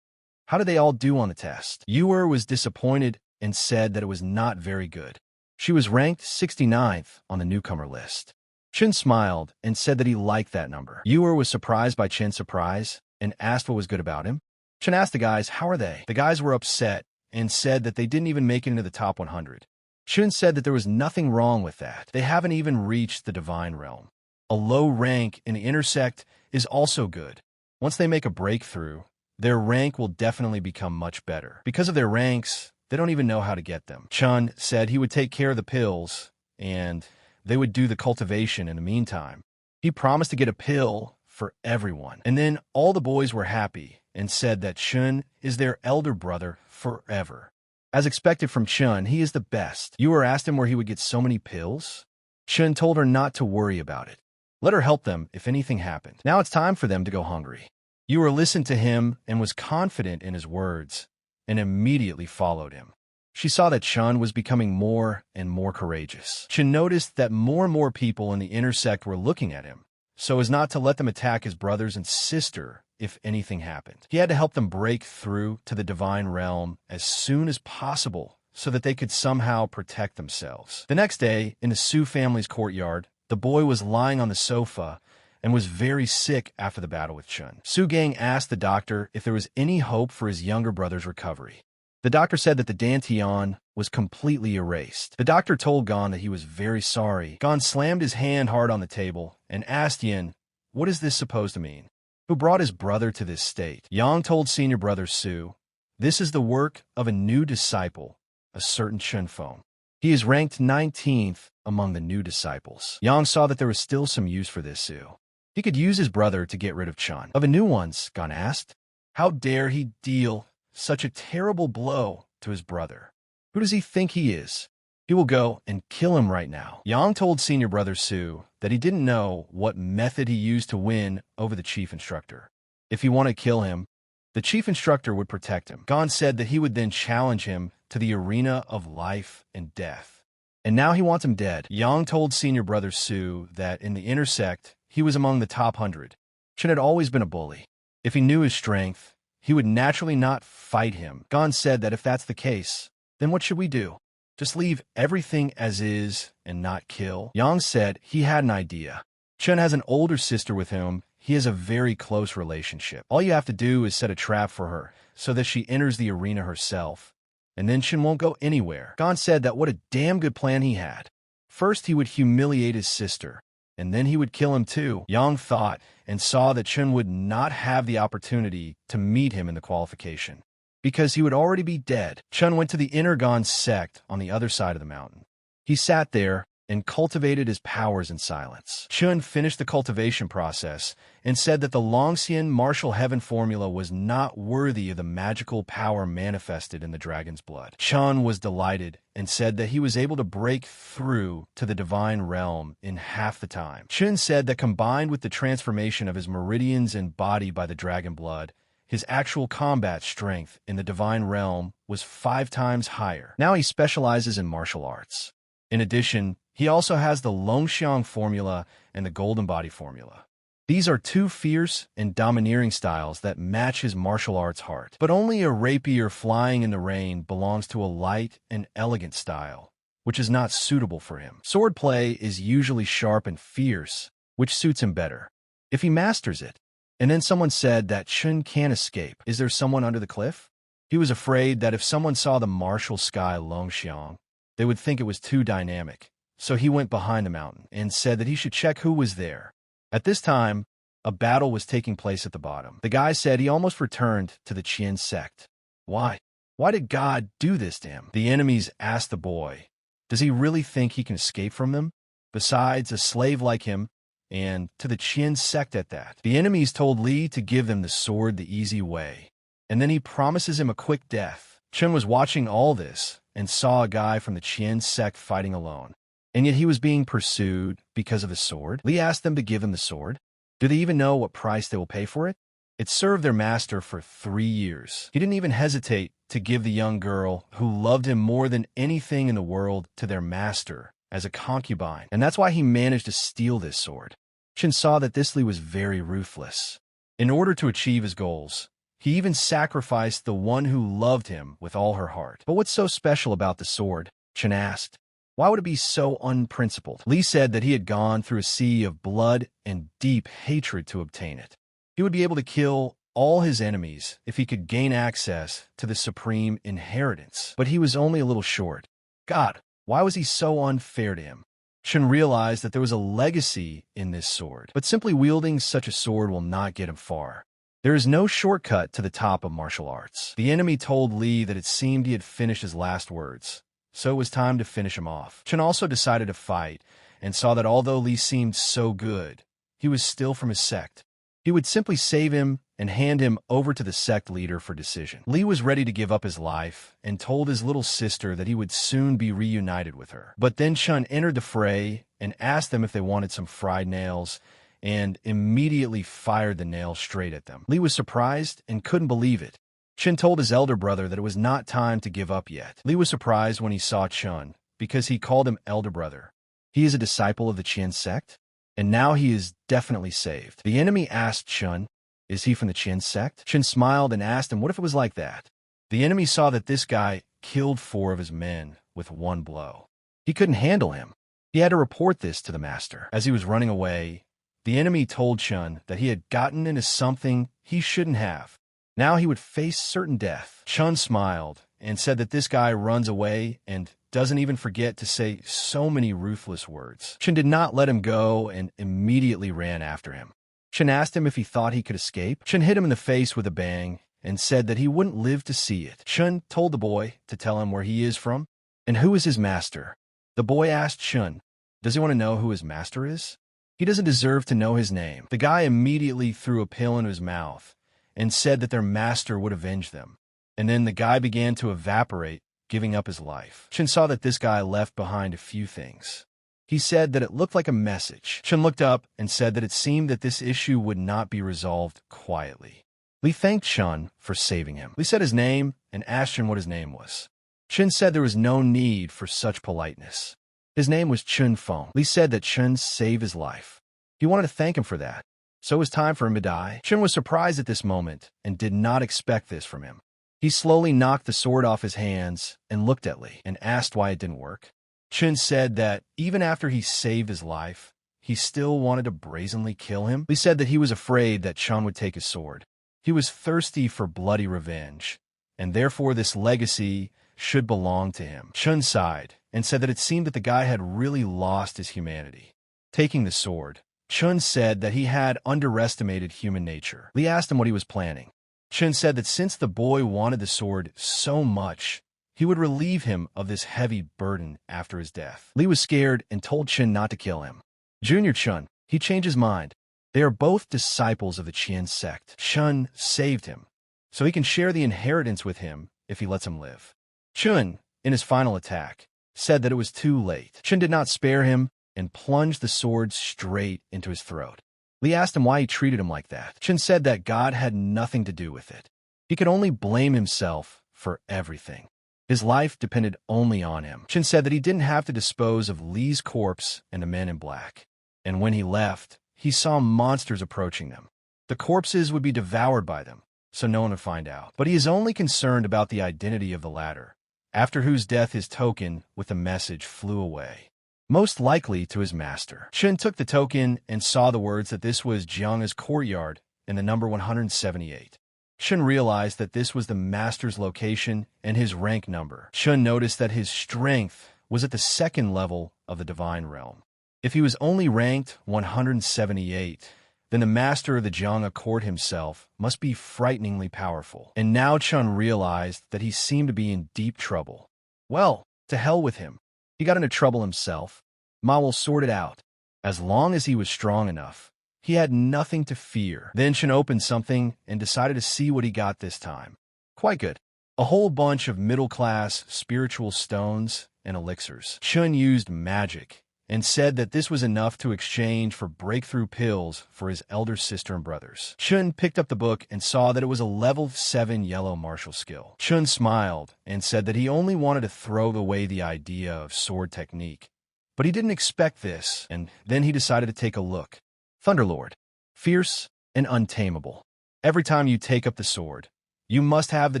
how did they all do on the test? Uer was disappointed and said that it was not very good. She was ranked 69th on the newcomer list. Chun smiled and said that he liked that number. Uer was surprised by Chen's surprise and asked what was good about him. Chun asked the guys, how are they? The guys were upset and said that they didn't even make it into the top 100. Chun said that there was nothing wrong with that. They haven't even reached the divine realm. A low rank in the inner sect is also good. Once they make a breakthrough, their rank will definitely become much better. Because of their ranks, they don't even know how to get them. Chun said he would take care of the pills, and they would do the cultivation in the meantime. He promised to get a pill for everyone. And then all the boys were happy and said that Chun is their elder brother forever. As expected from Chun, he is the best. Uer asked him where he would get so many pills. Chun told her not to worry about it. Let her help them if anything happened. Now it's time for them to go hungry. Uer listened to him and was confident in his words, and immediately followed him. She saw that Chun was becoming more and more courageous. Chun noticed that more and more people in the inner sect were looking at him, so as not to let them attack his brothers and sister if anything happened. He had to help them break through to the divine realm as soon as possible so that they could somehow protect themselves. The next day, in the Su family's courtyard, the boy was lying on the sofa and was very sick after the battle with Chun. Su Gang asked the doctor if there was any hope for his younger brother's recovery. The doctor said that the Dantian was completely erased. The doctor told Gon that he was very sorry. Gon slammed his hand hard on the table and asked Yin, what is this supposed to mean? Who brought his brother to this state? Yang told senior brother Su, this is the work of a new disciple, a certain Chun Feng. He is ranked 19th among the new disciples. Yang saw that there was still some use for this Su. He could use his brother to get rid of Chun. Of the new ones, Gon asked, how dare he deal such a terrible blow to his brother? Who does he think he is? He will go and kill him right now. Yang told senior brother Su that he didn't know what method he used to win over the chief instructor. If he wanted to kill him, the chief instructor would protect him. Gon said that he would then challenge him to the arena of life and death. And now he wants him dead. Yang told senior brother Su that in the inner sect, he was among the top 100. Chun had always been a bully. If he knew his strength, he would naturally not fight him. Gon said that if that's the case, then what should we do? Just leave everything as is and not kill? Yang said he had an idea. Chun has an older sister with whom he has a very close relationship. All you have to do is set a trap for her so that she enters the arena herself, and then Chun won't go anywhere. Gon said that what a damn good plan he had. First, he would humiliate his sister, and then he would kill him too. Yang thought and saw that Chun would not have the opportunity to meet him in the qualification, because he would already be dead. Chun went to the inner Gon sect on the other side of the mountain. He sat there and cultivated his powers in silence. Chun finished the cultivation process and said that the Longxian martial heaven formula was not worthy of the magical power manifested in the dragon's blood. Chun was delighted and said that he was able to break through to the divine realm in half the time. Chun said that combined with the transformation of his meridians and body by the dragon blood, his actual combat strength in the divine realm was 5 times higher. Now he specializes in martial arts. In addition, he also has the Longxiang formula and the golden body formula. These are 2 fierce and domineering styles that match his martial arts heart. But only a rapier flying in the rain belongs to a light and elegant style, which is not suitable for him. Swordplay is usually sharp and fierce, which suits him better, if he masters it. And then someone said that Chun can't escape. Is there someone under the cliff? He was afraid that if someone saw the martial sky Longxiang, they would think it was too dynamic. So he went behind the mountain and said that he should check who was there. At this time, a battle was taking place at the bottom. The guy said he almost returned to the Chien sect. Why? Why did God do this to him? The enemies asked the boy, does he really think he can escape from them? Besides, a slave like him, and to the Chien sect at that. The enemies told Li to give them the sword the easy way, and then he promises him a quick death. Chun was watching all this and saw a guy from the Chien sect fighting alone, and yet he was being pursued because of the sword. Li asked them to give him the sword. Do they even know what price they will pay for it? It served their master for 3 years. He didn't even hesitate to give the young girl who loved him more than anything in the world to their master as a concubine, and that's why he managed to steal this sword. Chun saw that this Li was very ruthless. In order to achieve his goals, he even sacrificed the one who loved him with all her heart. But what's so special about the sword? Chun asked. Why would it be so unprincipled? Li said that he had gone through a sea of blood and deep hatred to obtain it. He would be able to kill all his enemies if he could gain access to the supreme inheritance. But he was only a little short. God, why was he so unfair to him? Chun realized that there was a legacy in this sword, but simply wielding such a sword will not get him far. There is no shortcut to the top of martial arts. The enemy told Li that it seemed he had finished his last words, so it was time to finish him off. Chun also decided to fight, and saw that although Li seemed so good, he was still from his sect. He would simply save him and hand him over to the sect leader for decision. Li was ready to give up his life and told his little sister that he would soon be reunited with her. But then Chun entered the fray and asked them if they wanted some fried nails, and immediately fired the nail straight at them. Li was surprised and couldn't believe it. Chun told his elder brother that it was not time to give up yet. Li was surprised when he saw Chun, because he called him elder brother. He is a disciple of the Chien sect, and now he is definitely saved. The enemy asked Chun, is he from the Chien sect? Chun smiled and asked him what if it was like that. The enemy saw that this guy killed 4 of his men with 1 blow. He couldn't handle him. He had to report this to the master. As he was running away, the enemy told Chun that he had gotten into something he shouldn't have. Now he would face certain death. Chun smiled and said that this guy runs away and doesn't even forget to say so many ruthless words. Chun did not let him go and immediately ran after him. Chun asked him if he thought he could escape. Chun hit him in the face with a bang and said that he wouldn't live to see it. Chun told the boy to tell him where he is from and who is his master. The boy asked Chun, does he want to know who his master is? He doesn't deserve to know his name. The guy immediately threw a pill into his mouth and said that their master would avenge them. And then the guy began to evaporate, giving up his life. Chun saw that this guy left behind a few things. He said that it looked like a message. Chun looked up and said that it seemed that this issue would not be resolved quietly. Li thanked Chun for saving him. Li said his name and asked Chun what his name was. Chun said there was no need for such politeness. His name was Chun Feng. Li said that Chun saved his life. He wanted to thank him for that. So it was time for him to die. Chun was surprised at this moment and did not expect this from him. He slowly knocked the sword off his hands and looked at Li and asked why it didn't work. Chun said that even after he saved his life, he still wanted to brazenly kill him. Li said that he was afraid that Chun would take his sword. He was thirsty for bloody revenge, and therefore this legacy should belong to him. Chun sighed and said that it seemed that the guy had really lost his humanity. Taking the sword, Chun said that he had underestimated human nature. Li asked him what he was planning. Chun said that since the boy wanted the sword so much, he would relieve him of this heavy burden after his death. Li was scared and told Chun not to kill him. Junior Chun, he changed his mind. They are both disciples of the Chien sect. Chun saved him, so he can share the inheritance with him if he lets him live. Chun, in his final attack, said that it was too late. Chun did not spare him and plunged the sword straight into his throat. Li asked him why he treated him like that. Chun said that God had nothing to do with it. He could only blame himself for everything. His life depended only on him. Chun said that he didn't have to dispose of Li's corpse and the men in black. And when he left, he saw monsters approaching them. The corpses would be devoured by them, so no one would find out. But he is only concerned about the identity of the latter, after whose death his token with the message flew away, most likely to his master. Chun took the token and saw the words that this was Jiang's courtyard and the number 178. Chun realized that this was the master's location and his rank number. Chun noticed that his strength was at the 2nd level of the divine realm. If he was only ranked 178, then the master of the Jiangha court himself must be frighteningly powerful. And now Chun realized that he seemed to be in deep trouble. Well, to hell with him. He got into trouble himself. Ma will sort it out. As long as he was strong enough, he had nothing to fear. Then Chun opened something and decided to see what he got this time. Quite good. A whole bunch of middle-class spiritual stones and elixirs. Chun used magic and said that this was enough to exchange for breakthrough pills for his elder sister and brothers. Chun picked up the book and saw that it was a level 7 yellow martial skill. Chun smiled and said that he only wanted to throw away the idea of sword technique. But he didn't expect this, and then he decided to take a look. Thunderlord. Fierce and untamable. Every time you take up the sword, you must have the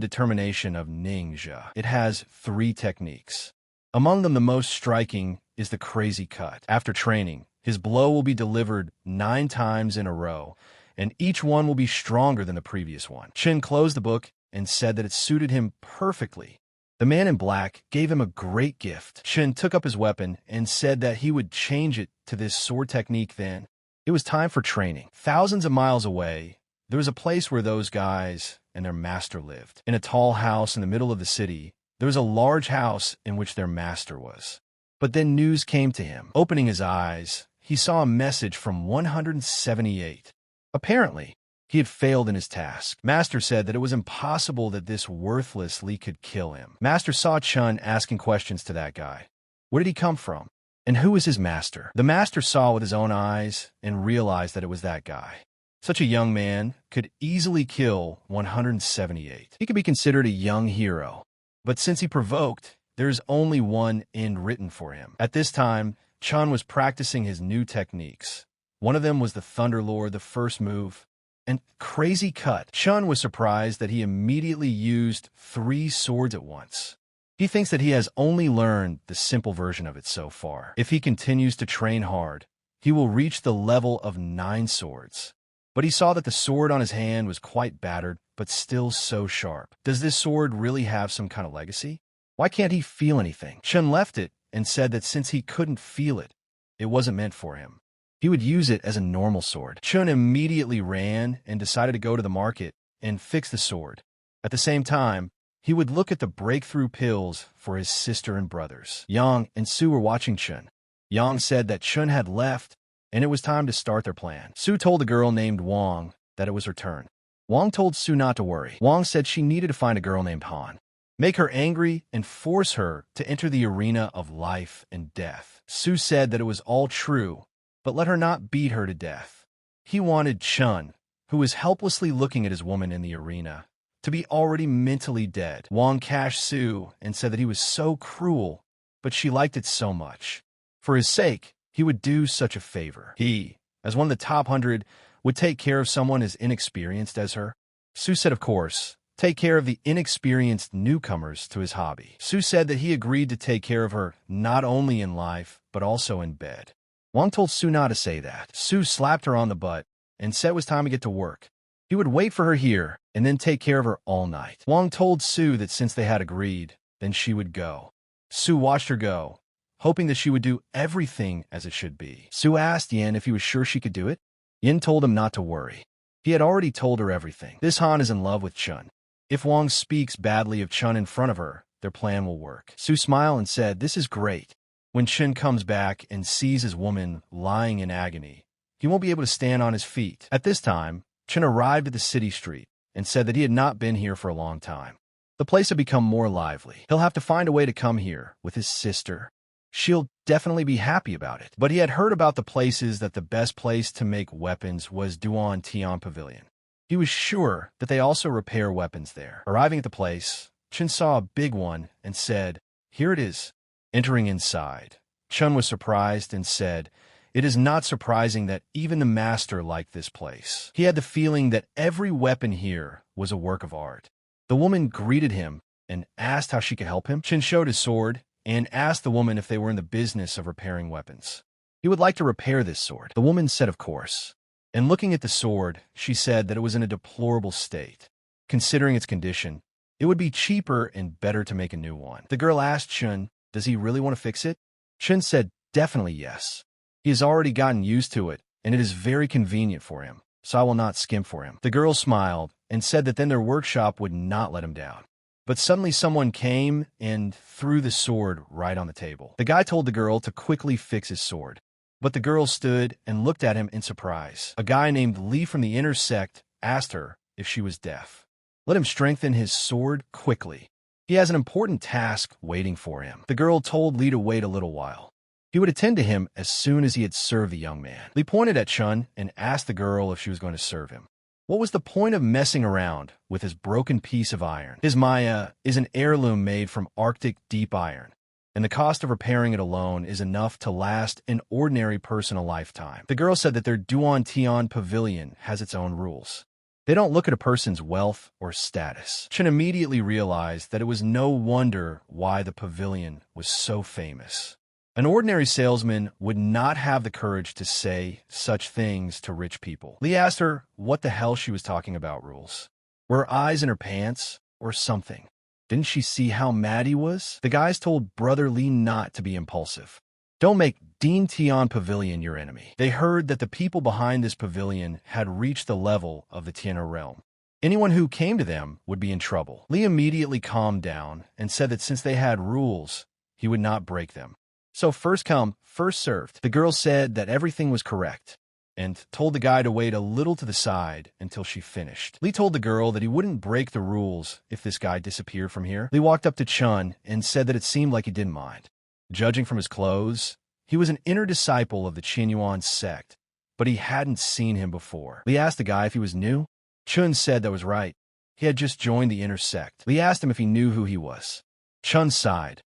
determination of ninja. It has 3 techniques. Among them, the most striking is the crazy cut. After training, his blow will be delivered 9 times in a row, and each one will be stronger than the previous one. Chun closed the book and said that it suited him perfectly. The man in black gave him a great gift. Chun took up his weapon and said that he would change it to this sword technique then. It was time for training. Thousands of miles away, there was a place where those guys and their master lived. In a tall house in the middle of the city, there was a large house in which their master was. But then news came to him. Opening his eyes, he saw a message from 178. Apparently, he had failed in his task. Master said that it was impossible that this worthless Li could kill him. Master saw Chun asking questions to that guy. Where did he come from? And who is his master? The master saw with his own eyes and realized that it was that guy. Such a young man could easily kill 178. He could be considered a young hero. But since he provoked, there's only one end written for him. At this time, Chun was practicing his new techniques. One of them was the Thunderlord, the first move, and crazy cut. Chun was surprised that he immediately used 3 swords at once. He thinks that he has only learned the simple version of it so far. If he continues to train hard, he will reach the level of 9 swords. But he saw that the sword on his hand was quite battered, but still so sharp. Does this sword really have some kind of legacy? Why can't he feel anything? Chun left it and said that since he couldn't feel it, it wasn't meant for him. He would use it as a normal sword. Chun immediately ran and decided to go to the market and fix the sword. At the same time, he would look at the breakthrough pills for his sister and brothers. Yang and Su were watching Chun. Yang said that Chun had left, and it was time to start their plan. Su told the girl named Wang that it was her turn. Wang told Su not to worry. Wang said she needed to find a girl named Han, make her angry, and force her to enter the arena of life and death. Su said that it was all true, but let her not beat her to death. He wanted Chun, who was helplessly looking at his woman in the arena, to be already mentally dead. Wang cashed Su and said that he was so cruel, but she liked it so much. For his sake, he would do such a favor. He, as one of the top 100, would take care of someone as inexperienced as her. Su said, of course, take care of the inexperienced newcomers to his hobby. Su said that he agreed to take care of her not only in life, but also in bed. Wang told Su not to say that. Su slapped her on the butt and said it was time to get to work. He would wait for her here and then take care of her all night. Wang told Su that since they had agreed, then she would go. Su watched her go, hoping that she would do everything as it should be. Su asked Yin if he was sure she could do it. Yin told him not to worry. He had already told her everything. This Han is in love with Chun. If Wang speaks badly of Chun in front of her, their plan will work. Su smiled and said, "This is great." When Chun comes back and sees his woman lying in agony, he won't be able to stand on his feet. At this time, Chun arrived at the city street and said that he had not been here for a long time. The place had become more lively. He'll have to find a way to come here with his sister. She'll definitely be happy about it. But he had heard about the places that the best place to make weapons was Duan Tian Pavilion. He was sure that they also repair weapons there. Arriving at the place, Chun saw a big one and said, "Here it is." Entering inside, Chun was surprised and said, "It is not surprising that even the master liked this place." He had the feeling that every weapon here was a work of art. The woman greeted him and asked how she could help him. Chun showed his sword and asked the woman if they were in the business of repairing weapons. He would like to repair this sword. The woman said of course. And looking at the sword, she said that it was in a deplorable state. Considering its condition, it would be cheaper and better to make a new one. The girl asked Chun, does he really want to fix it? Chun said definitely yes. He has already gotten used to it, and it is very convenient for him, so I will not skimp for him." The girl smiled and said that then their workshop would not let him down. But suddenly someone came and threw the sword right on the table. The guy told the girl to quickly fix his sword, but the girl stood and looked at him in surprise. A guy named Lee from the inner sect asked her if she was deaf. Let him strengthen his sword quickly. He has an important task waiting for him. The girl told Lee to wait a little while. He would attend to him as soon as he had served the young man. Lee pointed at Chun and asked the girl if she was going to serve him. What was the point of messing around with his broken piece of iron? His Maya is an heirloom made from Arctic deep iron, and the cost of repairing it alone is enough to last an ordinary person a lifetime. The girl said that their Duan Tian pavilion has its own rules. They don't look at a person's wealth or status. Chun immediately realized that it was no wonder why the pavilion was so famous. An ordinary salesman would not have the courage to say such things to rich people. Lee asked her what the hell she was talking about rules. Were her eyes in her pants or something? Didn't she see how mad he was? The guys told Brother Lee not to be impulsive. Don't make Dean Tian Pavilion your enemy. They heard that the people behind this pavilion had reached the level of the Tian'er realm. Anyone who came to them would be in trouble. Lee immediately calmed down and said that since they had rules, he would not break them. So first come, first served. The girl said that everything was correct and told the guy to wait a little to the side until she finished. Lee told the girl that he wouldn't break the rules if this guy disappeared from here. Lee walked up to Chun and said that it seemed like he didn't mind. Judging from his clothes, he was an inner disciple of the Qianyuan sect, but he hadn't seen him before. Lee asked the guy if he was new. Chun said that was right. He had just joined the inner sect. Lee asked him if he knew who he was. Chun sighed,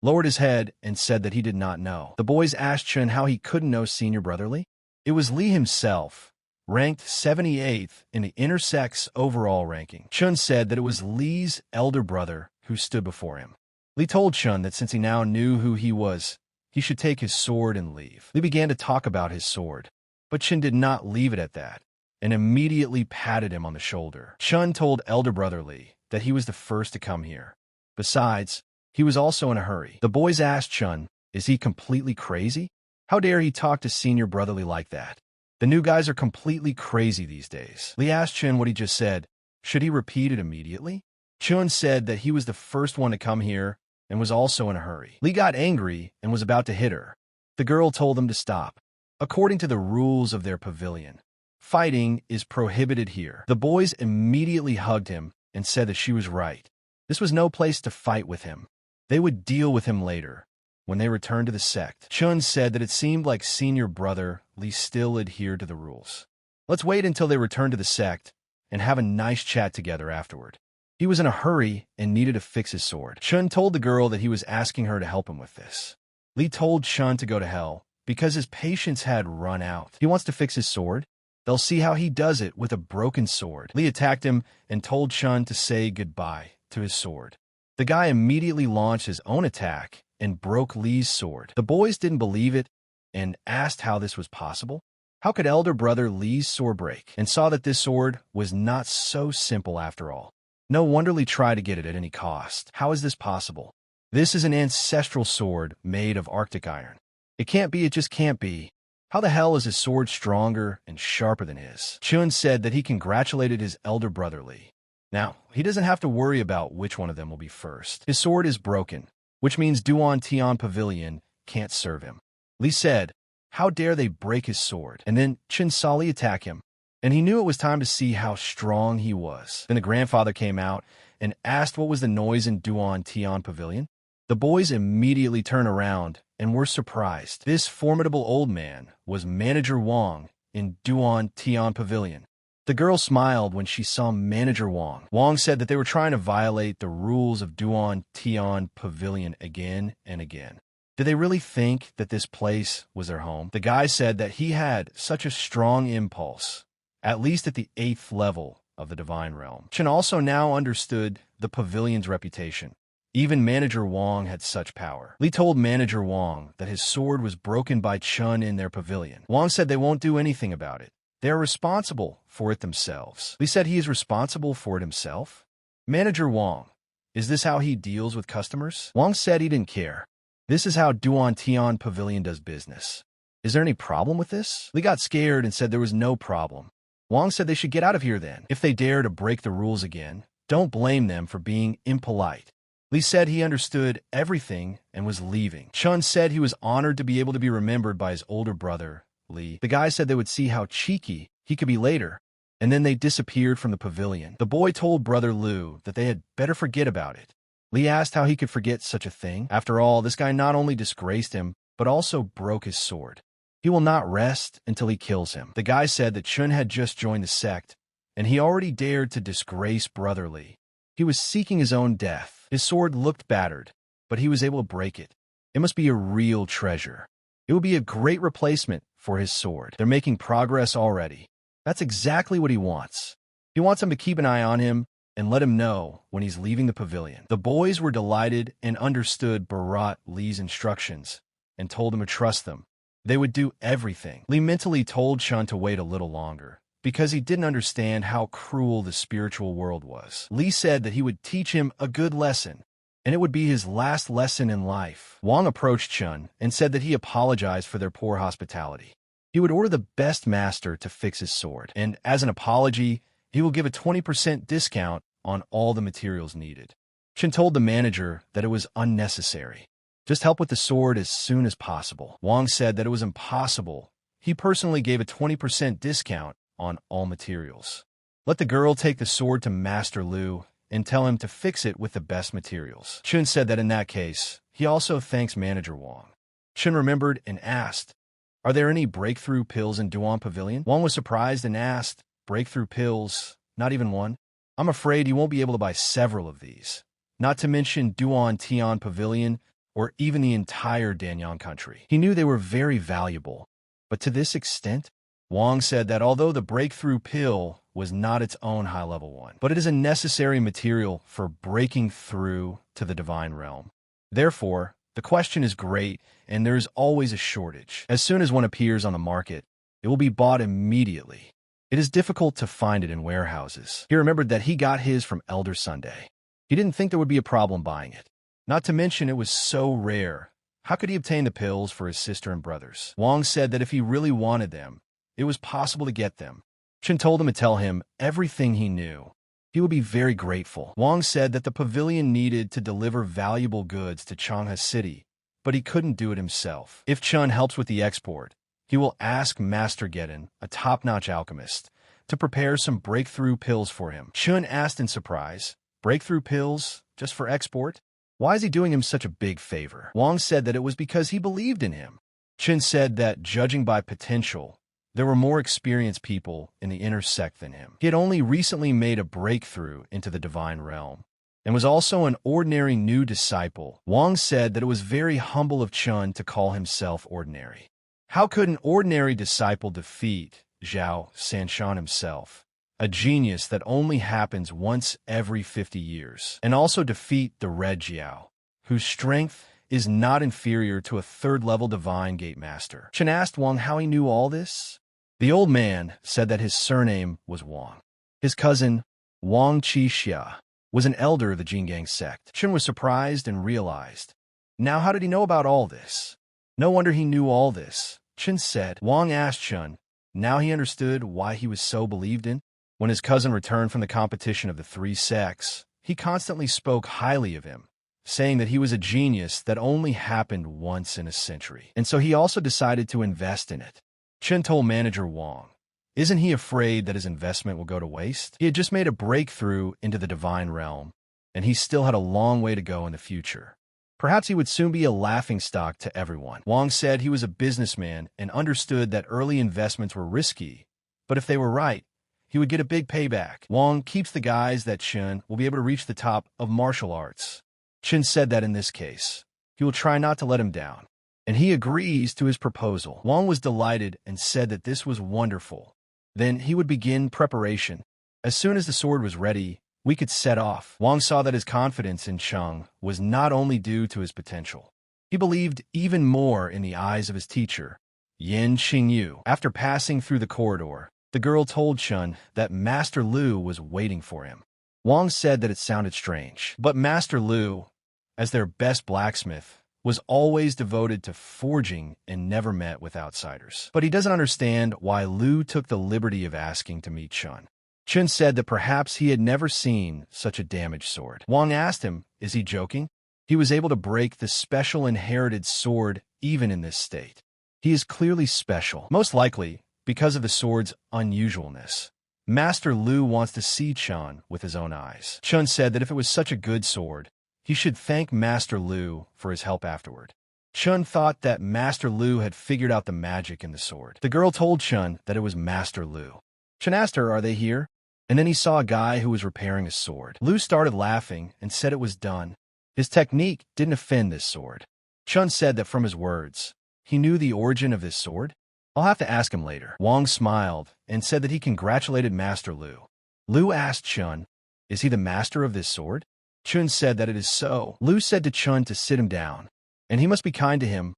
lowered his head, and said that he did not know. The boys asked Chun how he couldn't know Senior Brother Lee. It was Lee himself, ranked 78th in the inner sect's overall ranking. Chun said that it was Lee's elder brother who stood before him. Lee told Chun that since he now knew who he was, he should take his sword and leave. Lee began to talk about his sword, but Chun did not leave it at that, and immediately patted him on the shoulder. Chun told elder brother Lee that he was the first to come here. Besides, he was also in a hurry. The boys asked Chun, is he completely crazy? How dare he talk to Senior Brother Lee like that? The new guys are completely crazy these days. Lee asked Chun what he just said. Should he repeat it immediately? Chun said that he was the first one to come here and was also in a hurry. Lee got angry and was about to hit her. The girl told him to stop. According to the rules of their pavilion, fighting is prohibited here. The boys immediately hugged him and said that she was right. This was no place to fight with him. They would deal with him later, when they returned to the sect. Chun said that it seemed like Senior Brother Lee still adhered to the rules. Let's wait until they return to the sect and have a nice chat together afterward. He was in a hurry and needed to fix his sword. Chun told the girl that he was asking her to help him with this. Lee told Chun to go to hell because his patience had run out. He wants to fix his sword. They'll see how he does it with a broken sword. Lee attacked him and told Chun to say goodbye to his sword. The guy immediately launched his own attack and broke Lee's sword. The boys didn't believe it and asked how this was possible. How could elder brother Lee's sword break? And saw that this sword was not so simple after all. No wonder Lee tried to get it at any cost. How is this possible? This is an ancestral sword made of Arctic iron. It can't be, it just can't be. How the hell is his sword stronger and sharper than his? Chun said that he congratulated his elder brother Lee. Now, he doesn't have to worry about which one of them will be first. His sword is broken, which means Duan Tian Pavilion can't serve him. Lee said, how dare they break his sword? And then Chun saw Lee attack him, and he knew it was time to see how strong he was. Then the grandfather came out and asked what was the noise in Duan Tian Pavilion. The boys immediately turned around and were surprised. This formidable old man was Manager Wong in Duan Tian Pavilion. The girl smiled when she saw Manager Wong. Wong said that they were trying to violate the rules of Duan Tian Pavilion again and again. Did they really think that this place was their home? The guy said that he had such a strong impulse, at least at the 8th level of the divine realm. Chun also now understood the pavilion's reputation. Even Manager Wong had such power. Lee told Manager Wong that his sword was broken by Chun in their pavilion. Wong said they won't do anything about it. They are responsible for it themselves. Lee said he is responsible for it himself. Manager Wong, is this how he deals with customers? Wong said he didn't care. This is how Duan Tian Pavilion does business. Is there any problem with this? Li got scared and said there was no problem. Wang said they should get out of here then. If they dare to break the rules again, don't blame them for being impolite. Li said he understood everything and was leaving. Chun said he was honored to be able to be remembered by his older brother, Li. The guy said they would see how cheeky he could be later, and then they disappeared from the pavilion. The boy told brother Lu that they had better forget about it. Li asked how he could forget such a thing. After all, this guy not only disgraced him, but also broke his sword. He will not rest until he kills him. The guy said that Chun had just joined the sect, and he already dared to disgrace brother Li. He was seeking his own death. His sword looked battered, but he was able to break it. It must be a real treasure. It would be a great replacement for his sword. They're making progress already. That's exactly what he wants. He wants him to keep an eye on him and let him know when he's leaving the pavilion. The boys were delighted and understood Bharat Li's instructions and told him to trust them. They would do everything. Li mentally told Chun to wait a little longer because he didn't understand how cruel the spiritual world was. Li said that he would teach him a good lesson, and it would be his last lesson in life. Wang approached Chun and said that he apologized for their poor hospitality. He would order the best master to fix his sword, and as an apology, he will give a 20% discount on all the materials needed. Chun told the manager that it was unnecessary. Just help with the sword as soon as possible. Wang said that it was impossible. He personally gave a 20% discount on all materials. Let the girl take the sword to Master Lu and tell him to fix it with the best materials. Chun said that in that case, he also thanks Manager Wang. Chun remembered and asked, "Are there any breakthrough pills in Duan Pavilion?" Wang was surprised and asked, "Breakthrough pills? Not even one? I'm afraid you won't be able to buy several of these. Not to mention Duan Tian Pavilion or even the entire Danyang country." He knew they were very valuable, but to this extent? Wang said that although the breakthrough pill was not its own high-level one, but it is a necessary material for breaking through to the divine realm. Therefore, the question is great, and there is always a shortage. As soon as one appears on the market, it will be bought immediately. It is difficult to find it in warehouses. He remembered that he got his from Elder Sunday. He didn't think there would be a problem buying it. Not to mention it was so rare. How could he obtain the pills for his sister and brothers? Wang said that if he really wanted them, it was possible to get them. Chun told him to tell him everything he knew. He would be very grateful. Wang said that the pavilion needed to deliver valuable goods to Changha City, but he couldn't do it himself. If Chun helps with the export, he will ask Master Geddon, a top-notch alchemist, to prepare some breakthrough pills for him. Chun asked in surprise, "Breakthrough pills just for export? Why is he doing him such a big favor?" Wang said that it was because he believed in him. Chun said that, judging by potential, there were more experienced people in the inner sect than him. He had only recently made a breakthrough into the divine realm, and was also an ordinary new disciple. Wang said that it was very humble of Chun to call himself ordinary. How could an ordinary disciple defeat Xiao Sanshan himself, a genius that only happens once every 50 years, and also defeat the Red Xiao, whose strength is not inferior to a third-level divine gate master? Chun asked Wang how he knew all this. The old man said that his surname was Wang. His cousin, Wang Qixia, was an elder of the Jingang sect. Chun was surprised and realized, now how did he know about all this? No wonder he knew all this, Chun said. Wang asked Chun, now he understood why he was so believed in. When his cousin returned from the competition of the three sects, he constantly spoke highly of him, saying that he was a genius that only happened once in a century, and so he also decided to invest in it. Chun told Manager Wang, isn't he afraid that his investment will go to waste? He had just made a breakthrough into the divine realm, and he still had a long way to go in the future. Perhaps he would soon be a laughingstock to everyone. Wang said he was a businessman and understood that early investments were risky, but if they were right, he would get a big payback. Wang keeps the guys that Chun will be able to reach the top of martial arts. Chun said that in this case, he will try not to let him down, and he agrees to his proposal. Wang was delighted and said that this was wonderful. Then he would begin preparation. As soon as the sword was ready, we could set off. Wang saw that his confidence in Chong was not only due to his potential. He believed even more in the eyes of his teacher, Yin Qingyu. After passing through the corridor, the girl told Chun that Master Lu was waiting for him. Wang said that it sounded strange, but Master Lu, as their best blacksmith, was always devoted to forging and never met with outsiders. But he doesn't understand why Lu took the liberty of asking to meet Chun. Chun said that perhaps he had never seen such a damaged sword. Wang asked him, is he joking? He was able to break the special inherited sword even in this state. He is clearly special, most likely because of the sword's unusualness. Master Lu wants to see Chun with his own eyes. Chun said that if it was such a good sword, he should thank Master Lu for his help afterward. Chun thought that Master Lu had figured out the magic in the sword. The girl told Chun that it was Master Lu. Chun asked her, are they here? And then he saw a guy who was repairing a sword. Lu started laughing and said it was done. His technique didn't offend this sword. Chun said that from his words, he knew the origin of this sword. I'll have to ask him later. Wang smiled and said that he congratulated Master Lu. Lu asked Chun, is he the master of this sword? Chun said that it is so. Lu said to Chun to sit him down, and he must be kind to him.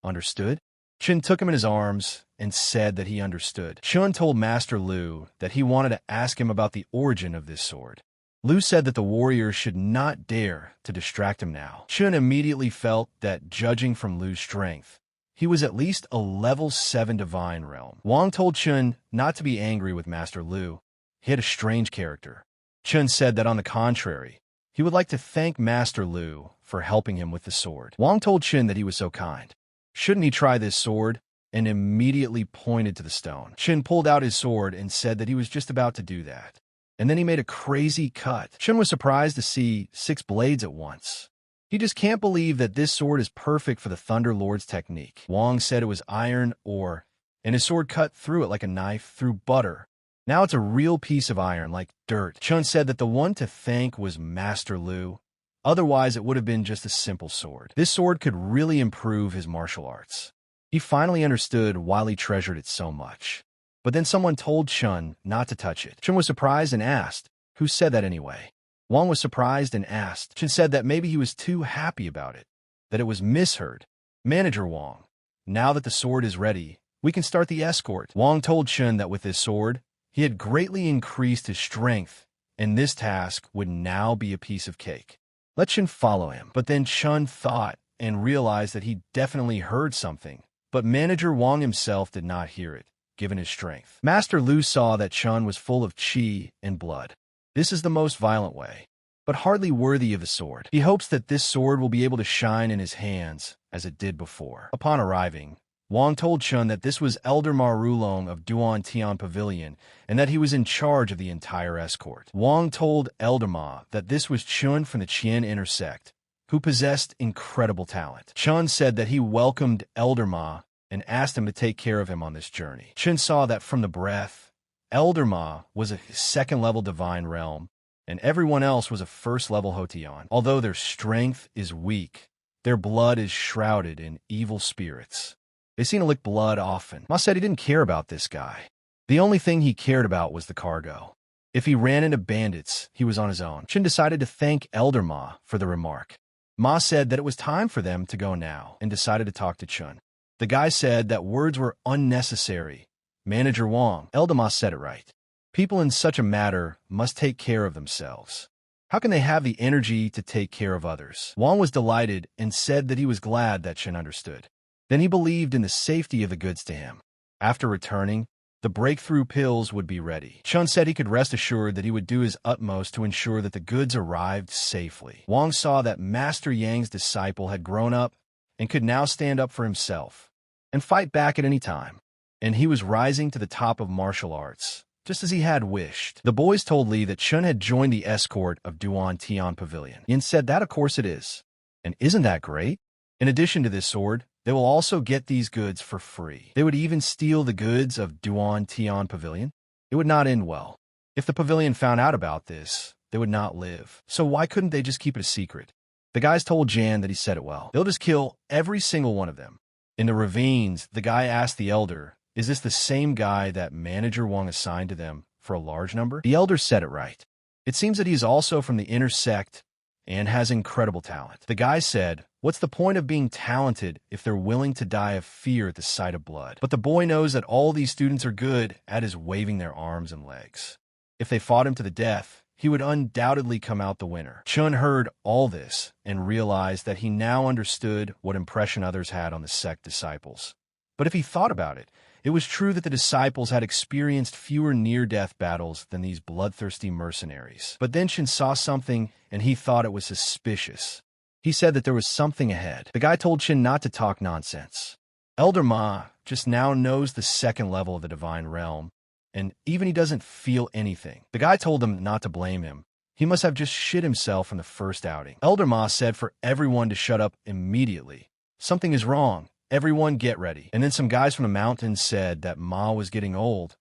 Understood? Chun took him in his arms and said that he understood. Chun told Master Lu that he wanted to ask him about the origin of this sword. Lu said that the warrior should not dare to distract him now. Chun immediately felt that, judging from Lu's strength, he was at least a level 7 divine realm. Wang told Chun not to be angry with Master Lu. He had a strange character. Chun said that on the contrary, he would like to thank Master Lu for helping him with the sword. Wang told Chun that he was so kind. Shouldn't he try this sword? And immediately pointed to the stone. Chun pulled out his sword and said that he was just about to do that. And then he made a crazy cut. Chun was surprised to see 6 blades at once. He just can't believe that this sword is perfect for the Thunder Lord's technique. Wang said it was iron ore, and his sword cut through it like a knife through butter. Now it's a real piece of iron, like dirt. Chun said that the one to thank was Master Lu. Otherwise, it would have been just a simple sword. This sword could really improve his martial arts. He finally understood why he treasured it so much. But then someone told Chun not to touch it. Chun was surprised and asked, who said that anyway? Wang was surprised and asked. Chun said that maybe he was too happy about it, that it was misheard. Manager Wang, now that the sword is ready, we can start the escort. Wang told Chun that with this sword, he had greatly increased his strength, and this task would now be a piece of cake. Let Chun follow him. But then Chun thought and realized that he definitely heard something, but Manager Wang himself did not hear it, given his strength. Master Lu saw that Chun was full of qi and blood. This is the most violent way, but hardly worthy of the sword. He hopes that this sword will be able to shine in his hands as it did before. Upon arriving, Wang told Chun that this was Elder Ma Rulong of Duan Tian Pavilion and that he was in charge of the entire escort. Wang told Elder Ma that this was Chun from the Qian inner sect, who possessed incredible talent. Chun said that he welcomed Elder Ma and asked him to take care of him on this journey. Chun saw that from the breath, Elder Ma was a 2nd-level divine realm, and everyone else was a 1st-level Hotian. Although their strength is weak, their blood is shrouded in evil spirits. They seem to lick blood often. Ma said he didn't care about this guy. The only thing he cared about was the cargo. If he ran into bandits, he was on his own. Chun decided to thank Elder Ma for the remark. Ma said that it was time for them to go now and decided to talk to Chun. The guy said that words were unnecessary. Manager Wang, Elder Ma said it right. People in such a matter must take care of themselves. How can they have the energy to take care of others? Wang was delighted and said that he was glad that Chun understood. Then he believed in the safety of the goods to him. After returning, the breakthrough pills would be ready. Chun said he could rest assured that he would do his utmost to ensure that the goods arrived safely. Wang saw that Master Yang's disciple had grown up and could now stand up for himself and fight back at any time. And he was rising to the top of martial arts, just as he had wished. The boys told Li that Chun had joined the escort of Duan Tian Pavilion. Yin said that of course it is. And isn't that great? In addition to this sword, they will also get these goods for free. They would even steal the goods of Duan Tian Pavilion. It would not end well. If the pavilion found out about this, they would not live. So why couldn't they just keep it a secret? The guys told Jan that he said it well. They'll just kill every single one of them. In the ravines, the guy asked the elder, is this the same guy that Manager Wang assigned to them for a large number? The elder said it right. It seems that he's also from the inner sect and has incredible talent. The guy said, what's the point of being talented if they're willing to die of fear at the sight of blood? But the boy knows that all these students are good at is waving their arms and legs. If they fought him to the death, he would undoubtedly come out the winner. Chun heard all this and realized that he now understood what impression others had on the sect disciples. But if he thought about it, it was true that the disciples had experienced fewer near-death battles than these bloodthirsty mercenaries. But then Chun saw something, and he thought it was suspicious. He said that there was something ahead. The guy told Chun not to talk nonsense. Elder Ma just now knows the second level of the divine realm, and even he doesn't feel anything. The guy told him not to blame him. He must have just shit himself in the first outing. Elder Ma said for everyone to shut up immediately. Something is wrong. Everyone get ready. And then some guys from the mountains said that Ma was getting old,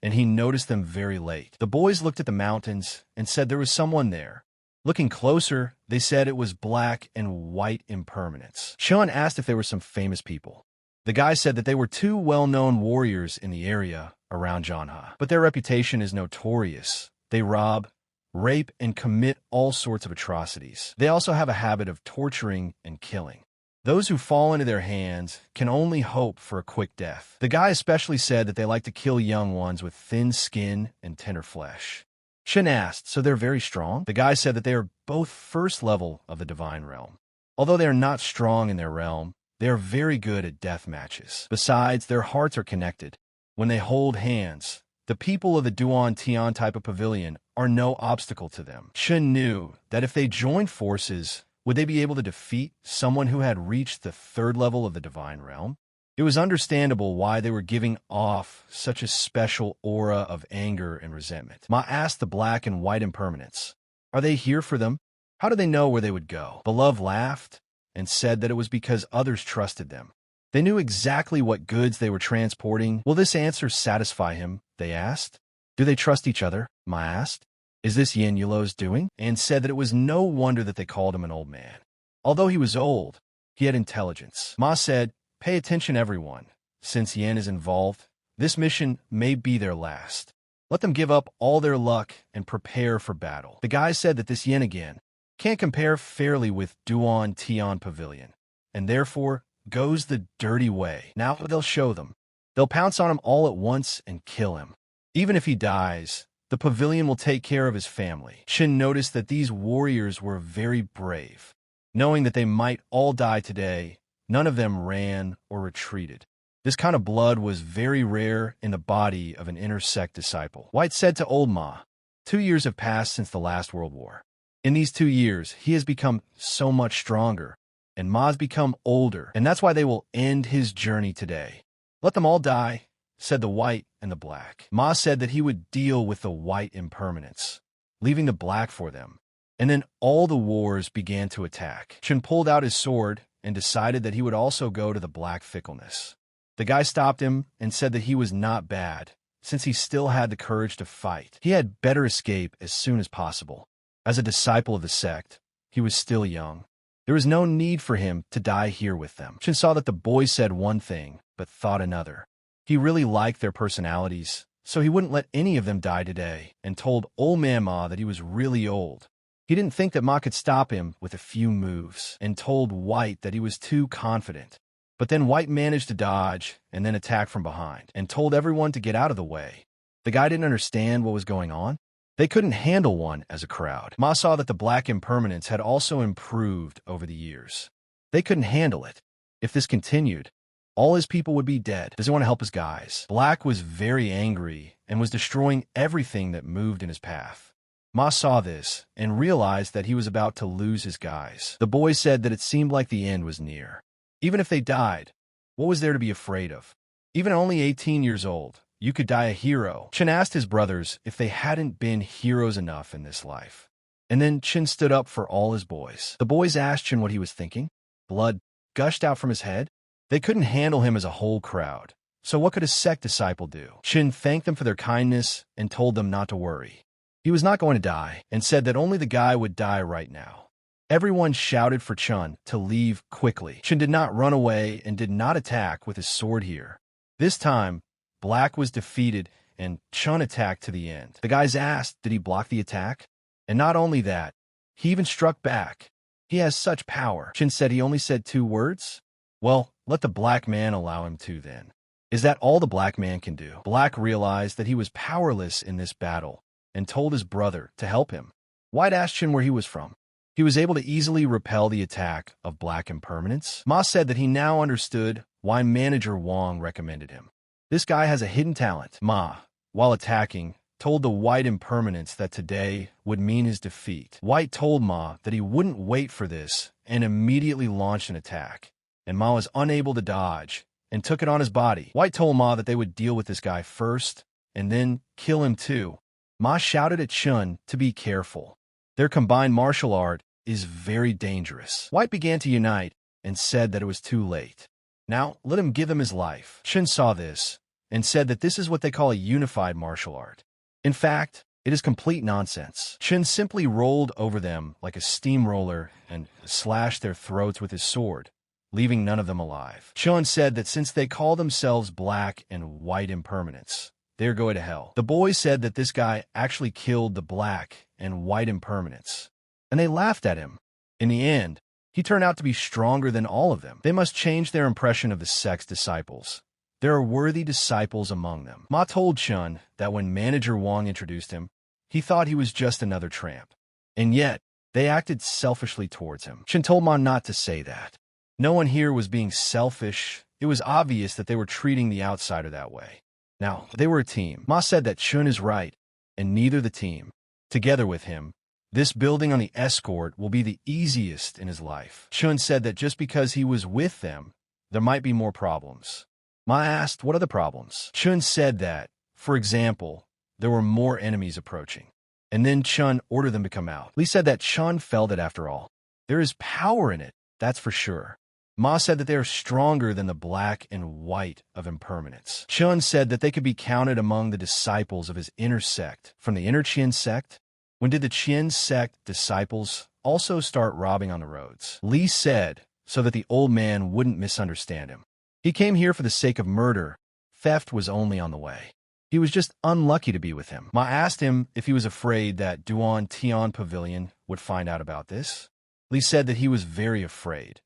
and he noticed them very late. The boys looked at the mountains and said there was someone there. Looking closer, they said it was black and white impermanence. Chun asked if there were some famous people. The guy said that they were two well-known warriors in the area around Janha, but their reputation is notorious. They rob, rape, and commit all sorts of atrocities. They also have a habit of torturing and killing. Those who fall into their hands can only hope for a quick death. The guy especially said that they like to kill young ones with thin skin and tender flesh. Chun asked, so they're very strong? The guy said that they are both first level of the divine realm. Although they are not strong in their realm, they are very good at death matches. Besides, their hearts are connected. When they hold hands, the people of the Duan Tian type of pavilion are no obstacle to them. Chun knew that if they joined forces, would they be able to defeat someone who had reached the third level of the divine realm? It was understandable why they were giving off such a special aura of anger and resentment. Ma asked the black and white impermanents, are they here for them? How do they know where they would go? Beloved laughed and said that it was because others trusted them. They knew exactly what goods they were transporting. Will this answer satisfy him? They asked. Do they trust each other? Ma asked. Is this Yin Yulo's doing? And said that it was no wonder that they called him an old man. Although he was old, he had intelligence. Ma said, pay attention everyone. Since Yin is involved, this mission may be their last. Let them give up all their luck and prepare for battle. The guy said that this Yin again can't compare fairly with Duan Tian Pavilion, and therefore goes the dirty way. Now they'll show them. They'll pounce on him all at once and kill him. Even if he dies, the pavilion will take care of his family. Chun noticed that these warriors were very brave. Knowing that they might all die today, none of them ran or retreated. This kind of blood was very rare in the body of an inner sect disciple. White said to old Ma, 2 years have passed since the last World War. In these 2 years, he has become so much stronger, and Ma's become older, and that's why they will end his journey today. Let them all die, said the white and the black. Ma said that he would deal with the white impermanence, leaving the black for them. And then all the wars began to attack. Chun pulled out his sword and decided that he would also go to the black fickleness. The guy stopped him and said that he was not bad, since he still had the courage to fight. He had better escape as soon as possible. As a disciple of the sect, he was still young. There was no need for him to die here with them. Chun saw that the boys said one thing, but thought another. He really liked their personalities, so he wouldn't let any of them die today, and told old man Ma that he was really old. He didn't think that Ma could stop him with a few moves, and told White that he was too confident. But then White managed to dodge and then attack from behind, and told everyone to get out of the way. The guy didn't understand what was going on. They couldn't handle one as a crowd. Ma saw that the black impermanence had also improved over the years. They couldn't handle it. If this continued, all his people would be dead. Does he want to help his guys? Black was very angry and was destroying everything that moved in his path. Ma saw this and realized that he was about to lose his guys. The boys said that it seemed like the end was near. Even if they died, what was there to be afraid of? Even at only 18 years old, you could die a hero. Chun asked his brothers if they hadn't been heroes enough in this life. And then Chun stood up for all his boys. The boys asked Chun what he was thinking. Blood gushed out from his head. They couldn't handle him as a whole crowd. So what could a sect disciple do? Chun thanked them for their kindness and told them not to worry. He was not going to die, and said that only the guy would die right now. Everyone shouted for Chun to leave quickly. Chun did not run away and did not attack with his sword here. This time, Black was defeated and Chun attacked to the end. The guys asked, did he block the attack? And not only that, he even struck back. He has such power. Chun said he only said 2 words? Well, let the black man allow him to then. Is that all the black man can do? Black realized that he was powerless in this battle, and told his brother to help him. White asked Chun where he was from. He was able to easily repel the attack of black impermanence. Ma said that he now understood why Manager Wong recommended him. This guy has a hidden talent. Ma, while attacking, told the white impermanence that today would mean his defeat. White told Ma that he wouldn't wait for this and immediately launched an attack. And Ma was unable to dodge and took it on his body. White told Ma that they would deal with this guy first and then kill him too. Ma shouted at Chun to be careful. Their combined martial art is very dangerous. White began to unite and said that it was too late. Now, let him give him his life. Chun saw this and said that this is what they call a unified martial art. In fact, it is complete nonsense. Chun simply rolled over them like a steamroller and slashed their throats with his sword, leaving none of them alive. Chun said that since they call themselves black and white impermanence, they're going to hell. The boys said that this guy actually killed the black and white impermanence, and they laughed at him. In the end, he turned out to be stronger than all of them. They must change their impression of the sect's disciples. There are worthy disciples among them. Ma told Chun that when Manager Wong introduced him, he thought he was just another tramp, and yet they acted selfishly towards him. Chun told Ma not to say that. No one here was being selfish. It was obvious that they were treating the outsider that way. Now, they were a team. Ma said that Chun is right, and neither the team. Together with him, this building on the escort will be the easiest in his life. Chun said that just because he was with them, there might be more problems. Ma asked, what are the problems? Chun said that, for example, there were more enemies approaching. And then Chun ordered them to come out. Lee said that Chun felt it after all. There is power in it, that's for sure. Ma said that they are stronger than the black and white of impermanence. Chun said that they could be counted among the disciples of his inner sect. From the inner Qian sect? When did the Qian sect disciples also start robbing on the roads? Li said, so that the old man wouldn't misunderstand him. He came here for the sake of murder. Theft was only on the way. He was just unlucky to be with him. Ma asked him if he was afraid that Duan Tian Pavilion would find out about this. Li said that he was very afraid.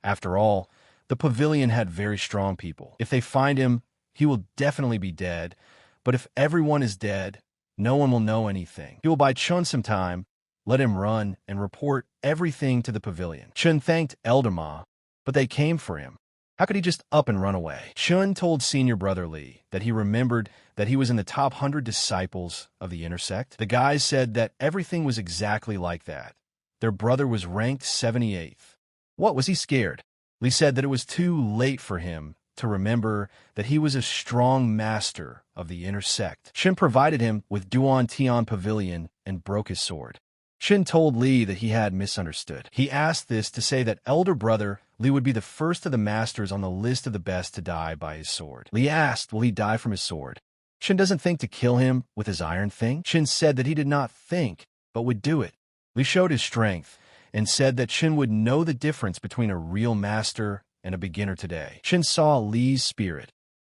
After all, the pavilion had very strong people. If they find him, he will definitely be dead. But if everyone is dead, no one will know anything. He will buy Chun some time, let him run, and report everything to the pavilion. Chun thanked Elder Ma, but they came for him. How could he just up and run away? Chun told senior brother Li that he remembered that he was in the top 100 disciples of the inner sect. The guys said that everything was exactly like that. Their brother was ranked 78th. What, was he scared? Li said that it was too late for him to remember that he was a strong master of the inner sect. Chun provided him with Duan Tian Pavilion and broke his sword. Chun told Li that he had misunderstood. He asked this to say that elder brother Li would be the first of the masters on the list of the best to die by his sword. Li asked, will he die from his sword? Chun doesn't think to kill him with his iron thing. Chun said that he did not think, but would do it. Li showed his strength and said that Chun would know the difference between a real master and a beginner today. Chun saw Li's spirit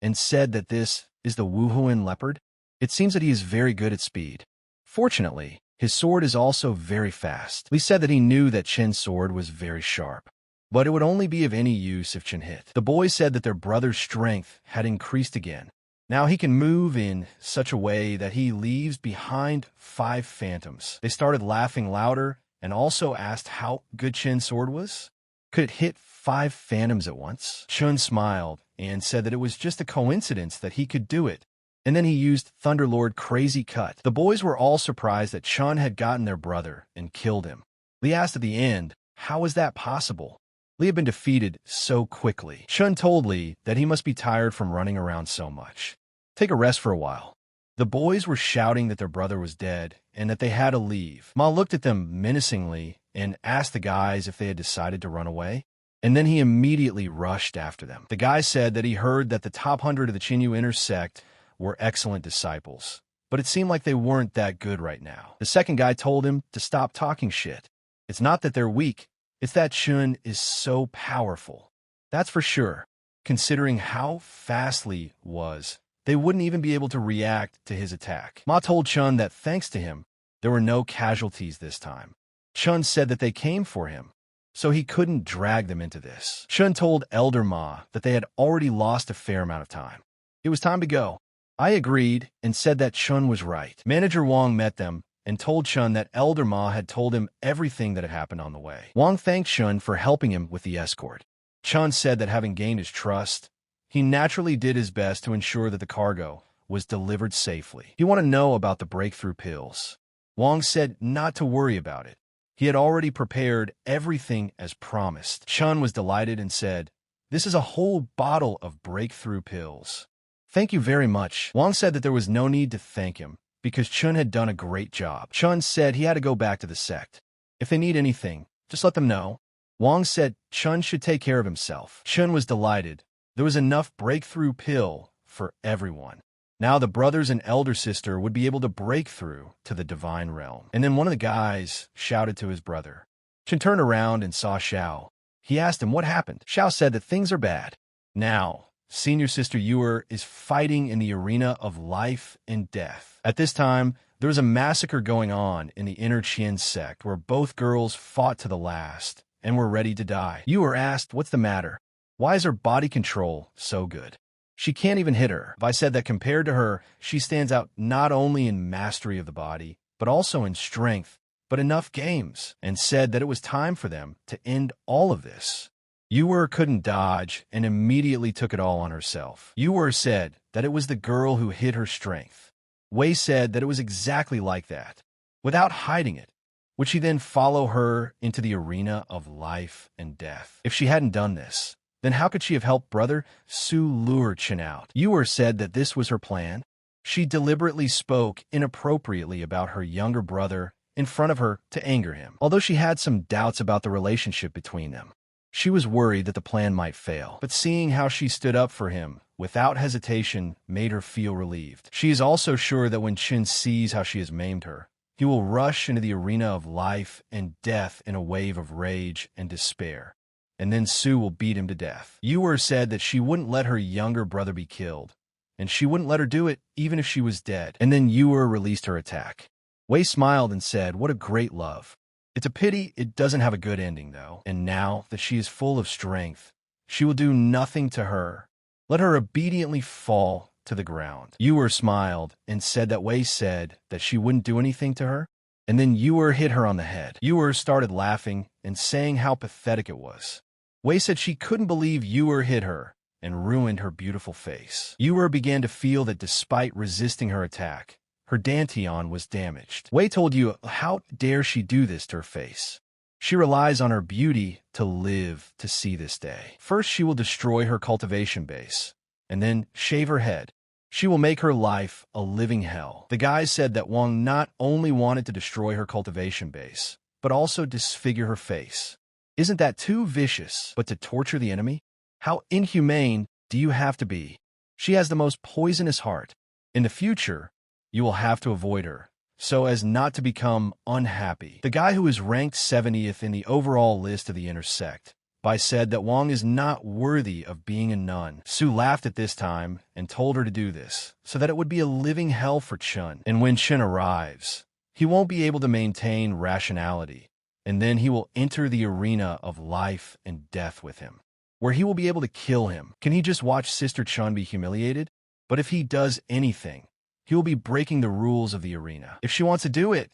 and said that this is the Wuhuan leopard. It seems that he is very good at speed. Fortunately, his sword is also very fast. Li said that he knew that Chun's sword was very sharp, but it would only be of any use if Chun hit. The boys said that their brother's strength had increased again. Now he can move in such a way that he leaves behind 5 phantoms. They started laughing louder and also asked how good Chun's sword was. Could it hit 5 phantoms at once? Chun smiled and said that it was just a coincidence that he could do it. And then he used Thunderlord Crazy Cut. The boys were all surprised that Chun had gotten their brother and killed him. Li asked at the end, how was that possible? Li had been defeated so quickly. Chun told Li that he must be tired from running around so much. Take a rest for a while. The boys were shouting that their brother was dead and that they had to leave. Ma looked at them menacingly and asked the guys if they had decided to run away. And then he immediately rushed after them. The guy said that he heard that the top 100 of the Qinyu inner sect were excellent disciples, but it seemed like they weren't that good right now. The second guy told him to stop talking shit. It's not that they're weak, it's that Chun is so powerful. That's for sure. Considering how fast Li was, they wouldn't even be able to react to his attack. Ma told Chun that thanks to him, there were no casualties this time. Chun said that they came for him, so he couldn't drag them into this. Chun told Elder Ma that they had already lost a fair amount of time. It was time to go. I agreed and said that Chun was right. Manager Wang met them and told Chun that Elder Ma had told him everything that had happened on the way. Wang thanked Chun for helping him with the escort. Chun said that having gained his trust, he naturally did his best to ensure that the cargo was delivered safely. He wanted to know about the breakthrough pills. Wang said not to worry about it. He had already prepared everything as promised. Chun was delighted and said, "This is a whole bottle of breakthrough pills." "Thank you very much." Wang said that there was no need to thank him because Chun had done a great job. Chun said he had to go back to the sect. If they need anything, just let them know. Wang said Chun should take care of himself. Chun was delighted. There was enough breakthrough pill for everyone. Now the brothers and elder sister would be able to break through to the divine realm. And then one of the guys shouted to his brother. Chun turned around and saw Xiao. He asked him what happened. Xiao said that things are bad. Now, senior sister Uer is fighting in the arena of life and death. At this time, there was a massacre going on in the inner Qian sect where both girls fought to the last and were ready to die. Uer asked, "What's the matter? Why is her body control so good? She can't even hit her." I said that compared to her, she stands out not only in mastery of the body, but also in strength, but enough games, and said that it was time for them to end all of this. Uer couldn't dodge and immediately took it all on herself. Uer said that it was the girl who hid her strength. Wei said that it was exactly like that, without hiding it. Would she then follow her into the arena of life and death? If she hadn't done this, then how could she have helped brother Su lure Chun out? Uer said that this was her plan. She deliberately spoke inappropriately about her younger brother in front of her to anger him. Although she had some doubts about the relationship between them, she was worried that the plan might fail. But seeing how she stood up for him without hesitation made her feel relieved. She is also sure that when Chun sees how she has maimed her, he will rush into the arena of life and death in a wave of rage and despair, and then Su will beat him to death. Uer said that she wouldn't let her younger brother be killed, and she wouldn't let her do it even if she was dead. And then Uer released her attack. Wei smiled and said, "What a great love. It's a pity it doesn't have a good ending, though. And now that she is full of strength, she will do nothing to her. Let her obediently fall to the ground." Uer smiled and said that Wei said that she wouldn't do anything to her, and then Uer hit her on the head. Uer started laughing and saying how pathetic it was. Wei said she couldn't believe Uer hit her and ruined her beautiful face. Uer began to feel that despite resisting her attack, her dantian was damaged. Wei told you, how dare she do this to her face? She relies on her beauty to live to see this day. First, she will destroy her cultivation base, and then shave her head. She will make her life a living hell. The guys said that Wang not only wanted to destroy her cultivation base, but also disfigure her face. Isn't that too vicious, but to torture the enemy? How inhumane do you have to be? She has the most poisonous heart. In the future, you will have to avoid her, so as not to become unhappy. The guy who is ranked 70th in the overall list of the inner sect said that Wang is not worthy of being a nun. Su laughed at this time and told her to do this, so that it would be a living hell for Chun. And when Chun arrives, he won't be able to maintain rationality, and then he will enter the arena of life and death with him, where he will be able to kill him. Can he just watch Sister Chun be humiliated? But if he does anything, he will be breaking the rules of the arena. If she wants to do it,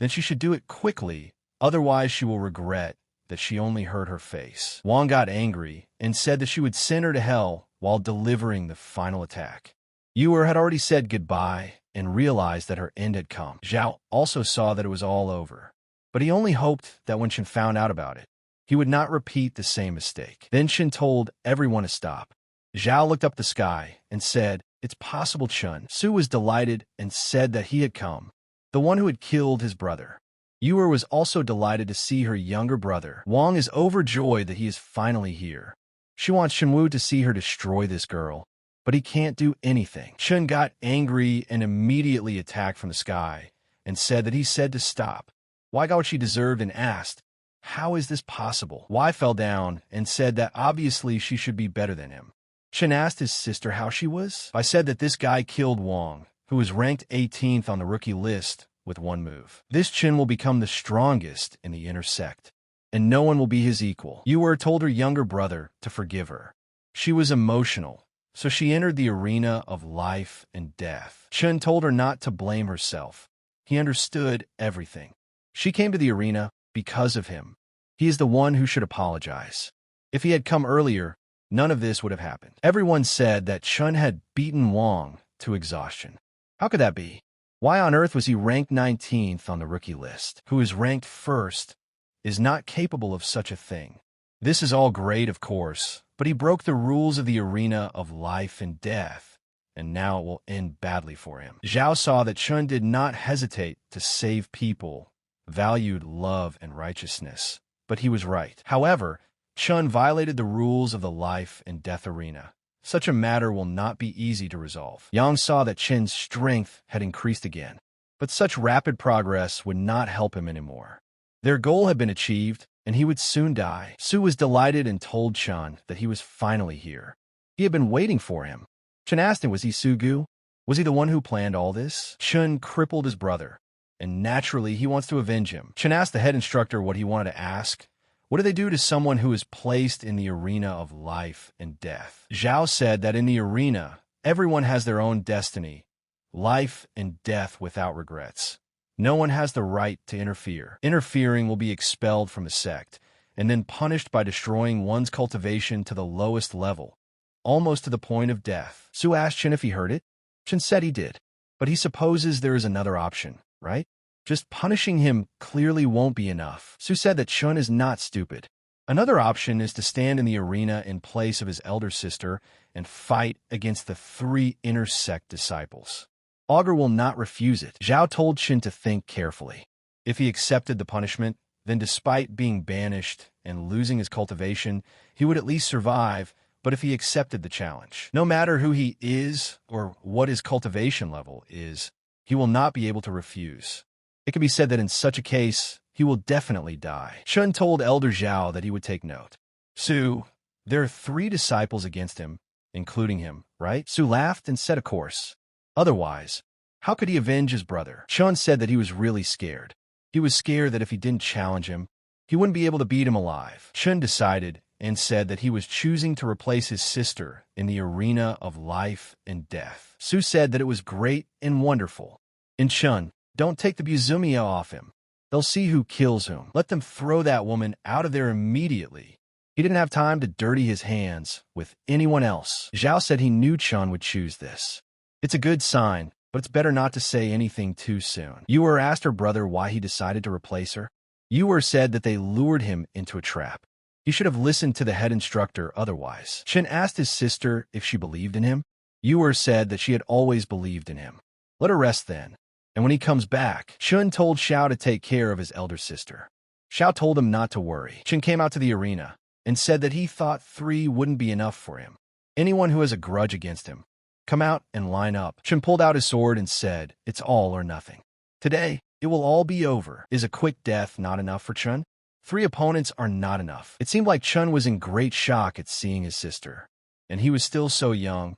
then she should do it quickly, otherwise she will regret that she only hurt her face. Wang got angry and said that she would send her to hell while delivering the final attack. Uer had already said goodbye and realized that her end had come. Xiao also saw that it was all over, but he only hoped that when Chun found out about it, he would not repeat the same mistake. Then Chun told everyone to stop. Xiao looked up the sky and said, "It's possible, Chun." Su was delighted and said that he had come, the one who had killed his brother. Uer was also delighted to see her younger brother. Wang is overjoyed that he is finally here. She wants Chunwu to see her destroy this girl, but he can't do anything. Chun got angry and immediately attacked from the sky and said that he said to stop. Wei got what she deserved and asked, "How is this possible?" Wei fell down and said that obviously she should be better than him. Chun asked his sister how she was. I said that this guy killed Wang, who was ranked 18th on the rookie list, with one move. This Chun will become the strongest in the inner sect, and no one will be his equal. Uer told her younger brother to forgive her. She was emotional So she entered the arena of life and death. Chun told her not to blame herself. He understood everything. She came to the arena because of him. He is the one who should apologize. If he had come earlier, none of this would have happened. Everyone said that Chun had beaten Wang to exhaustion. How could that be? Why on earth was he ranked 19th on the rookie list? Who is ranked first is not capable of such a thing. This is all great, of course, but he broke the rules of the arena of life and death, and now it will end badly for him. Xiao saw that Chun did not hesitate to save people, valued love and righteousness, but he was right. However, Chun violated the rules of the life and death arena. Such a matter will not be easy to resolve. Yang saw that Chin's strength had increased again, but such rapid progress would not help him anymore. Their goal had been achieved, and he would soon die. Su was delighted and told Chun that he was finally here. He had been waiting for him. Chun asked him, was he Sugu? Was he the one who planned all this? Chun crippled his brother, and naturally he wants to avenge him. Chun asked the head instructor what he wanted to ask. What do they do to someone who is placed in the arena of life and death? Xiao said that in the arena, everyone has their own destiny, life and death without regrets. No one has the right to interfere. Interfering will be expelled from the sect, and then punished by destroying one's cultivation to the lowest level, almost to the point of death. Su asked Chun if he heard it. Chun said he did, but he supposes there is another option, right? Just punishing him clearly won't be enough. Su said that Chun is not stupid. Another option is to stand in the arena in place of his elder sister and fight against the 3 inner sect disciples. Augur will not refuse it. Xiao told Chun to think carefully. If he accepted the punishment, then despite being banished and losing his cultivation, he would at least survive. But if he accepted the challenge, no matter who he is or what his cultivation level is, he will not be able to refuse. It can be said that in such a case, he will definitely die. Chun told Elder Xiao that he would take note. Su, there are 3 disciples against him, including him, right? Su laughed and said, of course. Otherwise, how could he avenge his brother? Chun said that he was really scared. He was scared that if he didn't challenge him, he wouldn't be able to beat him alive. Chun decided and said that he was choosing to replace his sister in the arena of life and death. Su said that it was great and wonderful. And Chun, don't take the Buzumiya off him. They'll see who kills whom. Let them throw that woman out of there immediately. He didn't have time to dirty his hands with anyone else. Xiao said he knew Chun would choose this. It's a good sign, but it's better not to say anything too soon. Uer asked her brother why he decided to replace her. Uer said that they lured him into a trap. He should have listened to the head instructor otherwise. Chun asked his sister if she believed in him. Uer said that she had always believed in him. Let her rest then. And when he comes back, Chun told Xiao to take care of his elder sister. Xiao told him not to worry. Chun came out to the arena and said that he thought 3 wouldn't be enough for him. Anyone who has a grudge against him, come out and line up. Chun pulled out his sword and said, it's all or nothing. Today, it will all be over. Is a quick death not enough for Chun? 3 opponents are not enough. It seemed like Chun was in great shock at seeing his sister, and he was still so young,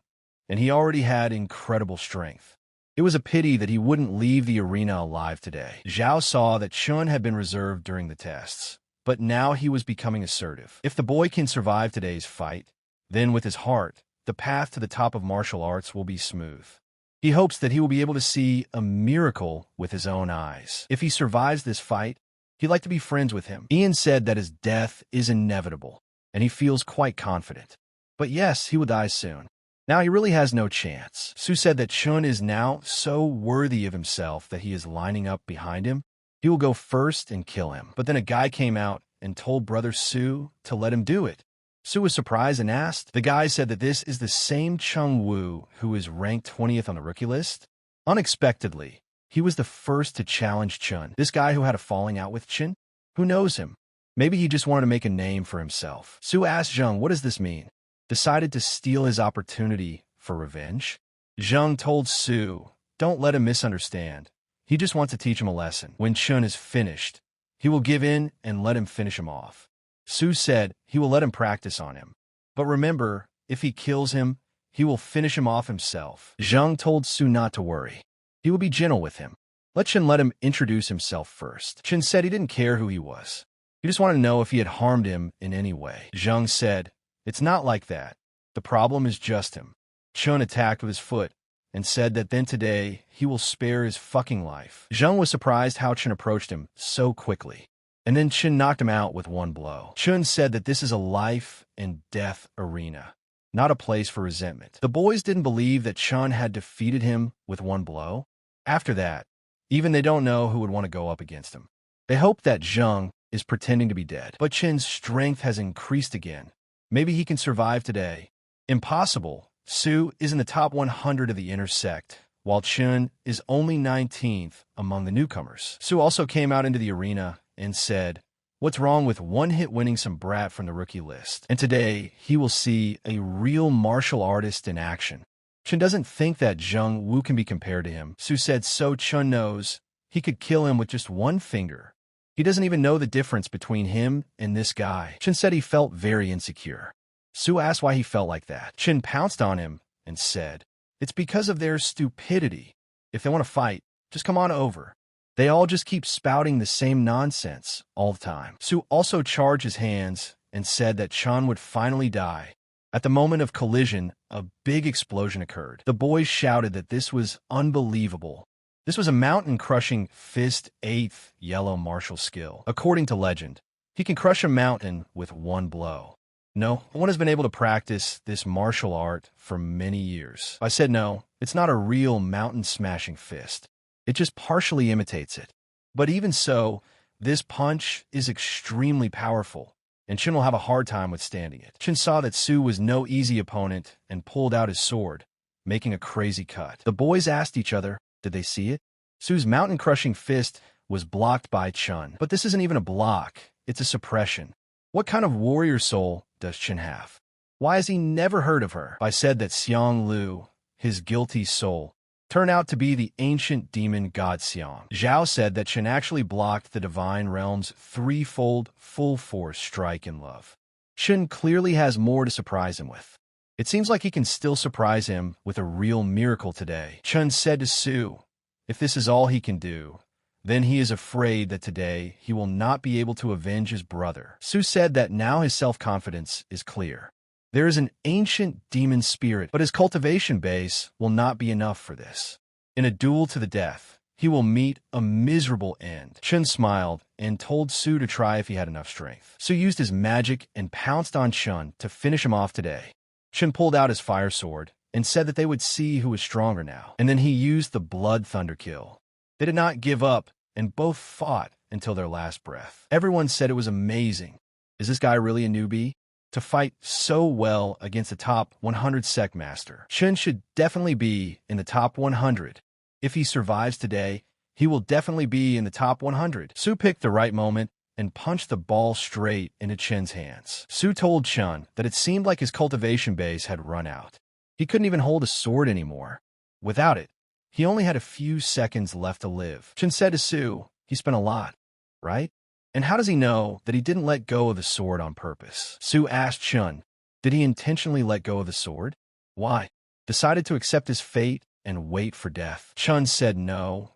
and he already had incredible strength. It was a pity that he wouldn't leave the arena alive today. Xiao saw that Chun had been reserved during the tests, but now he was becoming assertive. If the boy can survive today's fight, then with his heart, the path to the top of martial arts will be smooth. He hopes that he will be able to see a miracle with his own eyes. If he survives this fight, he'd like to be friends with him. Ian said that his death is inevitable, and he feels quite confident. But yes, he will die soon. Now he really has no chance. Su said that Chun is now so worthy of himself that he is lining up behind him. He will go first and kill him. But then a guy came out and told Brother Su to let him do it. Su was surprised and asked. The guy said that this is the same Chung Wu who is ranked 20th on the rookie list. Unexpectedly, he was the first to challenge Chun. This guy who had a falling out with Chun? Who knows him? Maybe he just wanted to make a name for himself. Su asked Zheng, what does this mean? Decided to steal his opportunity for revenge? Zheng told Su, don't let him misunderstand. He just wants to teach him a lesson. When Chun is finished, he will give in and let him finish him off. Su said he will let him practice on him. But remember, if he kills him, he will finish him off himself. Zheng told Su not to worry. He will be gentle with him. Let Chun let him introduce himself first. Chun said he didn't care who he was. He just wanted to know if he had harmed him in any way. Zheng said, it's not like that. The problem is just him. Chun attacked with his foot and said that then today he will spare his fucking life. Zheng was surprised how Chun approached him so quickly, and then Chun knocked him out with one blow. Chun said that this is a life and death arena, not a place for resentment. The boys didn't believe that Chun had defeated him with one blow. After that, even they don't know who would want to go up against him. They hope that Zheng is pretending to be dead. But Chun's strength has increased again. Maybe he can survive today. Impossible. Su is in the top 100 of the inner sect, while Chun is only 19th among the newcomers. Su also came out into the arena and said, "What's wrong with one-hit winning some brat from the rookie list?" And today, he will see a real martial artist in action. Chun doesn't think that Zheng Wu can be compared to him. Su said so Chun knows he could kill him with just one finger. He doesn't even know the difference between him and this guy. Chun said he felt very insecure. Su asked why he felt like that. Chun pounced on him and said, "It's because of their stupidity. If they want to fight, just come on over. They all just keep spouting the same nonsense all the time." Su also charged his hands and said that Chun would finally die. At the moment of collision, a big explosion occurred. The boys shouted that this was unbelievable. This was a mountain-crushing fist 8th yellow martial skill. According to legend, he can crush a mountain with one blow. No one has been able to practice this martial art for many years. I said no, it's not a real mountain-smashing fist. It just partially imitates it. But even so, this punch is extremely powerful, and Chun will have a hard time withstanding it. Chun saw that Su was no easy opponent and pulled out his sword, making a crazy cut. The boys asked each other, did they see it? Su's mountain-crushing fist was blocked by Chun. But this isn't even a block, it's a suppression. What kind of warrior soul does Chun have? Why has he never heard of her? I said that Xiang Lu, his guilty soul, turned out to be the ancient demon god Xiao. Xiao said that Chun actually blocked the divine realm's threefold full-force strike in love. Chun clearly has more to surprise him with. It seems like he can still surprise him with a real miracle today. Chun said to Su, if this is all he can do, then he is afraid that today he will not be able to avenge his brother. Su said that now his self-confidence is clear. There is an ancient demon spirit, but his cultivation base will not be enough for this. In a duel to the death, he will meet a miserable end. Chun smiled and told Su to try if he had enough strength. Su used his magic and pounced on Chun to finish him off today. Chun pulled out his fire sword and said that they would see who was stronger now. And then he used the blood thunder kill. They did not give up and both fought until their last breath. Everyone said it was amazing. Is this guy really a newbie? To fight so well against the top 100 sect master. Chun should definitely be in the top 100. If he survives today, he will definitely be in the top 100. Su picked the right moment and punched the ball straight into Chun's hands. Su told Chun that it seemed like his cultivation base had run out. He couldn't even hold a sword anymore. Without it, he only had a few seconds left to live. Chun said to Su, he spent a lot, right? And how does he know that he didn't let go of the sword on purpose? Su asked Chun, did he intentionally let go of the sword? Why? Decided to accept his fate and wait for death. Chun said no.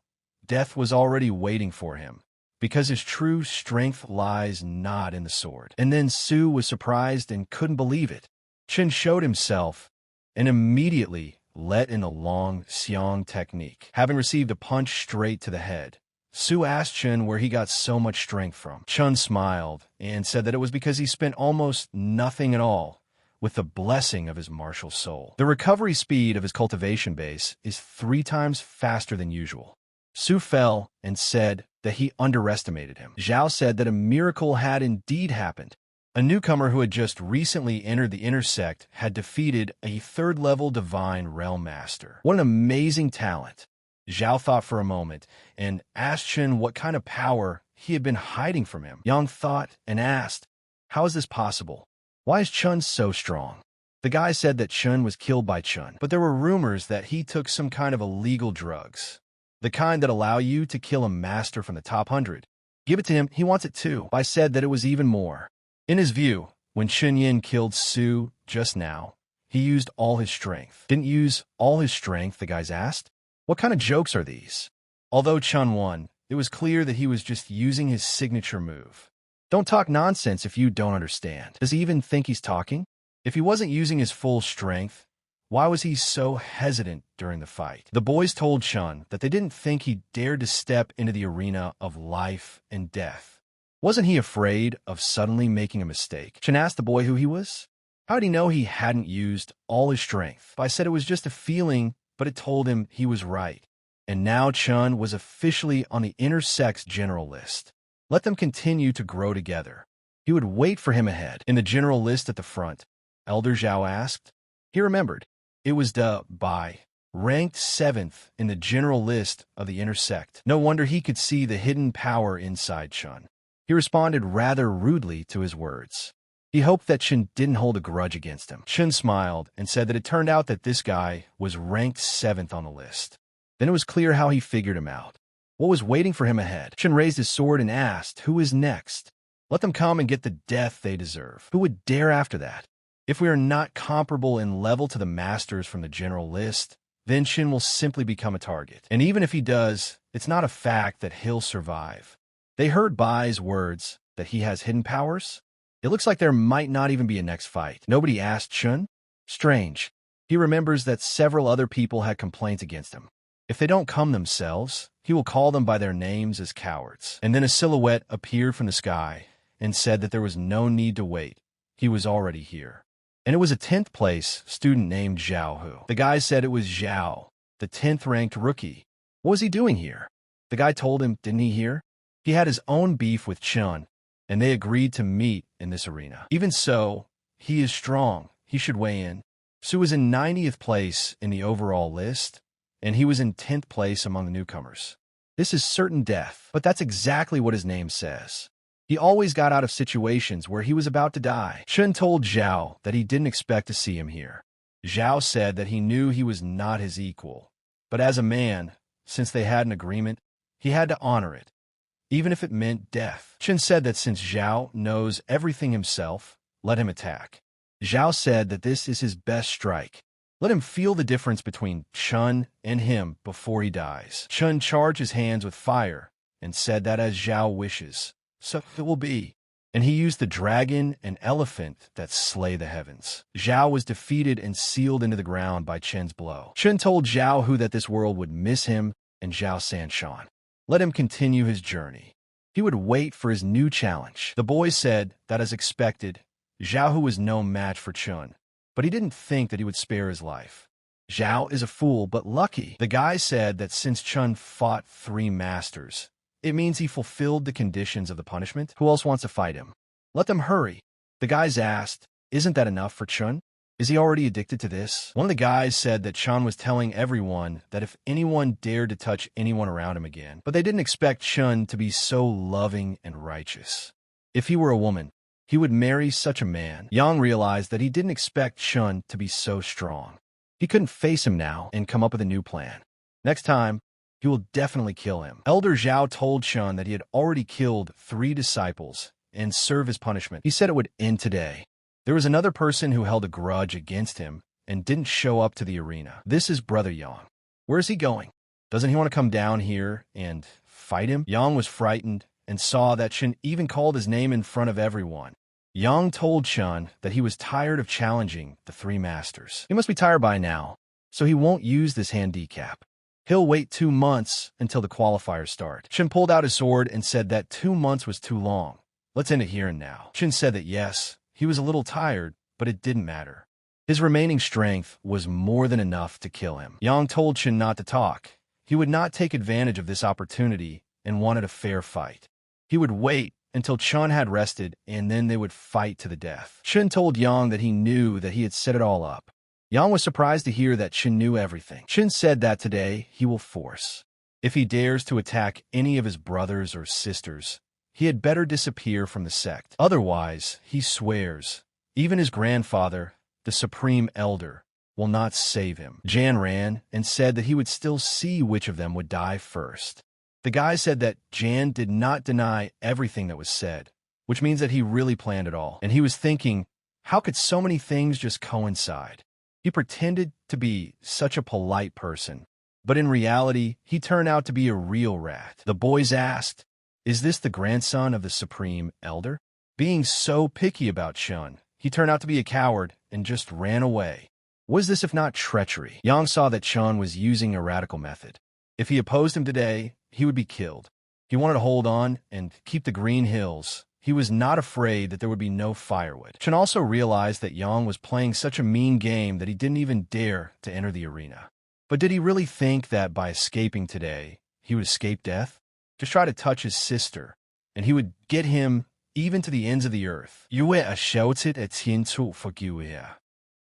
Death was already waiting for him, because his true strength lies not in the sword. And then Su was surprised and couldn't believe it. Chun showed himself and immediately let in a long Xiang technique. Having received a punch straight to the head, Su asked Chun where he got so much strength from. Chun smiled and said that it was because he spent almost nothing at all with the blessing of his martial soul. The recovery speed of his cultivation base is 3 times faster than usual. Su fell and said that he underestimated him. Xiao said that a miracle had indeed happened. A newcomer who had just recently entered the inner sect had defeated a 3rd-level divine realm master. What an amazing talent. Xiao thought for a moment and asked Chun what kind of power he had been hiding from him. Yang thought and asked, how is this possible? Why is Chun so strong? The guy said that Chun was killed by Chun, but there were rumors that he took some kind of illegal drugs. The kind that allow you to kill a master from the top 100. Give it to him, he wants it too. I said that it was even more. In his view, when Chun Yin killed Su just now, he used all his strength. Didn't use all his strength, the guys asked. What kind of jokes are these? Although Chun won, it was clear that he was just using his signature move. Don't talk nonsense if you don't understand. Does he even think he's talking? If he wasn't using his full strength, Why was he so hesitant during the fight? The boys told Chun that they didn't think he dared to step into the arena of life and death. Wasn't he afraid of suddenly making a mistake? Chun asked the boy who he was. How did he know he hadn't used all his strength? I said it was just a feeling, but it told him he was right. And now Chun was officially on the inner sect's general list. Let them continue to grow together. He would wait for him ahead. In the general list at the front, Elder Xiao asked. He remembered. It was by ranked 7th in the general list of the inner sect. No wonder he could see the hidden power inside Chun. He responded rather rudely to his words. He hoped that Chun didn't hold a grudge against him. Chun smiled and said that it turned out that this guy was ranked 7th on the list. Then it was clear how he figured him out. What was waiting for him ahead? Chun raised his sword and asked, who is next? Let them come and get the death they deserve. Who would dare after that? If we are not comparable in level to the masters from the general list, then Chun will simply become a target. And even if he does, it's not a fact that he'll survive. They heard Bai's words that he has hidden powers. It looks like there might not even be a next fight. Nobody asked Chun. Strange. He remembers that several other people had complaints against him. If they don't come themselves, he will call them by their names as cowards. And then a silhouette appeared from the sky and said that there was no need to wait. He was already here. And it was a 10th place student named Xiao who. The guy said it was Xiao, the 10th ranked rookie. What was he doing here? The guy told him, didn't he hear? He had his own beef with Chun, and they agreed to meet in this arena. Even so, he is strong. He should weigh in. Su was in 90th place in the overall list, and he was in 10th place among the newcomers. This is certain death, but that's exactly what his name says. He always got out of situations where he was about to die. Chun told Xiao that he didn't expect to see him here. Xiao said that he knew he was not his equal, but as a man, since they had an agreement, he had to honor it, even if it meant death. Chun said that since Xiao knows everything himself, let him attack. Xiao said that this is his best strike. Let him feel the difference between Chun and him before he dies. Chun charged his hands with fire and said that as Xiao wishes, so it will be. And he used the dragon and elephant that slay the heavens. Xiao was defeated and sealed into the ground by Chun's blow. Chun told Xiao Hu that this world would miss him and Xiao Sanshan. Let him continue his journey. He would wait for his new challenge. The boy said that as expected, Xiao Hu was no match for Chun, but he didn't think that he would spare his life. Xiao is a fool, but lucky. The guy said that since Chun fought 3 masters, it means he fulfilled the conditions of the punishment. Who else wants to fight him? Let them hurry. The guys asked, isn't that enough for Chun? Is he already addicted to this? One of the guys said that Chun was telling everyone that if anyone dared to touch anyone around him again, but they didn't expect Chun to be so loving and righteous. If he were a woman, he would marry such a man. Yang realized that he didn't expect Chun to be so strong. He couldn't face him now and come up with a new plan. Next time, he will definitely kill him. Elder Xiao told Chun that he had already killed 3 disciples and serve his punishment. He said it would end today. There was another person who held a grudge against him and didn't show up to the arena. This is Brother Yang. Where is he going? Doesn't he want to come down here and fight him? Yang was frightened and saw that Chun even called his name in front of everyone. Yang told Chun that he was tired of challenging the 3 masters. He must be tired by now, so he won't use this handicap. He'll wait 2 months until the qualifiers start. Chun pulled out his sword and said that 2 months was too long. Let's end it here and now. Chun said that yes, he was a little tired, but it didn't matter. His remaining strength was more than enough to kill him. Yang told Chun not to talk. He would not take advantage of this opportunity and wanted a fair fight. He would wait until Chun had rested, and then they would fight to the death. Chun told Yang that he knew that he had set it all up. Yang was surprised to hear that Chun knew everything. Chun said that today he will force. If he dares to attack any of his brothers or sisters, he had better disappear from the sect. Otherwise, he swears, even his grandfather, the Supreme Elder, will not save him. Jan ran and said that he would still see which of them would die first. The guy said that Jan did not deny everything that was said, which means that he really planned it all. And he was thinking, how could so many things just coincide? He pretended to be such a polite person, but in reality, he turned out to be a real rat. The boys asked, is this the grandson of the Supreme Elder? Being so picky about Chun, he turned out to be a coward and just ran away. Was this if not treachery? Yang saw that Chun was using a radical method. If he opposed him today, he would be killed. He wanted to hold on and keep the green hills. He was not afraid that there would be no firewood. Chun also realized that Yang was playing such a mean game that he didn't even dare to enter the arena. But did he really think that by escaping today, he would escape death? Just try to touch his sister, and he would get him even to the ends of the earth.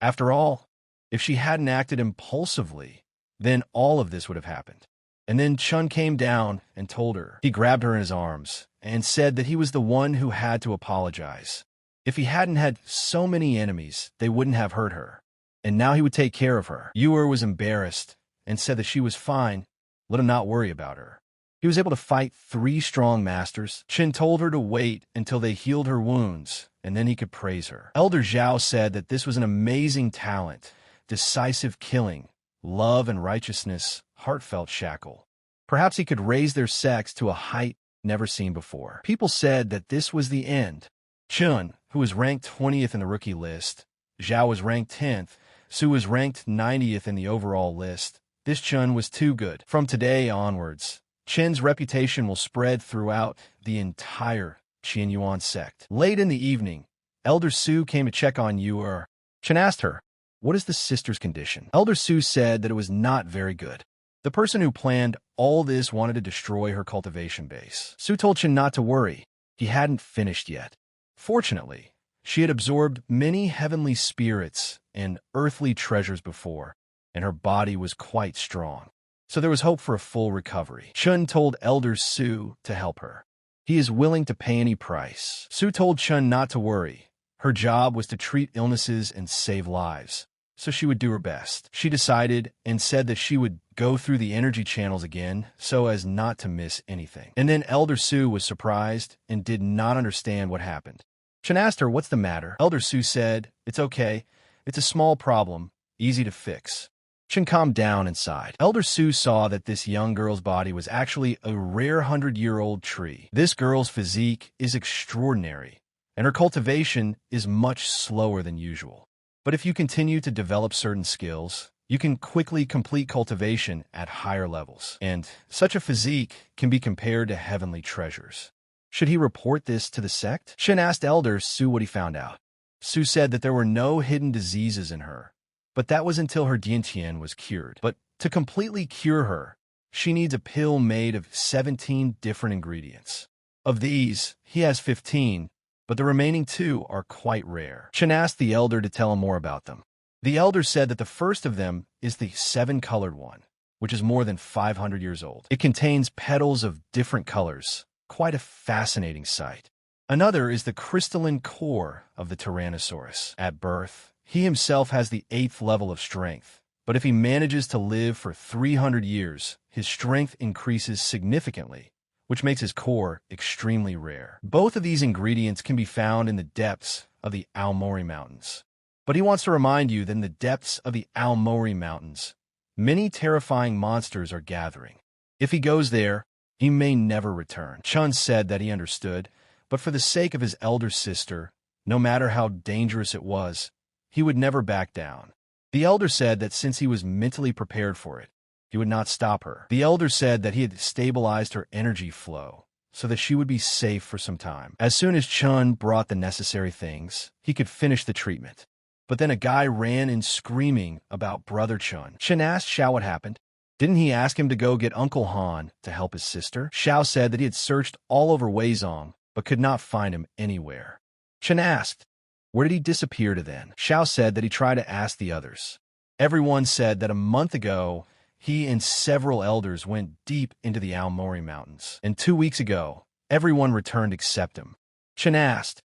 After all, if she hadn't acted impulsively, then all of this would have happened. And then Chun came down and told her. He grabbed her in his arms and said that he was the one who had to apologize. If he hadn't had so many enemies, they wouldn't have hurt her. And now he would take care of her. Uer was embarrassed and said that she was fine. Let him not worry about her. He was able to fight 3 strong masters. Chun told her to wait until they healed her wounds, and then he could praise her. Elder Xiao said that this was an amazing talent, decisive killing, love and righteousness, heartfelt shackle. Perhaps he could raise their sects to a height never seen before. People said that this was the end. Chun, who was ranked 20th in the rookie list, Xiao was ranked 10th, Su was ranked 90th in the overall list. This Chun was too good. From today onwards, Chun's reputation will spread throughout the entire Qianyuan sect. Late in the evening, Elder Su came to check on Uer. Chun asked her, "What is the sister's condition?" Elder Su said that it was not very good. The person who planned all this wanted to destroy her cultivation base. Su told Chun not to worry. He hadn't finished yet. Fortunately, she had absorbed many heavenly spirits and earthly treasures before, and her body was quite strong. So there was hope for a full recovery. Chun told Elder Su to help her. He is willing to pay any price. Su told Chun not to worry. Her job was to treat illnesses and save lives, so she would do her best. She decided and said that she would go through the energy channels again so as not to miss anything. And then Elder Su was surprised and did not understand what happened. Chun asked her, "What's the matter?" Elder Su said, "It's okay. It's a small problem, easy to fix." Chun calmed down and sighed. Elder Su saw that this young girl's body was actually a rare 100-year-old tree. This girl's physique is extraordinary, and her cultivation is much slower than usual. But if you continue to develop certain skills, you can quickly complete cultivation at higher levels, and such a physique can be compared to heavenly treasures. Should he report this to the sect? Chun asked Elder Su what he found out. Su said that there were no hidden diseases in her, but that was until her Diantian was cured. But to completely cure her, she needs a pill made of 17 different ingredients. Of these, he has 15, but the remaining 2 are quite rare. Chun asked the elder to tell him more about them. The elder said that the first of them is the 7-colored one, which is more than 500 years old. It contains petals of different colors, quite a fascinating sight. Another is the crystalline core of the Tyrannosaurus. At birth, he himself has the 8th level of strength, but if he manages to live for 300 years, his strength increases significantly, which makes his core extremely rare. Both of these ingredients can be found in the depths of the Aomori Mountains. But he wants to remind you that in the depths of the Aomori Mountains, many terrifying monsters are gathering. If he goes there, he may never return. Chun said that he understood, but for the sake of his elder sister, no matter how dangerous it was, he would never back down. The elder said that since he was mentally prepared for it, he would not stop her. The elder said that he had stabilized her energy flow so that she would be safe for some time. As soon as Chun brought the necessary things, he could finish the treatment. But then a guy ran in screaming about Brother Chun. Chun asked Xiao what happened. Didn't he ask him to go get Uncle Han to help his sister? Xiao said that he had searched all over Weizong, but could not find him anywhere. Chun asked, "Where did he disappear to then?" Xiao said that he tried to ask the others. Everyone said that a month ago, he and several elders went deep into the Aomori Mountains. And 2 weeks ago, everyone returned except him. Chun asked,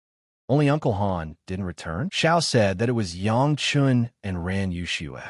"Only Uncle Han didn't return?" Xiao said that it was Yang Chun and Ran Yushue.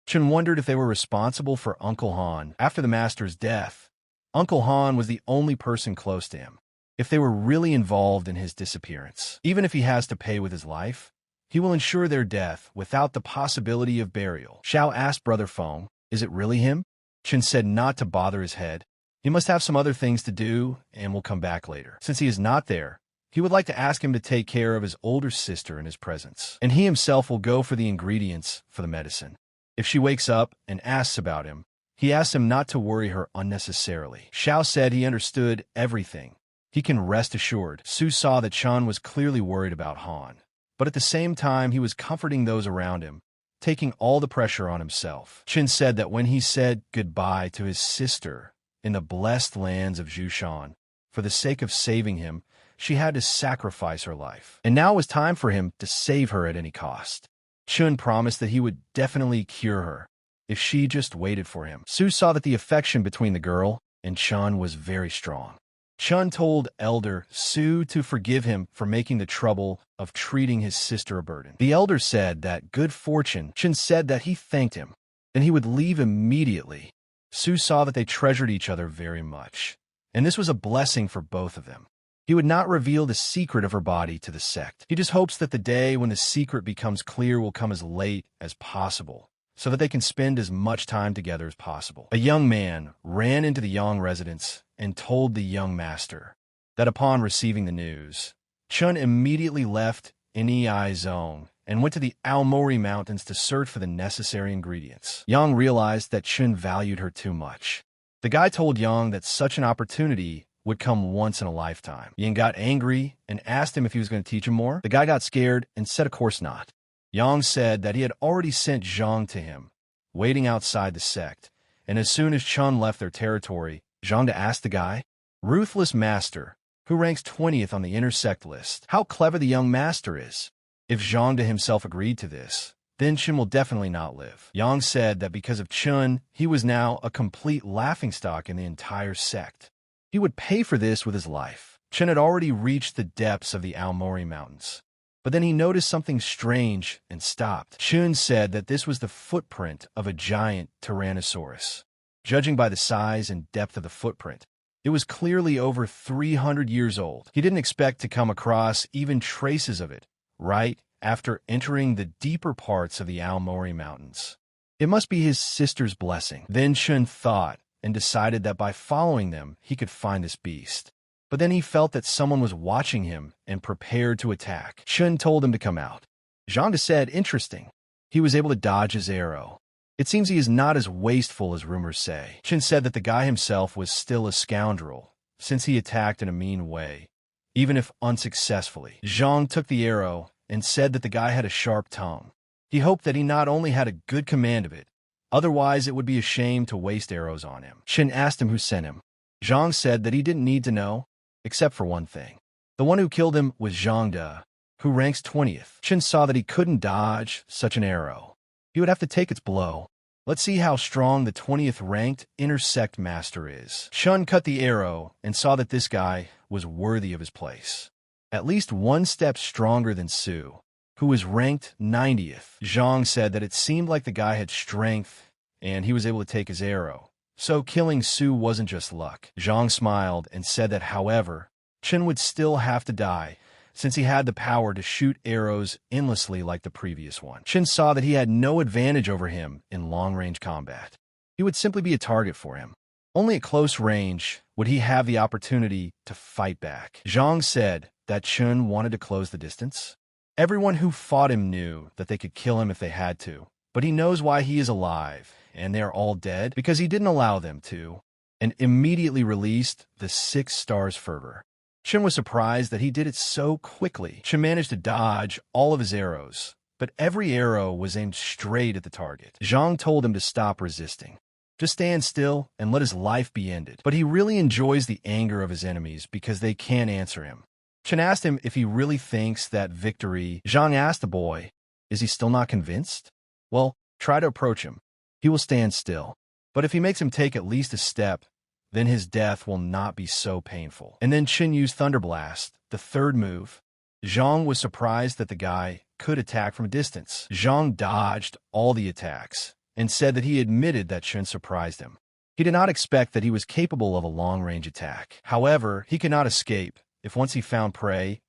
Chun wondered if they were responsible for Uncle Han. After the master's death, Uncle Han was the only person close to him. If they were really involved in his disappearance, even if he has to pay with his life, he will ensure their death without the possibility of burial. Xiao asked Brother Feng, "Is it really him?" Chun said not to bother his head. He must have some other things to do and will come back later. Since he is not there, he would like to ask him to take care of his older sister in his presence, and he himself will go for the ingredients for the medicine. If she wakes up and asks about him, he asks him not to worry her unnecessarily. Xiao said he understood everything. He can rest assured. Su saw that Chun was clearly worried about Han, but at the same time he was comforting those around him, taking all the pressure on himself. Chin said that when he said goodbye to his sister in the blessed lands of Jushan, for the sake of saving him, she had to sacrifice her life. And now it was time for him to save her at any cost. Chun promised that he would definitely cure her if she just waited for him. Su saw that the affection between the girl and Chun was very strong. Chun told Elder Su to forgive him for making the trouble of treating his sister a burden. The elder said that good fortune. Chun said that he thanked him, and he would leave immediately. Su saw that they treasured each other very much, and this was a blessing for both of them. He would not reveal the secret of her body to the sect. He just hopes that the day when the secret becomes clear will come as late as possible, so that they can spend as much time together as possible. A young man ran into the Yang residence and told the young master that upon receiving the news, Chun immediately left Inai Zone and went to the Aomori Mountains to search for the necessary ingredients. Yang realized that Chun valued her too much. The guy told Yang that such an opportunity would come once in a lifetime. Yang got angry and asked him if he was going to teach him more. The guy got scared and said of course not. Yang said that he had already sent Zhang to him, waiting outside the sect, and as soon as Chun left their territory, Zhang to ask the guy, Ruthless Master, who ranks 20th on the intersect list, how clever the young master is. If Zhang to himself agreed to this, then Chun will definitely not live. Yang said that because of Chun, he was now a complete laughingstock in the entire sect. He would pay for this with his life. Chun had already reached the depths of the Aomori Mountains, but then he noticed something strange and stopped. Chun said that this was the footprint of a giant Tyrannosaurus. Judging by the size and depth of the footprint, it was clearly over 300 years old. He didn't expect to come across even traces of it right after entering the deeper parts of the Aomori Mountains. It must be his sister's blessing. Then Chun thought and decided that by following them, he could find this beast. But then he felt that someone was watching him and prepared to attack. Chun told him to come out. Zhang said, interesting. He was able to dodge his arrow. It seems he is not as wasteful as rumors say. Chun said that the guy himself was still a scoundrel, since he attacked in a mean way, even if unsuccessfully. Zhang took the arrow and said that the guy had a sharp tongue. He hoped that he not only had a good command of it, otherwise it would be a shame to waste arrows on him. Chun asked him who sent him. Zhang said that he didn't need to know, except for one thing. The one who killed him was Zhang De, who ranks 20th. Chun saw that he couldn't dodge such an arrow. He would have to take its blow. Let's see how strong the 20th ranked intersect master is. Chun cut the arrow and saw that this guy was worthy of his place. At least one step stronger than Su, who was ranked 90th. Zhang said that it seemed like the guy had strength and he was able to take his arrow. So killing Su wasn't just luck. Zhang smiled and said that, however, Chun would still have to die, since he had the power to shoot arrows endlessly like the previous one. Chun saw that he had no advantage over him in long-range combat. He would simply be a target for him. Only at close range would he have the opportunity to fight back. Zhang said that Chun wanted to close the distance. Everyone who fought him knew that they could kill him if they had to, but he knows why he is alive, and they are all dead because he didn't allow them to, and immediately released the 6 stars fervor. Chun was surprised that he did it so quickly. Chun managed to dodge all of his arrows, but every arrow was aimed straight at the target. Zhang told him to stop resisting. Just stand still and let his life be ended. But he really enjoys the anger of his enemies because they can't answer him. Chun asked him if he really thinks that victory. Zhang asked the boy, is he still not convinced? Well, try to approach him. He will stand still. But if he makes him take at least a step, then his death will not be so painful. And then Chun used Thunder Blast, the 3rd move. Zhang was surprised that the guy could attack from a distance. Zhang dodged all the attacks and said that he admitted that Chun surprised him. He did not expect that he was capable of a long-range attack. However, he could not escape. If once he found prey,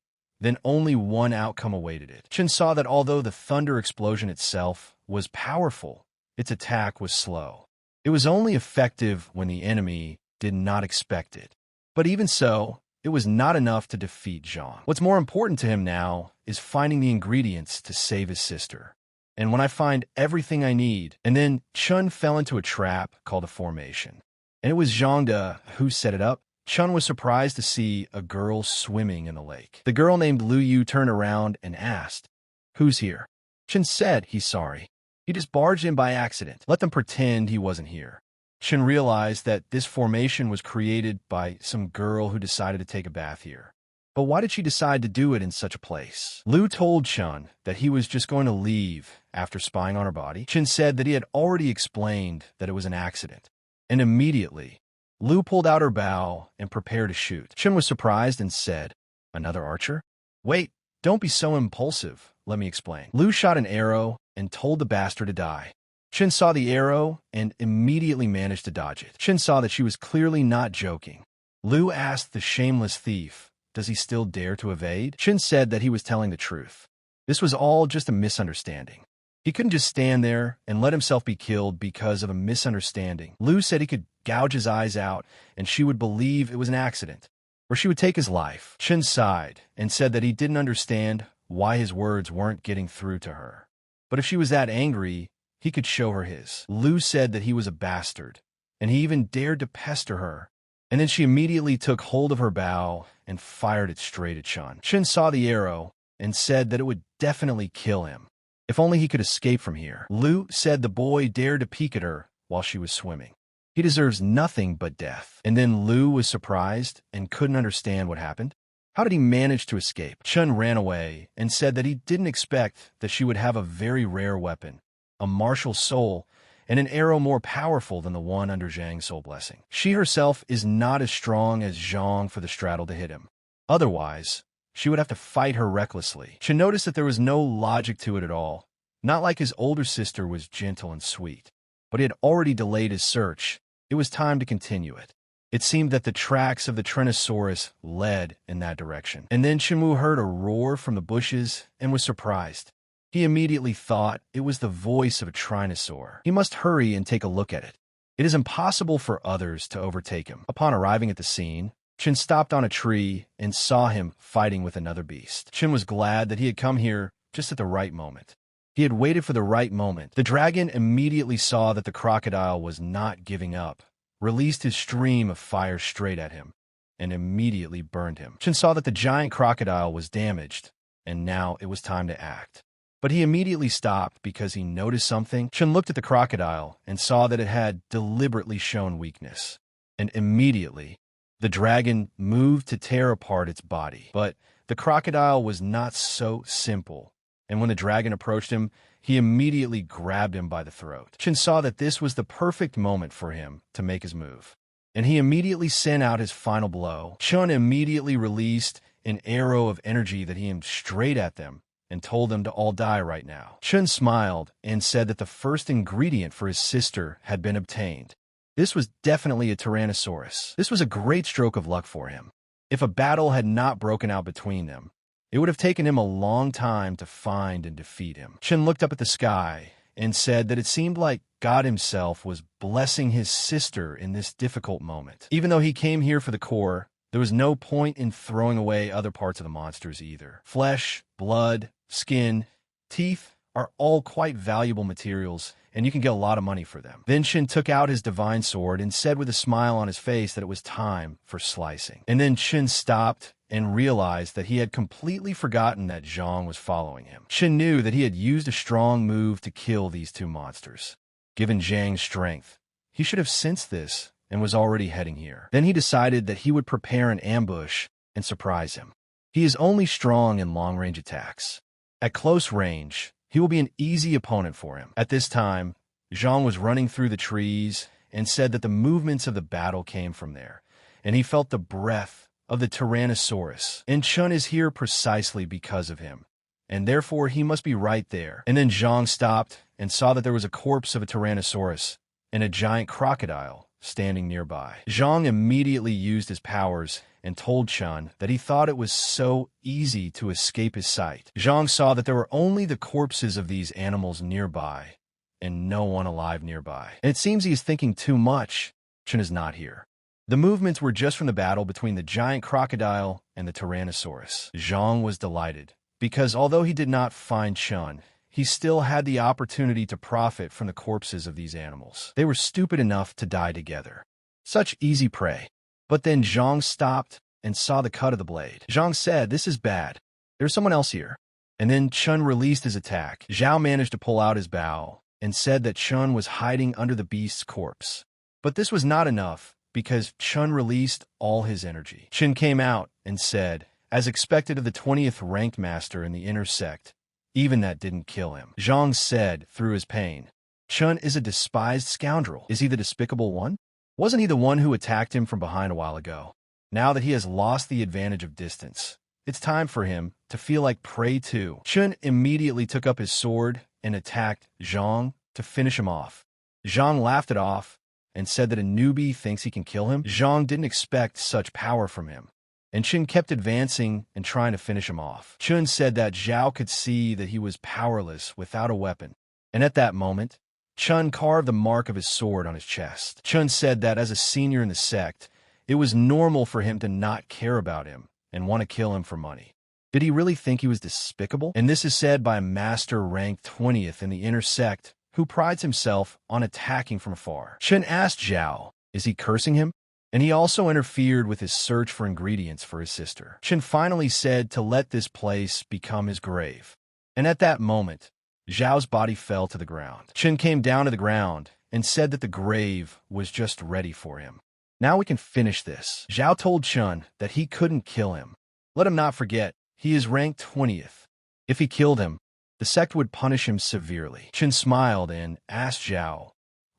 then only one outcome awaited it. Chun saw that although the thunder explosion itself was powerful, its attack was slow. It was only effective when the enemy did not expect it. But even so, it was not enough to defeat Zhang. What's more important to him now is finding the ingredients to save his sister. and when I find everything I need. And then Chun fell into a trap called a formation. And it was Zhongde who set it up. Chun was surprised to see a girl swimming in the lake. The girl named Lu Yu turned around and asked, "Who's here?" Chun said he's sorry. He just barged in by accident. Let them pretend he wasn't here. Chun realized that this formation was created by some girl who decided to take a bath here. But why did she decide to do it in such a place? Lu told Chun that he was just going to leave after spying on her body. Chun said that he had already explained that it was an accident. And immediately, Lu pulled out her bow and prepared to shoot. Chun was surprised and said, "Another archer? Wait, don't be so impulsive. Let me explain." Lu shot an arrow and told the bastard to die. Chun saw the arrow and immediately managed to dodge it. Chun saw that she was clearly not joking. Lu asked the shameless thief, "Does he still dare to evade?" Chun said that he was telling the truth. This was all just a misunderstanding. He couldn't just stand there and let himself be killed because of a misunderstanding. Lu said he could gouge his eyes out and she would believe it was an accident, or she would take his life. Chun sighed and said that he didn't understand why his words weren't getting through to her. But if she was that angry, he could show her his. Lu said that he was a bastard, and he even dared to pester her. And then she immediately took hold of her bow and fired it straight at Chun. Chun saw the arrow and said that it would definitely kill him. If only he could escape from here. Lu said the boy dared to peek at her while she was swimming. He deserves nothing but death. And then Lu was surprised and couldn't understand what happened. How did he manage to escape? Chun ran away and said that he didn't expect that she would have a very rare weapon, a martial soul, and an arrow more powerful than the one under Zhang's soul blessing. She herself is not as strong as Zhang for the straddle to hit him. Otherwise, she would have to fight her recklessly. Chun noticed that there was no logic to it at all. Not like his older sister was gentle and sweet, but he had already delayed his search. It was time to continue it. It seemed that the tracks of the Tyrannosaurus led in that direction. And then Chun heard a roar from the bushes and was surprised. He immediately thought it was the voice of a Tyrannosaur. He must hurry and take a look at it. It is impossible for others to overtake him. Upon arriving at the scene, Chun stopped on a tree and saw him fighting with another beast. Chun was glad that he had come here just at the right moment. He had waited for the right moment. The dragon immediately saw that the crocodile was not giving up, released his stream of fire straight at him, and immediately burned him. Chun saw that the giant crocodile was damaged, and now it was time to act. But he immediately stopped because he noticed something. Chun looked at the crocodile and saw that it had deliberately shown weakness, and immediately the dragon moved to tear apart its body. But the crocodile was not so simple, and when the dragon approached him, he immediately grabbed him by the throat. Chun saw that this was the perfect moment for him to make his move, and he immediately sent out his final blow. Chun immediately released an arrow of energy that he aimed straight at them and told them to all die right now. Chun smiled and said that the first ingredient for his sister had been obtained. This was definitely a Tyrannosaurus. This was a great stroke of luck for him. If a battle had not broken out between them, it would have taken him a long time to find and defeat him. Chun looked up at the sky and said that it seemed like God himself was blessing his sister in this difficult moment. Even though he came here for the core, there was no point in throwing away other parts of the monsters either. Flesh, blood, skin, teeth are all quite valuable materials, and you can get a lot of money for them. Then Chun took out his divine sword and said with a smile on his face that it was time for slicing. And then Chun stopped and realized that he had completely forgotten that Zhang was following him. Chun knew that he had used a strong move to kill these two monsters. Given Zhang's strength, he should have sensed this and was already heading here. Then he decided that he would prepare an ambush and surprise him. He is only strong in long-range attacks. At close range, he will be an easy opponent for him. At this time, Zhang was running through the trees and said that the movements of the battle came from there, and he felt the breath of the Tyrannosaurus. And Chun is here precisely because of him, and therefore he must be right there. And then Zhang stopped and saw that there was a corpse of a Tyrannosaurus and a giant crocodile standing nearby. Zhang immediately used his powers and told Chun that he thought it was so easy to escape his sight. Zhang saw that there were only the corpses of these animals nearby, and no one alive nearby. And it seems he is thinking too much. Chun is not here. The movements were just from the battle between the giant crocodile and the Tyrannosaurus. Zhang was delighted, because although he did not find Chun, he still had the opportunity to profit from the corpses of these animals. They were stupid enough to die together. Such easy prey. But then Zhang stopped and saw the cut of the blade. Zhang said, "This is bad. There's someone else here." And then Chun released his attack. Xiao managed to pull out his bow and said that Chun was hiding under the beast's corpse. But this was not enough because Chun released all his energy. Chun came out and said, as expected of the 20th ranked master in the inner sect, even that didn't kill him. Zhang said through his pain, "Chun is a despised scoundrel. Is he the despicable one? Wasn't he the one who attacked him from behind a while ago? Now that he has lost the advantage of distance, it's time for him to feel like prey too." Chun immediately took up his sword and attacked Zhang to finish him off. Zhang laughed it off and said that a newbie thinks he can kill him. Zhang didn't expect such power from him, and Chun kept advancing and trying to finish him off. Chun said that Xiao could see that he was powerless without a weapon, and at that moment, Chun carved the mark of his sword on his chest. Chun said that as a senior in the sect, it was normal for him to not care about him and want to kill him for money. Did he really think he was despicable? And this is said by a master ranked 20th in the inner sect who prides himself on attacking from afar. Chun asked Xiao, is he cursing him? And he also interfered with his search for ingredients for his sister. Chun finally said to let this place become his grave. And at that moment, Xiao's body fell to the ground. Chun came down to the ground and said that the grave was just ready for him. Now we can finish this. Xiao told Chun that he couldn't kill him. Let him not forget, he is ranked 20th. If he killed him, the sect would punish him severely. Chun smiled and asked Xiao,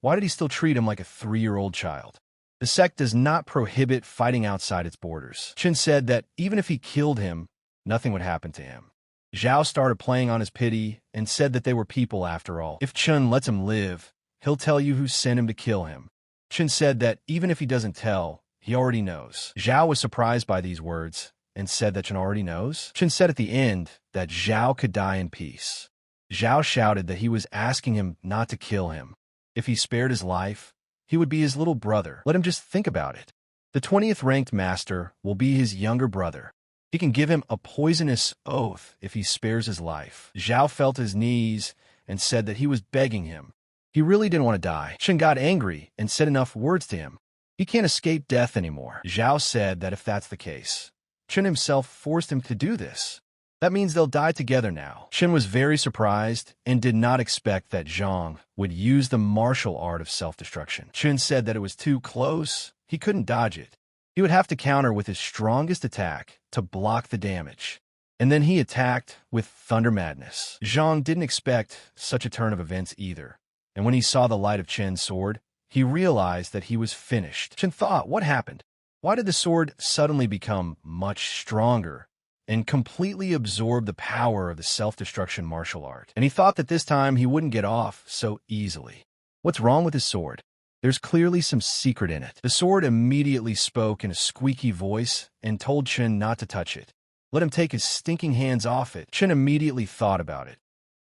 why did he still treat him like a 3-year-old child? The sect does not prohibit fighting outside its borders. Chun said that even if he killed him, nothing would happen to him. Xiao started playing on his pity and said that they were people after all. If Chun lets him live, he'll tell you who sent him to kill him. Chun said that even if he doesn't tell, he already knows. Xiao was surprised by these words and said that Chun already knows. Chun said at the end that Xiao could die in peace. Xiao shouted that he was asking him not to kill him. If he spared his life, he would be his little brother. Let him just think about it. The 20th ranked master will be his younger brother. He can give him a poisonous oath if he spares his life. Xiao felt his knees and said that he was begging him. He really didn't want to die. Chun got angry and said enough words to him. He can't escape death anymore. Xiao said that if that's the case, Chun himself forced him to do this. That means they'll die together now. Chun was very surprised and did not expect that Zhang would use the martial art of self-destruction. Chun said that it was too close. He couldn't dodge it. He would have to counter with his strongest attack to block the damage. And then he attacked with Thunder Madness. Zhang didn't expect such a turn of events either. And when he saw the light of Chen's sword, he realized that he was finished. Chen thought, what happened? Why did the sword suddenly become much stronger and completely absorb the power of the self-destruction martial art? And he thought that this time he wouldn't get off so easily. What's wrong with his sword? There's clearly some secret in it. The sword immediately spoke in a squeaky voice and told Chen not to touch it. Let him take his stinking hands off it. Chen immediately thought about it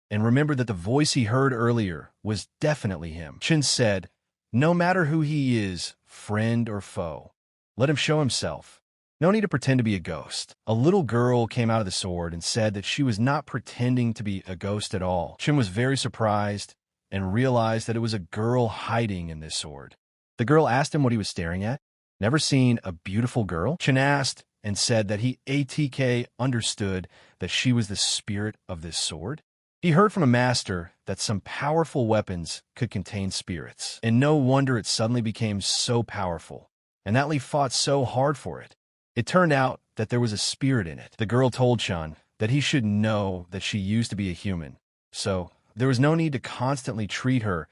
and remembered that the voice he heard earlier was definitely him. Chen said, no matter who he is, friend or foe, let him show himself. No need to pretend to be a ghost. A little girl came out of the sword and said that she was not pretending to be a ghost at all. Chen was very surprised and realized that it was a girl hiding in this sword. The girl asked him what he was staring at. Never seen a beautiful girl? Chen asked and said that he ATK understood that she was the spirit of this sword. He heard from a master that some powerful weapons could contain spirits, and no wonder it suddenly became so powerful, and that Li fought so hard for it. It turned out that there was a spirit in it. The girl told Chun that he should know that she used to be a human, so there was no need to constantly treat her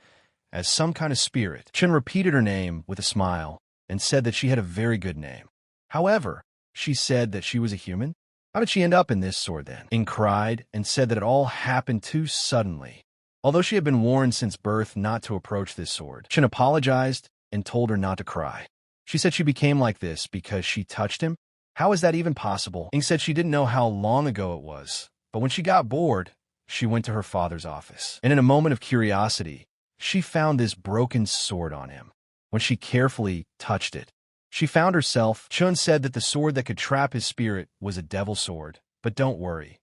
as some kind of spirit. Chun repeated her name with a smile and said that she had a very good name. However, she said that she was a human. How did she end up in this sword then? Ing cried and said that it all happened too suddenly. Although she had been warned since birth not to approach this sword, Chen apologized and told her not to cry. She said she became like this because she touched him. How is that even possible? Ing said she didn't know how long ago it was, but when she got bored, she went to her father's office. And in a moment of curiosity, she found this broken sword on him. When she carefully touched it, she found herself. Chun said that the sword that could trap his spirit was a devil sword, but don't worry.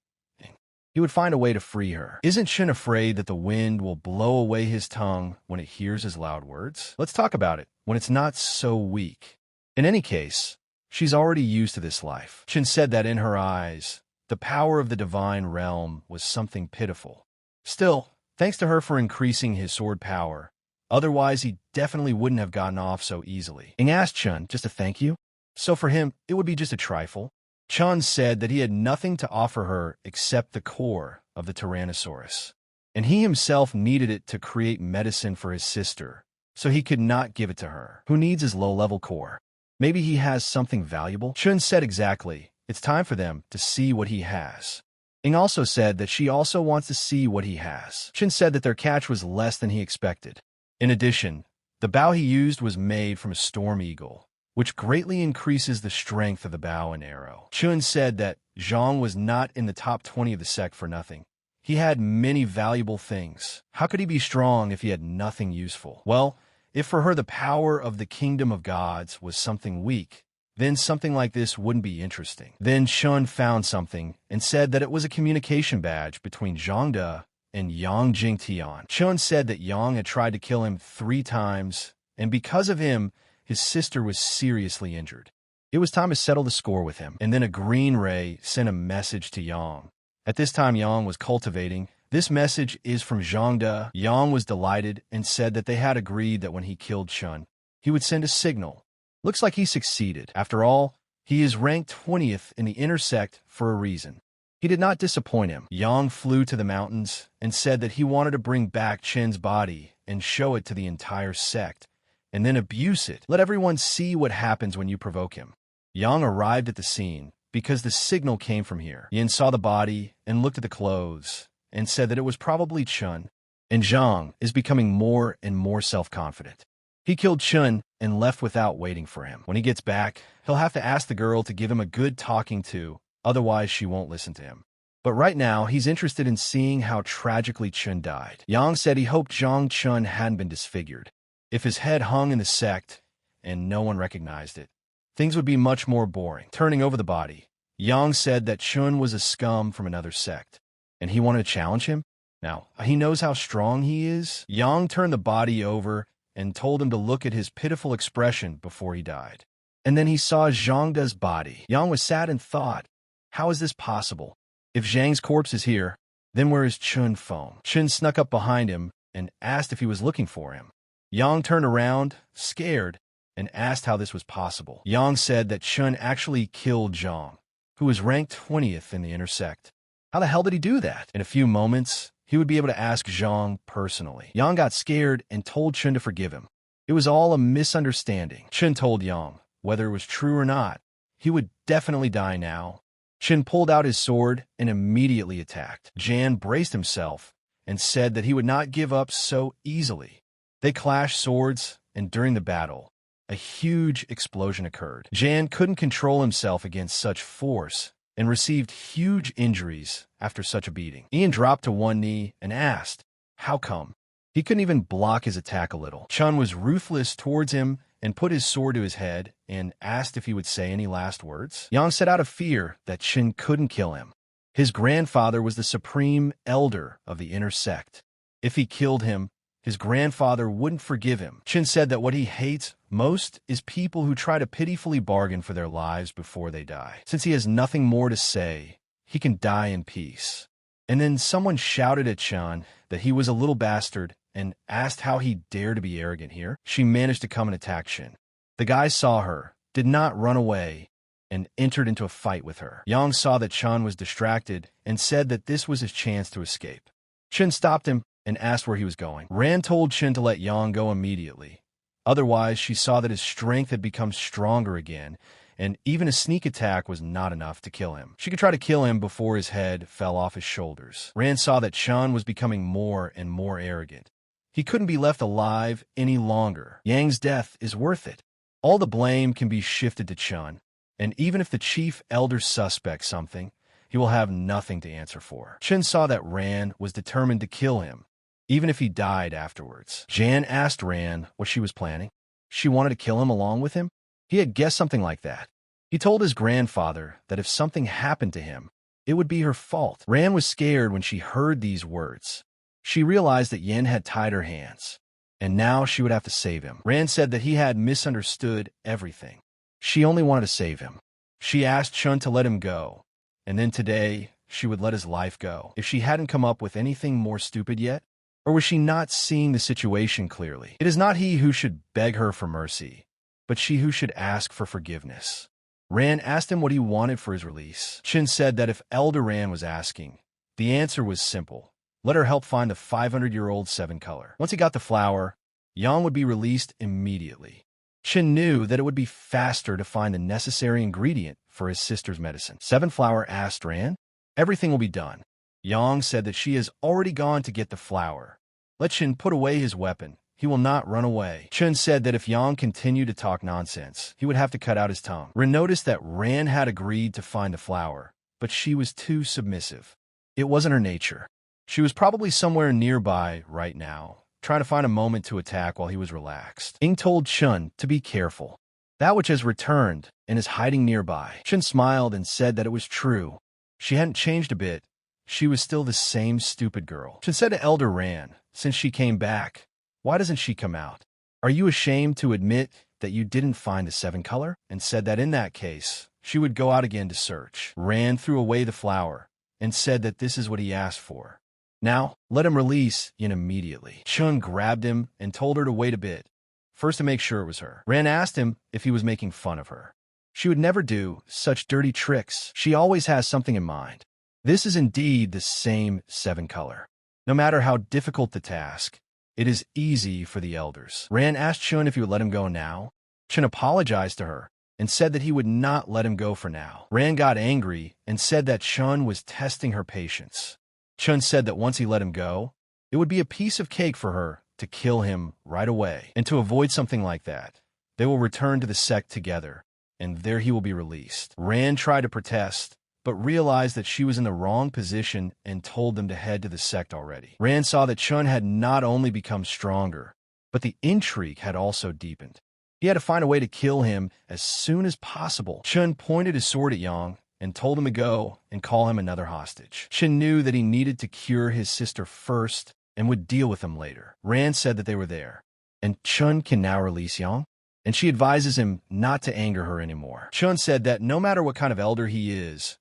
He would find a way to free her. Isn't Chun afraid that the wind will blow away his tongue when it hears his loud words? Let's talk about it when it's not so weak. In any case, she's already used to this life. Chun said that in her eyes, the power of the divine realm was something pitiful. Still, thanks to her for increasing his sword power, otherwise he definitely wouldn't have gotten off so easily. Ling asked Chun just to thank you, so for him, it would be just a trifle. Chun said that he had nothing to offer her except the core of the Tyrannosaurus, and he himself needed it to create medicine for his sister, so he could not give it to her. Who needs his low-level core? Maybe he has something valuable? Chun said exactly. It's time for them to see what he has. Ling also said that she also wants to see what he has. Chun said that their catch was less than he expected. In addition, the bow he used was made from a storm eagle, which greatly increases the strength of the bow and arrow. Chun said that Zhang was not in the top 20 of the sect for nothing. He had many valuable things. How could he be strong if he had nothing useful? Well, if for her the power of the kingdom of gods was something weak, then something like this wouldn't be interesting. Then Chun found something and said that it was a communication badge between Zhangde and Yang Jingtian. Chun said that Yang had tried to kill him 3 times, and because of him, his sister was seriously injured. It was time to settle the score with him, and then a green ray sent a message to Yang. At this time, Yang was cultivating. This message is from Zhangde. Yang was delighted and said that they had agreed that when he killed Chun, he would send a signal. Looks like he succeeded. After all, he is ranked 20th in the inner sect for a reason. He did not disappoint him. Yang flew to the mountains and said that he wanted to bring back Chen's body and show it to the entire sect, and then abuse it. Let everyone see what happens when you provoke him. Yang arrived at the scene because the signal came from here. Yin saw the body and looked at the clothes and said that it was probably Chun, and Zhang is becoming more and more self-confident. He killed Chun and left without waiting for him. When he gets back, he'll have to ask the girl to give him a good talking to, otherwise she won't listen to him. But right now, he's interested in seeing how tragically Chun died. Yang said he hoped Zhang Chun hadn't been disfigured. If his head hung in the sect and no one recognized it, things would be much more boring. Turning over the body, Yang said that Chun was a scum from another sect, and he wanted to challenge him. Now, he knows how strong he is. Yang turned the body over and told him to look at his pitiful expression before he died. And then he saw Zhangde's body. Yang was sad and thought, how is this possible? If Zhang's corpse is here, then where is Chun Feng? Chun snuck up behind him and asked if he was looking for him. Yang turned around, scared, and asked how this was possible. Yang said that Chun actually killed Zhang, who was ranked 20th in the inner sect. How the hell did he do that? In a few moments, he would be able to ask Zhang personally. Yang got scared and told Chun to forgive him. It was all a misunderstanding. Chun told Yang, whether it was true or not, he would definitely die now. Chun pulled out his sword and immediately attacked. Jan braced himself and said that he would not give up so easily. They clashed swords, and during the battle, a huge explosion occurred. Jan couldn't control himself against such force and received huge injuries after such a beating. Ian dropped to one knee and asked, how come? He couldn't even block his attack a little. Chun was ruthless towards him and put his sword to his head and asked if he would say any last words. Yang said out of fear that Chun couldn't kill him. His grandfather was the supreme elder of the inner sect. If he killed him, his grandfather wouldn't forgive him. Chun said that what he hates most is people who try to pitifully bargain for their lives before they die. Since he has nothing more to say, he can die in peace. And then someone shouted at Chun that he was a little bastard and asked how he dared to be arrogant here. She managed to come and attack Chun. The guy saw her, did not run away, and entered into a fight with her. Yang saw that Chun was distracted and said that this was his chance to escape. Chun stopped him and asked where he was going. Ran told Chun to let Yang go immediately. Otherwise, she saw that his strength had become stronger again, and even a sneak attack was not enough to kill him. She could try to kill him before his head fell off his shoulders. Ran saw that Chun was becoming more and more arrogant. He couldn't be left alive any longer. Yang's death is worth it. All the blame can be shifted to Chun, and even if the chief elder suspects something, he will have nothing to answer for. Chun saw that Ran was determined to kill him, even if he died afterwards. Jan asked Ran what she was planning. She wanted to kill him along with him? He had guessed something like that. He told his grandfather that if something happened to him, it would be her fault. Ran was scared when she heard these words. She realized that Yin had tied her hands, and now she would have to save him. Ran said that he had misunderstood everything. She only wanted to save him. She asked Chun to let him go, and then today she would let his life go. If she hadn't come up with anything more stupid yet, or was she not seeing the situation clearly? It is not he who should beg her for mercy, but she who should ask for forgiveness. Ran asked him what he wanted for his release. Chin said that if Elder Ran was asking, the answer was simple. Let her help find the 500-year-old seven color. Once he got the flower, Yang would be released immediately. Chin knew that it would be faster to find the necessary ingredient for his sister's medicine. Seven flower asked Ran, everything will be done. Yang said that she has already gone to get the flower. Let Chin put away his weapon. He will not run away. Chun said that if Yang continued to talk nonsense, he would have to cut out his tongue. Ran noticed that Ran had agreed to find the flower, but she was too submissive. It wasn't her nature. She was probably somewhere nearby right now, trying to find a moment to attack while he was relaxed. Ying told Chun to be careful. That which has returned and is hiding nearby. Chun smiled and said that it was true. She hadn't changed a bit. She was still the same stupid girl. Chun said to Elder Ran, since she came back, why doesn't she come out? Are you ashamed to admit that you didn't find the seven color? And said that in that case, she would go out again to search. Ran threw away the flower and said that this is what he asked for. Now, let him release Yin immediately. Chun grabbed him and told her to wait a bit, first to make sure it was her. Ran asked him if he was making fun of her. She would never do such dirty tricks. She always has something in mind. This is indeed the same seven color. No matter how difficult the task, it is easy for the elders. Ran asked Chun if he would let him go now. Chun apologized to her and said that he would not let him go for now. Ran got angry and said that Chun was testing her patience. Chun said that once he let him go, it would be a piece of cake for her to kill him right away. And to avoid something like that, they will return to the sect together, and there he will be released. Ran tried to protest, but realized that she was in the wrong position and told them to head to the sect already. Ran saw that Chun had not only become stronger, but the intrigue had also deepened. He had to find a way to kill him as soon as possible. Chun pointed his sword at Yang and told him to go and call him another hostage. Chun knew that he needed to cure his sister first and would deal with him later. Ran said that they were there, and Chun can now release Yang, and she advises him not to anger her anymore. Chun said that no matter what kind of elder he is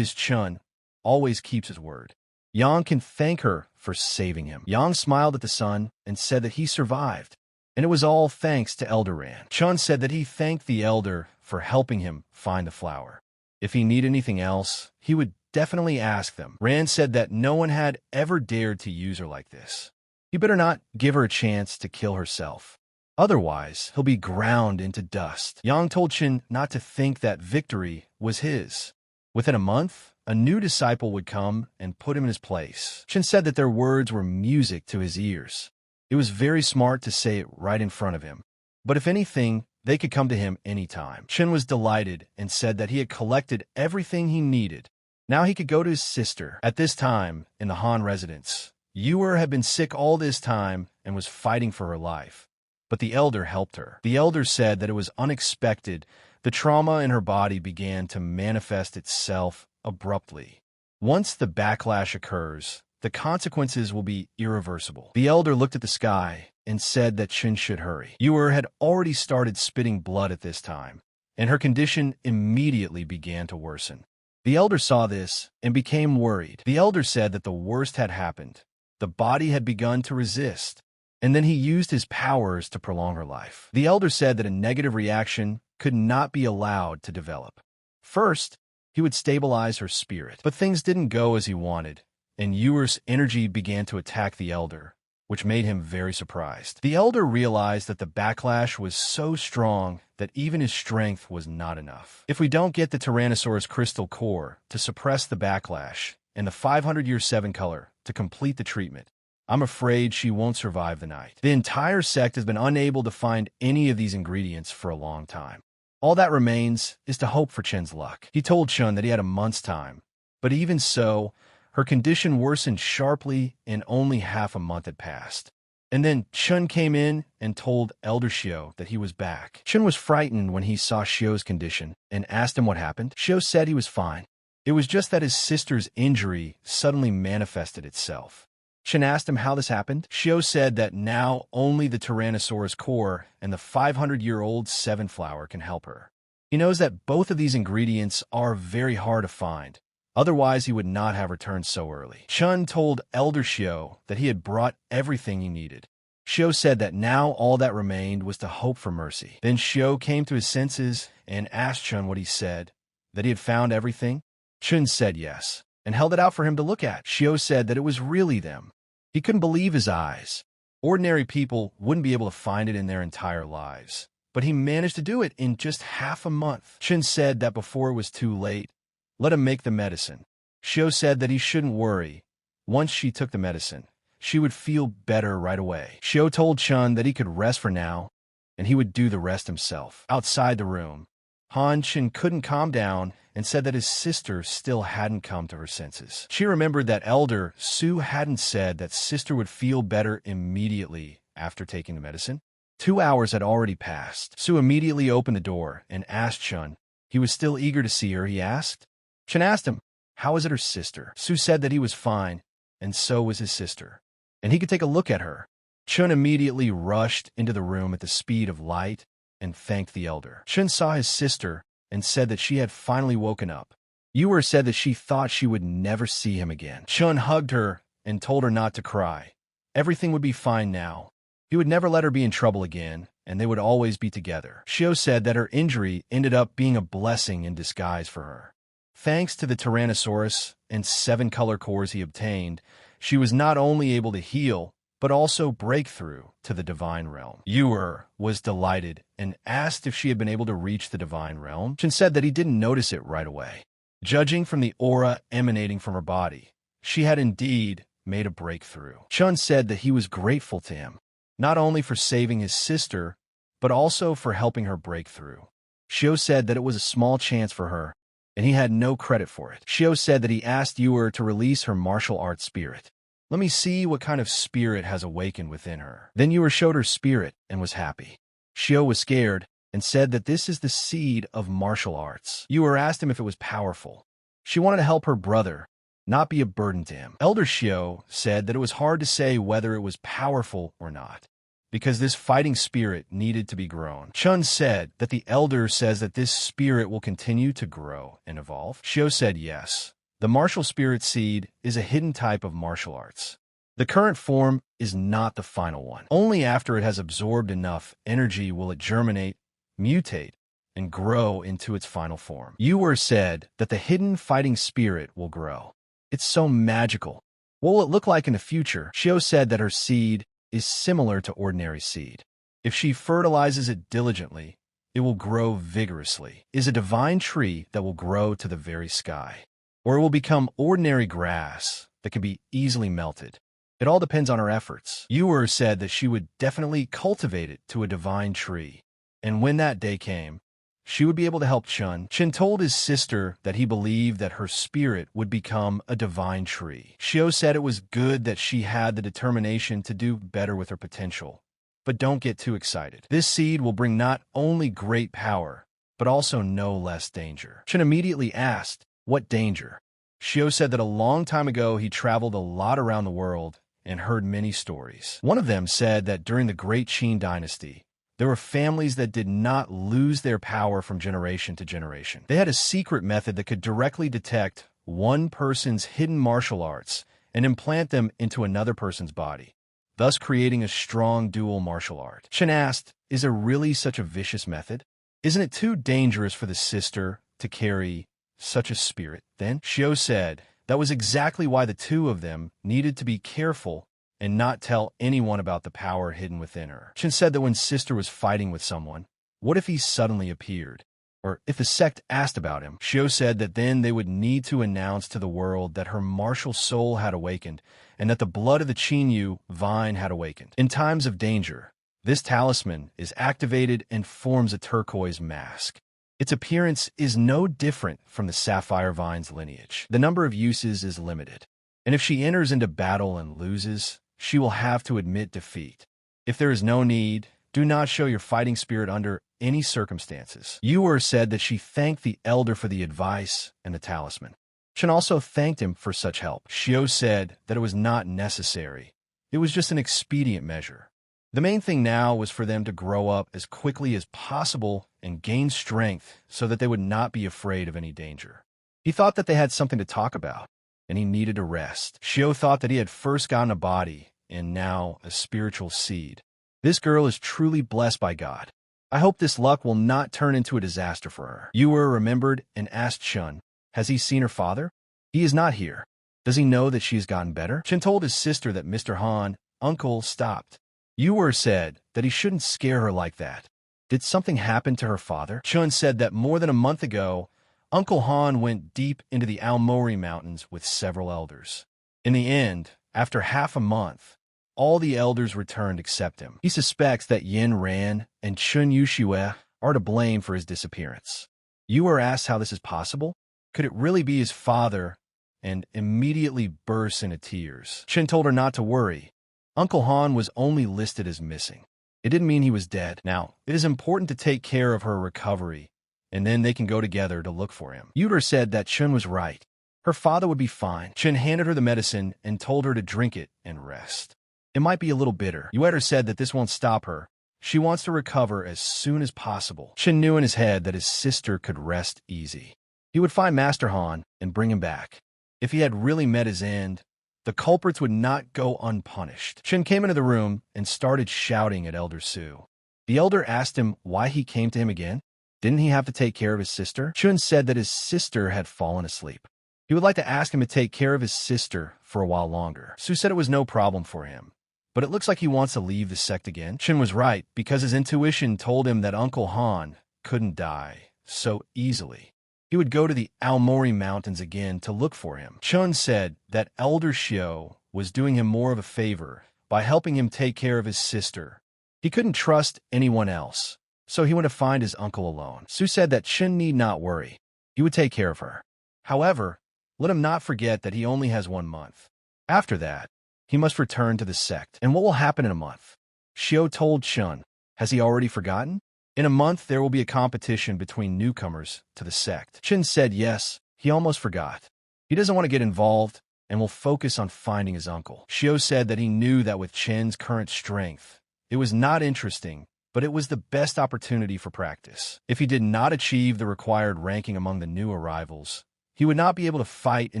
Chun, always keeps his word. Yang can thank her for saving him. Yang smiled at the sun and said that he survived, and it was all thanks to Elder Ran. Chun said that he thanked the elder for helping him find the flower. If he needed anything else, he would definitely ask them. Ran said that no one had ever dared to use her like this. He better not give her a chance to kill herself. Otherwise, he'll be ground into dust. Yang told Chun not to think that victory was his. Within a month, a new disciple would come and put him in his place. Chun said that their words were music to his ears. It was very smart to say it right in front of him. But if anything, they could come to him anytime. Chun was delighted and said that he had collected everything he needed. Now he could go to his sister. At this time, in the Han residence, Uer had been sick all this time and was fighting for her life. But the elder helped her. The elder said that it was unexpected. The trauma in her body began to manifest itself abruptly. Once the backlash occurs, the consequences will be irreversible. The elder looked at the sky and said that Chun should hurry. Uer had already started spitting blood at this time, and her condition immediately began to worsen. The elder saw this and became worried. The elder said that the worst had happened. The body had begun to resist, and then he used his powers to prolong her life. The elder said that a negative reaction could not be allowed to develop. First, he would stabilize her spirit. But things didn't go as he wanted, and Uer's energy began to attack the elder, which made him very surprised. The elder realized that the backlash was so strong that even his strength was not enough. If we don't get the Tyrannosaurus crystal core to suppress the backlash and the 500-year seven color to complete the treatment, I'm afraid she won't survive the night. The entire sect has been unable to find any of these ingredients for a long time. All that remains is to hope for Chen's luck. He told Chun that he had a month's time, but even so, her condition worsened sharply and only half a month had passed. And then Chun came in and told Elder Xiao that he was back. Chun was frightened when he saw Xiao's condition and asked him what happened. Xiao said he was fine. It was just that his sister's injury suddenly manifested itself. Chun asked him how this happened. Xiao said that now only the Tyrannosaurus core and the 500-year-old Seven Flower can help her. He knows that both of these ingredients are very hard to find. Otherwise, he would not have returned so early. Chun told Elder Xiao that he had brought everything he needed. Xiao said that now all that remained was to hope for mercy. Then Xiao came to his senses and asked Chun what he said, that he had found everything. Chun said yes, and held it out for him to look at. Xiao said that it was really them. He couldn't believe his eyes. Ordinary people wouldn't be able to find it in their entire lives. But he managed to do it in just half a month. Chun said that before it was too late, let him make the medicine. Xiao said that he shouldn't worry. Once she took the medicine, she would feel better right away. Xiao told Chun that he could rest for now, and he would do the rest himself. Outside the room, Han Chen couldn't calm down and said that his sister still hadn't come to her senses. She remembered that Elder Su hadn't said that sister would feel better immediately after taking the medicine. 2 hours had already passed. Su immediately opened the door and asked Chun. He was still eager to see her, he asked. Chun asked him, how is it her sister? Su said that he was fine, and so was his sister, and he could take a look at her. Chun immediately rushed into the room at the speed of light and thanked the elder. Chun saw his sister and said that she had finally woken up. Uer said that she thought she would never see him again. Chun hugged her and told her not to cry. Everything would be fine now. He would never let her be in trouble again, and they would always be together. Xiao said that her injury ended up being a blessing in disguise for her. Thanks to the Tyrannosaurus and 7 color cores he obtained, she was not only able to heal, but also break through to the divine realm. Uer was delighted and asked if she had been able to reach the divine realm. Chun said that he didn't notice it right away. Judging from the aura emanating from her body, she had indeed made a breakthrough. Chun said that he was grateful to him, not only for saving his sister, but also for helping her break through. Xiao said that it was a small chance for her, and he had no credit for it. Xiao said that he asked Uer to release her martial arts spirit. Let me see what kind of spirit has awakened within her. Then Uer showed her spirit and was happy. Xiao was scared and said that this is the seed of martial arts. Uer asked him if it was powerful. She wanted to help her brother, not be a burden to him. Elder Xiao said that it was hard to say whether it was powerful or not, because this fighting spirit needed to be grown. Chun said that the elder says that this spirit will continue to grow and evolve. Xiao said yes. The martial spirit seed is a hidden type of martial arts. The current form is not the final one. Only after it has absorbed enough energy will it germinate, mutate, and grow into its final form. Uer said that the hidden fighting spirit will grow. It's so magical. What will it look like in the future? Xiao said that her seed is similar to ordinary seed. If she fertilizes it diligently, it will grow vigorously. Is a divine tree that will grow to the very sky. Or it will become ordinary grass that can be easily melted. It all depends on her efforts. Uer said that she would definitely cultivate it to a divine tree. And when that day came, she would be able to help Chun. Chun told his sister that he believed that her spirit would become a divine tree. Xiao said it was good that she had the determination to do better with her potential. But don't get too excited. This seed will bring not only great power, but also no less danger. Chun immediately asked, what danger? Xiao said that a long time ago he traveled a lot around the world and heard many stories. One of them said that during the Great Qin dynasty, there were families that did not lose their power from generation to generation. They had a secret method that could directly detect one person's hidden martial arts and implant them into another person's body, thus creating a strong dual martial art. Chen asked, is there really such a vicious method? Isn't it too dangerous for the sister to carry such a spirit? Then Xiao said that was exactly why the two of them needed to be careful and not tell anyone about the power hidden within her. Chen said that when sister was fighting with someone, what if he suddenly appeared? Or if the sect asked about him? Xiao said that then they would need to announce to the world that her martial soul had awakened and that the blood of the Qinyu vine had awakened. In times of danger, this talisman is activated and forms a turquoise mask. Its appearance is no different from the sapphire vine's lineage. The number of uses is limited, and if she enters into battle and loses, she will have to admit defeat. If there is no need, do not show your fighting spirit under any circumstances. Uer said that she thanked the elder for the advice and the talisman. Chun also thanked him for such help. Xiao said that it was not necessary. It was just an expedient measure. The main thing now was for them to grow up as quickly as possible and gain strength so that they would not be afraid of any danger. He thought that they had something to talk about, and he needed a rest. Xiao thought that he had first gotten a body and now a spiritual seed. This girl is truly blessed by God. I hope this luck will not turn into a disaster for her. Uer remembered and asked Chun, has he seen her father? He is not here. Does he know that she has gotten better? Chun told his sister that Mr. Han, uncle, stopped. Uer said that he shouldn't scare her like that. Did something happen to her father? Chun said that more than a month ago, Uncle Han went deep into the Aomori Mountains with several elders. In the end, after half a month, all the elders returned except him. He suspects that Yin Ran and Chun Uer are to blame for his disappearance. Uer asks how this is possible. Could it really be his father? And immediately bursts into tears. Chun told her not to worry. Uncle Han was only listed as missing. It didn't mean he was dead. Now, it is important to take care of her recovery, and then they can go together to look for him. Uer said that Chun was right. Her father would be fine. Chun handed her the medicine and told her to drink it and rest. It might be a little bitter. Uer said that this won't stop her. She wants to recover as soon as possible. Chun knew in his head that his sister could rest easy. He would find Master Han and bring him back. If he had really met his end, the culprits would not go unpunished. Chun came into the room and started shouting at Elder Su. The elder asked him why he came to him again. Didn't he have to take care of his sister? Chun said that his sister had fallen asleep. He would like to ask him to take care of his sister for a while longer. Su said it was no problem for him, but it looks like he wants to leave the sect again. Chun was right, because his intuition told him that Uncle Han couldn't die so easily. He would go to the Aomori Mountains again to look for him. Chun said that Elder Xiao was doing him more of a favor by helping him take care of his sister. He couldn't trust anyone else, so he went to find his uncle alone. Su said that Chun need not worry. He would take care of her. However, let him not forget that he only has 1 month. After that, he must return to the sect. And what will happen in a month? Xiao told Chun. Has he already forgotten? In a month, there will be a competition between newcomers to the sect. Chun said yes, he almost forgot. He doesn't want to get involved and will focus on finding his uncle. Xiao said that he knew that with Chen's current strength, it was not interesting, but it was the best opportunity for practice. If he did not achieve the required ranking among the new arrivals, he would not be able to fight in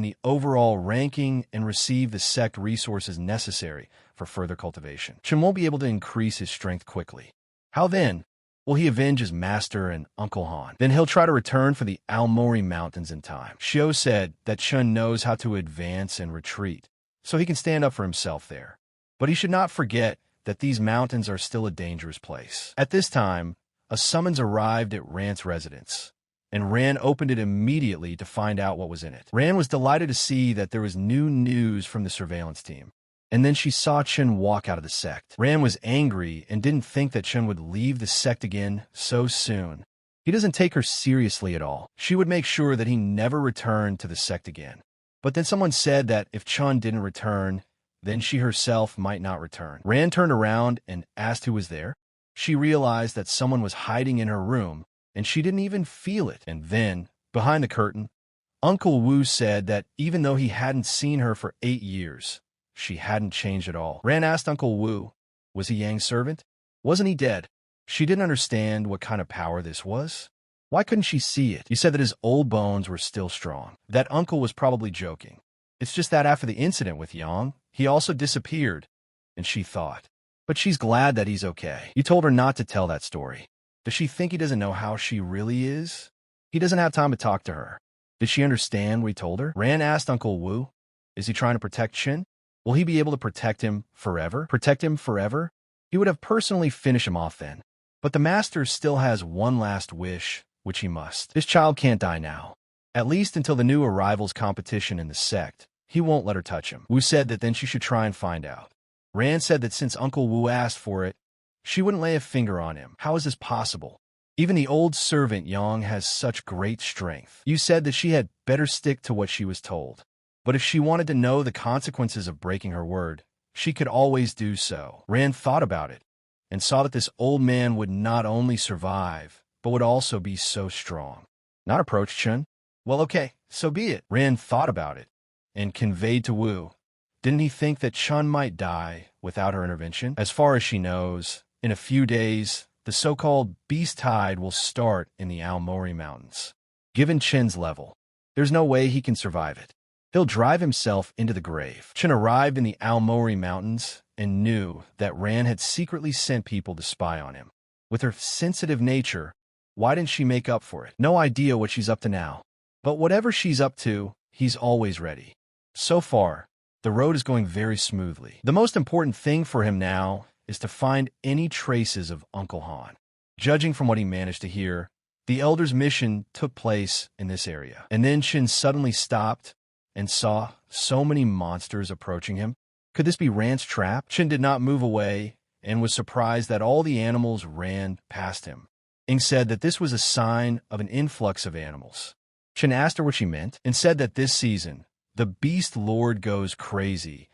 the overall ranking and receive the sect resources necessary for further cultivation. Chun won't be able to increase his strength quickly. How then will he avenge his master and Uncle Han? Then he'll try to return for the Aomori Mountains in time. Xiao said that Chun knows how to advance and retreat, so he can stand up for himself there. But he should not forget that these mountains are still a dangerous place. At this time, a summons arrived at Ran's residence, and Ran opened it immediately to find out what was in it. Ran was delighted to see that there was new news from the surveillance team. And then she saw Chun walk out of the sect. Ran was angry and didn't think that Chun would leave the sect again so soon. He doesn't take her seriously at all. She would make sure that he never returned to the sect again. But then someone said that if Chun didn't return, then she herself might not return. Ran turned around and asked who was there. She realized that someone was hiding in her room, and she didn't even feel it. And then, behind the curtain, Uncle Wu said that even though he hadn't seen her for 8 years, she hadn't changed at all. Ran asked Uncle Wu, was he Yang's servant? Wasn't he dead? She didn't understand what kind of power this was. Why couldn't she see it? He said that his old bones were still strong. That uncle was probably joking. It's just that after the incident with Yang, he also disappeared, and she thought. But she's glad that he's okay. You told her not to tell that story. Does she think he doesn't know how she really is? He doesn't have time to talk to her. Did she understand what he told her? Ran asked Uncle Wu, is he trying to protect Chin? Will he be able to protect him forever? Protect him forever? He would have personally finished him off then. But the master still has one last wish, which he must. This child can't die now. At least until the new arrival's competition in the sect. He won't let her touch him. Wu said that then she should try and find out. Ran said that since Uncle Wu asked for it, she wouldn't lay a finger on him. How is this possible? Even the old servant Yang has such great strength. You said that she had better stick to what she was told. But if she wanted to know the consequences of breaking her word, she could always do so. Ran thought about it and saw that this old man would not only survive, but would also be so strong. Not approach Chun. Well, okay, so be it. Ran thought about it and conveyed to Wu. Didn't he think that Chun might die without her intervention? As far as she knows, in a few days, the so-called beast tide will start in the Aomori Mountains. Given Chen's level, there's no way he can survive it. He'll drive himself into the grave. Chen arrived in the Aomori Mountains and knew that Ran had secretly sent people to spy on him. With her sensitive nature, why didn't she make up for it? No idea what she's up to now. But whatever she's up to, he's always ready. So far, the road is going very smoothly. The most important thing for him now is to find any traces of Uncle Han. Judging from what he managed to hear, the Elder's mission took place in this area. And then Chen suddenly stopped and saw so many monsters approaching him. Could this be Ran's trap? Chen did not move away and was surprised that all the animals ran past him. Ing said that this was a sign of an influx of animals. Chen asked her what she meant and said that this season, the Beast Lord goes crazy,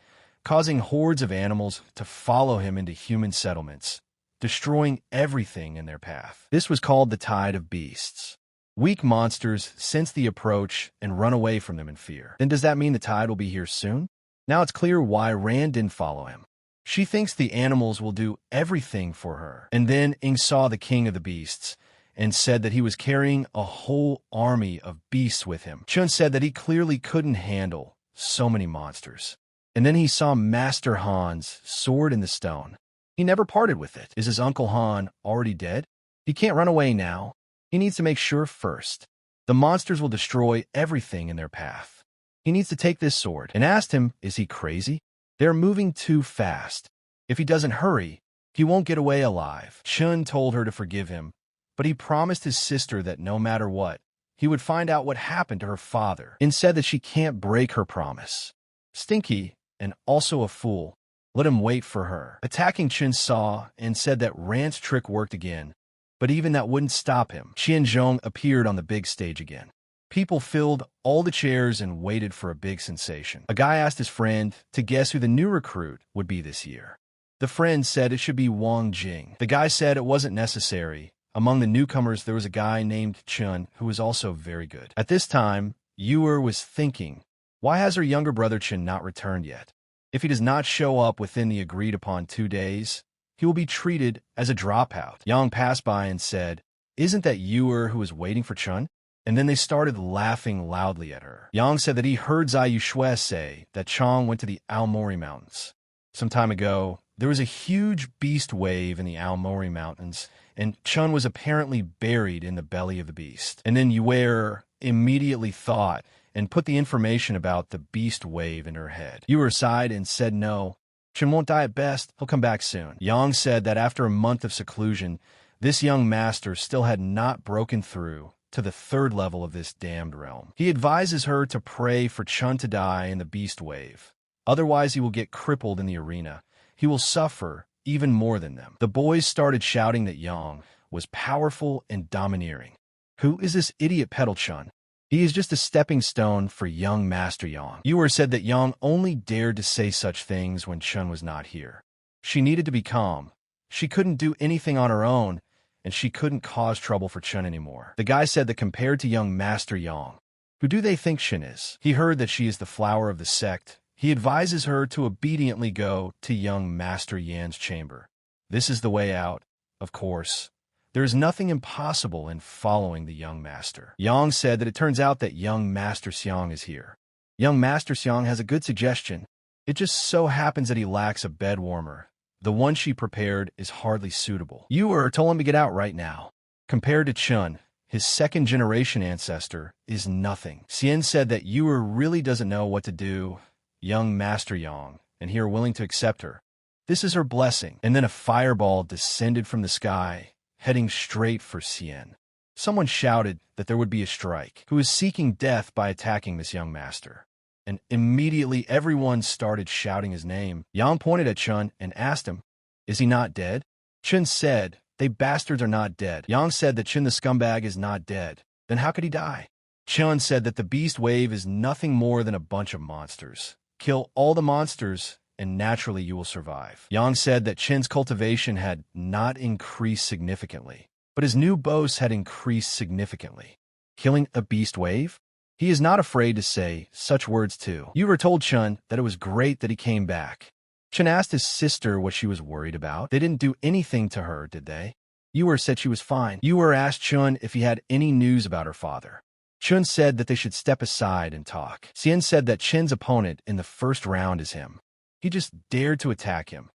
causing hordes of animals to follow him into human settlements, destroying everything in their path. This was called the Tide of Beasts. Weak monsters sense the approach and run away from them in fear. Then does that mean the tide will be here soon? Now it's clear why Ran didn't follow him. She thinks the animals will do everything for her. And then Ing saw the king of the beasts and said that he was carrying a whole army of beasts with him. Chun said that he clearly couldn't handle so many monsters. And then he saw Master Han's sword in the stone. He never parted with it. Is his Uncle Han already dead? He can't run away now. He needs to make sure first. The monsters will destroy everything in their path. He needs to take this sword. And asked him, is he crazy? They're moving too fast. If he doesn't hurry, he won't get away alive. Chun told her to forgive him, but he promised his sister that no matter what, he would find out what happened to her father, and said that she can't break her promise. Stinky, and also a fool, let him wait for her. Attacking Chun saw and said that Ran's trick worked again, but even that wouldn't stop him. Xianzhong appeared on the big stage again. People filled all the chairs and waited for a big sensation. A guy asked his friend to guess who the new recruit would be this year. The friend said it should be Wang Jing. The guy said it wasn't necessary. Among the newcomers, there was a guy named Chun who was also very good. At this time, Uer was thinking, why has her younger brother Chun not returned yet? If he does not show up within the agreed-upon 2 days, he will be treated as a dropout. Yang passed by and said, isn't that Uer who is waiting for Chun? And then they started laughing loudly at her. Yang said that he heard Zai Yuxue say that Chong went to the Aomori Mountains. Some time ago, there was a huge beast wave in the Aomori Mountains, and Chun was apparently buried in the belly of the beast. And then Uer immediately thought and put the information about the beast wave in her head. Uer sighed and said no. Chun won't die at best. He'll come back soon. Yang said that after a month of seclusion, this young master still had not broken through to the 3rd level of this damned realm. He advises her to pray for Chun to die in the beast wave. Otherwise, he will get crippled in the arena. He will suffer even more than them. The boys started shouting that Yang was powerful and domineering. Who is this idiot pedal Chun? He is just a stepping stone for young Master Yang. Uer said that Yang only dared to say such things when Chun was not here. She needed to be calm. She couldn't do anything on her own, and she couldn't cause trouble for Chun anymore. The guy said that compared to young Master Yang, who do they think Chun is? He heard that she is the flower of the sect. He advises her to obediently go to young Master Yan's chamber. This is the way out, of course. There is nothing impossible in following the young master. Yang said that it turns out that young Master Xiang is here. Young Master Xiang has a good suggestion. It just so happens that he lacks a bed warmer. The one she prepared is hardly suitable. Uer told him to get out right now. Compared to Chun, his 2nd-generation ancestor is nothing. Xian said that Uer really doesn't know what to do. Young Master Yang, and he are willing to accept her. This is her blessing. And then a fireball descended from the sky, heading straight for Xian. Someone shouted that there would be a strike, who is seeking death by attacking this young master. And immediately everyone started shouting his name. Yang pointed at Chun and asked him, is he not dead? Chun said, they bastards are not dead. Yang said that Chun the scumbag is not dead. Then how could he die? Chun said that the beast wave is nothing more than a bunch of monsters. Kill all the monsters, and naturally you will survive. Yang said that Chen's cultivation had not increased significantly, but his new boasts had increased significantly. Killing a beast wave? He is not afraid to say such words too. Uer told Chun that it was great that he came back. Chun asked his sister what she was worried about. They didn't do anything to her, did they? Uer said she was fine. Uer asked Chun if he had any news about her father. Chun said that they should step aside and talk. Xian said that Chen's opponent in the first round is him. He just dared to attack him.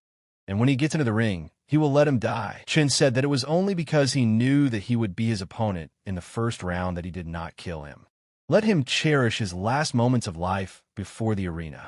And when he gets into the ring, he will let him die. Chun said that it was only because he knew that he would be his opponent in the first round that he did not kill him. Let him cherish his last moments of life before the arena.